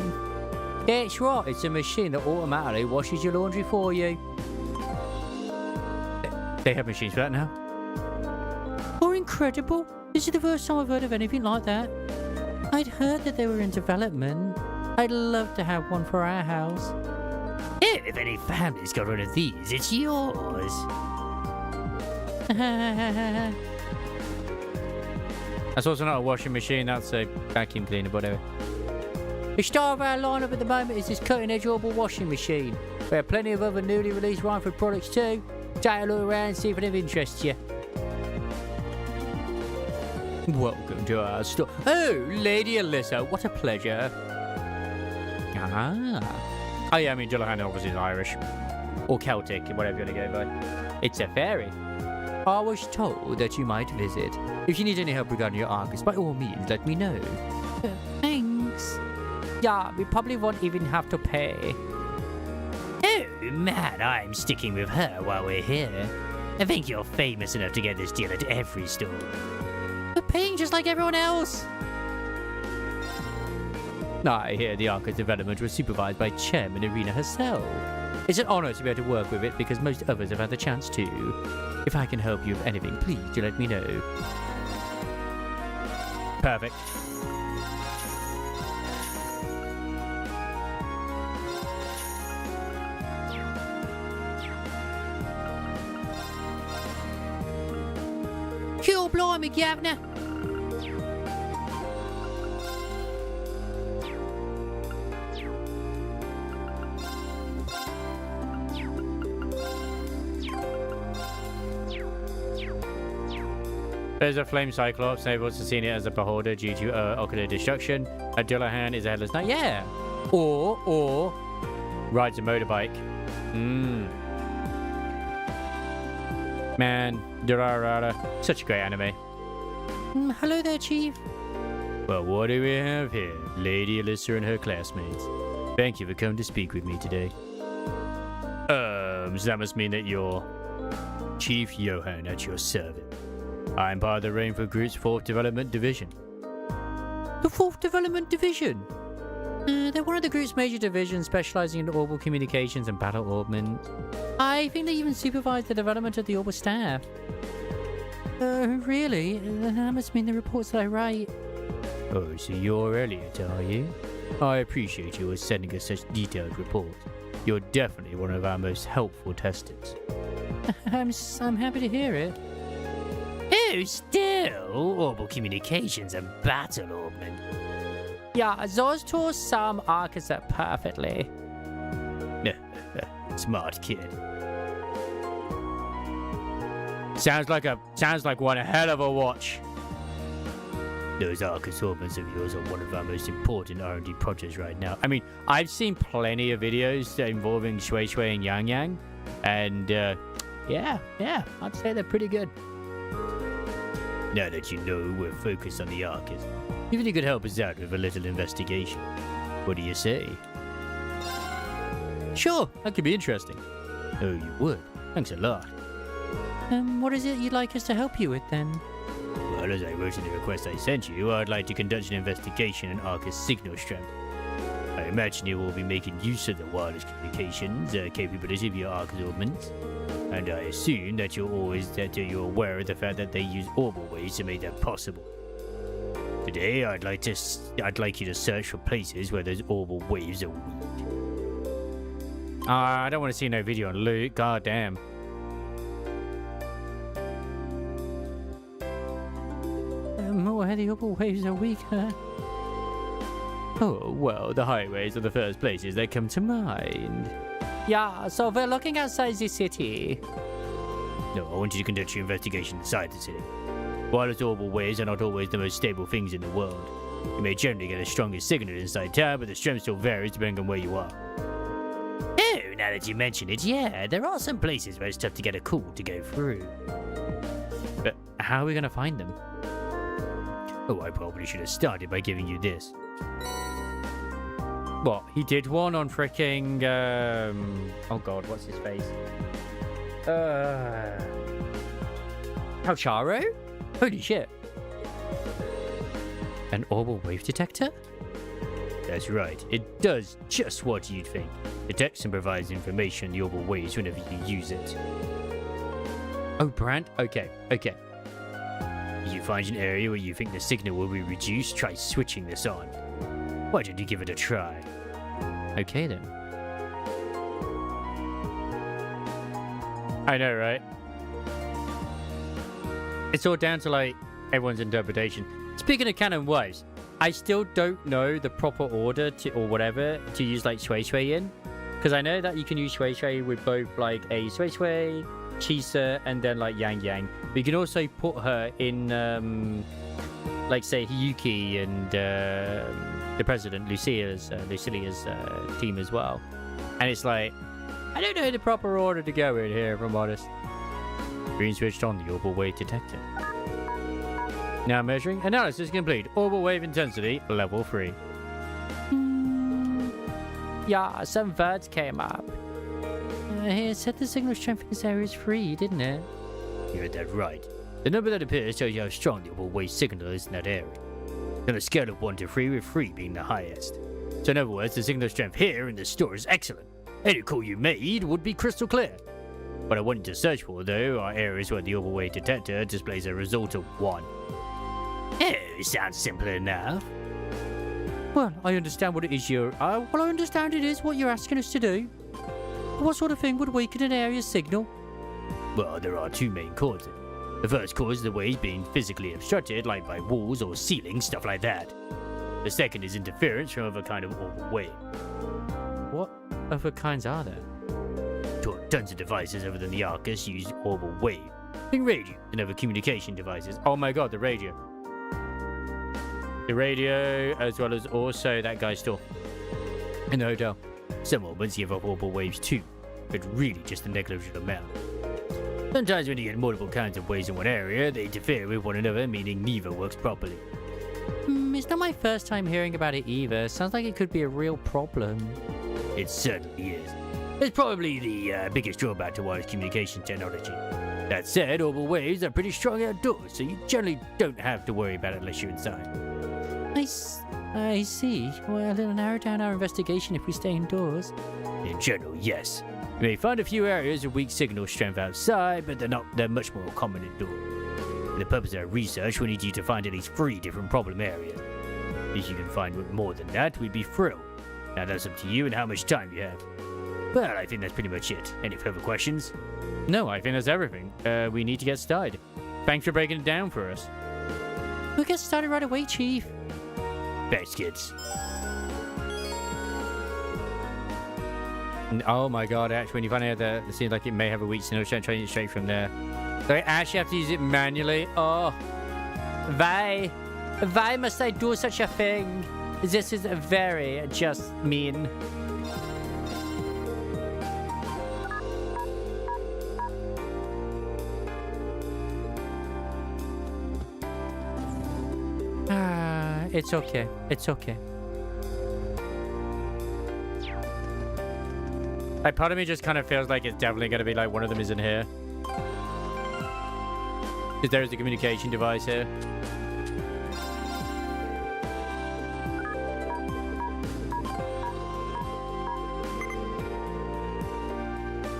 [SPEAKER 1] That's right, it's a machine that automatically washes your laundry for you. They have machines for that now? Oh, incredible. This is the first time I've heard of anything like that. I'd heard that they were in development. I'd love to have one for our house.
[SPEAKER 2] If any family's got one of these, it's yours.
[SPEAKER 1] That's also not a washing machine, that's a vacuum cleaner, whatever. The star of our lineup at the moment is this cutting-edge Orbital washing machine. We have plenty of other newly released Rhineford products too. Take a look around and see if any interests you. Welcome to our store. Oh, Lady Alyssa, what a pleasure. Ah. Oh yeah, I mean, Dullahan obviously is Irish. Or Celtic, whatever you want to go by. It's a fairy. I was told that you might visit. If you need any help regarding your Argus, by all means, let me know. Thanks. Yeah, we probably won't even have to pay.
[SPEAKER 2] Oh, man, I'm sticking with her while we're here. I think you're famous enough to get this deal at every store.
[SPEAKER 1] We're paying just like everyone else. I hear the Argus development was supervised by Chairman Irina herself. It's an honor to be able to work with it because most others have had the chance to. If I can help you with anything, please do let me know. Perfect. Cool, blimey, Gavner. There's a flame cyclops, able to see it as a beholder due to ocular destruction. A Dullahan is a headless knight. Yeah. Or rides a motorbike. Man, Durarara, such a great anime. Hello there, Chief. Well, what do we have here? Lady Alyssa and her classmates. Thank you for coming to speak with me today. So that must mean that you're Chief Johan at your service. I'm part of the Rainford Group's 4th Development Division. The 4th Development Division?
[SPEAKER 3] They're one of the group's major divisions specializing in orbital communications and battle orbment. I think they even supervise the development of the orbital staff. Really? That must mean the reports that I write.
[SPEAKER 1] Oh, so you're Elliot, are you? I appreciate you sending us such detailed reports. You're definitely one of our most helpful testers.
[SPEAKER 3] I'm happy to hear it.
[SPEAKER 2] Oh, still? Orbital communications and battle orbment.
[SPEAKER 3] Yeah, those two sum Arcus perfectly.
[SPEAKER 1] Smart kid. Sounds like one hell of a watch. Those Arcus orbits of yours are one of our most important R&D projects right now. I mean, I've seen plenty of videos involving Ch6 and Yang Yang, and yeah, I'd say they're pretty good. Now that you know we're focused on the Arcus, even you could help us out with a little investigation. What do you say? Sure, that could be interesting. Oh, you would? Thanks a lot.
[SPEAKER 3] What is it you'd like us to help you with then?
[SPEAKER 1] Well, as I wrote in the request I sent you, I'd like to conduct an investigation in Arcus signal strength. I imagine you will be making use of the wireless communications capability of your Arcus orbments, and I assume that you're aware of the fact that they use orbital waves to make that possible. Today, I'd like you to search for places where those orbital waves are weak. I don't want to see no video on Luke. God damn.
[SPEAKER 3] Where the orbital waves are weaker.
[SPEAKER 1] Oh, well, the highways are the first places that come to mind.
[SPEAKER 3] Yeah, so we're looking outside the city.
[SPEAKER 1] No, I want you to conduct your investigation inside the city. Wireless orbital waves are not always the most stable things in the world. You may generally get a stronger signal inside town, but the strength still varies depending on where you are.
[SPEAKER 2] Oh, now that you mention it, yeah, there are some places where it's tough to get a call to go through.
[SPEAKER 1] But how are we going to find them? Oh, I probably should have started by giving you this. What? He did one on freaking, oh god, what's his face?
[SPEAKER 3] Palcharo?
[SPEAKER 1] Holy shit.
[SPEAKER 3] An orbital wave detector?
[SPEAKER 1] That's right. It does just what you'd think. Detects and provides information on the orbital waves whenever you use it. Oh, Brant? Okay. If you find an area where you think the signal will be reduced, try switching this on. Why don't you give it a try?
[SPEAKER 3] Okay then.
[SPEAKER 1] I know, right? It's all down to, like, everyone's interpretation. Speaking of canon waves, I still don't know the proper order to use, like, Ch6 in. Because I know that you can use Ch6 with both, like, a Ch6, Ch6, and then, like, Yang Yang. But you can also put her in, like, say, Hiyuki and the president, Lucilia's team as well. And it's like, I don't know the proper order to go in here, if I'm honest. Green switched on the orbital wave detector. Now measuring. Analysis complete. Orbital wave intensity, level 3.
[SPEAKER 3] Yeah, some words came up. It said the signal strength in this area is 3, didn't it?
[SPEAKER 1] You heard that right. The number that appears tells you how strong the orbital wave signal is in that area. On a scale of 1 to 3, with 3 being the highest. So in other words, the signal strength here in the store is excellent. Any call you made would be crystal clear. What I want you to search for, though, are areas where the orbital wave detector displays a result of 1.
[SPEAKER 2] Oh, sounds simple enough.
[SPEAKER 3] Well, I understand what it is I understand it is what you're asking us to do. What sort of thing would weaken an area's signal?
[SPEAKER 1] Well, there are 2 main causes. The first cause is the waves being physically obstructed, like by walls or ceilings, stuff like that. The second is interference from other kind of orbital wave.
[SPEAKER 3] What other kinds are there?
[SPEAKER 1] Tons of devices other than the Arcus use orbital wave. Think radio and other communication devices. Oh my god, the radio. The radio, as well as also that guy's store in the hotel. Some orbits give off orbital waves too, but really just a negligible amount. Sometimes when you get multiple kinds of waves in one area, they interfere with one another, meaning neither works properly.
[SPEAKER 3] It's not my first time hearing about it either. Sounds like it could be a real problem.
[SPEAKER 1] It certainly is. It's probably the biggest drawback to wireless communication technology. That said, orbital waves are pretty strong outdoors, so you generally don't have to worry about it unless you're inside.
[SPEAKER 3] I see. Well, it'll narrow down our investigation if we stay indoors.
[SPEAKER 2] In general, yes. You may find a few areas of weak signal strength outside, but they're much more common indoors. For the purpose of our research, we need you to find at least 3 different problem areas. If you can find more than that, we'd be thrilled. Now that's up to you and how much time you have. Well, I think that's pretty much it. Any further questions?
[SPEAKER 1] No, I think that's everything. We need to get started. Thanks for breaking it down for us.
[SPEAKER 3] We'll get started right away, Chief.
[SPEAKER 2] Thanks, kids.
[SPEAKER 1] Oh my god, actually, when you find out that it seems like it may have a weak signal strength, trying it straight from there. So I actually have to use it manually. Oh. Why must I do such a thing? This is very just mean. It's okay. It's okay. Like, part of me just kind of feels like it's definitely going to be like one of them is in here. Because there is a communication device here.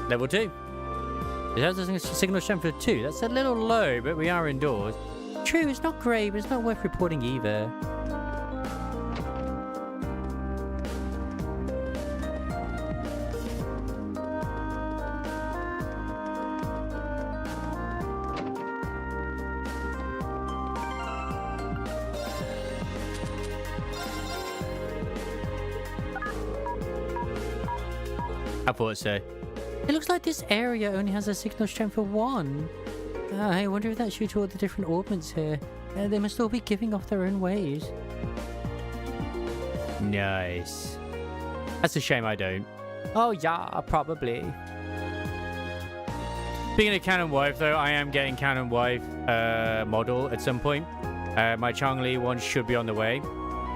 [SPEAKER 1] Level 2. It has a signal strength of 2. That's a little low, but we are indoors. True, it's not great, but it's not worth reporting either. I thought so.
[SPEAKER 3] It looks like this area only has a signal strength of 1. I wonder if that's due to all the different orbits here. They must all be giving off their own waves.
[SPEAKER 1] Nice. That's a shame I don't.
[SPEAKER 3] Oh yeah, probably.
[SPEAKER 1] Speaking of Canon Wife, though, I am getting Canon Wife model at some point. My Changli one should be on the way,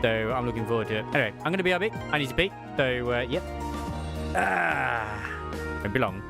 [SPEAKER 1] so I'm looking forward to it. Anyway, I'm going to be big. I need to pee, so yep. Won't be long.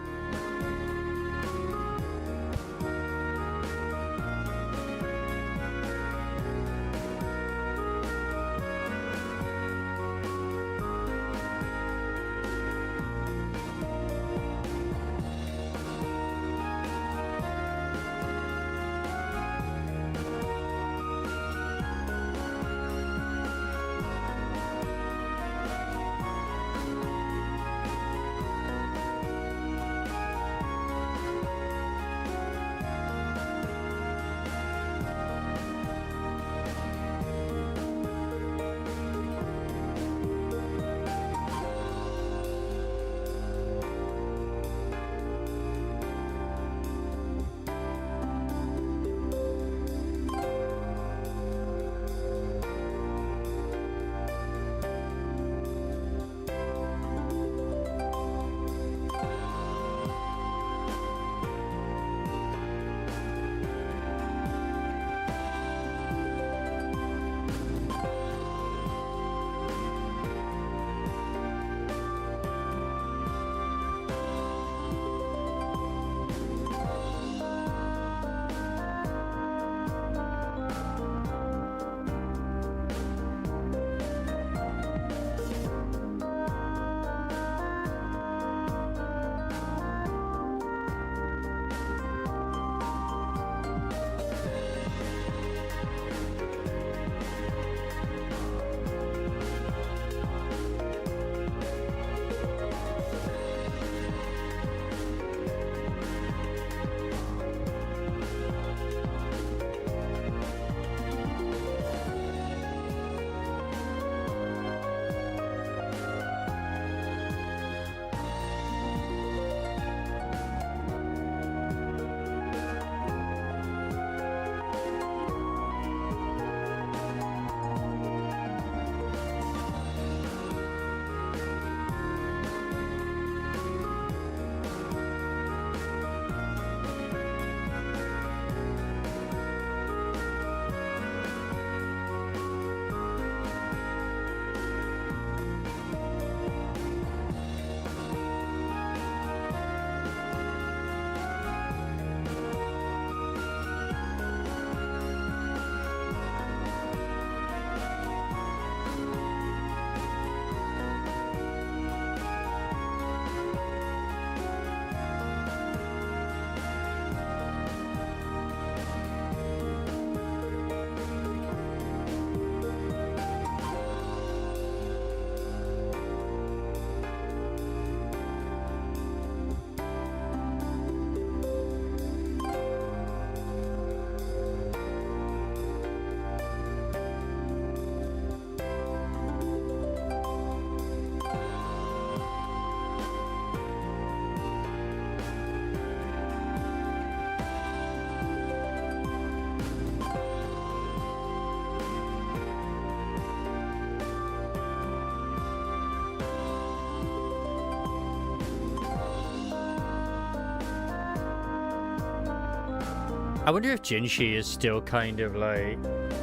[SPEAKER 1] I wonder if Jinshi is still kind of like...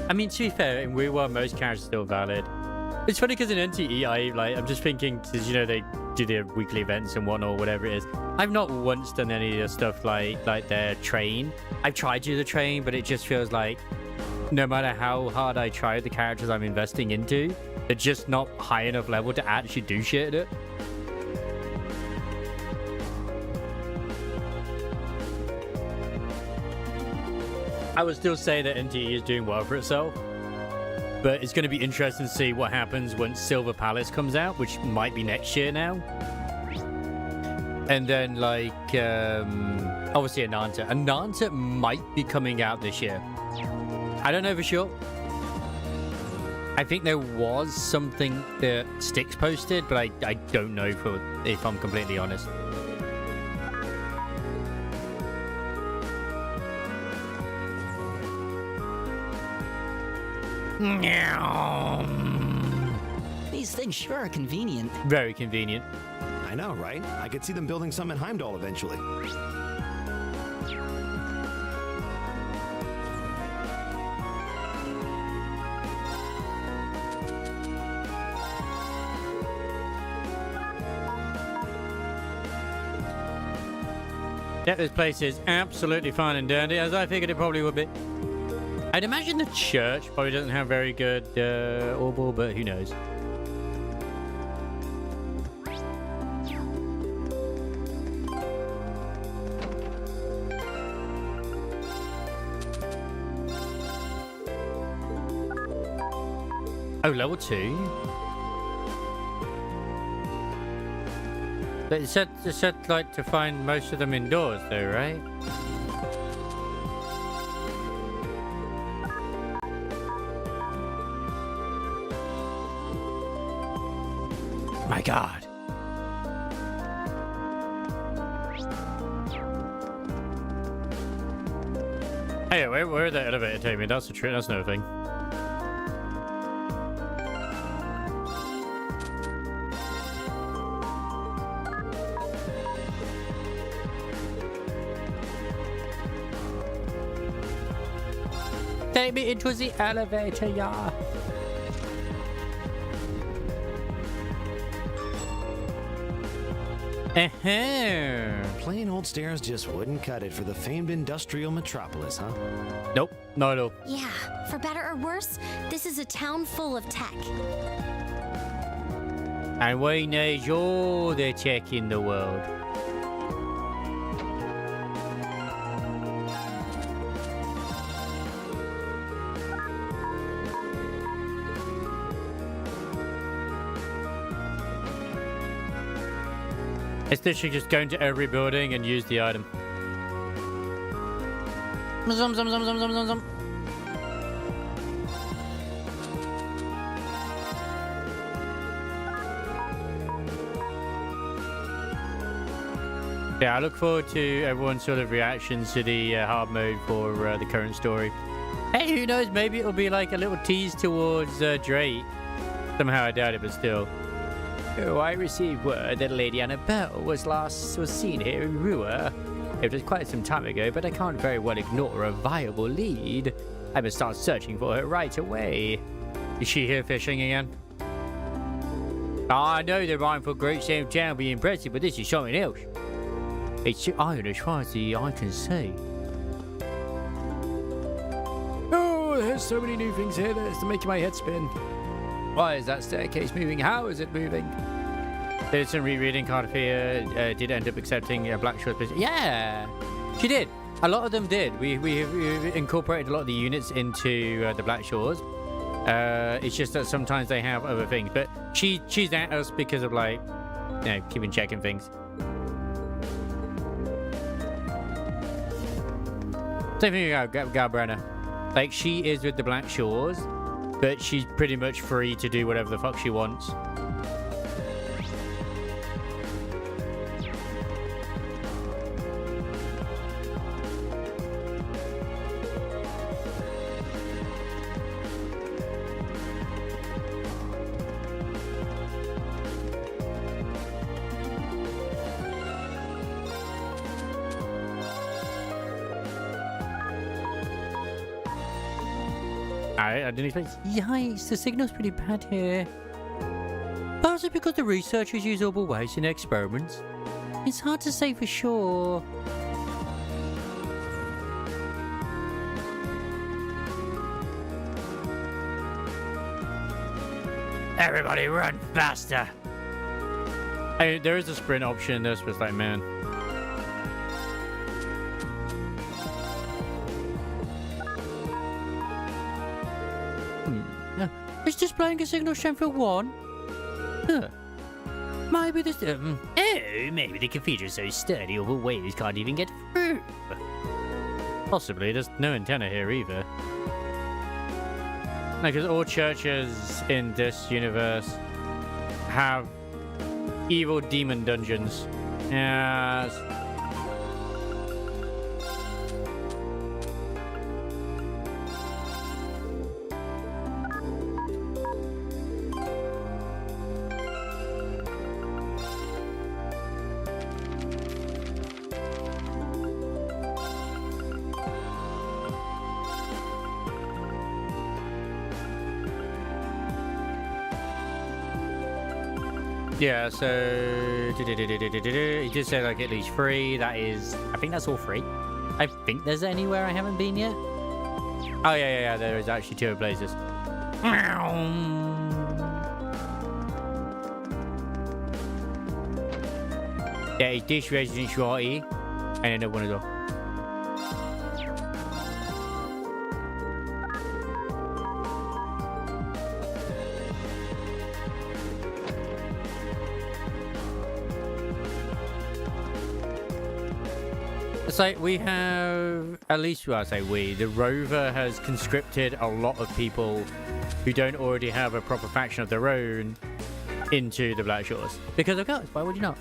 [SPEAKER 1] I mean, to be fair, in WoW, most characters are still valid. It's funny because in NTE, I'm just thinking, because, you know, they do their weekly events and whatnot, or whatever it is. I've not once done any of the stuff like their train. I've tried to do the train, but it just feels like no matter how hard I try, the characters I'm investing into, they're just not high enough level to actually do shit at it. I would still say that NTE is doing well for itself, but it's going to be interesting to see what happens once Silver Palace comes out, which might be next year now. And then, like, obviously Ananta. Ananta might be coming out this year. I don't know for sure. I think there was something that Ch6 posted, but I don't know if I'm completely honest.
[SPEAKER 21] These things sure are convenient.
[SPEAKER 1] Very convenient.
[SPEAKER 6] I know, right? I could see them building some in Heimdall eventually.
[SPEAKER 1] Yeah, this place is absolutely fine and dandy, as I figured it probably would be. I'd imagine the church probably doesn't have very good orbal, but who knows. Oh, level 2? But it said like to find most of them indoors though, right? My God. Hey, where did the elevator take me? That's a trick. That's another thing. Take me into the elevator, yeah.
[SPEAKER 6] Plain old stairs just wouldn't cut it for the famed industrial metropolis, huh?
[SPEAKER 1] Nope, not at all.
[SPEAKER 5] Yeah, for better or worse, this is a town full of tech.
[SPEAKER 1] And we need all the tech in the world. It's literally just going to every building and use the item. Zum, zum, zum, zum, zum, zum, zum. Yeah, I look forward to everyone's sort of reactions to the hard mode for the current story. Hey, who knows? Maybe it'll be like a little tease towards Drake. Somehow I doubt it, but still. Oh, I received word that Lady Annabelle was seen here in Rua. It was quite some time ago, but I can't very well ignore a viable lead. I must start searching for her right away. Is she here fishing again? I know the rhyme for Great Same Town be impressive, but this is something else. It's too iron as far as the eye can see. Oh, there's so many new things here that it's making my head spin. Why is that staircase moving? How is it moving? Did some rereading Cardiff did end up accepting Blackshaw's position. Yeah, she did. A lot of them did. We incorporated a lot of the units into the Blackshaw's. It's just that sometimes they have other things. But she's at us because of, like, you know, keeping checking things. Same thing with Galbrenna. Like, she is with the Blackshaw's, but she's pretty much free to do whatever the fuck she wants. I didn't expect. Yikes, the signal's pretty bad here. Perhaps it's because the researchers use orbital waves in their experiments. It's hard to say for sure.
[SPEAKER 2] Everybody run faster!
[SPEAKER 1] Hey, there is a sprint option in this, but it's like, man. It's displaying a signal strength of 1. Huh. Maybe this...
[SPEAKER 2] Oh, maybe the cathedral's so sturdy all the waves can't even get through.
[SPEAKER 1] Possibly. There's no antenna here either. Because all churches in this universe have evil demon dungeons. Yes. Yeah, so he did say like at least 3. That is, I think that's all 3. I think there's anywhere I haven't been yet. Oh yeah. There is actually 2 places. Yeah, it's this Resident Shorty, and another one as well. It's like we have, at least well, I say we, the rover has conscripted a lot of people who don't already have a proper faction of their own into the Black Shores. Because of course, why would you not?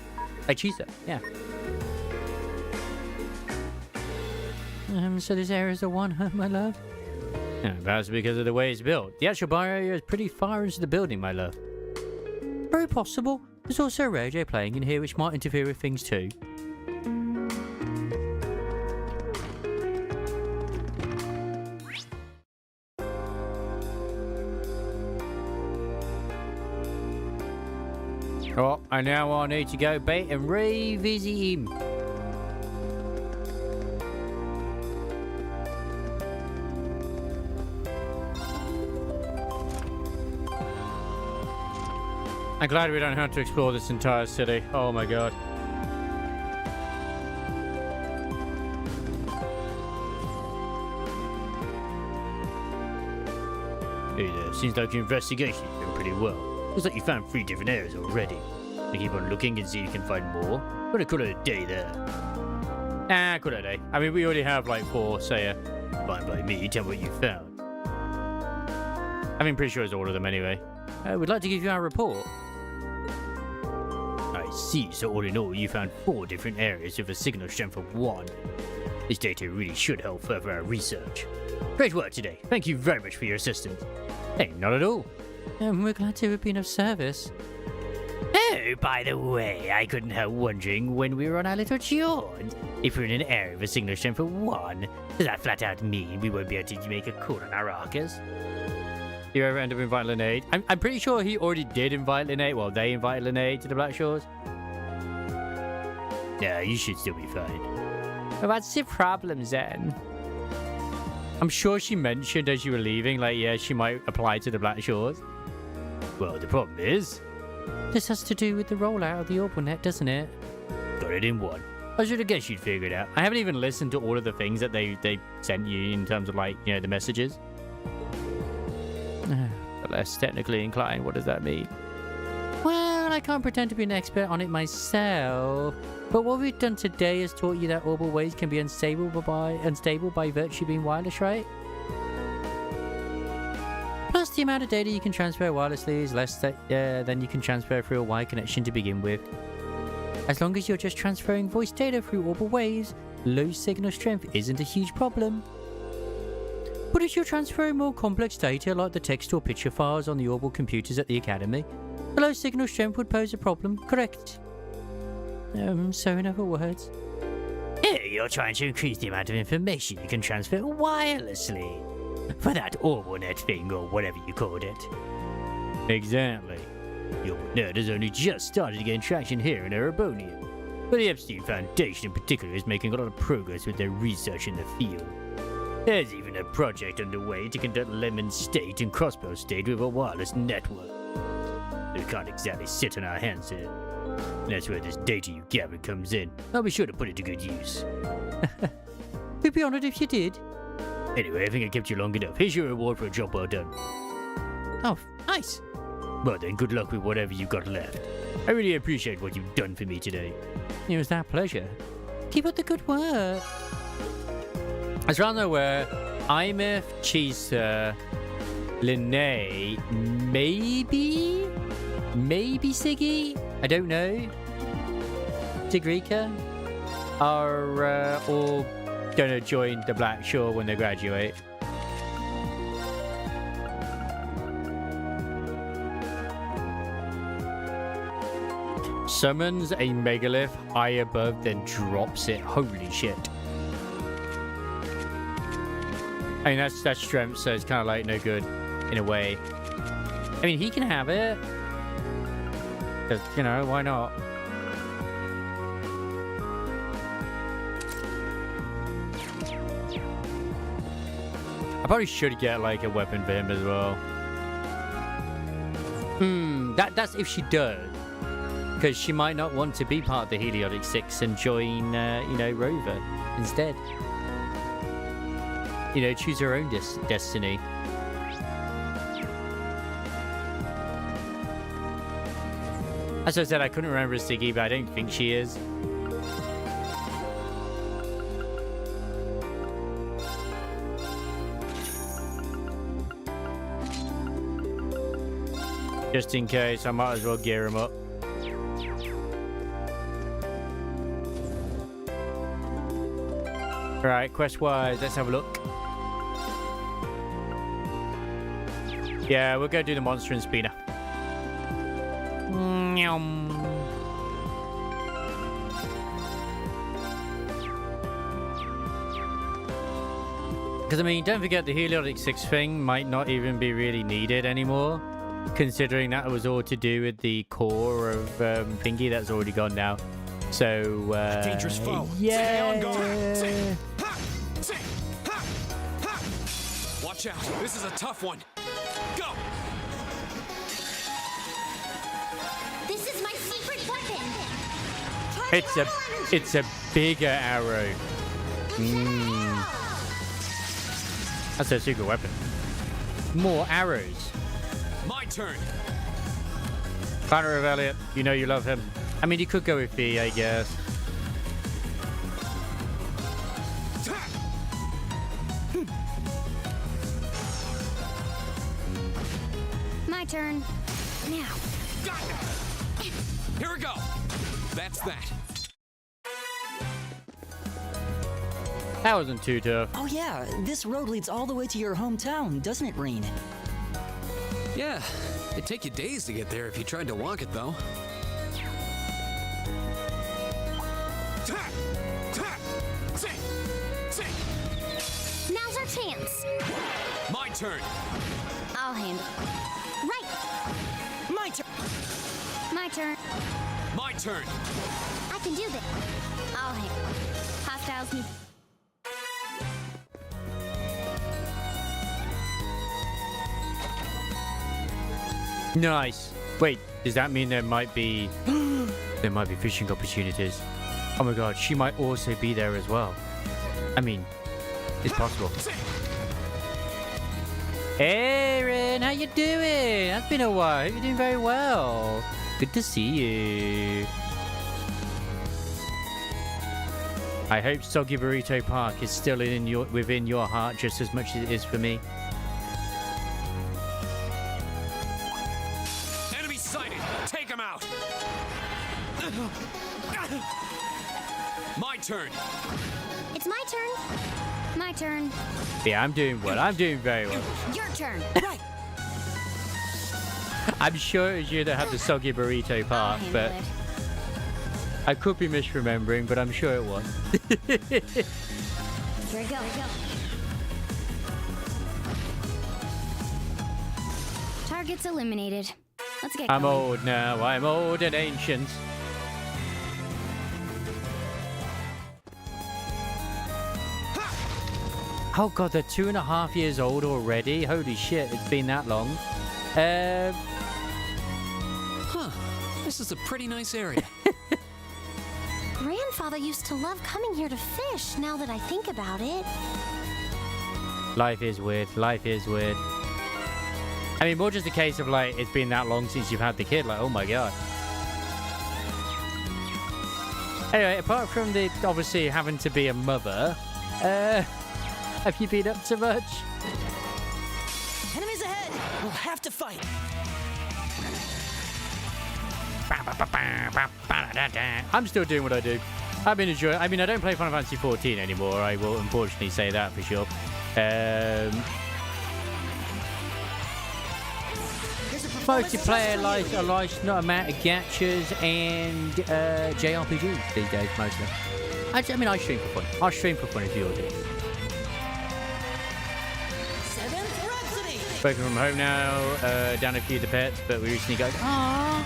[SPEAKER 1] Like Ch6, yeah. So this area is the one, huh, my love? Yeah, perhaps because of the way it's built. The actual bar area is pretty far into the building, my love. Very possible. There's also a radio playing in here which might interfere with things too. Oh, and now I need to go back and revisit him. I'm glad we don't have to explore this entire city. Oh my god. Hey there, seems like your investigation's been pretty well. Looks like you found 3 different areas already. So keep on looking and see if you can find more. Gonna call it a day there. Call it a day. I mean, we already have like 4, so yeah. Fine by me, tell me what you found. I mean, pretty sure it's all of them anyway. We'd like to give you our report. I see, so all in all, you found 4 different areas with a signal strength of 1. This data really should help further our research. Great work today. Thank you very much for your assistance. Hey, not at all. We're glad to have been of service.
[SPEAKER 2] Oh, by the way, I couldn't help wondering when we were on our little jaunt. If we're in an area with a signal strength of 1, does that flat out mean we won't be able to make a call on our Arcas?
[SPEAKER 1] You ever end up inviting Linnaeus? I'm pretty sure he already did invite Linnaeus. Well, they invited Linnaeus to the Black Shores.
[SPEAKER 2] Yeah, you should still be fine.
[SPEAKER 1] Well, that's the problem then. I'm sure she mentioned as you were leaving, like, yeah, she might apply to the Black Shores.
[SPEAKER 2] Well, the problem is...
[SPEAKER 3] This has to do with the rollout of the OrbitNet, doesn't it?
[SPEAKER 2] Got it in 1.
[SPEAKER 1] I should have guessed you'd figure it out. I haven't even listened to all of the things that they sent you in terms of, like, you know, the messages. But less technically inclined, what does that mean? Well, I can't pretend to be an expert on it myself. But what we've done today has taught you that orbital waves can be unstable by virtue being wireless, right? Plus, the amount of data you can transfer wirelessly is less than you can transfer through a wired connection to begin with. As long as you're just transferring voice data through orbital waves, low signal strength isn't a huge problem. But if you're transferring more complex data like the text or picture files on the orbital computers at the Academy, the low signal strength would pose a problem, correct? So in other words...
[SPEAKER 2] You're trying to increase the amount of information you can transfer wirelessly. For that Orbonet thing, or whatever you called it.
[SPEAKER 1] Exactly. Your nerd has only just started to gain traction here in Erebonian. But the Epstein Foundation in particular is making a lot of progress with their research in the field. There's even a project underway to conduct Lemon State and Crossbow State with a wireless network. We can't exactly sit on our hands here. That's where this data you gathered comes in. I'll be sure to put it to good use. We'd be honored if you did. Anyway, I think I kept you long enough. Here's your reward for a job well done. Oh, nice. Well then, good luck with whatever you've got left. I really appreciate what you've done for me today. It was our pleasure. Keep up the good work. As far as I'm aware, Imeth, Ch6, Linnae, maybe Siggy, I don't know, Tigrika, are all gonna join the Black Shore when they graduate. Summons a megalith high above, then drops it. Holy shit. I mean, that's strength, so it's kind of like no good in a way. I mean, he can have it. 'Cause, you know, why not? I probably should get like a weapon for him as well. That's if she does. Because she might not want to be part of the Heliotic 6 and join, you know, Rover instead. You know, choose her own destiny. As I said, I couldn't remember Siggy, but I don't think she is. Just in case, I might as well gear him up. Right, quest-wise, let's have a look. Yeah, we'll go do the monster and speeder. Because, I mean, don't forget the Heliotic 6 thing might not even be really needed anymore, considering that it was all to do with the core of Thingy that's already gone now. So,
[SPEAKER 17] dangerous foe.
[SPEAKER 1] Yeah.
[SPEAKER 15] Watch out. This is a tough one. Go.
[SPEAKER 5] This is my secret weapon.
[SPEAKER 1] It's a bigger arrow. That's a secret weapon. More arrows.
[SPEAKER 15] My turn.
[SPEAKER 1] Planner of Elliot, you know you love him. I mean, you could go with V, I guess.
[SPEAKER 13] My turn. Now.
[SPEAKER 15] Here we go. That's that.
[SPEAKER 1] That wasn't too tough.
[SPEAKER 21] Oh yeah, this road leads all the way to your hometown, doesn't it, Reen?
[SPEAKER 4] Yeah, it'd take you days to get there if you tried to walk it, though.
[SPEAKER 5] Now's our chance.
[SPEAKER 15] My turn.
[SPEAKER 5] I'll handle it. Right.
[SPEAKER 21] My turn.
[SPEAKER 13] My turn.
[SPEAKER 15] My turn.
[SPEAKER 5] I can do this. I'll handle it. Hostiles need...
[SPEAKER 1] Nice. Wait, does that mean there might be fishing opportunities? Oh my god, she might also be there as well. I mean, it's possible. Hey, Ren, how you doing? That's been a while. You're doing very well. Good to see you. I hope Soggy Burrito Park is still within your heart just as much as it is for me.
[SPEAKER 15] Enemy sighted. Take him out. My turn.
[SPEAKER 5] It's my turn.
[SPEAKER 13] My turn.
[SPEAKER 1] Yeah, I'm doing well. I'm doing very well.
[SPEAKER 5] Your turn. Right.
[SPEAKER 1] I'm sure it's you that have the Soggy Burrito Park, but I could be misremembering, but I'm sure it was.
[SPEAKER 5] Here we go.
[SPEAKER 13] Target's eliminated. Let's get
[SPEAKER 1] I'm
[SPEAKER 13] going.
[SPEAKER 1] old now. I'm old and ancient. Oh god, they're 2.5 years old already. Holy shit, it's been that long.
[SPEAKER 4] Huh. This is a pretty nice area.
[SPEAKER 5] Grandfather used to love coming here to fish, now that I think about it.
[SPEAKER 1] Life is weird. Life is weird. I mean, more just a case of like, it's been that long since you've had the kid. Like, oh my god. Anyway, apart from the obviously having to be a mother, have you been up to much?
[SPEAKER 21] Enemies ahead! We'll have to fight.
[SPEAKER 1] I'm still doing what I do. I've been enjoying. I mean, I don't play Final Fantasy 14 anymore. I will unfortunately say that for sure. Multiplayer, like a large amount of gachas and JRPGs these days, mostly. I mean, I stream for fun. I stream for fun if you all do. Working from home now, down a few of the pets, but we recently got. Aww.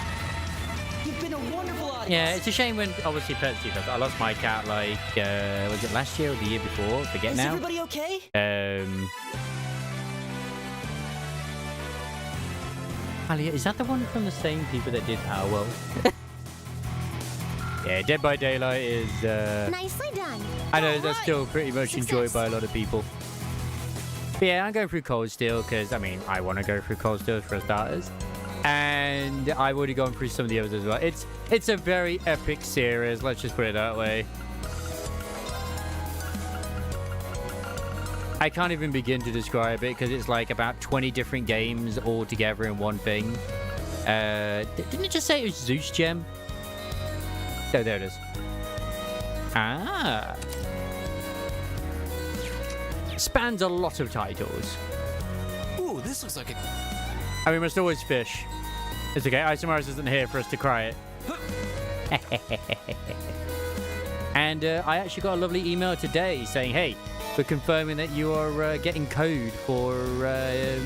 [SPEAKER 21] You've been a wonderful audience.
[SPEAKER 1] Yeah, it's a shame when obviously pets do that. I lost my cat like was it last year or the year before? Forget now.
[SPEAKER 21] Is everybody okay?
[SPEAKER 1] Alia, is that the one from the same people that did Our World? Yeah, Dead by Daylight is.
[SPEAKER 5] Nicely done.
[SPEAKER 1] I know that's still pretty much enjoyed by a lot of people. But yeah, I'm going through Cold Steel because I mean I want to go through Cold Steel for starters, and I've already gone through some of the others as well. It's a very epic series. Let's just put it that way. I can't even begin to describe it because it's like about 20 different games all together in one thing. Didn't it just say it was Zeus Gem? Oh, there it is. Ah. Spans a lot of titles.
[SPEAKER 4] Ooh, this looks like a...
[SPEAKER 1] And we must always fish. It's okay, Isomaris isn't here for us to cry it. And I actually got a lovely email today saying, hey, we're confirming that you are getting code for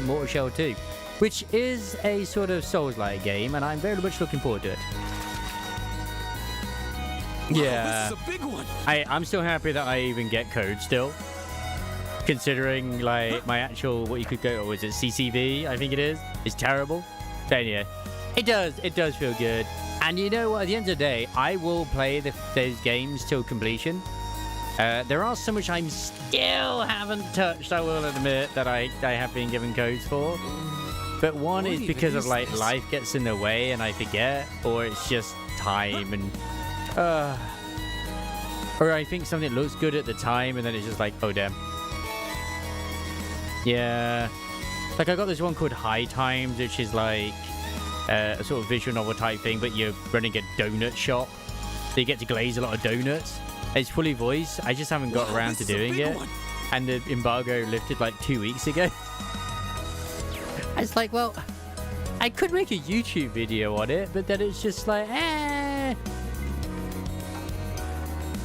[SPEAKER 1] Mortal Shell 2, which is a sort of Souls-like game, and I'm very much looking forward to it. Yeah.
[SPEAKER 4] This is a big one.
[SPEAKER 1] I'm still happy that I even get code still. Considering like my actual, what you could go, or is it CCV? I think it is. It's terrible. But yeah, it does feel good. And you know what? At the end of the day, I will play those games till completion. There are some which I'm still haven't touched. I will admit that I have been given codes for. But one is because of like life gets in the way and I forget, or it's just time and or I think something looks good at the time and then it's just like, oh damn. Yeah, like I got this one called High Times, which is like a sort of visual novel type thing, but you're running a donut shop, so you get to glaze a lot of donuts. It's fully voiced. I just haven't got around to doing it, and the embargo lifted like 2 weeks ago. It's like, well, I could make a YouTube video on it, but then it's just like, I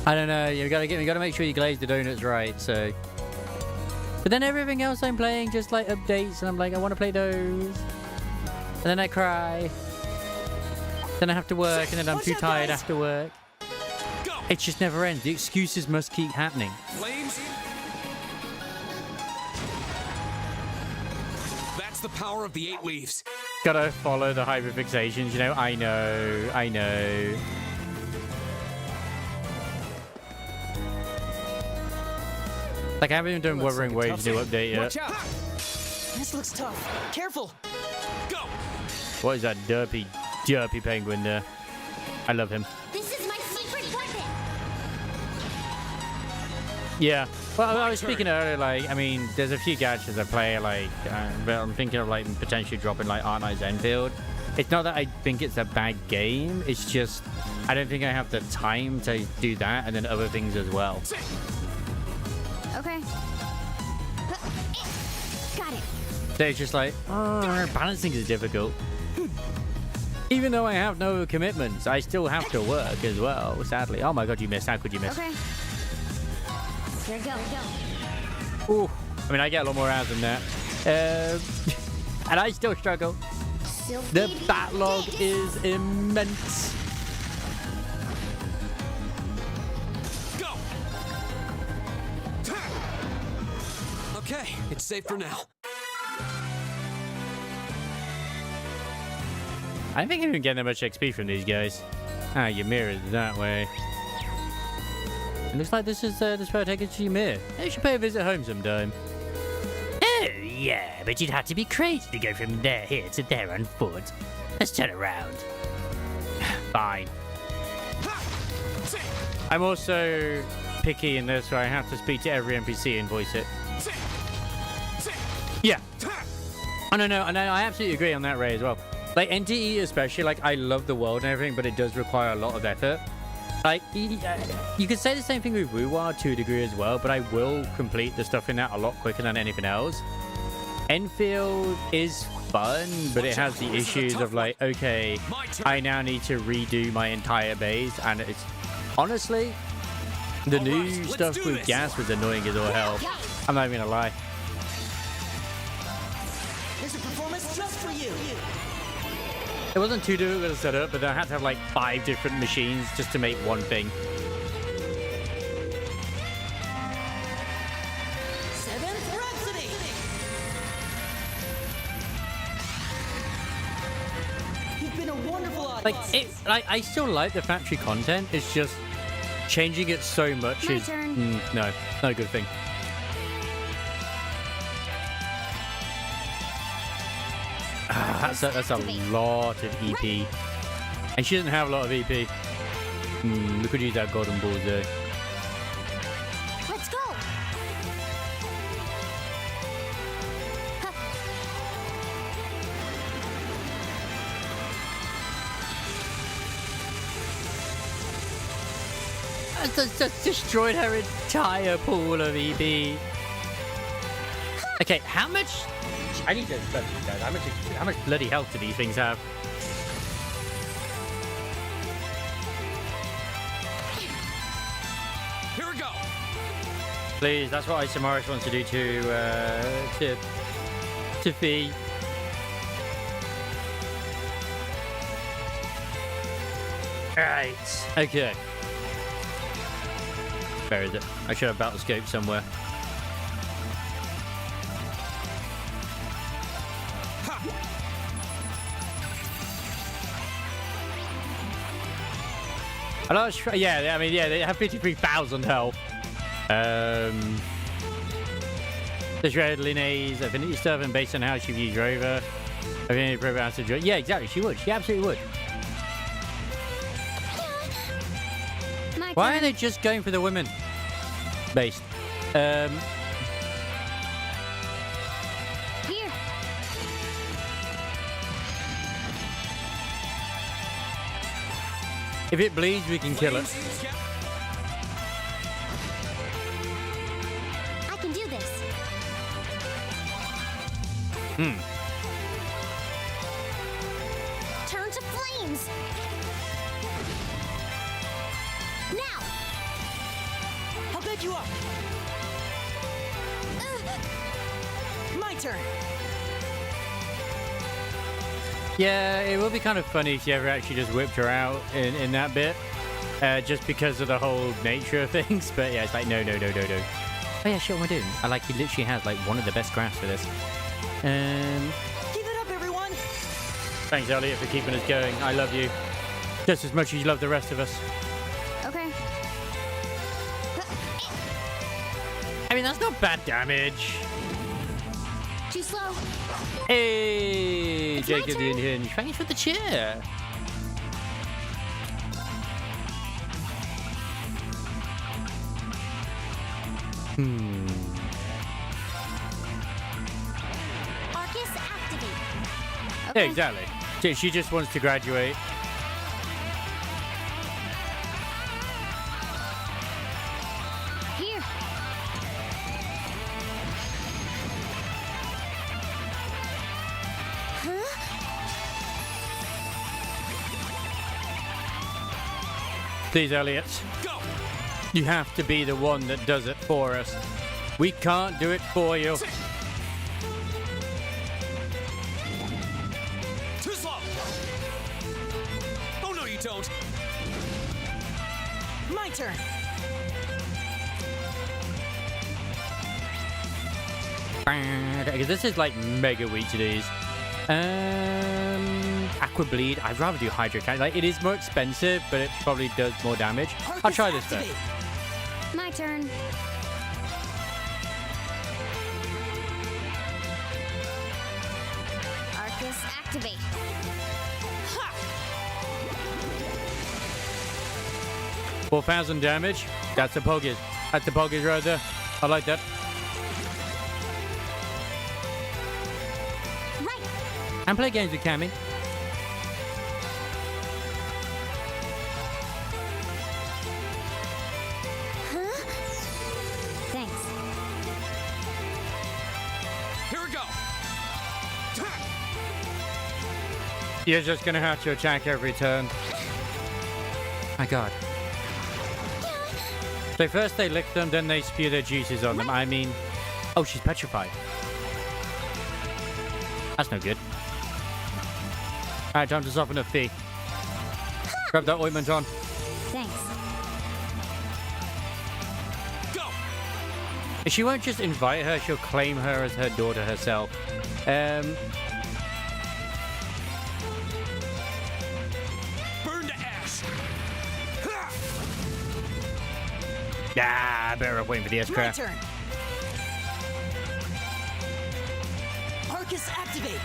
[SPEAKER 1] don't know. You gotta make sure you glaze the donuts right. So. But then everything else I'm playing just like updates and I'm like, I want to play those. And then I cry. Then I have to work and then I'm too tired after work. It just never ends. The excuses must keep happening.
[SPEAKER 4] Flames? That's the power of the 8 leaves.
[SPEAKER 1] Gotta follow the hyperfixations, you know? I know. Like, I haven't even done Wuthering Waves new update yet.
[SPEAKER 21] Watch out! This looks tough. Careful!
[SPEAKER 4] Go!
[SPEAKER 1] What is that derpy penguin there? I love him.
[SPEAKER 5] This is my secret weapon!
[SPEAKER 1] Yeah. Well, I was speaking earlier, like, I mean, there's a few gadgets I play, like, but I'm thinking of, like, potentially dropping, like, Art Knight's Enfield. It's not that I think it's a bad game, it's just, I don't think I have the time to do that and then other things as well.
[SPEAKER 13] Okay. Got it.
[SPEAKER 1] So it's just like, balancing is difficult. Even though I have no commitments, I still have to work as well, sadly. Oh my god, you missed. How could you miss?
[SPEAKER 13] Okay. Here we go.
[SPEAKER 1] Ooh. I mean, I get a lot more out than that. And I still struggle. The backlog is immense.
[SPEAKER 4] Go! Okay, it's safe for now.
[SPEAKER 1] I don't think I'm even getting that much XP from these guys. Ah, Ymir is that way. It looks like this is the spell taken to Ymir. You should pay a visit home sometime.
[SPEAKER 2] Oh, yeah, but you'd have to be crazy to go from there here to there on foot. Let's turn around.
[SPEAKER 1] Fine. I'm also picky in this, where I have to speak to every NPC and voice it. Yeah. Oh, no, I absolutely agree on that, Ray, as well. Like, NTE especially, like, I love the world and everything, but it does require a lot of effort. Like, you could say the same thing with Wuwa to a degree as well, but I will complete the stuff in that a lot quicker than anything else. Enfield is fun, but it has the issues of, like, okay, I now need to redo my entire base, and it's, honestly, the new stuff with gas was annoying as all hell. I'm not even gonna lie.
[SPEAKER 21] There's a performance just for you.
[SPEAKER 1] It wasn't too difficult to set up, but I had to have like 5 different machines just to make one thing.
[SPEAKER 21] 7th Rhapsody. You've been a wonderful audience.
[SPEAKER 1] Like, I still like the factory content. It's just changing it so much
[SPEAKER 13] My
[SPEAKER 1] is
[SPEAKER 13] turn.
[SPEAKER 1] no, not a good thing. That's a lot of EP. And she doesn't have a lot of EP. We could use that golden balls though.
[SPEAKER 5] Let's go.
[SPEAKER 1] That's destroyed her entire pool of EP. Okay, how much? I need to study these guys. How much bloody health do these things have?
[SPEAKER 4] Here we go.
[SPEAKER 1] Please, that's what Isamaris wants to do to Fee. Right. Okay. Where is it? I should have battle scope somewhere. Yeah, I mean, yeah, they have 53,000 health. The Shredded Linnaeus affinity stuff, and based on how she views Rover, affinity program has to join. Yeah, exactly, she would. She absolutely would. Why are they just going for the women? Based.
[SPEAKER 13] Here.
[SPEAKER 1] If it bleeds, we can kill it.
[SPEAKER 5] I can do this. Turn to flames. Now.
[SPEAKER 21] I'll back you up. My turn.
[SPEAKER 1] Yeah, it will be kind of funny if you ever actually just whipped her out in that bit. Just because of the whole nature of things. But yeah, it's like, no. Oh yeah, sure, what am I doing? I like, he literally has like one of the best graphs for this.
[SPEAKER 21] Keep it up, everyone.
[SPEAKER 1] Thanks, Elliot, for keeping us going. I love you. Just as much as you love the rest of us.
[SPEAKER 13] Okay.
[SPEAKER 1] I mean, that's not bad damage.
[SPEAKER 5] Too slow.
[SPEAKER 1] Hey,
[SPEAKER 5] It's my
[SPEAKER 1] Jacob the
[SPEAKER 5] turn.
[SPEAKER 1] Unhinged. Thank you for the cheer.
[SPEAKER 5] Arcus activate.
[SPEAKER 1] Yeah, exactly. She just wants to graduate.
[SPEAKER 13] Here.
[SPEAKER 1] Please, Elliot. You have to be the one that does it for us. We can't do it for you.
[SPEAKER 21] don't. My turn.
[SPEAKER 1] Because this is like mega weak to these. Aqua Bleed. I'd rather do Hydro Cannon. Like, it is more expensive, but it probably does more damage. I'll try this first.
[SPEAKER 13] My turn. Arcus activate.
[SPEAKER 1] 4,000 damage. That's the Poggers. That's the Poggers right there. I like that.
[SPEAKER 5] Right.
[SPEAKER 1] And play games with Cammy.
[SPEAKER 5] Huh?
[SPEAKER 13] Thanks.
[SPEAKER 21] Here we go.
[SPEAKER 1] You're just gonna have to attack every turn. My god. So first they lick them, then they spew their juices on them. I mean... Oh, she's petrified. That's no good. Alright, time to soften her fee. Grab that ointment on.
[SPEAKER 13] Thanks.
[SPEAKER 21] Go.
[SPEAKER 1] If she won't just invite her, she'll claim her as her daughter herself.
[SPEAKER 21] Burn to ash.
[SPEAKER 1] Ah, better off waiting for the
[SPEAKER 21] My
[SPEAKER 1] S-craft.
[SPEAKER 21] turn. Arcus activate.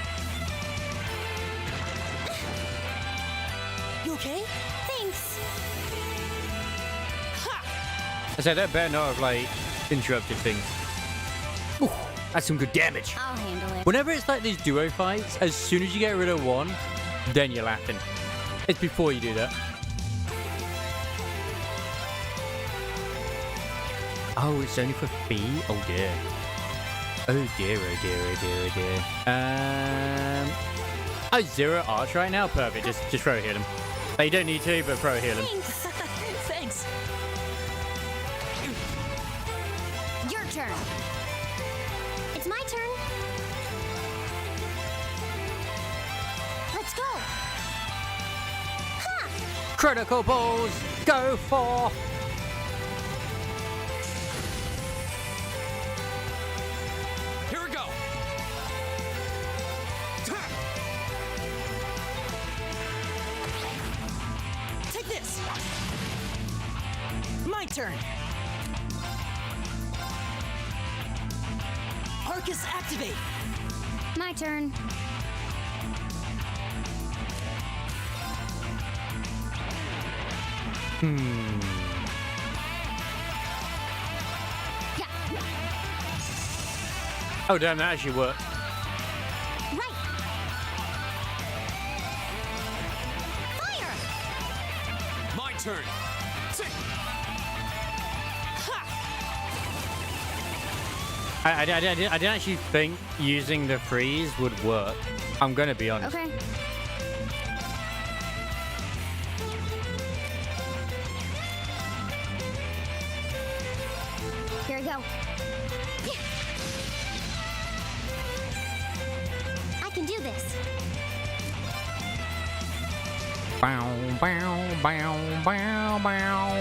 [SPEAKER 21] You okay?
[SPEAKER 5] Thanks.
[SPEAKER 1] I said that better not have, like, interrupted things. Ooh, that's some good damage.
[SPEAKER 13] I'll handle it.
[SPEAKER 1] Whenever it's like these duo fights, as soon as you get rid of one, then you're laughing. It's before you do that. Oh, it's only for fee? Oh dear. Oh dear, oh dear, oh dear, oh dear. Oh, 0 arch right now? Perfect. Just throw heal him. Like, you don't need to, but throw heal him.
[SPEAKER 21] Thanks.
[SPEAKER 5] Your turn. It's my turn. Let's go. Ha!
[SPEAKER 1] Critical balls! Go for!
[SPEAKER 21] Here we go. Take this. My turn. Arcus activate.
[SPEAKER 13] My turn.
[SPEAKER 1] Oh damn, that actually worked.
[SPEAKER 5] Right. Fire.
[SPEAKER 21] My turn.
[SPEAKER 1] I didn't actually think using the freeze would work. I'm gonna be honest.
[SPEAKER 13] Okay. Here we go.
[SPEAKER 5] I can do this.
[SPEAKER 1] Bow, bow, bow, bow, bow.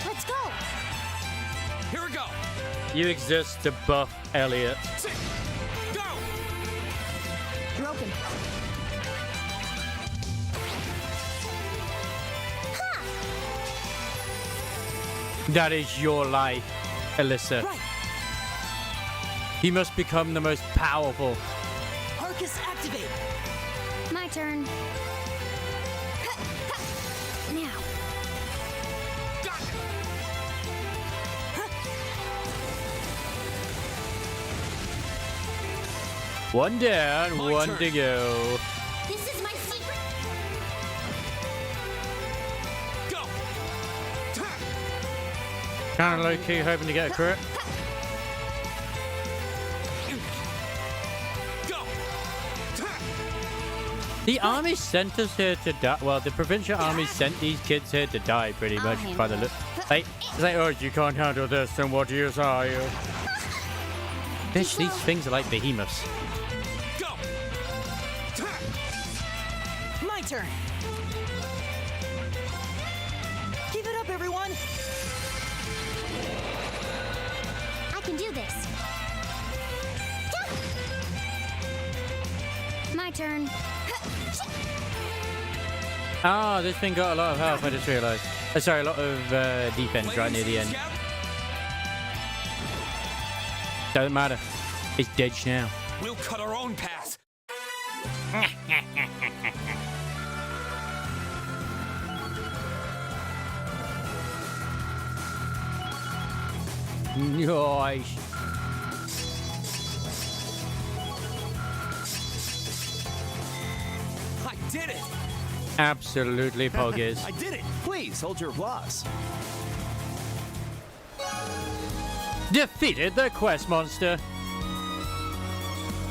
[SPEAKER 5] Let's go.
[SPEAKER 21] Here we go.
[SPEAKER 1] You exist to buff Elliot.
[SPEAKER 21] Go.
[SPEAKER 5] Broken. Ha!
[SPEAKER 1] That is your life, Alyssa.
[SPEAKER 21] Right.
[SPEAKER 1] You must become the most powerful.
[SPEAKER 21] Arcus activate.
[SPEAKER 13] My turn. Now.
[SPEAKER 21] Got it.
[SPEAKER 1] One down,
[SPEAKER 21] My
[SPEAKER 1] one
[SPEAKER 21] turn.
[SPEAKER 1] to go.
[SPEAKER 5] This is my secret.
[SPEAKER 21] Go.
[SPEAKER 1] Kind of low key hoping to get a crit.
[SPEAKER 21] Go.
[SPEAKER 1] The army sent us here to die. Well, the provincial army sent these kids here to die, pretty
[SPEAKER 13] I'll
[SPEAKER 1] much,
[SPEAKER 13] handle
[SPEAKER 1] by the
[SPEAKER 13] it.
[SPEAKER 1] look. Like, it's like, oh, you can't handle this, then what use are you? Bitch, these things are like behemoths.
[SPEAKER 21] Go. turn. Keep it up, everyone.
[SPEAKER 5] I can do this.
[SPEAKER 13] My turn.
[SPEAKER 1] Oh, this thing got a lot of health, I just realised. Sorry, a lot of defense right near the end. Doesn't matter. It's dead now.
[SPEAKER 15] We'll cut our own path.
[SPEAKER 1] Nice.
[SPEAKER 14] I did it!
[SPEAKER 1] Absolutely poggers.
[SPEAKER 6] I did it! Please, hold your applause.
[SPEAKER 1] Defeated the quest monster.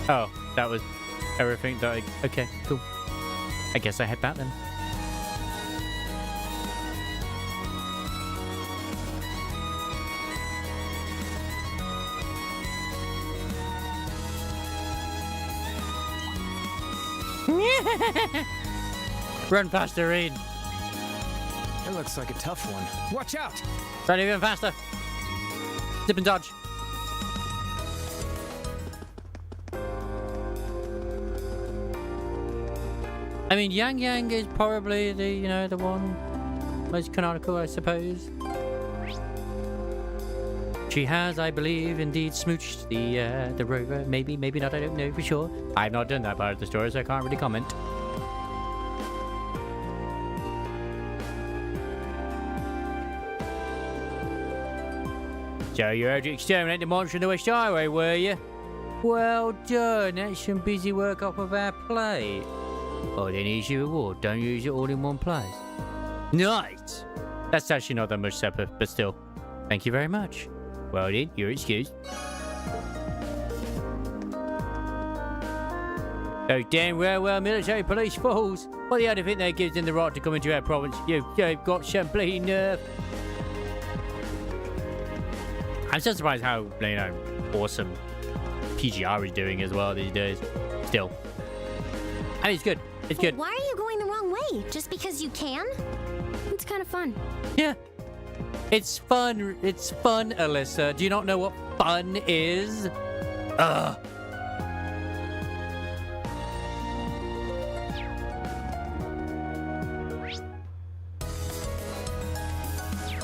[SPEAKER 1] Oh, that was everything that I... Okay, cool. I guess I head back then. Run faster, Reed.
[SPEAKER 9] It looks like a tough one. Watch out!
[SPEAKER 1] Run even faster. Dip and dodge. I mean, Yang Yang is probably the, you know, the one most canonical, I suppose. She has, I believe, indeed smooched the rover. Maybe, maybe not. I don't know for sure. I've not done that part of the story, so I can't really comment. So you had to exterminate the monster in the West Highway, were you? Well done. That's some busy work off of our plate. Oh, then here's your reward. Don't use it all in one place. Nice. That's actually not that much separate, but still. Thank you very much. Well then, you're excused. Oh, damn well, military police fools. What do you think that gives them the right to come into our province? You've got some bloody nerve. I'm so surprised how, you know, awesome PGR is doing as well these days. Still. I mean, it's good. It's good.
[SPEAKER 5] Why are you going the wrong way? Just because you can?
[SPEAKER 13] It's kind of fun.
[SPEAKER 1] Yeah. It's fun. It's fun, Alyssa. Do you not know what fun is? Ugh.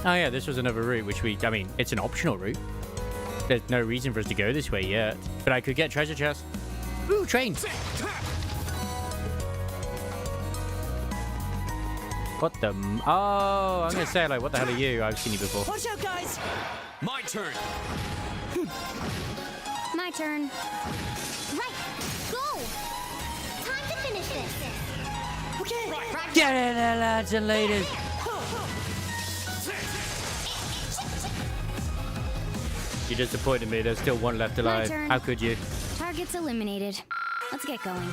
[SPEAKER 1] Oh yeah, this was another route which I mean, it's an optional route. There's no reason for us to go this way yet. But I could get treasure chest. Ooh, train! What the... Oh, I'm gonna say, like, what the hell are you? I've seen you before.
[SPEAKER 21] Watch out, guys!
[SPEAKER 15] My turn.
[SPEAKER 13] My turn.
[SPEAKER 5] Right, go! Time to finish this.
[SPEAKER 21] Okay.
[SPEAKER 5] Right.
[SPEAKER 1] Get in there, lads and ladies! You disappointed me. There's still one left alive.
[SPEAKER 13] turn.
[SPEAKER 1] How could you?
[SPEAKER 13] Target's eliminated. Let's get going.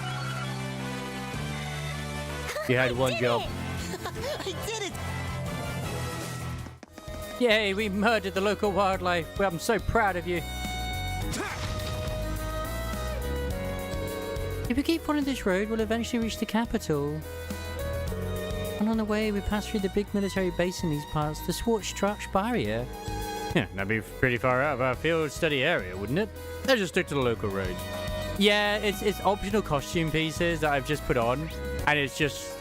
[SPEAKER 1] You had one job.
[SPEAKER 21] I did it!
[SPEAKER 1] Yay, we murdered the local wildlife. Well, I'm so proud of you. If we keep following this road, we'll eventually reach the capital. And on the way, we pass through the big military base in these parts, the Ch6 barrier. Yeah, that'd be pretty far out of our field study area, wouldn't it? Let's just stick to the local roads. Yeah, it's optional costume pieces that I've just put on, and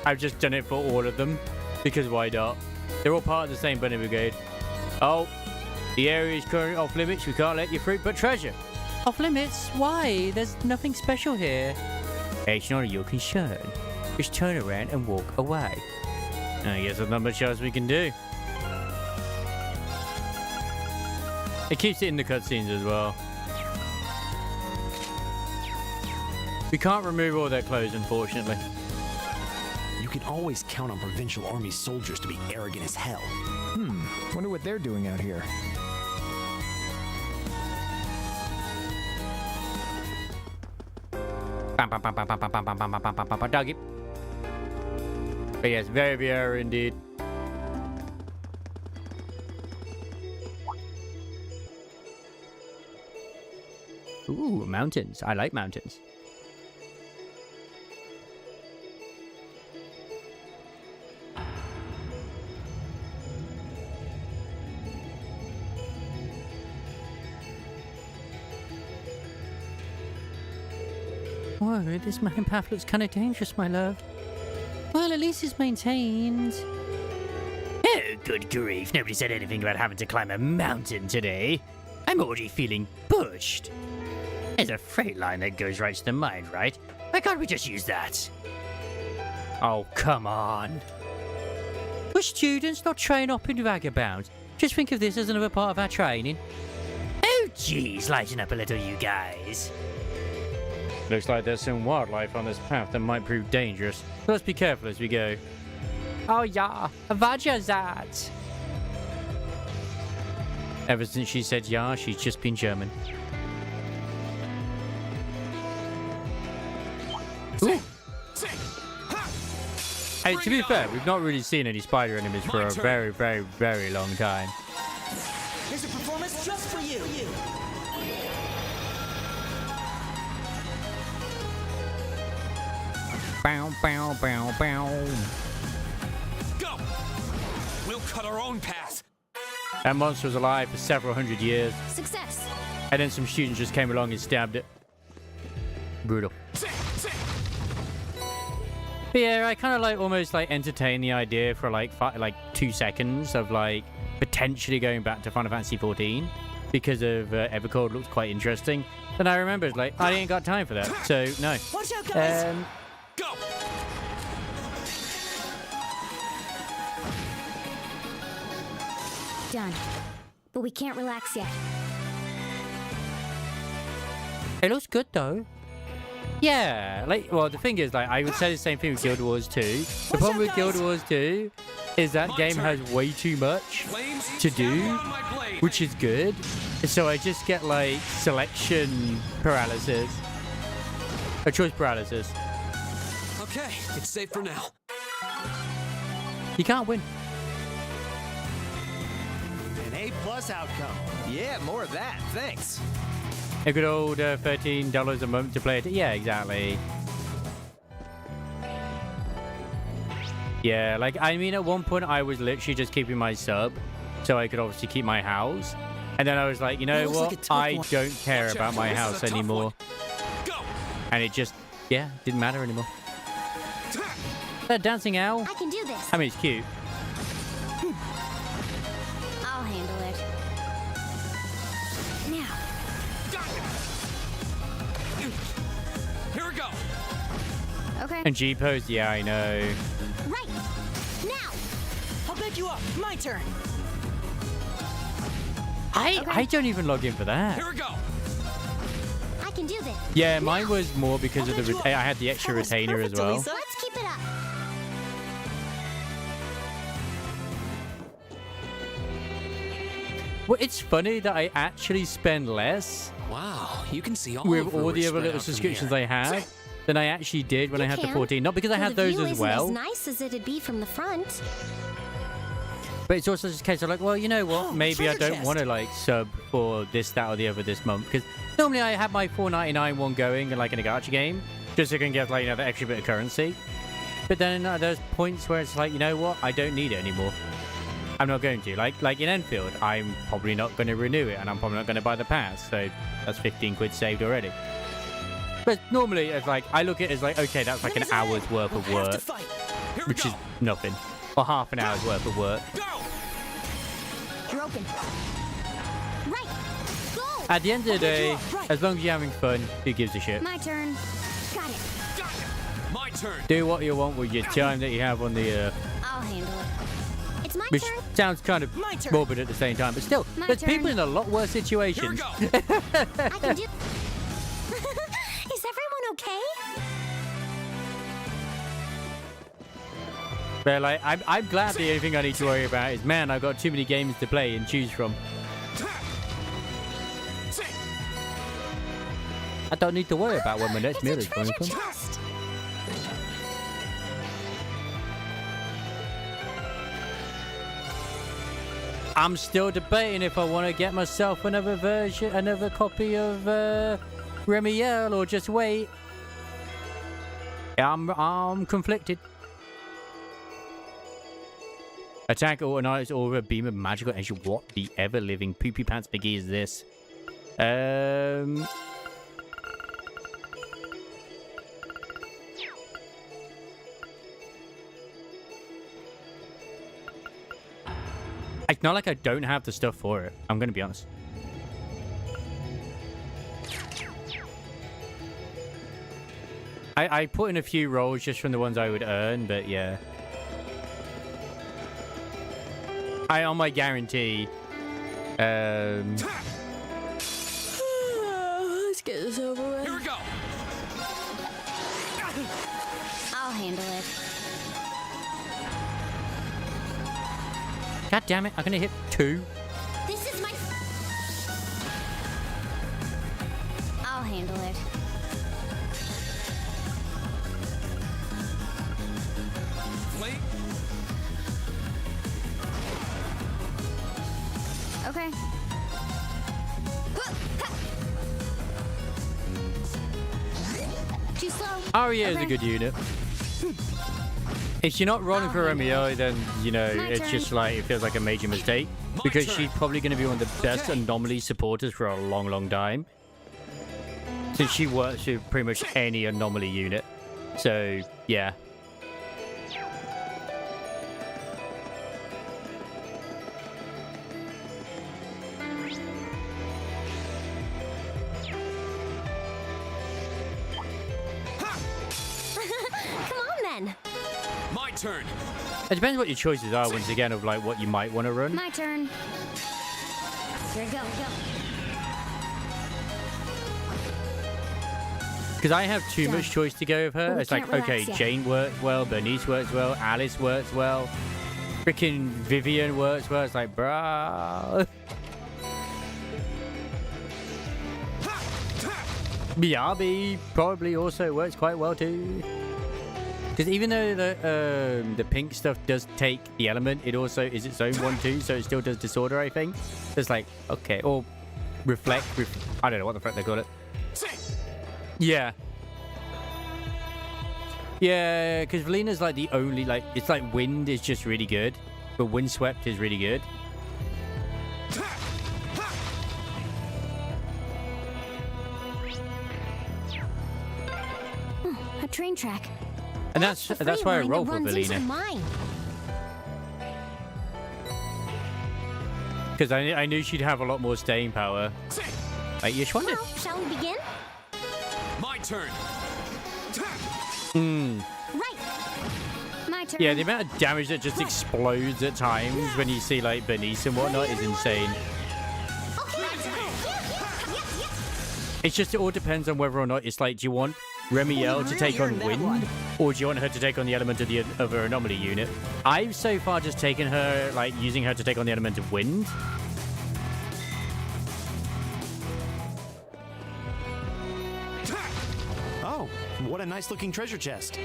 [SPEAKER 1] I've just done it for all of them, because why not? They're all part of the same bunny brigade. Oh, the area is currently off limits. We can't let you fruit but treasure. Off limits? Why? There's nothing special here. It's none of your concern. Just turn around and walk away. I guess there's not much else we can do. It keeps it in the cutscenes as well. We can't remove all their clothes, unfortunately.
[SPEAKER 6] You can always count on Provincial Army soldiers to be arrogant as hell.
[SPEAKER 9] Wonder what they're doing out here.
[SPEAKER 1] Doggy. But yes, very rare indeed. Ooh, mountains. I like mountains.
[SPEAKER 3] Whoa, this mountain path looks kind of dangerous, my love. Well, at least it's maintained.
[SPEAKER 2] Oh, good grief. Nobody said anything about having to climb a mountain today. I'm already feeling pushed. There's a freight line that goes right to the mine, right? Why can't we just use that? Oh, come on.
[SPEAKER 3] We're students, not train hopping vagabonds. Just think of this as another part of our training.
[SPEAKER 2] Oh, geez, lighten up a little, you guys.
[SPEAKER 1] Looks like there's some wildlife on this path that might prove dangerous. So let's be careful as we go.
[SPEAKER 3] Oh yeah, Vajazat.
[SPEAKER 1] Ever since she said yeah, she's just been German. Ooh. Hey, to be fair, we've not really seen any spider enemies for a very, very, very long time.
[SPEAKER 21] Here's a performance just for you.
[SPEAKER 1] Bow, bow, bow, bow.
[SPEAKER 4] Go! We'll cut our own path.
[SPEAKER 1] That monster was alive for several hundred years.
[SPEAKER 13] Success.
[SPEAKER 1] And then some students just came along and stabbed it. Brutal. But yeah, I kind of like almost like entertain the idea for like 2 seconds of like potentially going back to Final Fantasy 14 because of Evercold looks quite interesting. Then I remembered like I ain't got time for that, so no.
[SPEAKER 21] Watch out, guys!
[SPEAKER 4] Go!
[SPEAKER 13] Done. But we can't relax yet.
[SPEAKER 3] It looks good though. Yeah, like, well, the thing is, like, I would say the same thing with Guild Wars 2. The problem with Guild Wars 2 is that game has way too much to do, which is good. So I just get, like, selection paralysis. A choice paralysis.
[SPEAKER 4] Okay, it's safe for now.
[SPEAKER 3] You can't win.
[SPEAKER 6] An A+ outcome.
[SPEAKER 18] Yeah, more of that. Thanks.
[SPEAKER 1] A good old $13 a month to play it. Yeah, exactly. Yeah, like, I mean, at one point I was literally just keeping my sub so I could obviously keep my house. And then I was like, you know what? I don't care about my house anymore. And it just, yeah, didn't matter anymore. That dancing owl?
[SPEAKER 5] I can do this.
[SPEAKER 1] I mean, it's cute.
[SPEAKER 13] I'll handle it. Now.
[SPEAKER 4] Here we go.
[SPEAKER 13] Okay.
[SPEAKER 1] And G-pose, yeah, I know.
[SPEAKER 5] Right. Now.
[SPEAKER 21] I'll back you up. My turn.
[SPEAKER 1] I don't even log in for that.
[SPEAKER 4] Here we go.
[SPEAKER 5] I can do this.
[SPEAKER 1] Yeah, mine was more because of the... I had the extra retainer as well.
[SPEAKER 5] Let's keep it up.
[SPEAKER 1] Well, it's funny that I actually spend less
[SPEAKER 4] Wow, you can see all
[SPEAKER 1] with
[SPEAKER 4] of
[SPEAKER 1] all the
[SPEAKER 4] Ruhr
[SPEAKER 1] other
[SPEAKER 4] spread
[SPEAKER 1] little
[SPEAKER 4] out from
[SPEAKER 1] subscriptions
[SPEAKER 4] here.
[SPEAKER 1] I have than I actually did when I had the 14. Not because I had those as well.
[SPEAKER 5] The view isn't as nice as it'd be from the front.
[SPEAKER 1] But it's also just a case of like, well, you know what? Maybe I
[SPEAKER 21] treasure
[SPEAKER 1] don't
[SPEAKER 21] chest.
[SPEAKER 1] want to like sub for this, that, or the other this month because normally I have my $4.99 one going like in a gacha game just so I can get like, you know, the extra bit of currency. But then there's points where it's like, you know what? I don't need it anymore. I'm not going to. Like in Enfield, I'm probably not going to renew it and I'm probably not going to buy the pass. So that's 15 quid saved already. But normally it's like, I look at it as like, okay, that's like an hour's worth of work, which is nothing. Or half an hour's worth of work.
[SPEAKER 5] You're open. Right. Go.
[SPEAKER 1] At the end of the day, as long as you're having fun, who gives a shit?
[SPEAKER 13] My turn.
[SPEAKER 5] Got it.
[SPEAKER 4] My turn.
[SPEAKER 1] Do what you want with your time that you have on the earth.
[SPEAKER 13] I'll handle it.
[SPEAKER 5] It's my
[SPEAKER 1] Which
[SPEAKER 5] turn.
[SPEAKER 1] sounds kind of morbid at the same time, but still,
[SPEAKER 13] My
[SPEAKER 1] there's
[SPEAKER 13] turn.
[SPEAKER 1] people in a lot worse situations.
[SPEAKER 5] I can do. Is everyone okay?
[SPEAKER 1] But like, I'm glad the only thing I need to worry about is, man, I've got too many games to play and choose from. I don't need to worry about where my next meal is coming from.
[SPEAKER 5] Chest.
[SPEAKER 1] I'm still debating if I want to get myself another version, another copy of Remiel or just wait. I'm conflicted. Attack autonomous or a beam of magical energy. What the ever living poopy pants McGee is this? It's not like I don't have the stuff for it. I'm gonna be honest. I put in a few rolls just from the ones I would earn, but yeah. On my guarantee.
[SPEAKER 16] Let's get this over with.
[SPEAKER 4] Here we go.
[SPEAKER 13] I'll handle it.
[SPEAKER 1] God damn it! I'm gonna hit 2.
[SPEAKER 5] This is my...
[SPEAKER 13] I'll handle it.
[SPEAKER 4] Flame.
[SPEAKER 13] Okay.
[SPEAKER 5] Too slow.
[SPEAKER 1] Aria is a good unit. If you're not rolling for Romeo, then, you know, it's just like, it feels like a major mistake. Because she's probably going to be one of the best anomaly supporters for a long, long time. Since she works with pretty much any anomaly unit. So, yeah.
[SPEAKER 5] Come on, then.
[SPEAKER 4] My turn.
[SPEAKER 1] It depends what your choices are, once again, of like what you might want to run.
[SPEAKER 13] My turn. Here we go.
[SPEAKER 1] Because I have too much choice to go with her.
[SPEAKER 13] But we
[SPEAKER 1] It's like,
[SPEAKER 13] can't
[SPEAKER 1] okay,
[SPEAKER 13] relax yet.
[SPEAKER 1] Jane works well, Bernice works well, Alice works well, freaking Vivian works well. It's like, bruh. Miyabi probably also works quite well too. Because even though the pink stuff does take the element, it also is its own one too, so it still does disorder, I think. It's like, okay, or reflect, I don't know what the fuck they call it. Yeah. Yeah, because Valina's like the only, like, it's like wind is just really good, but windswept is really good.
[SPEAKER 13] A train track.
[SPEAKER 1] And that's why I roll for Valina.
[SPEAKER 5] Mine.
[SPEAKER 1] Because I knew she'd have a lot more staying power. Like, you wonder.
[SPEAKER 5] Well, shall we begin?
[SPEAKER 4] My turn.
[SPEAKER 5] Right.
[SPEAKER 13] My turn.
[SPEAKER 1] Yeah, the amount of damage that just explodes at times when you see like Bernice and whatnot is insane. It's just, it all depends on whether or not it's like, do you want Remiel to take on wind, or do you want her to take on the element of her anomaly unit? I've so far just taken her, like, using her to take on the element of wind.
[SPEAKER 6] Oh, what a nice looking treasure chest.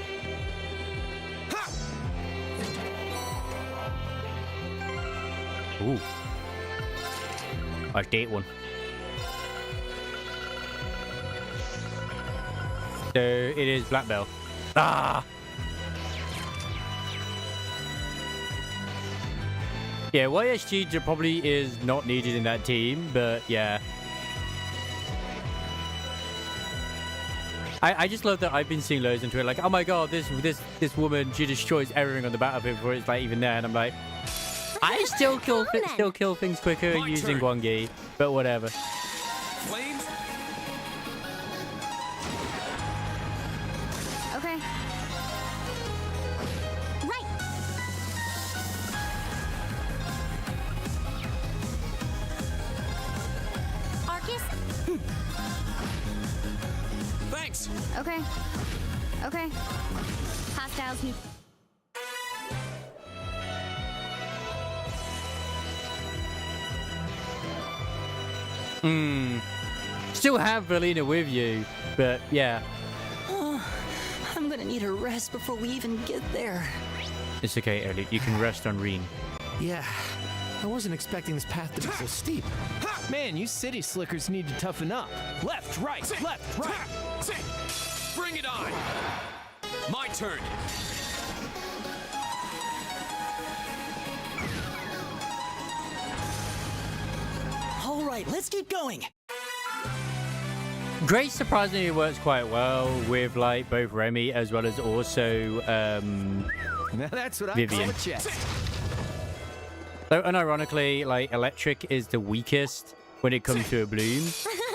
[SPEAKER 1] Ooh. I'll take one. So it is Black Belt. Ah! Yeah, YSG probably is not needed in that team, but yeah. I just love that I've been seeing loads into it, like, oh my god, this woman, she destroys everything on the battlefield before it's like even there, and I'm like, I still kill things quicker using Gwangi, but whatever.
[SPEAKER 4] Flames.
[SPEAKER 13] Okay.
[SPEAKER 5] Right. Arcus.
[SPEAKER 4] Thanks.
[SPEAKER 13] Okay. Okay. Hostiles need.
[SPEAKER 1] Still have Valina with you, but yeah.
[SPEAKER 21] I'm gonna need a rest before we even get there.
[SPEAKER 1] It's okay, Elliot. You can rest on Reen.
[SPEAKER 6] Yeah, I wasn't expecting this path to be so steep.
[SPEAKER 9] Man, you city slickers need to toughen up. Left, right, left, right.
[SPEAKER 4] Bring it on. My turn.
[SPEAKER 21] All right, let's keep going.
[SPEAKER 1] Grace surprisingly works quite well with like both Remy as well as also
[SPEAKER 9] Now that's what I
[SPEAKER 1] Vivian.
[SPEAKER 9] call a chest.
[SPEAKER 1] So unironically, like, electric is the weakest when it comes to a bloom,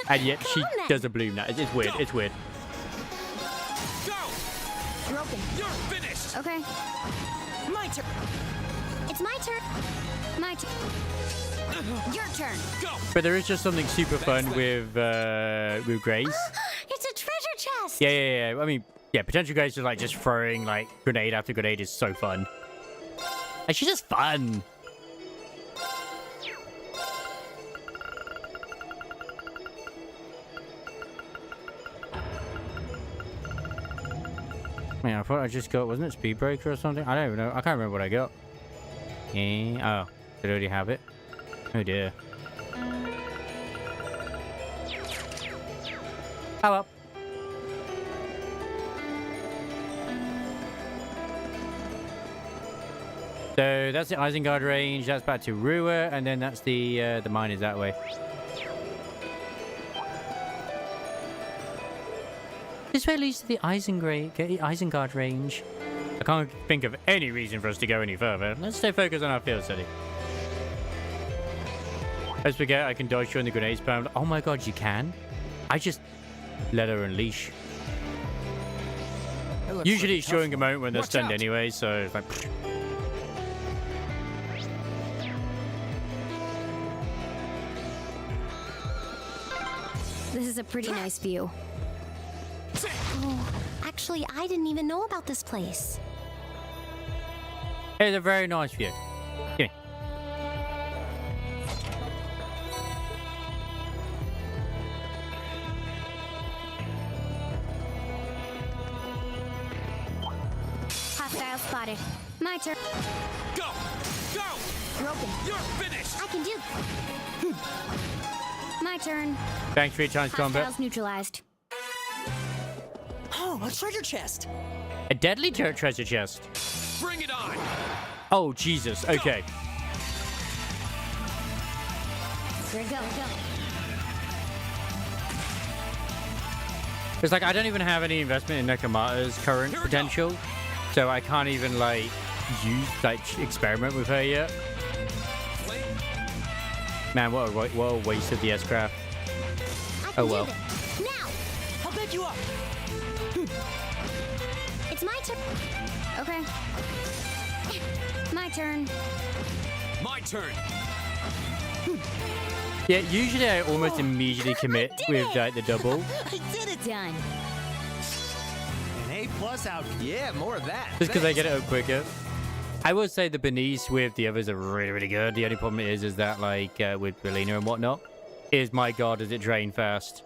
[SPEAKER 1] and yet she does a bloom now. It's weird. It's weird.
[SPEAKER 12] Go! You're open. You're finished.
[SPEAKER 13] Okay.
[SPEAKER 12] My turn.
[SPEAKER 5] It's my turn.
[SPEAKER 13] My turn.
[SPEAKER 12] Your turn. Go.
[SPEAKER 1] But there is just something super fun with Grace.
[SPEAKER 5] It's a treasure chest.
[SPEAKER 1] Yeah. I mean, yeah, potential Grace is like just throwing like grenade after grenade is so fun. And she's just fun. Man, I thought I just got, wasn't it Speed Breaker or something? I don't even know. I can't remember what I got. Yeah. Oh, did I already have it? Oh dear. How up? So that's the Isengard range. That's back to Ruhr, and then that's the mine is that way. This way leads to the Isengard range. I can't think of any reason for us to go any further. Let's stay focused on our field study. Let's forget I can dodge during the grenade spam. Oh my god, you can? I just let her unleash. Usually it's during a moment when they're stunned anyway, so it's like...
[SPEAKER 13] This is a pretty nice view.
[SPEAKER 5] Oh, actually, I didn't even know about this place.
[SPEAKER 1] It's a very nice view. Gimme.
[SPEAKER 13] Hostile spotted. My turn.
[SPEAKER 12] Go! Go!
[SPEAKER 5] You're open.
[SPEAKER 12] You're finished.
[SPEAKER 5] I can do.
[SPEAKER 13] My turn.
[SPEAKER 1] Thanks for your time's combat.
[SPEAKER 13] Hostiles neutralized.
[SPEAKER 21] Oh, a treasure chest.
[SPEAKER 1] A deadly treasure chest.
[SPEAKER 12] Bring it on.
[SPEAKER 1] Oh, Jesus. Okay.
[SPEAKER 13] Here we go.
[SPEAKER 1] It's like I don't even have any investment in Nekomata's current potential, so I can't even like experiment with her yet. Man, what a waste of the S-craft. Oh well.
[SPEAKER 5] Now,
[SPEAKER 21] I'll back you up.
[SPEAKER 5] it's my turn.
[SPEAKER 13] Okay. My turn.
[SPEAKER 12] My turn.
[SPEAKER 1] Yeah, usually I almost immediately commit with the double.
[SPEAKER 21] I did it.
[SPEAKER 13] Done.
[SPEAKER 6] An A+ out.
[SPEAKER 18] Yeah, more of that.
[SPEAKER 1] Just because I get it up quicker. I will say the Bernice with the others are really, really good. The only problem is that, like, with Belina and whatnot, is, my god, does it drain fast.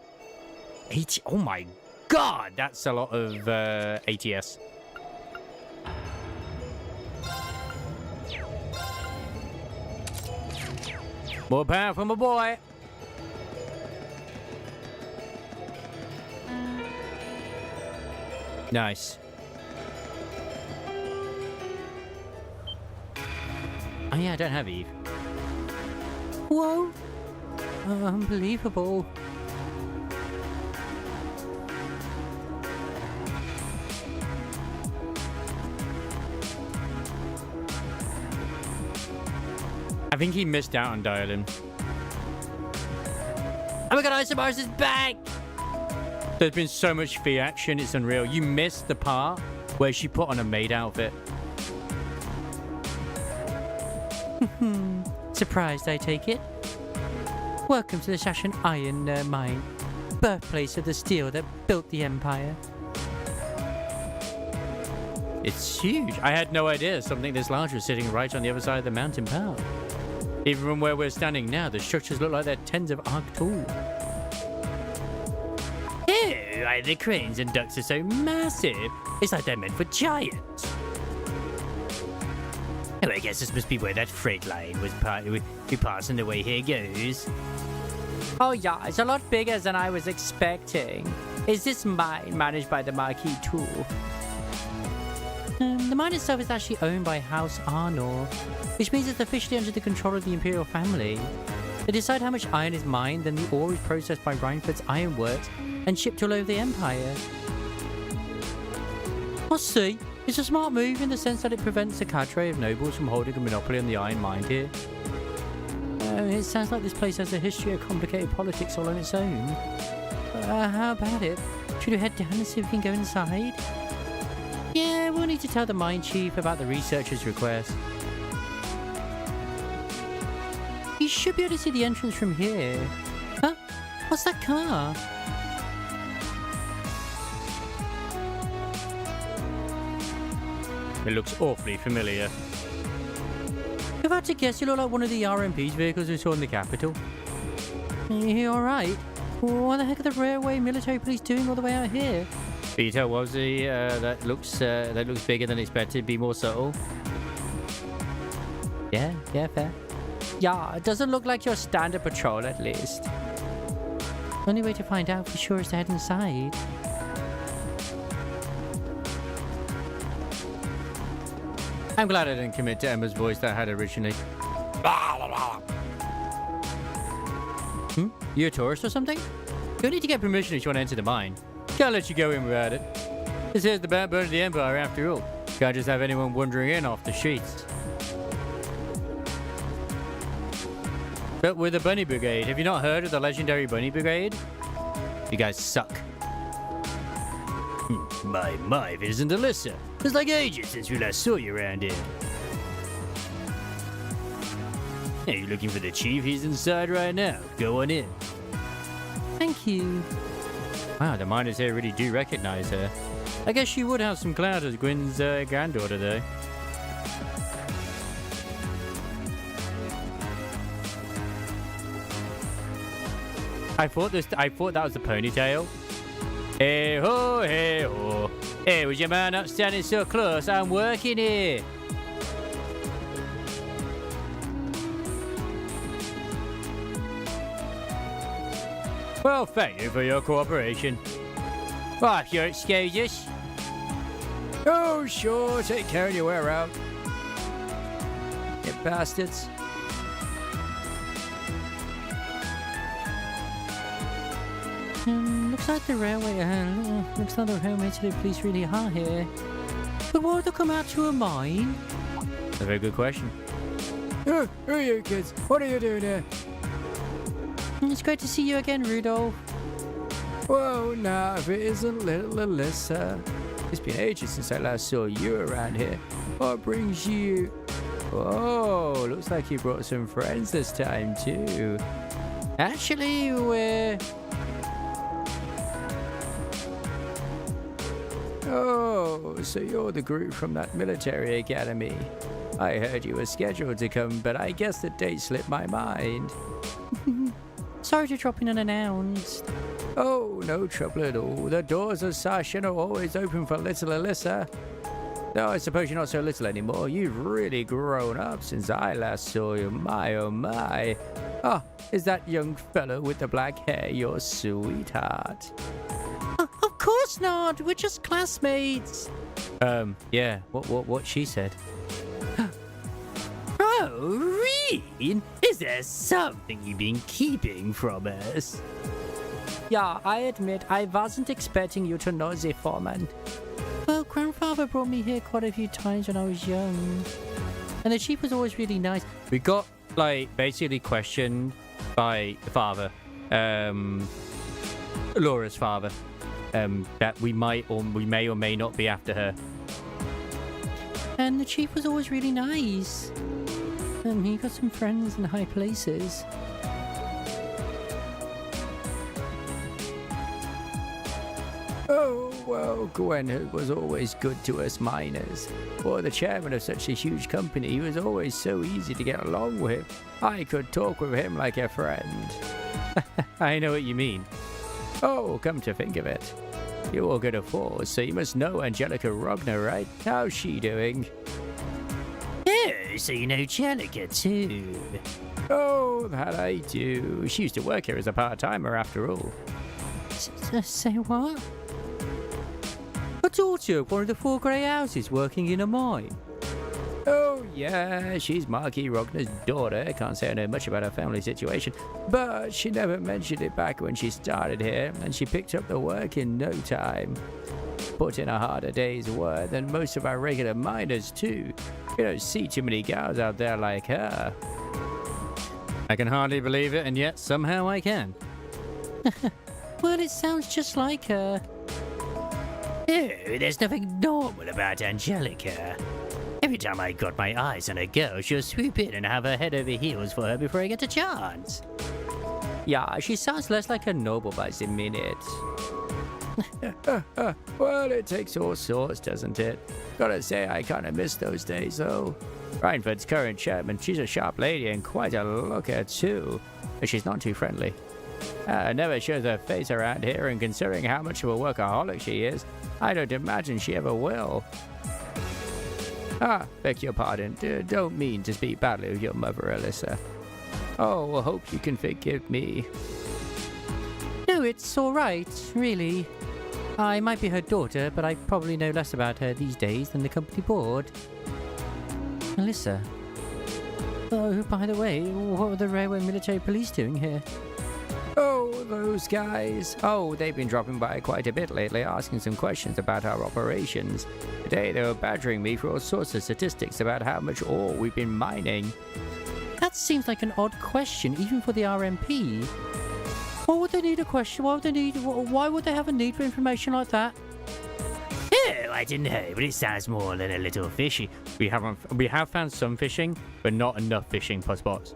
[SPEAKER 1] 80, oh my god, that's a lot of ATS. More power from my boy. Nice. Oh yeah, I don't have Eve. Whoa. Unbelievable. I think he missed out on dialing. Oh my god, Isomar's is back! There's been so much Fee action, it's unreal. You missed the part where she put on a maid outfit. Surprised, I take it? Welcome to the Shashan Iron Mine, birthplace of the steel that built the Empire. It's huge. I had no idea something this large was sitting right on the other side of the mountain path. Even from where we're standing now, the structures look like they're tens of arc tall. Ew, the cranes and ducts are so massive. It's like they're meant for giants. Oh, I guess this must be where that freight line was passing the way here goes. Oh yeah, it's a lot bigger than I was expecting. Is this mine managed by the Marquis Tool? The mine itself is actually owned by House Arnor, which means it's officially under the control of the Imperial family. They decide how much iron is mined, then the ore is processed by Reinford's Ironworks and shipped all over the Empire. I see.
[SPEAKER 3] It's a smart move in the sense that it prevents the cadre of nobles from holding a monopoly on the iron mine here. It sounds like this place has a history of complicated politics all on its own. How about it? Should we head down and see if we can go inside? Yeah, we'll need to tell the mine chief about the researcher's request. You should be able to see the entrance from here. Huh? What's that car?
[SPEAKER 1] It looks awfully familiar.
[SPEAKER 3] If I had to guess, you look like one of the RMP's vehicles we saw in the capital. You alright? What the heck are the railway military police doing all the way out here?
[SPEAKER 1] Peter, Wozzy, that looks bigger than expected. Be more subtle.
[SPEAKER 3] Yeah, fair. Yeah, it doesn't look like your standard patrol at least. Only way to find out for sure is to head inside.
[SPEAKER 1] I'm glad I didn't commit to Emma's voice that I had originally. You a tourist or something? You'll need to get permission if you want to enter the mine. Can't let you go in without it. This is the backbone of the Empire after all. Can't just have anyone wandering in off the streets. But with the Bunny Brigade, have you not heard of the legendary Bunny Brigade? You guys suck. My, if it isn't Alyssa. It's like ages since we last saw you around here. Hey, you looking for the chief? He's inside right now. Go on in.
[SPEAKER 3] Thank you.
[SPEAKER 1] Wow, the miners here really do recognize her. I guess she would have some clout as Gwyn's granddaughter, though. I thought that was the ponytail. Hey ho, hey ho. Hey, was your man up standing so close? I'm working here. Well, thank you for your cooperation. Well, if you'll excuse us. Oh, sure. Take care of your way around. You bastards.
[SPEAKER 3] Looks like the railway to the police really are here. But why would they come out to a mine?
[SPEAKER 1] That's a very good question.
[SPEAKER 3] Who are you kids? What are you doing here? It's great to see you again, Rudolph.
[SPEAKER 9] Whoa, now if it isn't little Alyssa. It's been ages since I last saw you around here. What brings you? Oh, looks like you brought some friends this time too.
[SPEAKER 3] Actually, we're...
[SPEAKER 9] Oh, so you're the group from that military academy. I heard you were scheduled to come, but I guess the date slipped my mind.
[SPEAKER 3] Sorry to drop in unannounced.
[SPEAKER 9] Oh, no trouble at all. The doors of Sasha are always open for little Alyssa. Though I suppose you're not so little anymore. You've really grown up since I last saw you. My, oh my. Oh, is that young fellow with the black hair your sweetheart?
[SPEAKER 3] Of course not. We're just classmates.
[SPEAKER 1] Yeah. What she said.
[SPEAKER 2] Oh, Reen? Is there something you've been keeping from us?
[SPEAKER 3] Yeah, I admit I wasn't expecting you to know the foreman. Well, grandfather brought me here quite a few times when I was young. And the chief was always really nice.
[SPEAKER 1] We got, like, basically questioned by the father. Laura's father. That we may or may not be after her.
[SPEAKER 3] And the chief was always really nice. And he got some friends in high places.
[SPEAKER 9] Oh, well, Gwen was always good to us miners. For the chairman of such a huge company, he was always so easy to get along with. I could talk with him like a friend.
[SPEAKER 1] I know what you mean.
[SPEAKER 9] Oh, come to think of it. You all go to Falls, so you must know Angelica Rogner, right? How's she doing?
[SPEAKER 2] Oh, so you know Angelica too.
[SPEAKER 9] Oh, that I do. She used to work here as a part-timer after all.
[SPEAKER 3] Say what?
[SPEAKER 9] A daughter of one of the 4 grey houses working in a mine. Oh, yeah, she's Marquis Rogner's daughter. Can't say I know much about her family situation, but she never mentioned it back when she started here, and she picked up the work in no time. put in a harder day's work than most of our regular miners, too. You don't see too many gals out there like her.
[SPEAKER 1] I can hardly believe it, and yet somehow I can.
[SPEAKER 3] Well, it sounds just like her.
[SPEAKER 2] Oh, there's nothing normal about Angelica. Every time I got my eyes on a girl, she'll swoop in and have her head over heels for her before I get a chance.
[SPEAKER 9] Yeah, she sounds less like a noble by the minute. Well, it takes all sorts, doesn't it? Gotta say, I kinda miss those days, though. Rhineford's current chairman, she's a sharp lady and quite a looker, too. But she's not too friendly. Never shows her face around here, and considering how much of a workaholic she is, I don't imagine she ever will. Beg your pardon. Don't mean to speak badly of your mother, Alyssa. Oh, I hope you can forgive me.
[SPEAKER 3] No, it's all right, really. I might be her daughter, but I probably know less about her these days than the company board. Alyssa. Oh, by the way, what were the railway military police doing here?
[SPEAKER 9] Oh, those guys. Oh, they've been dropping by quite a bit lately, asking some questions about our operations. Today they were badgering me for all sorts of statistics about how much ore we've been mining.
[SPEAKER 3] That seems like an odd question, even for the RMP. Why would they need a question? Why would they have a need for information like that?
[SPEAKER 2] Oh, I don't know, but it sounds more than a little fishy.
[SPEAKER 1] We have found some fishing, but not enough fishing, Puzzbots.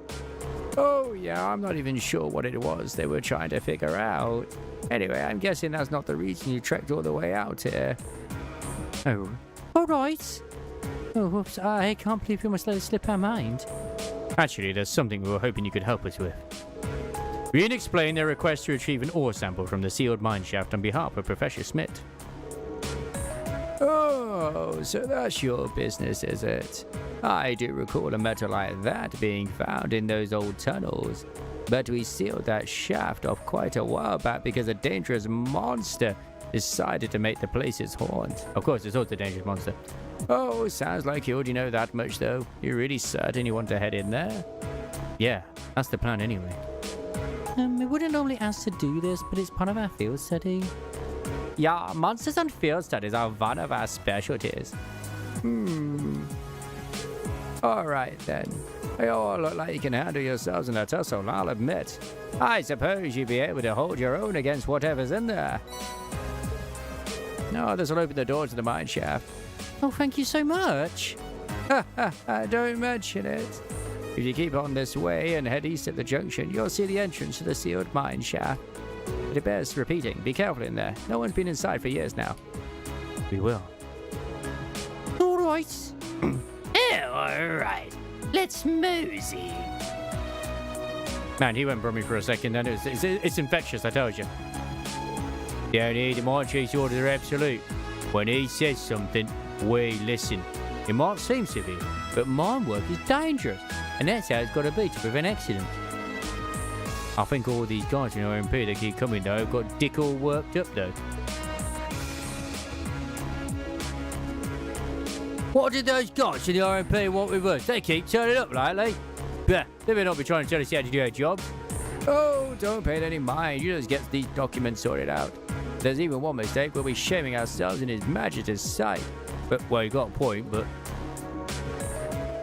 [SPEAKER 9] Oh, yeah, I'm not even sure what it was they were trying to figure out. Anyway, I'm guessing that's not the reason you trekked all the way out here.
[SPEAKER 3] Oh, all right. Oh, whoops, I can't believe we must let it slip our mind.
[SPEAKER 1] Actually, there's something we were hoping you could help us with. We can explain their request to retrieve an ore sample from the sealed mine shaft on behalf of Professor Smith.
[SPEAKER 9] Oh, so that's your business, is it? I do recall a metal like that being found in those old tunnels. But we sealed that shaft off quite a while back because a dangerous monster decided to make the place its haunt.
[SPEAKER 1] Of course, it's also a dangerous monster.
[SPEAKER 9] Oh, sounds like you already know that much, though. You're really certain you want to head in there?
[SPEAKER 1] Yeah, that's the plan anyway.
[SPEAKER 3] We wouldn't normally ask to do this, but it's part of our field study.
[SPEAKER 9] Yeah, monsters and field studies are one of our specialties. Alright then. You all look like you can handle yourselves in a tussle, I'll admit. I suppose you'd be able to hold your own against whatever's in there. No, this will open the door to the mine shaft.
[SPEAKER 3] Oh, thank you so much.
[SPEAKER 9] Don't mention it. If you keep on this way and head east at the junction, you'll see the entrance to the sealed mine shaft. But it bears repeating, be careful in there. No one's been inside for years now.
[SPEAKER 1] We will.
[SPEAKER 3] All right.
[SPEAKER 2] Alright. Let's mosey.
[SPEAKER 1] Man, he went me for a second then. It's infectious, I told you. The only the mine chief's orders are absolute. When he says something, we listen. It might seem severe, but mine work is dangerous, and that's how it's got to be to prevent accidents. I think all these guys in RMP that keep coming though have got dick all worked up though. What did those guys in the RMP want with us? They keep turning up lately. Bah, they may not be trying to tell us how to do our jobs.
[SPEAKER 9] Oh, don't pay it any mind. You just get these documents sorted out. If there's even one mistake, we'll be shaming ourselves in His Majesty's sight.
[SPEAKER 1] But, well, you got a point, but...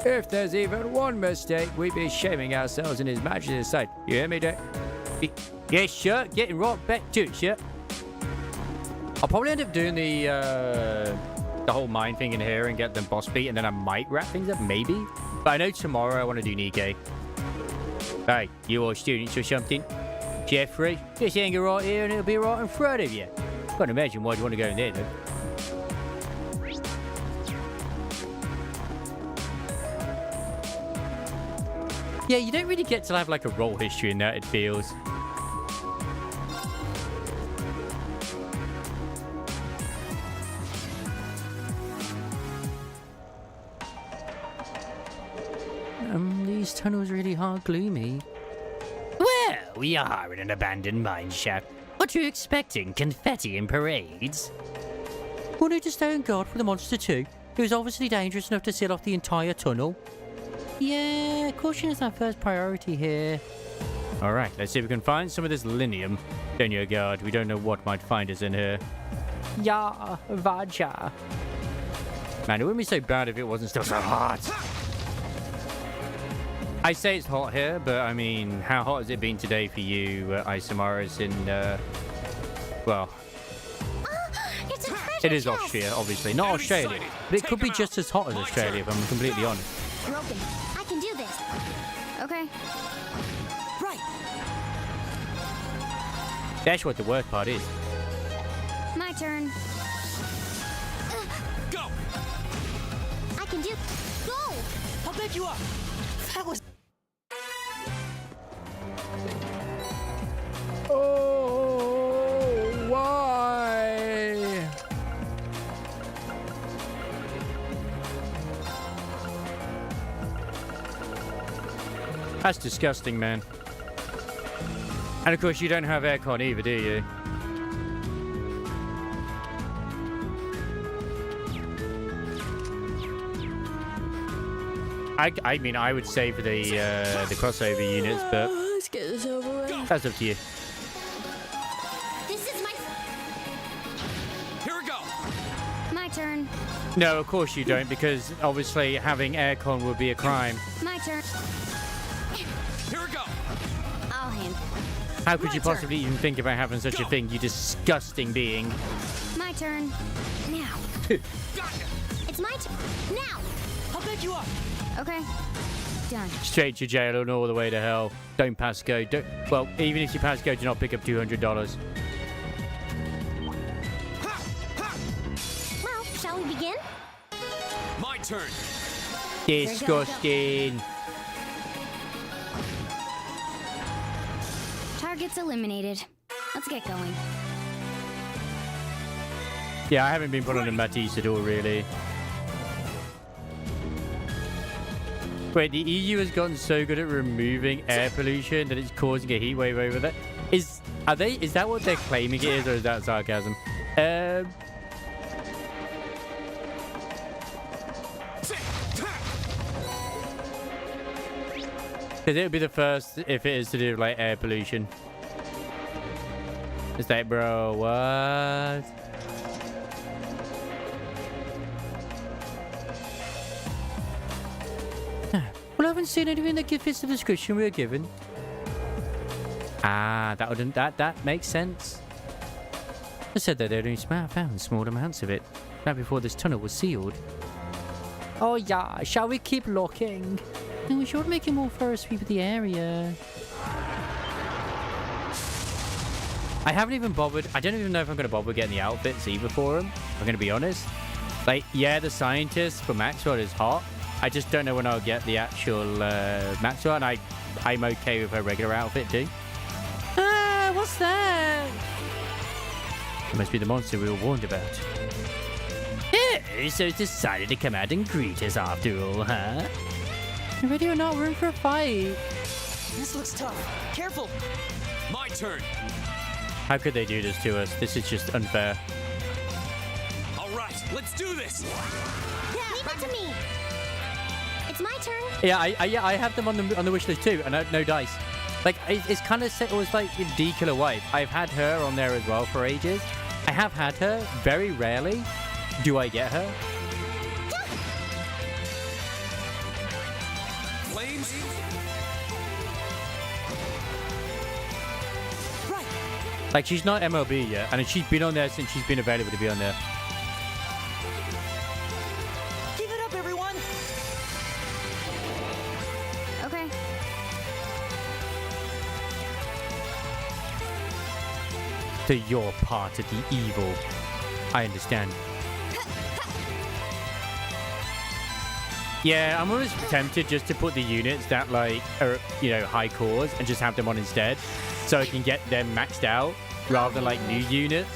[SPEAKER 9] If there's even one mistake, we'd be shaming ourselves in His Majesty's sight. You hear me, Dick?
[SPEAKER 1] Yes, sir. Getting right back to it, sir. I'll probably end up doing the whole mine thing in here and get them boss beat, and then I might wrap things up, maybe. But I know tomorrow I want to do Nikkei. Hey, you all students or something? Jeffrey, just hang it right here and it'll be right in front of you. Can't imagine why you want to go in there, though. Yeah, you don't really get to have like a role history in that, it feels.
[SPEAKER 3] These tunnels really are gloomy.
[SPEAKER 2] Well, we are in an abandoned mine shaft. What are you expecting? Confetti and parades?
[SPEAKER 3] We'll need to stay on guard for the monster too. It was obviously dangerous enough to seal off the entire tunnel. Yeah, caution is our first priority here.
[SPEAKER 1] Alright, let's see if we can find some of this linium. Don't you, guard, we don't know what might find us in here.
[SPEAKER 9] Yeah, Vaja.
[SPEAKER 1] Man, it wouldn't be so bad if it wasn't still so hot. I say it's hot here, but I mean, how hot has it been today for you, Isamaris, in, well...
[SPEAKER 5] It's a treasure
[SPEAKER 1] It is
[SPEAKER 5] chest.
[SPEAKER 1] Austria, obviously. Not Australia. But it could be just as hot as Australia, if I'm completely honest.
[SPEAKER 13] Broken.
[SPEAKER 5] I can do this.
[SPEAKER 13] Okay.
[SPEAKER 21] Right.
[SPEAKER 1] That's what the worst part is.
[SPEAKER 13] My turn.
[SPEAKER 15] Go!
[SPEAKER 5] I can do. Go!
[SPEAKER 21] I'll pick you up. That was.
[SPEAKER 9] Oh, why?
[SPEAKER 1] That's disgusting, man. And of course, you don't have aircon either, do you? I mean, I would say for the crossover units, but
[SPEAKER 13] Let's get this over with.
[SPEAKER 1] that's up to you.
[SPEAKER 5] This is my.
[SPEAKER 15] Here we go!
[SPEAKER 13] My turn.
[SPEAKER 1] No, of course you don't, because obviously having aircon would be a crime.
[SPEAKER 13] My turn.
[SPEAKER 15] Here we go!
[SPEAKER 13] I'll handle.
[SPEAKER 1] How could you possibly even think about having such a thing, you disgusting being?
[SPEAKER 13] My turn. Now.
[SPEAKER 5] It's my turn. Now!
[SPEAKER 21] I'll pick you up.
[SPEAKER 13] Okay. Done.
[SPEAKER 1] Straight to jail and all the way to hell. Don't pass go. Don't, well, even if you pass go, do not pick up $200.
[SPEAKER 5] Well, shall we begin?
[SPEAKER 15] My turn!
[SPEAKER 1] Disgusting.
[SPEAKER 13] Targets eliminated. Let's get going.
[SPEAKER 1] Yeah, I haven't been put on a Matisse at all, really. Wait, the EU has gotten so good at removing air pollution that it's causing a heat wave over there. Is that what they're claiming it is, or is that sarcasm? Because it would be the first if it is to do with, like, air pollution. It's like, bro, what? Well, I haven't seen anything that fits the description we were given. Ah, that makes sense. I said that they'd only found small amounts of it, right before this tunnel was sealed.
[SPEAKER 9] Oh yeah, shall we keep looking?
[SPEAKER 1] No, we should make a more thorough sweep of the area. I haven't even bothered. I don't even know if I'm going to bother getting the outfits either for them. I'm going to be honest. Like, yeah, the scientist for Maxwell is hot. I just don't know when I'll get the actual Maxwell, and I'm okay with her regular outfit too. Ah, what's that? It must be the monster we were warned about. Oh, so it's decided to come out and greet us after all, huh? Ready or not, we're in for a fight.
[SPEAKER 21] This looks tough. Careful.
[SPEAKER 15] My turn!
[SPEAKER 1] How could they do this to us? This is just unfair.
[SPEAKER 15] All right, let's do this!
[SPEAKER 5] Leave it to me. It's my turn.
[SPEAKER 1] Yeah, I have them on the wish list too, and no dice. Like, it's kind of set. It was like D Killer Wife. I've had her on there as well for ages. I have had her. Very rarely do I get her.
[SPEAKER 15] Flames?
[SPEAKER 21] Right.
[SPEAKER 1] Like, she's not MLB yet, and she's been on there since she's been available to be on there.
[SPEAKER 21] Give it up, everyone.
[SPEAKER 13] Okay.
[SPEAKER 1] So you're part of the evil. I understand. Yeah, I'm always tempted just to put the units that, like, are, you know, high cores and just have them on instead, so I can get them maxed out rather than, like, new units.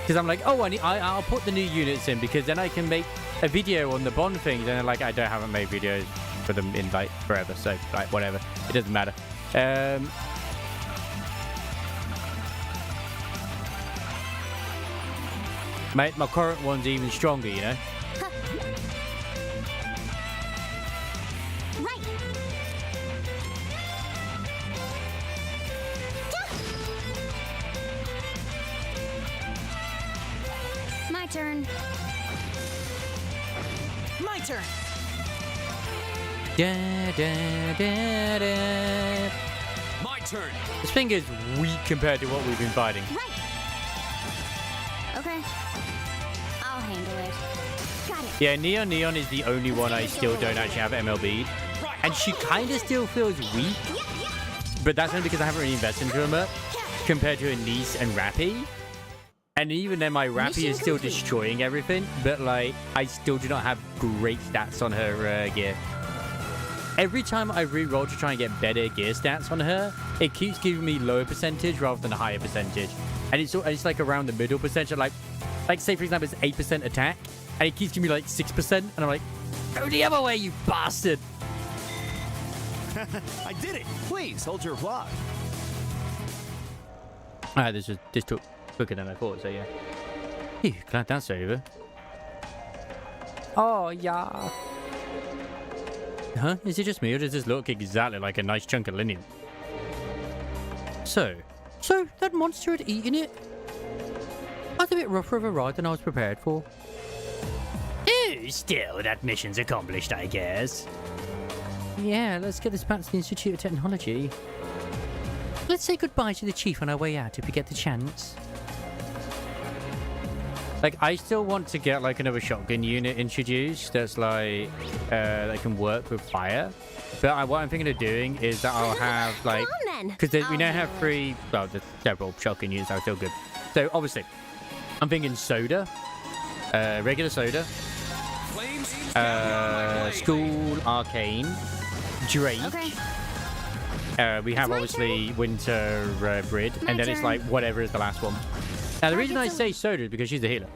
[SPEAKER 1] Because I'm like, oh, I'll put the new units in because then I can make a video on the Bond things, and then, like, haven't made videos for them in, like, forever, so, like, whatever. It doesn't matter. Mate, my current one's even stronger, you know?
[SPEAKER 5] Right.
[SPEAKER 13] turn.
[SPEAKER 21] My turn.
[SPEAKER 1] Da, da, da, da.
[SPEAKER 14] My turn.
[SPEAKER 1] This thing is weak compared to what we've been fighting.
[SPEAKER 13] Right. Okay. I'll handle it. Got it.
[SPEAKER 1] Yeah, Neon is the only one I still don't actually have MLB. And she kind of still feels weak. But that's only because I haven't really invested into her much compared to her niece and Rappy. And even then, my Rappy is still destroying everything. But, like, I still do not have great stats on her gear. Every time I re-roll to try and get better gear stats on her, it keeps giving me lower percentage rather than a higher percentage. And it's like around the middle percentage. Like say, for example, it's 8% attack. And it keeps giving me, like, 6%. And I'm like, go the other way, you bastard.
[SPEAKER 6] I did it. Please, hold your applause.
[SPEAKER 1] Alright, this took quicker than I thought, so yeah. Phew, glad that's over.
[SPEAKER 9] Oh, yeah.
[SPEAKER 1] Huh? Is it just me, or does this look exactly like a nice chunk of linen? So that monster had eaten it? That's a bit rougher of a ride than I was prepared for.
[SPEAKER 2] Oh, still, that mission's accomplished, I guess.
[SPEAKER 3] Yeah, let's get this back to the Institute of Technology. Let's say goodbye to the Chief on our way out if we get the chance.
[SPEAKER 1] Like, I still want to get, like, another shotgun unit introduced that's, like, that can work with fire. But what I'm thinking of doing is that I'll have, like... Because we now have three... Well, there's several shotgun units that are still good. So, obviously, I'm thinking soda. Regular soda. School Arcane. Drake.
[SPEAKER 13] Okay.
[SPEAKER 1] We have, obviously, Winter Brid. And then it's, like, whatever is the last one. Now, the reason I say soda is because she's the healer.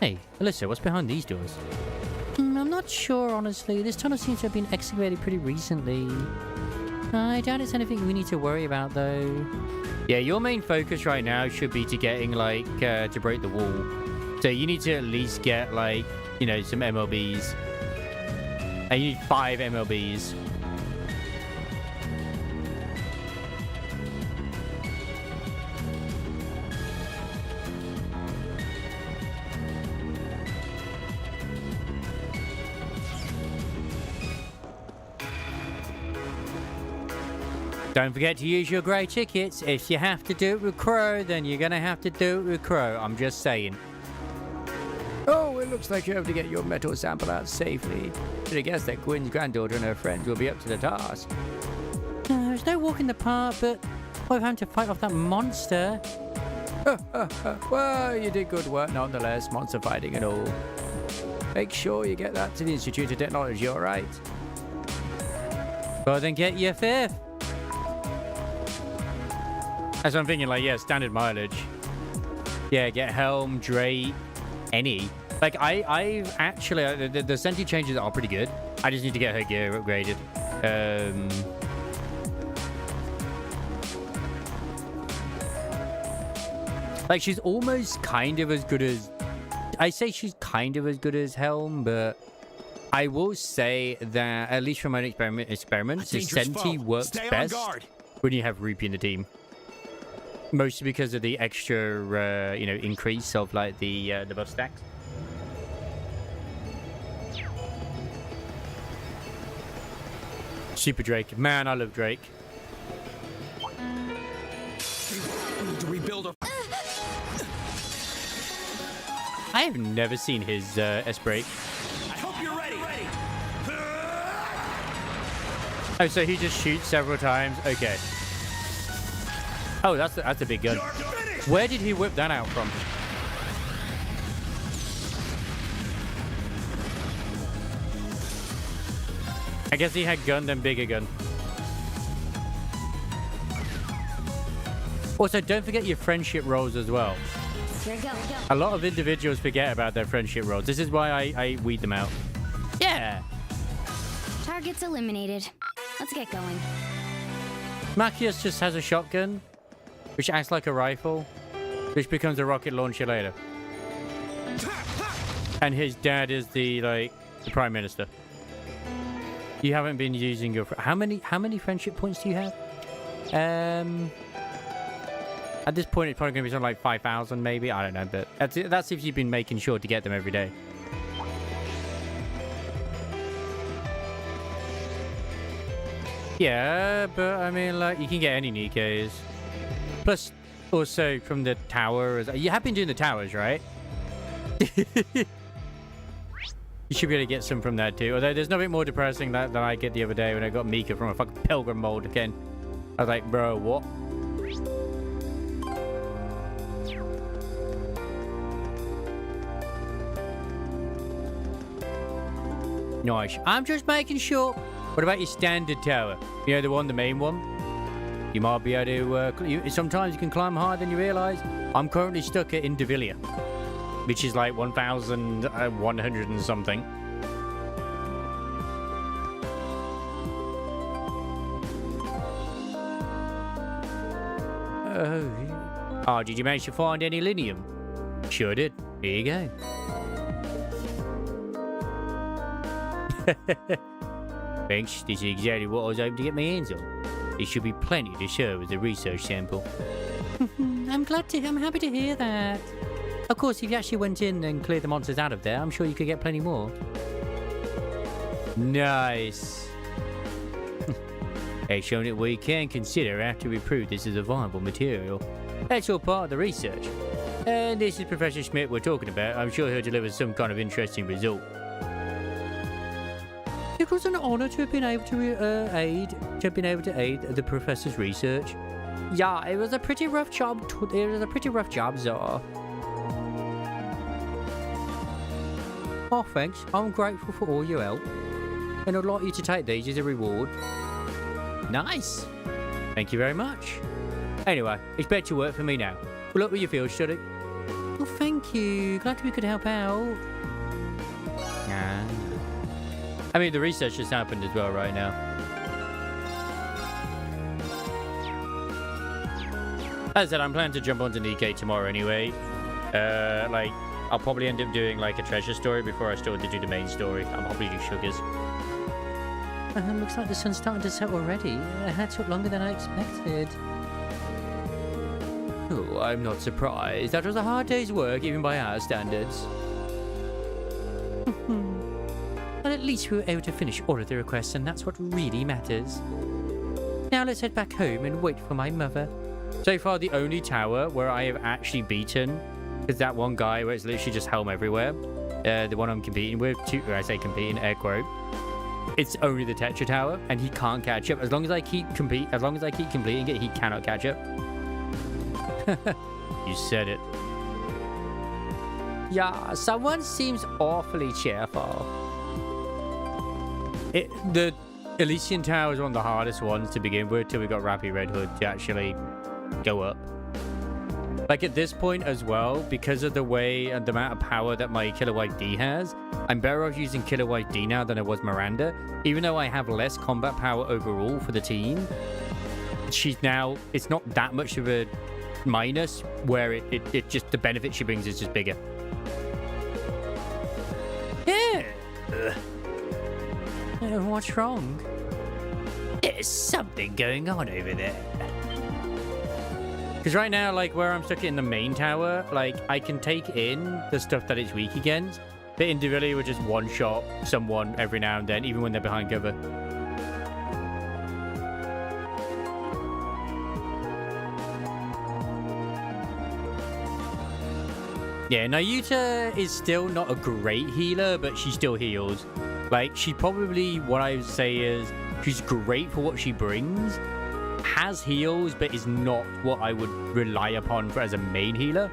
[SPEAKER 1] Hey, Alyssa, what's behind these doors?
[SPEAKER 3] I'm not sure, honestly. This tunnel seems to have been excavated pretty recently. I doubt it's anything we need to worry about, though.
[SPEAKER 1] Yeah, your main focus right now should be to getting, like, to break the wall. So you need to at least get, like, you know, some MLBs. And you need 5 MLBs. Don't forget to use your grey tickets. If you have to do it with Crow, then you're going to have to do it with Crow. I'm just saying.
[SPEAKER 9] Oh, it looks like you're able to get your metal sample out safely. Should have guessed that Gwen's granddaughter and her friends will be up to the task.
[SPEAKER 3] There's no walk in the park, but we're having to fight off that monster.
[SPEAKER 9] Well, you did good work nonetheless, monster fighting and all. Make sure you get that to the Institute of Technology, alright?
[SPEAKER 1] Well, then get your 5th. That's what I'm thinking, like, yeah, standard mileage. Yeah, get Helm, Drake, any. Like, I've actually... The Senti changes are pretty good. I just need to get her gear upgraded. Like, she's almost kind of as good as... I say she's kind of as good as Helm, but... I will say that, at least from my experiments, the Senti works best when you have Rupee in the team. Mostly because of the extra, you know, increase of, like, the buff stacks. Super Drake. Man, I love Drake.
[SPEAKER 14] To rebuild a...
[SPEAKER 1] I have never seen his S-Break.
[SPEAKER 14] I hope you're ready.
[SPEAKER 1] Oh, so he just shoots several times? Okay. Oh, that's a big gun. Where did he whip that out from? I guess he had gun, then bigger gun. Also, don't forget your friendship rolls as well.
[SPEAKER 13] Here we go.
[SPEAKER 1] A lot of individuals forget about their friendship rolls. This is why I weed them out. Yeah!
[SPEAKER 13] Targets eliminated. Let's get going.
[SPEAKER 1] Machias just has a shotgun, which acts like a rifle, which becomes a rocket launcher later. And his dad is the, like, The Prime Minister. You haven't been using your... How many friendship points do you have? At this point, it's probably going to be something like 5,000, maybe. I don't know, but that's if you've been making sure to get them every day. Yeah, but I mean, like, you can get any Nikkei's. Plus, also from the towers. You have been doing the towers, right? You should be able to get some from that too. Although there's nothing more depressing than I get the other day when I got Mika from a fucking pilgrim mold again. I was like, bro, what? Nice. I'm just making sure. What about your standard tower? You know, the main one? You might be able to... sometimes you can climb higher than you realise. I'm currently stuck at Indivilia, which is like 1,100 and something. Oh, did you manage to find any linium? Sure did. Here you go. Thanks. This is exactly what I was hoping to get my hands on. It should be plenty to serve as a research sample. I'm happy to hear that. Of course, if you actually went in and cleared the monsters out of there, I'm sure you could get plenty more. Nice. They've shown it we can consider after we prove this is a viable material. That's all part of the research. And this is Professor Schmidt we're talking about. I'm sure he'll deliver some kind of interesting result. It was an honor to have been able to aid the professor's research. Yeah, it was a pretty rough job. Zara. Oh, thanks. I'm grateful for all your help, and I'd like you to take these as a reward. Nice. Thank you very much. Anyway, it's back to work for me now. Good luck with your field study. Well, thank you. Glad we could help out. I mean, the research just happened as well right now. As I said, I'm planning to jump onto Nikkei tomorrow anyway. Like, I'll probably end up doing like a treasure story before I start to do the main story. I'll probably do sugars. Looks like the sun's starting to set already. That took longer than I expected. Oh, I'm not surprised. That was a hard day's work, even by our standards. But at least we were able to finish all of the requests, and that's what really matters. Now let's head back home and wait for my mother. So far, the only tower where I have actually beaten is that one guy where it's literally just helm everywhere. The one I'm competing with, I say competing, air quote. It's only the Tetra Tower, and he can't catch up. As long as I keep completing it, he cannot catch up. You said it. Yeah, someone seems awfully cheerful. The Elysian Tower is one of the hardest ones to begin with till we got Rappy Red Hood to actually go up. Like at this point as well, because of the way and the amount of power that my Killer Wife D has, I'm better off using Killer Wife D now than I was Miranda. Even though I have less combat power overall for the team, she's now, it's not that much of a minus, where it just, the benefit she brings is just bigger. Yeah. What's wrong? There's something going on over there. Because right now, like, where I'm stuck in the main tower, like, I can take in the stuff that it's weak against. But individually, would just one-shot someone every now and then, even when they're behind cover. Yeah, Nayuta is still not a great healer, but she still heals. Like, she probably, what I would say is, she's great for what she brings, has heals, but is not what I would rely upon for as a main healer.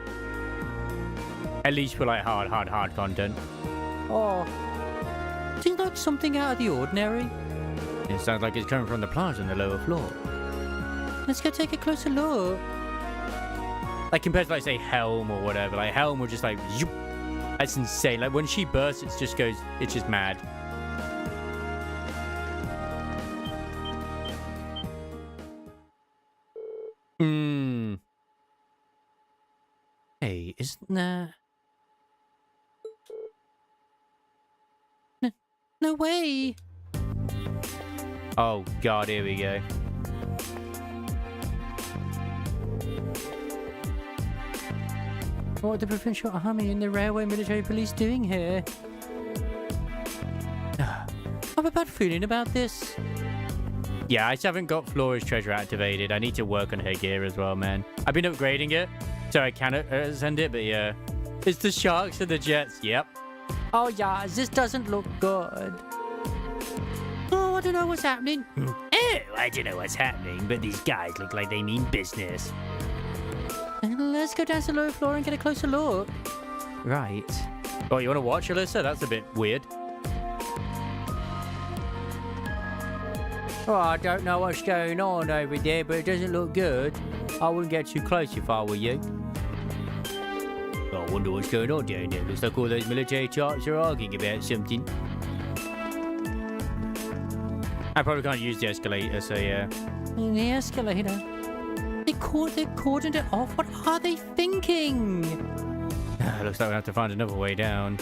[SPEAKER 1] At least for, like, hard content. Oh, seems like something out of the ordinary. It sounds like it's coming from the plaza on the lower floor. Let's go take a closer look. Like, compared to, like, say, Helm or whatever. Like, Helm will just, like, zoop. That's insane. Like, when she bursts, it just goes, it's just mad. Hey, isn't there...
[SPEAKER 3] No way.
[SPEAKER 1] Oh, God, here we go.
[SPEAKER 3] What are the Provincial Army and the Railway Military Police doing here? I have a bad feeling about this.
[SPEAKER 1] Yeah, I just haven't got Flora's treasure activated. I need to work on her gear as well, man. I've been upgrading it, so I can send it, but yeah. It's the sharks and the jets. Yep.
[SPEAKER 3] Oh, yeah, this doesn't look good. Oh, I don't know what's happening.
[SPEAKER 2] Oh, I don't know what's happening, but these guys look like they mean business.
[SPEAKER 3] Let's go down to the lower floor and get a closer look. Right.
[SPEAKER 1] Oh, you want to watch, Alyssa? That's a bit weird.
[SPEAKER 3] Oh, I don't know what's going on over there, but it doesn't look good. I wouldn't get too close if I were you.
[SPEAKER 1] I wonder what's going on down there. Looks like all those military charts are arguing about something. I probably can't use the escalator, so yeah.
[SPEAKER 3] The escalator? They cordoned it off? What are they thinking?
[SPEAKER 1] Looks like we have to find another way down.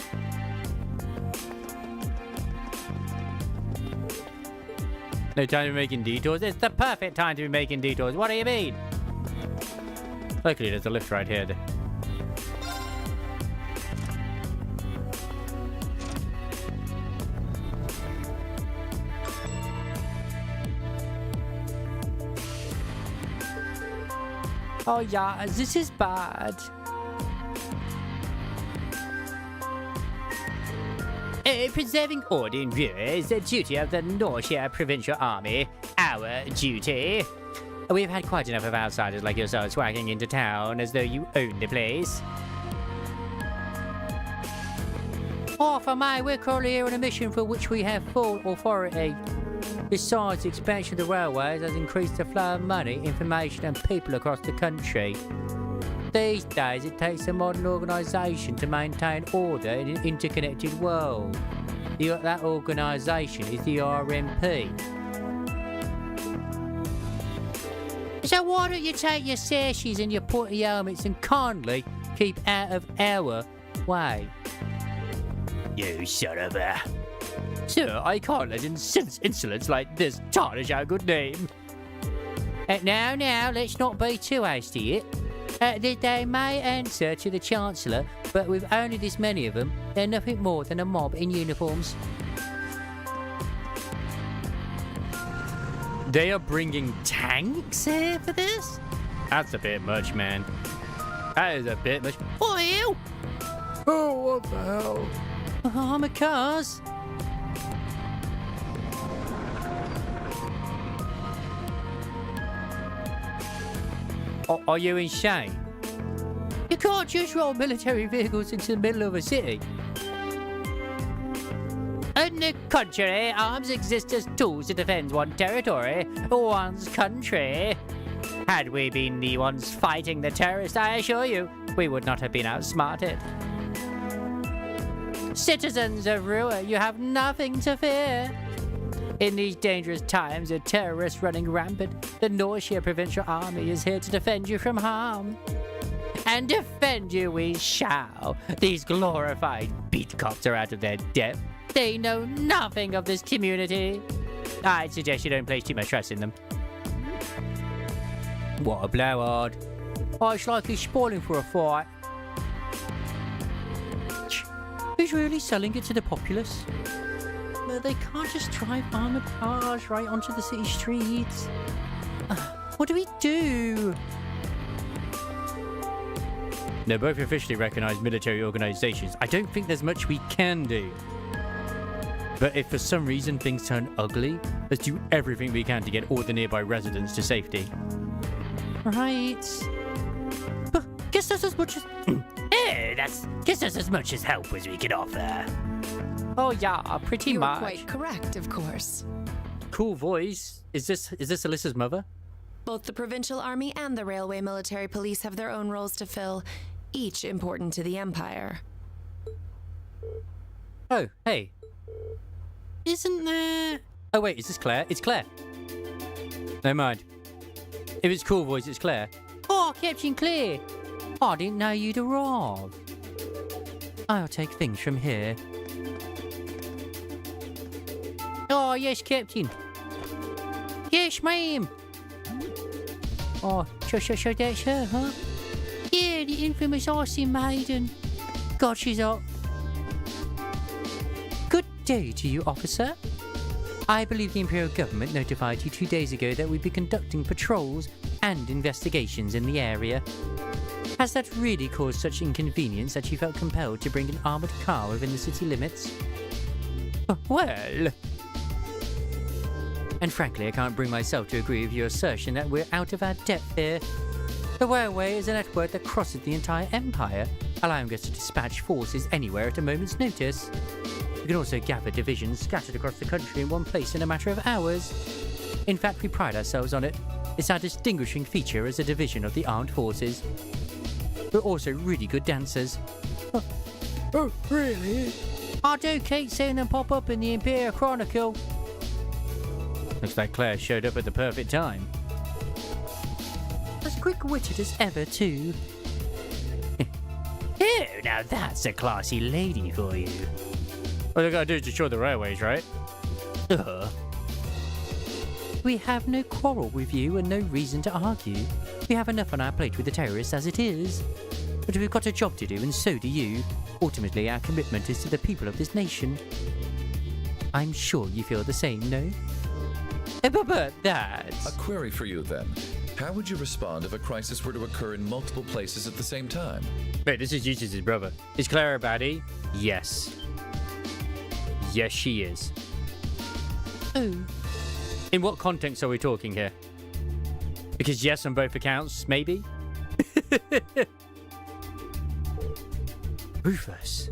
[SPEAKER 1] No time to be making detours? It's the perfect time to be making detours. What do you mean? Luckily, there's a lift right here.
[SPEAKER 3] Oh yeah, this is bad.
[SPEAKER 2] Preserving order in Ruhr is the duty of the Northshire Provincial Army. Our duty.
[SPEAKER 1] We've had quite enough of outsiders like yourself swagging into town as though you own the place.
[SPEAKER 3] Oh, for me, we're currently here on a mission for which we have full authority. Besides, the expansion of the railways has increased the flow of money, information and people across the country. These days, it takes a modern organisation to maintain order in an interconnected world. That organisation is the RMP. So why don't you take your sashes and your pointy helmets and kindly keep out of our way?
[SPEAKER 2] You son of a...
[SPEAKER 1] Sir, I can't let insolence like this tarnish our good name.
[SPEAKER 3] Now, let's not be too hasty. They may answer to the Chancellor, but with only this many of them, they're nothing more than a mob in uniforms.
[SPEAKER 1] They are bringing tanks here for this? That's a bit much, man. That is a bit much.
[SPEAKER 3] Oil!
[SPEAKER 9] Oh, what the hell?
[SPEAKER 3] Armor cars!
[SPEAKER 1] Are you insane?
[SPEAKER 3] You can't just roll military vehicles into the middle of a city.
[SPEAKER 2] On the contrary, arms exist as tools to defend one territory, one's country. Had we been the ones fighting the terrorists, I assure you, we would not have been outsmarted.
[SPEAKER 3] Citizens of Ruhr, you have nothing to fear. In these dangerous times of terrorists running rampant, the Northshire Provincial Army is here to defend you from harm. And defend you we shall. These glorified beat cops are out of their depth. They know nothing of this community. I'd suggest you don't place too much trust in them.
[SPEAKER 1] What a blowhard.
[SPEAKER 3] Oh, it's like he's spoiling for a fight. He's really selling it to the populace. But they can't just drive armoured cars right onto the city streets. What do we do?
[SPEAKER 1] They're both officially recognised military organisations. I don't think there's much we can do. But if for some reason things turn ugly, let's do everything we can to get all the nearby residents to safety.
[SPEAKER 3] Right. But guess that's as much as...
[SPEAKER 2] guess that's as much as help as we can offer.
[SPEAKER 3] Oh yeah, pretty
[SPEAKER 12] You're
[SPEAKER 3] much.
[SPEAKER 12] quite correct, of course.
[SPEAKER 1] Cool voice. Is this Alyssa's mother?
[SPEAKER 12] Both the Provincial Army and the Railway Military Police have their own roles to fill, each important to the Empire.
[SPEAKER 1] Oh, hey.
[SPEAKER 3] Isn't there...
[SPEAKER 1] Oh wait, is this Claire? It's Claire. Never mind. If it's cool voice, it's Claire.
[SPEAKER 3] Oh, Captain Claire. I didn't know you'd arrived. I'll take things from here. Oh, yes, Captain. Yes, ma'am. Oh, so that's her, huh? Yeah, the infamous Icy Maiden. God, she's hot. Good day to you, officer. I believe the Imperial government notified you 2 days ago that we'd be conducting patrols and investigations in the area. Has that really caused such inconvenience that you felt compelled to bring an armoured car within the city limits? Well... And frankly, I can't bring myself to agree with your assertion that we're out of our depth here. The railway is a network that crosses the entire empire, allowing us to dispatch forces anywhere at a moment's notice. We can also gather divisions scattered across the country in one place in a matter of hours. In fact, we pride ourselves on it. It's our distinguishing feature as a division of the armed forces. We're also really good dancers. Oh, really? I do keep seeing them pop up in the Imperial Chronicle. Looks like Claire showed up at the perfect time. As quick-witted as ever, too.
[SPEAKER 2] Oh, now that's a classy lady for you.
[SPEAKER 1] All they gotta do is destroy the railways, right?
[SPEAKER 3] We have no quarrel with you and no reason to argue. We have enough on our plate with the terrorists as it is. But we've got a job to do, and so do you. Ultimately, our commitment is to the people of this nation. I'm sure you feel the same, no? But that's...
[SPEAKER 11] A query for you, then. How would you respond if a crisis were to occur in multiple places at the same time?
[SPEAKER 1] Wait, this is Eustace's brother. Is Claire a baddie? Yes. Yes, she is.
[SPEAKER 3] Oh.
[SPEAKER 1] In what context are we talking here? Because yes on both accounts, maybe?
[SPEAKER 3] Rufus.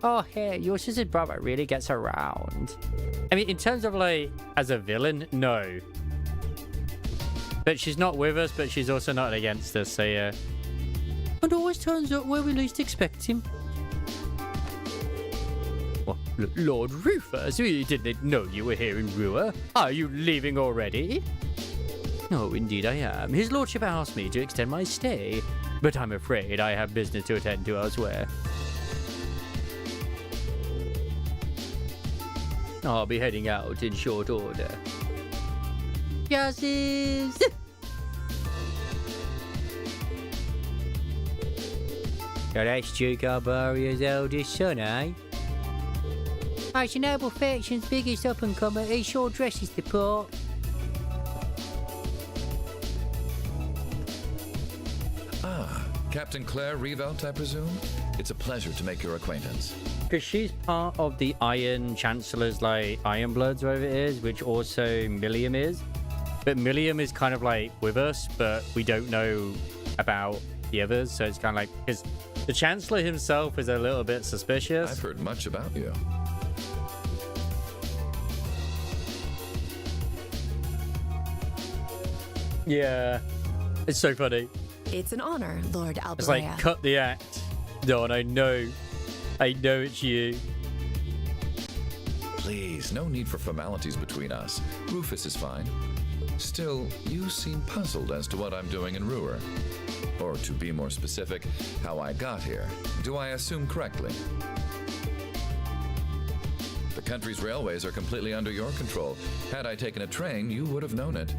[SPEAKER 3] Oh, hey, Eustace's brother really gets around.
[SPEAKER 1] I mean, in terms of, like, as a villain, no. But she's not with us, but she's also not against us, so yeah.
[SPEAKER 3] And always turns up where we least expect him.
[SPEAKER 1] What? Lord Rufus, we didn't know you were here in Rua. Are you leaving already?
[SPEAKER 3] Oh, indeed I am. His lordship asked me to extend my stay,
[SPEAKER 1] but I'm afraid I have business to attend to elsewhere. I'll be heading out in short order.
[SPEAKER 3] Justice!
[SPEAKER 9] So that's Duke Albaria's eldest son, eh?
[SPEAKER 3] It's a noble faction's biggest up-and-comer. He sure dresses the part.
[SPEAKER 11] Ah, Captain Claire Revelt, I presume? It's a pleasure to make your acquaintance.
[SPEAKER 1] Because she's part of the Iron Chancellor's, like, Iron Bloods, whatever it is, which also Milliam is. But Milliam is kind of, like, with us, but we don't know about the others, so it's kind of like... Because the Chancellor himself is a little bit suspicious.
[SPEAKER 11] I've heard much about you.
[SPEAKER 1] Yeah. It's so funny.
[SPEAKER 12] It's an honor, Lord Albarea.
[SPEAKER 1] It's like, cut the act. Don, I know it's you.
[SPEAKER 11] Please, no need for formalities between us. Rufus is fine. Still, you seem puzzled as to what I'm doing in Ruhr. Or to be more specific, how I got here. Do I assume correctly? The country's railways are completely under your control. Had I taken a train, you would have known it.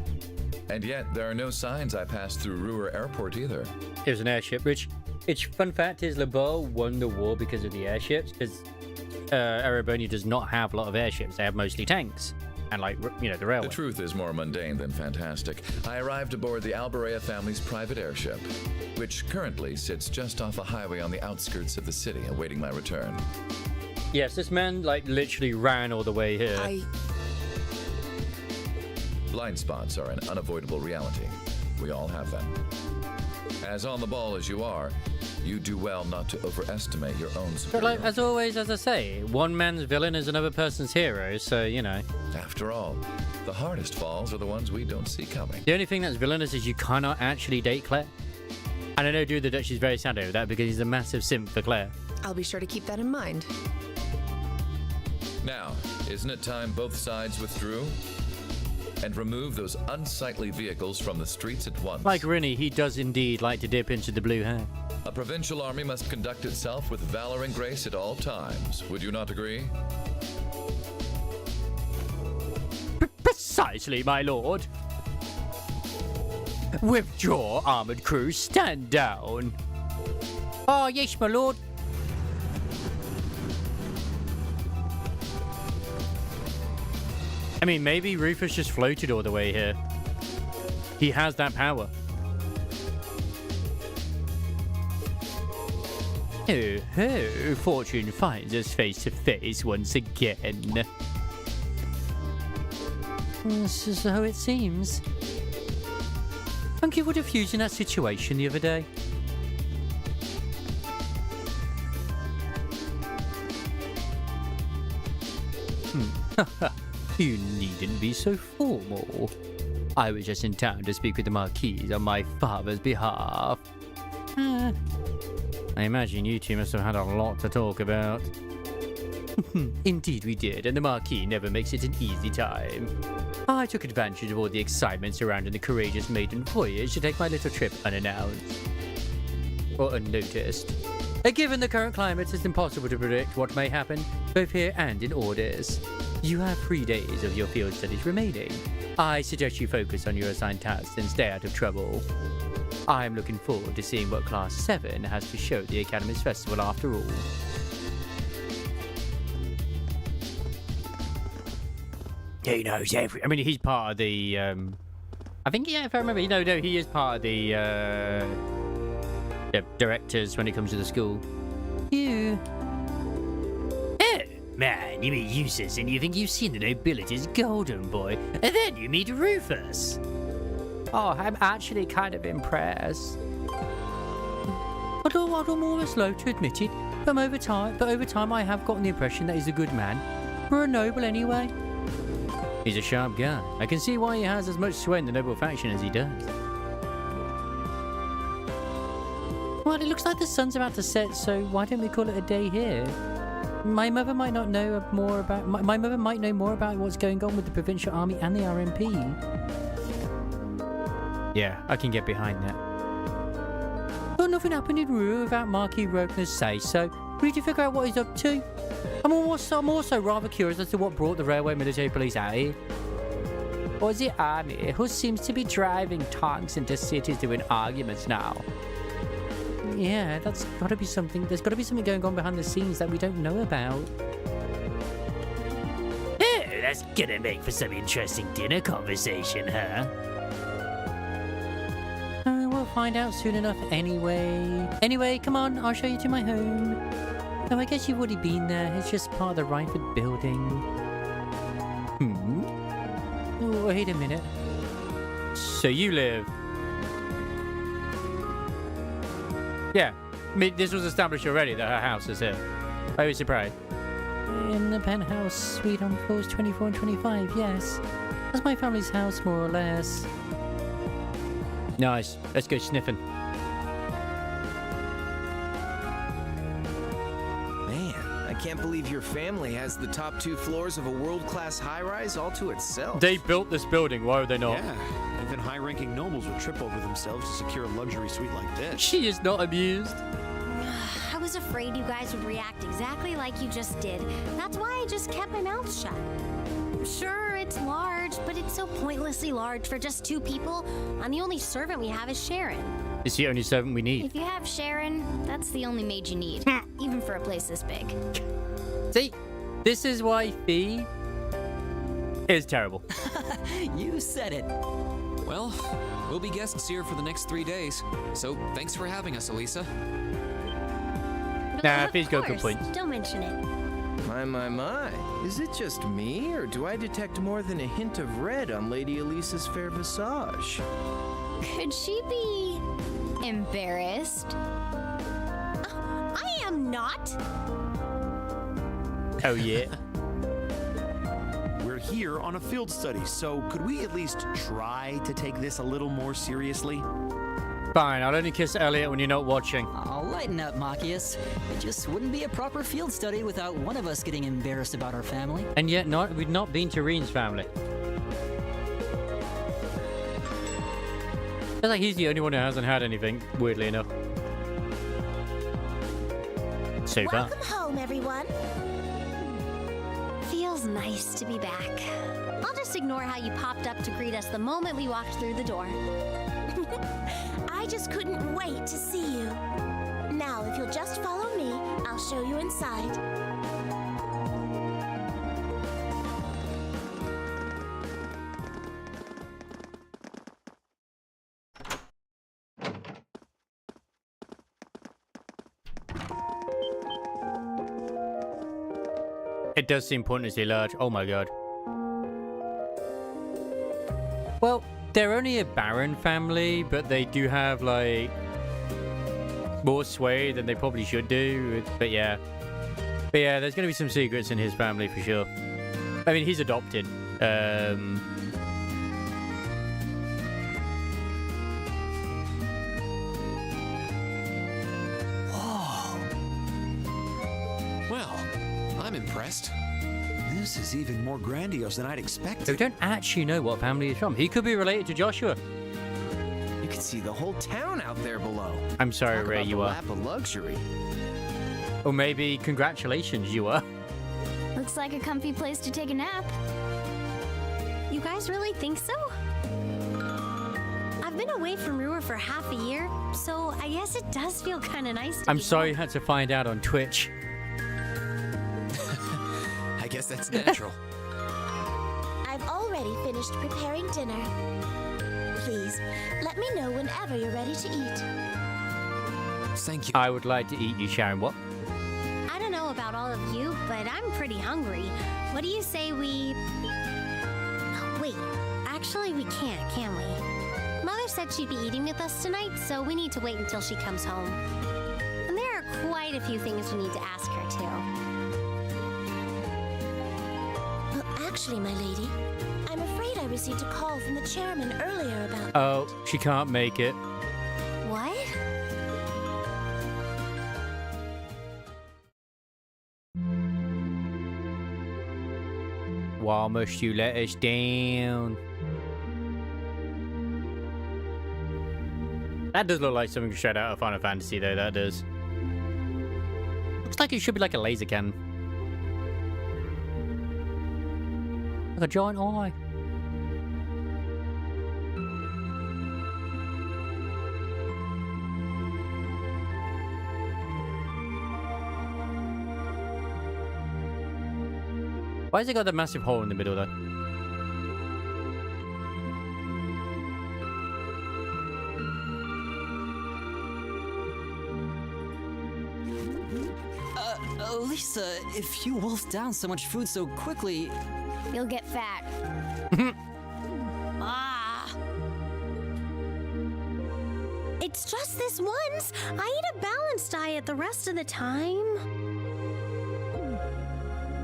[SPEAKER 11] And yet, there are no signs I passed through Ruhr Airport either.
[SPEAKER 1] It was an airship, which fun fact is, Lebeau won the war because of the airships, because Erebonia does not have a lot of airships. They have mostly tanks and, like, you know, the railway.
[SPEAKER 11] The truth is more mundane than fantastic. I arrived aboard the Albarea family's private airship, which currently sits just off a highway on the outskirts of the city, awaiting my return.
[SPEAKER 1] Yes, this man, like, literally ran all the way here.
[SPEAKER 11] Blind spots are an unavoidable reality. We all have them. As on the ball as you are, you do well not to overestimate your own superiority.
[SPEAKER 1] But, like, as always, as I say, one man's villain is another person's hero, so, you know.
[SPEAKER 11] After all, the hardest falls are the ones we don't see coming.
[SPEAKER 1] The only thing that's villainous is you cannot actually date Claire. And I know Dude the Dutch is very sad over that because he's a massive simp for Claire.
[SPEAKER 12] I'll be sure to keep that in mind.
[SPEAKER 11] Now, isn't it time both sides withdrew? And remove those unsightly vehicles from the streets at once.
[SPEAKER 1] Like Rinny, he does indeed like to dip into the blue hair.
[SPEAKER 11] A provincial army must conduct itself with valor and grace at all times. Would you not agree?
[SPEAKER 1] Precisely, my lord. Withdraw, armored crew. Stand down.
[SPEAKER 3] Oh, yes, my lord.
[SPEAKER 1] I mean, maybe Rufus just floated all the way here. He has that power. Oh, ho, fortune finds us face to face once again.
[SPEAKER 3] So it seems.
[SPEAKER 1] Funky would have used in that situation the other day. You needn't be so formal. I was just in town to speak with the Marquise on my father's behalf. I imagine you two must have had a lot to talk about. Indeed we did, and the Marquis never makes it an easy time. I took advantage of all the excitement surrounding the courageous maiden voyage to take my little trip unannounced. Or unnoticed. Given the current climate, it's impossible to predict what may happen, both here and in orders. You have 3 days of your field studies remaining. I suggest you focus on your assigned tasks and stay out of trouble. I'm looking forward to seeing what Class 7 has to show the Academy's festival after all. He knows everything. I mean, he's part of the, I think, yeah, if I remember, no, he is part of the directors when it comes to the school.
[SPEAKER 3] You.
[SPEAKER 2] Oh, man, you meet Eustace and you think you've seen the nobility's golden boy, and then you meet Rufus.
[SPEAKER 3] Oh, I'm actually kind of impressed.
[SPEAKER 1] I don't more or slow to admit it, but over time I have gotten the impression that he's a good man. Or a noble anyway. He's a sharp guy. I can see why he has as much sway in the noble faction as he does.
[SPEAKER 3] Well, it looks like the sun's about to set, so why don't we call it a day here? My mother might not know more about. My mother might know more about what's going on with the provincial army and the RMP.
[SPEAKER 1] Yeah, I can get behind that.
[SPEAKER 3] But nothing happened in Rue without Marquis Rogner's say so. We need to figure out what he's up to. I'm also rather curious as to what brought the railway military police out here. Or the army, who seems to be driving tanks into cities doing arguments now. Yeah, that's gotta be something. There's gotta be something going on behind the scenes that we don't know about.
[SPEAKER 2] Oh, that's gonna make for some interesting dinner conversation, huh?
[SPEAKER 3] We'll find out soon enough anyway. Anyway, come on, I'll show you to my home. Oh, I guess you've already been there. It's just part of the Rhineford building. Oh, wait a minute.
[SPEAKER 1] So you live... Yeah, I mean, this was established already that her house is here. I was surprised.
[SPEAKER 3] In the penthouse suite on floors 24 and 25, yes. That's my family's house, more or less.
[SPEAKER 1] Nice. Let's go sniffing.
[SPEAKER 6] Man, I can't believe your family has the top 2 floors of a world-class high-rise all to itself.
[SPEAKER 1] They built this building, why would they not?
[SPEAKER 6] Yeah, even high-ranking nobles would trip over themselves to secure a luxury suite like this.
[SPEAKER 1] She is not amused.
[SPEAKER 5] I was afraid you guys would react exactly like you just did. That's why I just kept my mouth shut. Sure, it's large, but it's so pointlessly large for just 2 people. And the only servant we have is Sharon.
[SPEAKER 1] It's the only servant we need.
[SPEAKER 13] If you have Sharon, that's the only maid you need, even for a place this big.
[SPEAKER 1] See, this is why Fee is terrible.
[SPEAKER 18] You said it.
[SPEAKER 4] Well, we'll be guests here for the next 3 days, so thanks for having us, Elisa.
[SPEAKER 1] Nah, Fee's got good points.
[SPEAKER 5] Don't mention it.
[SPEAKER 6] My. Is it just me, or do I detect more than a hint of red on Lady Elisa's fair visage?
[SPEAKER 13] Could she be embarrassed?
[SPEAKER 5] I am not.
[SPEAKER 1] Oh, yeah.
[SPEAKER 6] We're here on a field study, so could we at least try to take this a little more seriously?
[SPEAKER 1] Fine, I'll only kiss Elliot when you're not watching.
[SPEAKER 21] Oh, lighten up, Machias. It just wouldn't be a proper field study without one of us getting embarrassed about our family.
[SPEAKER 1] And yet we've not been to Reen's family. Feels like he's the only one who hasn't had anything, weirdly enough. So far.
[SPEAKER 5] Welcome home, everyone. Feels
[SPEAKER 13] feels nice to be back. I'll just ignore how you popped up to greet us the moment we walked through the door.
[SPEAKER 19] I just couldn't wait to see you. Now, if you'll just follow me, I'll show you inside.
[SPEAKER 1] It does seem pointlessly large. Oh my god. Well, they're only a baron family, but they do have, like, more sway than they probably should do. But yeah. But yeah, there's going to be some secrets in his family for sure. I mean, he's adopted.
[SPEAKER 4] Whoa. Well, I'm impressed.
[SPEAKER 18] This is even more grandiose than I'd expected.
[SPEAKER 1] We don't actually know what family he's from. He could be related to Joshua.
[SPEAKER 6] You can see the whole town out there below.
[SPEAKER 1] I'm sorry,
[SPEAKER 6] Talk
[SPEAKER 1] Ray,
[SPEAKER 6] about
[SPEAKER 1] you
[SPEAKER 6] the
[SPEAKER 1] are.
[SPEAKER 6] lap of luxury.
[SPEAKER 1] Or maybe congratulations, you are.
[SPEAKER 13] Looks like a comfy place to take a nap.
[SPEAKER 5] You guys really think so? I've been away from Ruhr for half a year, so I guess it does feel kind of nice to
[SPEAKER 1] I'm
[SPEAKER 5] be
[SPEAKER 1] sorry you
[SPEAKER 5] home.
[SPEAKER 1] had to find out on Twitch.
[SPEAKER 4] I guess that's natural.
[SPEAKER 19] I've already finished preparing dinner. Please, let me know whenever you're ready to eat.
[SPEAKER 4] Thank you.
[SPEAKER 1] I would like to eat you, Sharon. What?
[SPEAKER 13] I don't know about all of you, but I'm pretty hungry. What do you say we... Oh, wait, actually we can't, can we?
[SPEAKER 5] Mother said she'd be eating with us tonight, so we need to wait until she comes home. And there are quite a few things we need to ask her, too.
[SPEAKER 19] Well, actually, my lady, I'm afraid I received a call from the chairman earlier about...
[SPEAKER 1] Oh, she can't make it.
[SPEAKER 5] What?
[SPEAKER 1] Why must you let us down? That does look like something straight out of Final Fantasy, though. That does. Looks like it should be like a laser cannon. Like a giant eye. Why has it got that massive hole in the middle, though?
[SPEAKER 21] Lisa, if you wolf down so much food so quickly...
[SPEAKER 13] You'll get fat.
[SPEAKER 5] Ah! It's just this once. I eat a balanced diet the rest of the time.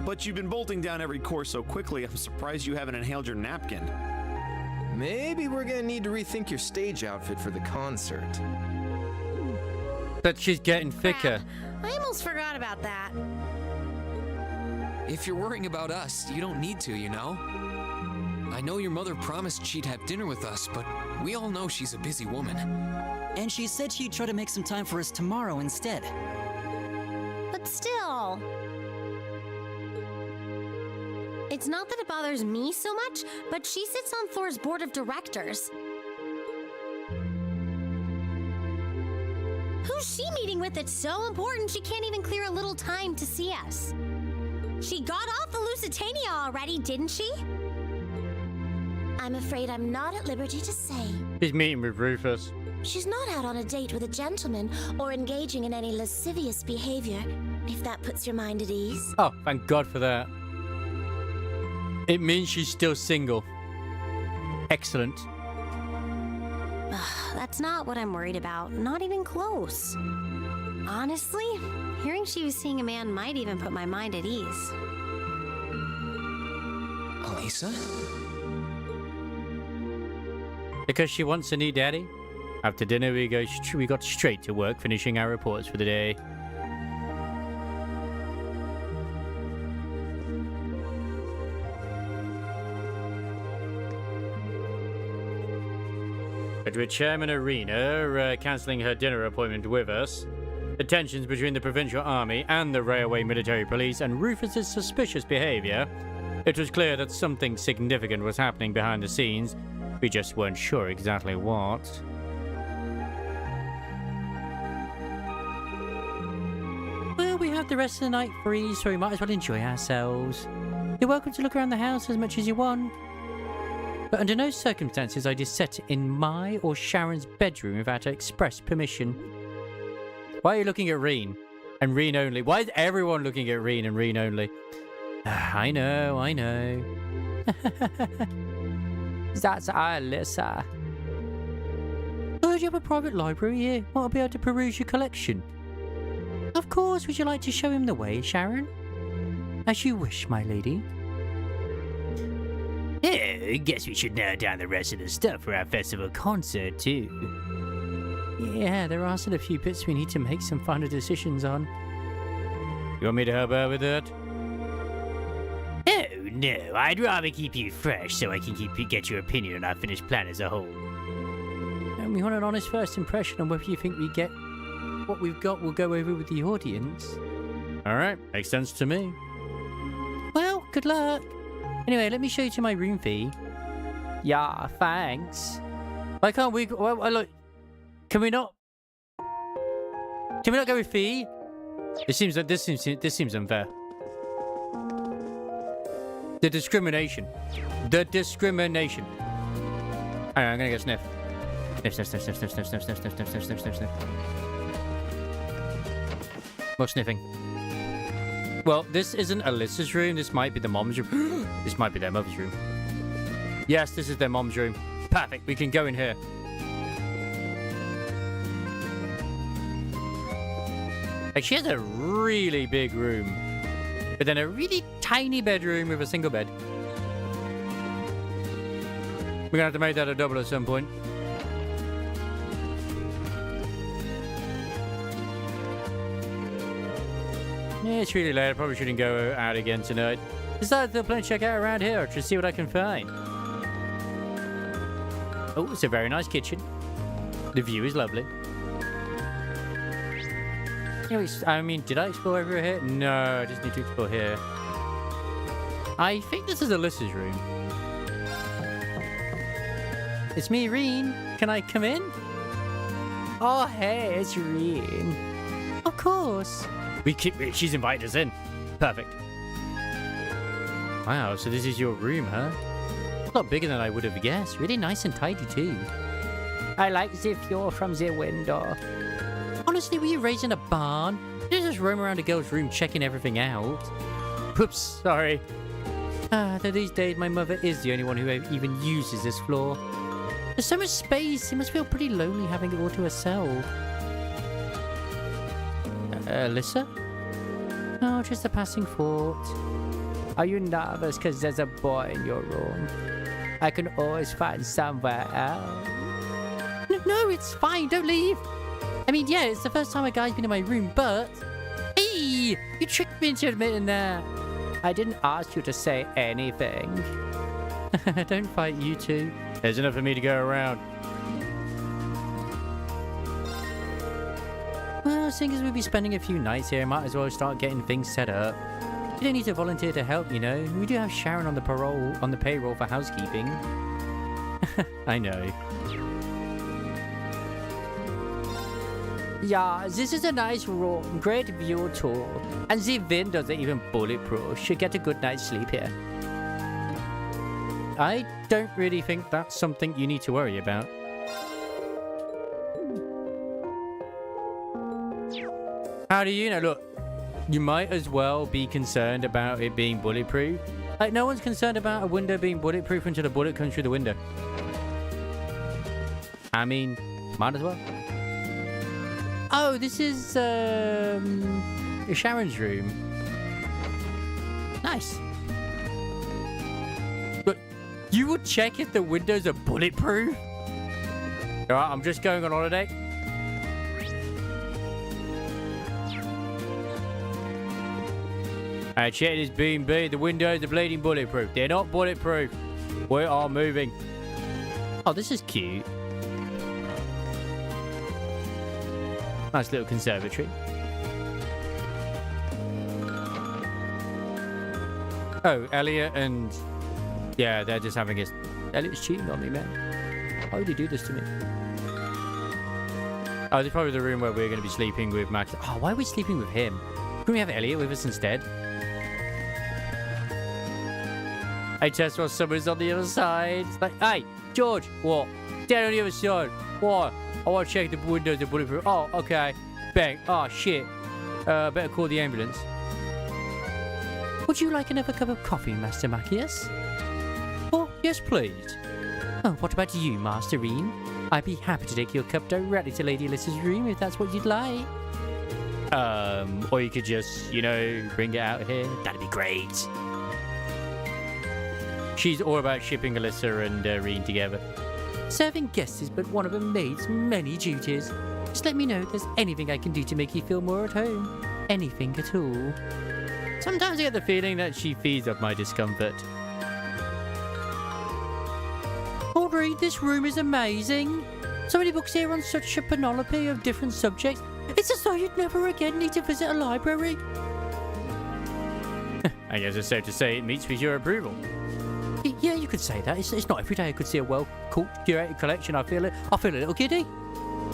[SPEAKER 22] But you've been bolting down every course so quickly, I'm surprised you haven't inhaled your napkin.
[SPEAKER 6] Maybe we're gonna need to rethink your stage outfit for the concert.
[SPEAKER 1] But she's getting thicker.
[SPEAKER 5] I almost forgot about that.
[SPEAKER 4] If you're worrying about us, you don't need to, you know? I know your mother promised she'd have dinner with us, but we all know she's a busy woman.
[SPEAKER 21] And she said she'd try to make some time for us tomorrow instead.
[SPEAKER 5] But still... It's not that it bothers me so much, but she sits on Thor's board of directors. Who's she meeting with that's so important she can't even clear a little time to see us? She got off the Lusitania already, didn't she?
[SPEAKER 19] I'm afraid I'm not at liberty to say.
[SPEAKER 1] She's meeting with Rufus.
[SPEAKER 19] She's not out on a date with a gentleman or engaging in any lascivious behavior, if that puts your mind at ease.
[SPEAKER 1] Oh, thank God for that. It means she's still single. Excellent.
[SPEAKER 5] That's not what I'm worried about. Not even close. Honestly, hearing she was seeing a man might even put my mind at ease.
[SPEAKER 4] Elisa?
[SPEAKER 1] Because she wants a new daddy? After dinner, we got straight to work, finishing our reports for the day. But with Chairman Arena cancelling her dinner appointment with us, the tensions between the provincial army and the railway military police, and Rufus's suspicious behaviour, It was clear that something significant was happening behind the scenes. We just weren't sure exactly what. Well, we have the rest of the night free, so we might as well enjoy ourselves. You're welcome to look around the house as much as you want. But under no circumstances I just set in my or Sharon's bedroom without her express permission. Why are you looking at Reen? And Reen only? Why is everyone looking at Reen and Reen only? I know.
[SPEAKER 9] That's Alyssa.
[SPEAKER 1] Oh, do you have a private library here? Might I be able to peruse your collection? Of course. Would you like to show him the way, Sharon? As you wish, my lady.
[SPEAKER 2] Yeah, I guess we should narrow down the rest of the stuff for our festival concert, too.
[SPEAKER 1] Yeah, there are still a few bits we need to make some final decisions on. You want me to help out with that?
[SPEAKER 2] Oh, no. I'd rather keep you fresh so I can get your opinion on our finished plan as a whole.
[SPEAKER 1] And we want an honest first impression on whether you think we get what we've got will go over with the audience. Alright, makes sense to me. Well, good luck. Anyway, let me show you to my room, Fee.
[SPEAKER 9] Yeah, thanks.
[SPEAKER 1] Why can't we... Well, look... Can we not go with Fee? This seems unfair. The discrimination. Alright, I'm gonna go sniff. Sniff. More sniffing. Well, this isn't Alyssa's room. This might be the mom's room. This might be their mother's room. Yes, this is their mom's room. Perfect. We can go in here. Like, she has a really big room, but then a really tiny bedroom with a single bed. We're gonna have to make that a double at some point. Yeah, it's really late. I probably shouldn't go out again tonight. Besides, there's plenty to check out around here. Just see what I can find. Oh, it's a very nice kitchen. The view is lovely. Anyways, I mean, did I explore over here? No, I just need to explore here. I think this is Alyssa's room. It's me, Reen. Can I come in?
[SPEAKER 9] Oh, hey, it's Reen.
[SPEAKER 1] Of course. She's invited us in. Perfect. Wow, so this is your room, huh? It's a lot bigger than I would have guessed. Really nice and tidy, too.
[SPEAKER 9] I like the view from the window.
[SPEAKER 1] Honestly, were you raised in a barn? You didn't just roam around a girl's room checking everything out. Whoops, sorry. Though these days my mother is the only one who even uses this floor. There's so much space, it must feel pretty lonely having it all to herself. Alyssa? Oh, just a passing thought.
[SPEAKER 9] Are you nervous because there's a boy in your room? I can always find somewhere else.
[SPEAKER 1] No, it's fine, don't leave. I mean, yeah, it's the first time a guy's been in my room, but... Hey! You tricked me into admitting that.
[SPEAKER 9] I didn't ask you to say anything.
[SPEAKER 1] Don't fight, you two. There's enough for me to go around. Well, seeing as we'll be spending a few nights here, I might as well start getting things set up. You don't need to volunteer to help, you know. We do have Sharon on the payroll for housekeeping. I know.
[SPEAKER 9] Yeah, this is a nice room. Great view too. And the windows are even bulletproof. Should get a good night's sleep here.
[SPEAKER 1] I don't really think that's something you need to worry about. How do you know? Look, you might as well be concerned about it being bulletproof. Like, no one's concerned about a window being bulletproof until a bullet comes through the window. I mean, might as well. Oh, this is Sharon's room. Nice. But you would check if the windows are bulletproof? Alright, I'm just going on holiday. I checked this B&B. The windows are bleeding bulletproof. They're not bulletproof. We are moving. Oh, this is cute. Nice little conservatory.
[SPEAKER 9] Oh, Elliot and... Yeah, they're just having his... Elliot's cheating on me, man. Why would he do this to me? Oh, this is probably the room where we're going to be sleeping with Max. Oh, why are we sleeping with him? Couldn't we have Elliot with us instead? I test while someone's on the other side. It's like, hey, George, what? Dead on the other side. What? I want to check the windows are bulletproof. Oh, okay. Bang. Oh, shit. Better call the ambulance. Would you like another cup of coffee, Master Machias? Oh, yes, please. Oh, what about you, Master Reen? I'd be happy to take your cup directly to Lady Alyssa's room if that's what you'd like. Or you could just, you know, bring it out here.
[SPEAKER 2] That'd be great.
[SPEAKER 9] She's all about shipping Alyssa and Reen together. Serving guests is but one of a maid's many duties. Just let me know if there's anything I can do to make you feel more at home. Anything at all. Sometimes I get the feeling that she feeds off my discomfort. Audrey, this room is amazing. So many books here on such a panoply of different subjects. It's as though you'd never again need to visit a library. I guess it's safe to say it meets with your approval. Yeah, you could say that. It's not every day I could see a well-curated collection. I feel a little giddy.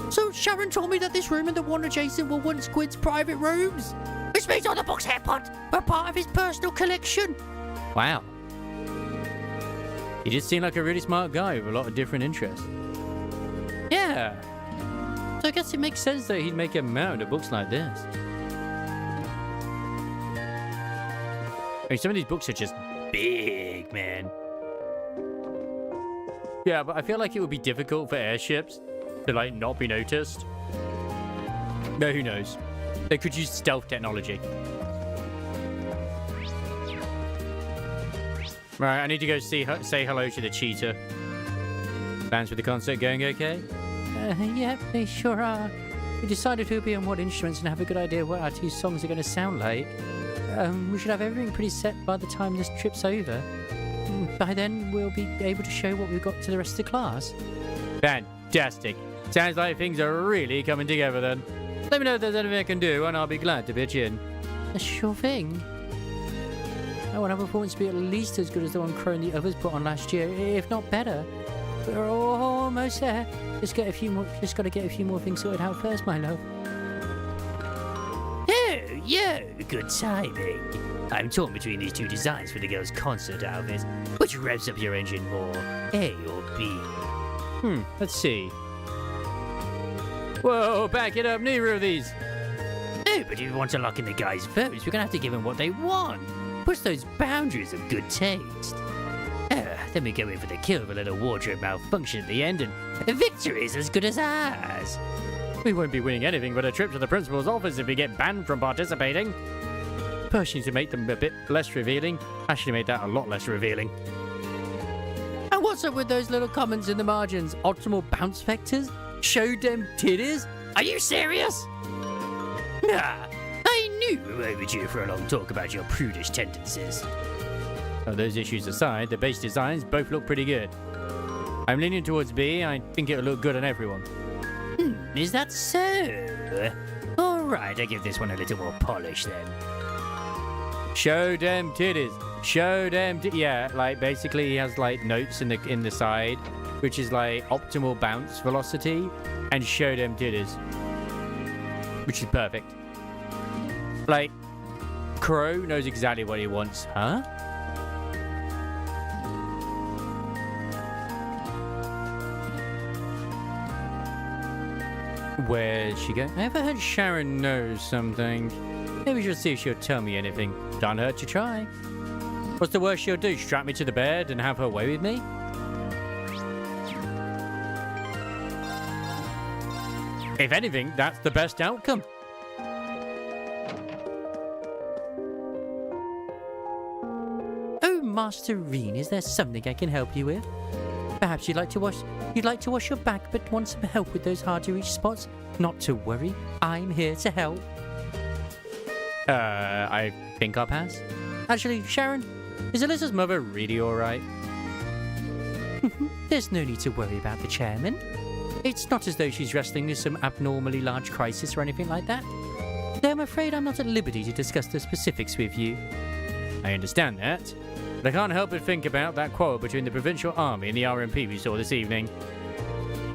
[SPEAKER 9] So Sharon told me that this room and the one adjacent were once Squid's private rooms. Which means all the books here were part of his personal collection. Wow. He just seemed like a really smart guy with a lot of different interests. Yeah. So I guess it makes sense that he'd make a mountain of books like this. I mean, some of these books are just big, man. Yeah, but I feel like it would be difficult for airships to, like, not be noticed. No, who knows? They could use stealth technology. Right, I need to go say hello to the cheetah. Plans for the concert going okay? Yeah, they sure are. We decided who'll be on what instruments and have a good idea what our two songs are going to sound like. We should have everything pretty set by the time this trip's over. By then, we'll be able to show what we've got to the rest of the class. Fantastic. Sounds like things are really coming together then. Let me know if there's anything I can do, and I'll be glad to pitch in. A sure thing. I want our performance to be at least as good as the one Crow and the others put on last year, if not better. We're almost there. Just got to get a few more things sorted out first, my love.
[SPEAKER 2] Oh, yeah, good timing. I'm torn between these two designs for the girls' concert outfit. Which revs up your engine more, A or B?
[SPEAKER 9] Let's see. Whoa, back it up, neither of these.
[SPEAKER 2] No, but if you want to lock in the guys' votes, we're gonna have to give them what they want. Push those boundaries of good taste. Then we go in for the kill of a little wardrobe malfunction at the end, and victory is as good as ours.
[SPEAKER 9] We won't be winning anything but a trip to the principal's office if we get banned from participating. Pushing to make them a bit less revealing. Actually made that a lot less revealing. And what's up with those little comments in the margins? Optimal bounce vectors? Show them titties?
[SPEAKER 2] Are you serious? Ah, I knew we were overdue for a long talk about your prudish tendencies.
[SPEAKER 9] Oh, those issues aside, the base designs both look pretty good. I'm leaning towards B. I think it'll look good on everyone.
[SPEAKER 2] Is that so? Alright, I give this one a little more polish then.
[SPEAKER 9] Show them titties. Show them yeah, like basically he has like notes in the side, which is like optimal bounce velocity and show them titties. Which is perfect. Like, Crow knows exactly what he wants, huh? Where's she going? I ever heard Sharon knows something. Maybe she'll see if she'll tell me anything. Can't hurt to try. What's the worst she'll do? Strap me to the bed and have her way with me? If anything, that's the best outcome. Oh, Master Reen, is there something I can help you with? Perhaps you'd like to wash your back but want some help with those hard to reach spots? Not to worry, I'm here to help. I think I'll pass. Actually, Sharon, is Alyssa's mother really alright? There's no need to worry about the chairman. It's not as though she's wrestling with some abnormally large crisis or anything like that. Though I'm afraid I'm not at liberty to discuss the specifics with you.
[SPEAKER 1] I understand that. But I can't help but think about that quarrel between the provincial army and the RMP we saw this evening.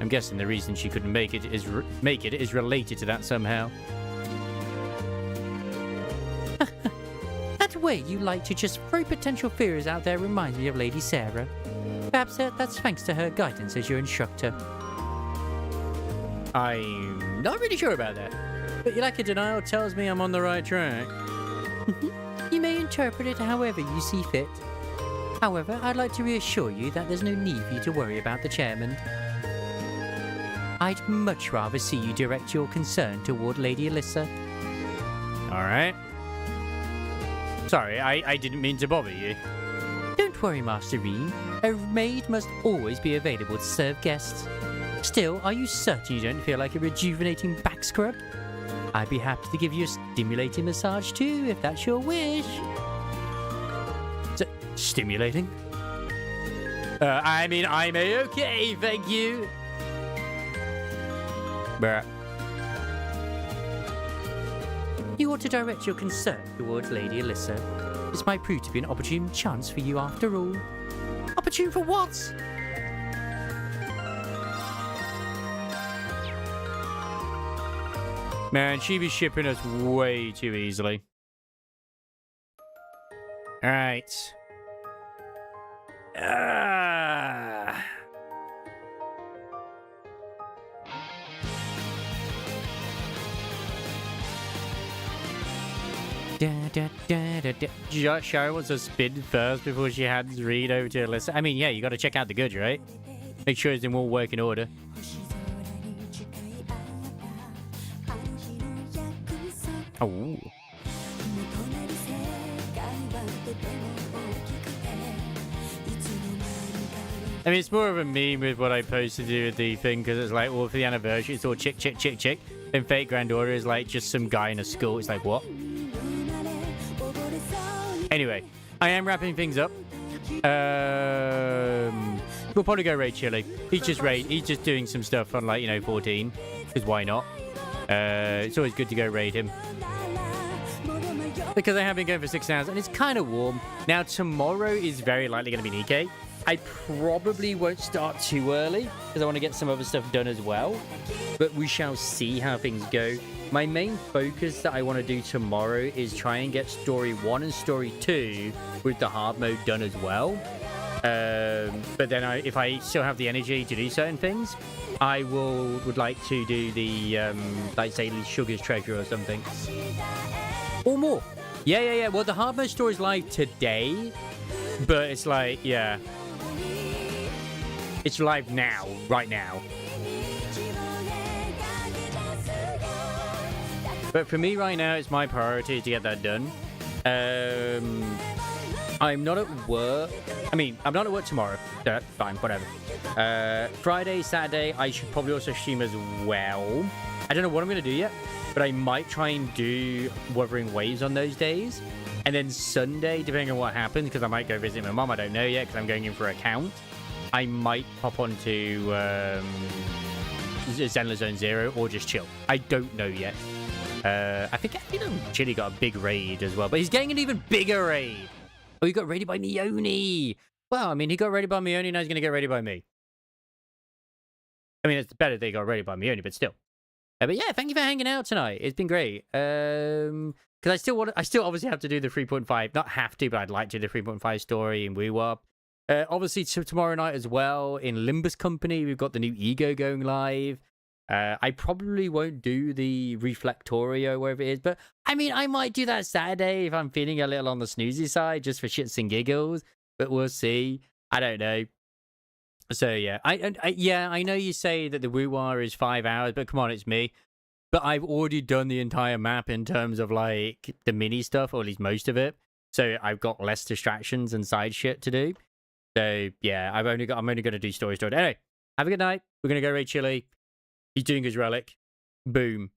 [SPEAKER 1] I'm guessing the reason she couldn't make it is related to that somehow.
[SPEAKER 3] That way you like to just throw potential fears out there reminds me of Lady Sarah. Perhaps that's thanks to her guidance as your instructor.
[SPEAKER 1] I'm not really sure about that. But your lack of denial tells me I'm on the right track.
[SPEAKER 3] You may interpret it however you see fit. However, I'd like to reassure you that there's no need for you to worry about the chairman. I'd much rather see you direct your concern toward Lady Alyssa.
[SPEAKER 1] Alright. Sorry, I didn't mean to bother you.
[SPEAKER 3] Don't worry, Master Reed. A maid must always be available to serve guests. Still, are you certain you don't feel like a rejuvenating back scrub? I'd be happy to give you a stimulating massage too, if that's your wish.
[SPEAKER 1] Stimulating? I mean, I'm okay, thank you. Bruh.
[SPEAKER 3] You ought to direct your concern towards Lady Alyssa. This might prove to be an opportune chance for you after all.
[SPEAKER 1] Opportune for what? Man, she be shipping us way too easily. Alright. Sharon wants to spin first before she hands Reed over to Alyssa. I mean, yeah, you got to check out the goods, right? Make sure it's in all working order. Oh. I mean, it's more of a meme with what I posted to do with the thing, because it's like, well, for the anniversary, it's all chick, chick, chick, chick. Then Fate Granddaughter is like just some guy in a school. It's like, what? Anyway, I am wrapping things up. We'll probably go raid Chili. He's just doing some stuff on, like, you know, 14. Because why not? It's always good to go raid him. Because I have been going for 6 hours and it's kind of warm. Now, tomorrow is very likely going to be Nikkei. I probably won't start too early because I want to get some other stuff done as well. But we shall see how things go. My main focus that I want to do tomorrow is try and get Story 1 and Story 2 with the hard mode done as well. But then if I still have the energy to do certain things, I would like to do the, like, say, Sugar's Treasure or something. Or more. Yeah. Well, the hard mode story is live today, but it's like, yeah. It's live now, right now. But for me right now, it's my priority to get that done. I'm not at work. I mean, I'm not at work tomorrow. Fine, whatever. Friday, Saturday, I should probably also stream as well. I don't know what I'm going to do yet, but I might try and do Wuthering Waves on those days. And then Sunday, depending on what happens, because I might go visit my mom. I don't know yet, because I'm going in for a count. I might pop onto Zenless Zone Zero or just chill. I don't know yet. I think Chili got a big raid as well, but he's getting an even bigger raid. Oh, he got raided by Meone. Well, I mean, he got raided by Meone, now he's going to get raided by me. I mean, it's better that he got raided by Meone, but still. But yeah, thank you for hanging out tonight. It's been great. Because I still obviously have to do the 3.5. Not have to, but I'd like to do the 3.5 story in WooWop. Obviously, tomorrow night as well, in Limbus Company, we've got the new Ego going live. I probably won't do the Reflectorio, wherever it is, but I mean, I might do that Saturday if I'm feeling a little on the snoozy side, just for shits and giggles, but we'll see. I don't know. So yeah, I know you say that the WooWar is 5 hours, but come on, it's me. But I've already done the entire map in terms of, like, the mini stuff, or at least most of it. So I've got less distractions and side shit to do. So yeah, I'm only going to do story. Anyway, have a good night. We're going to go raid Chili. He's doing his relic. Boom.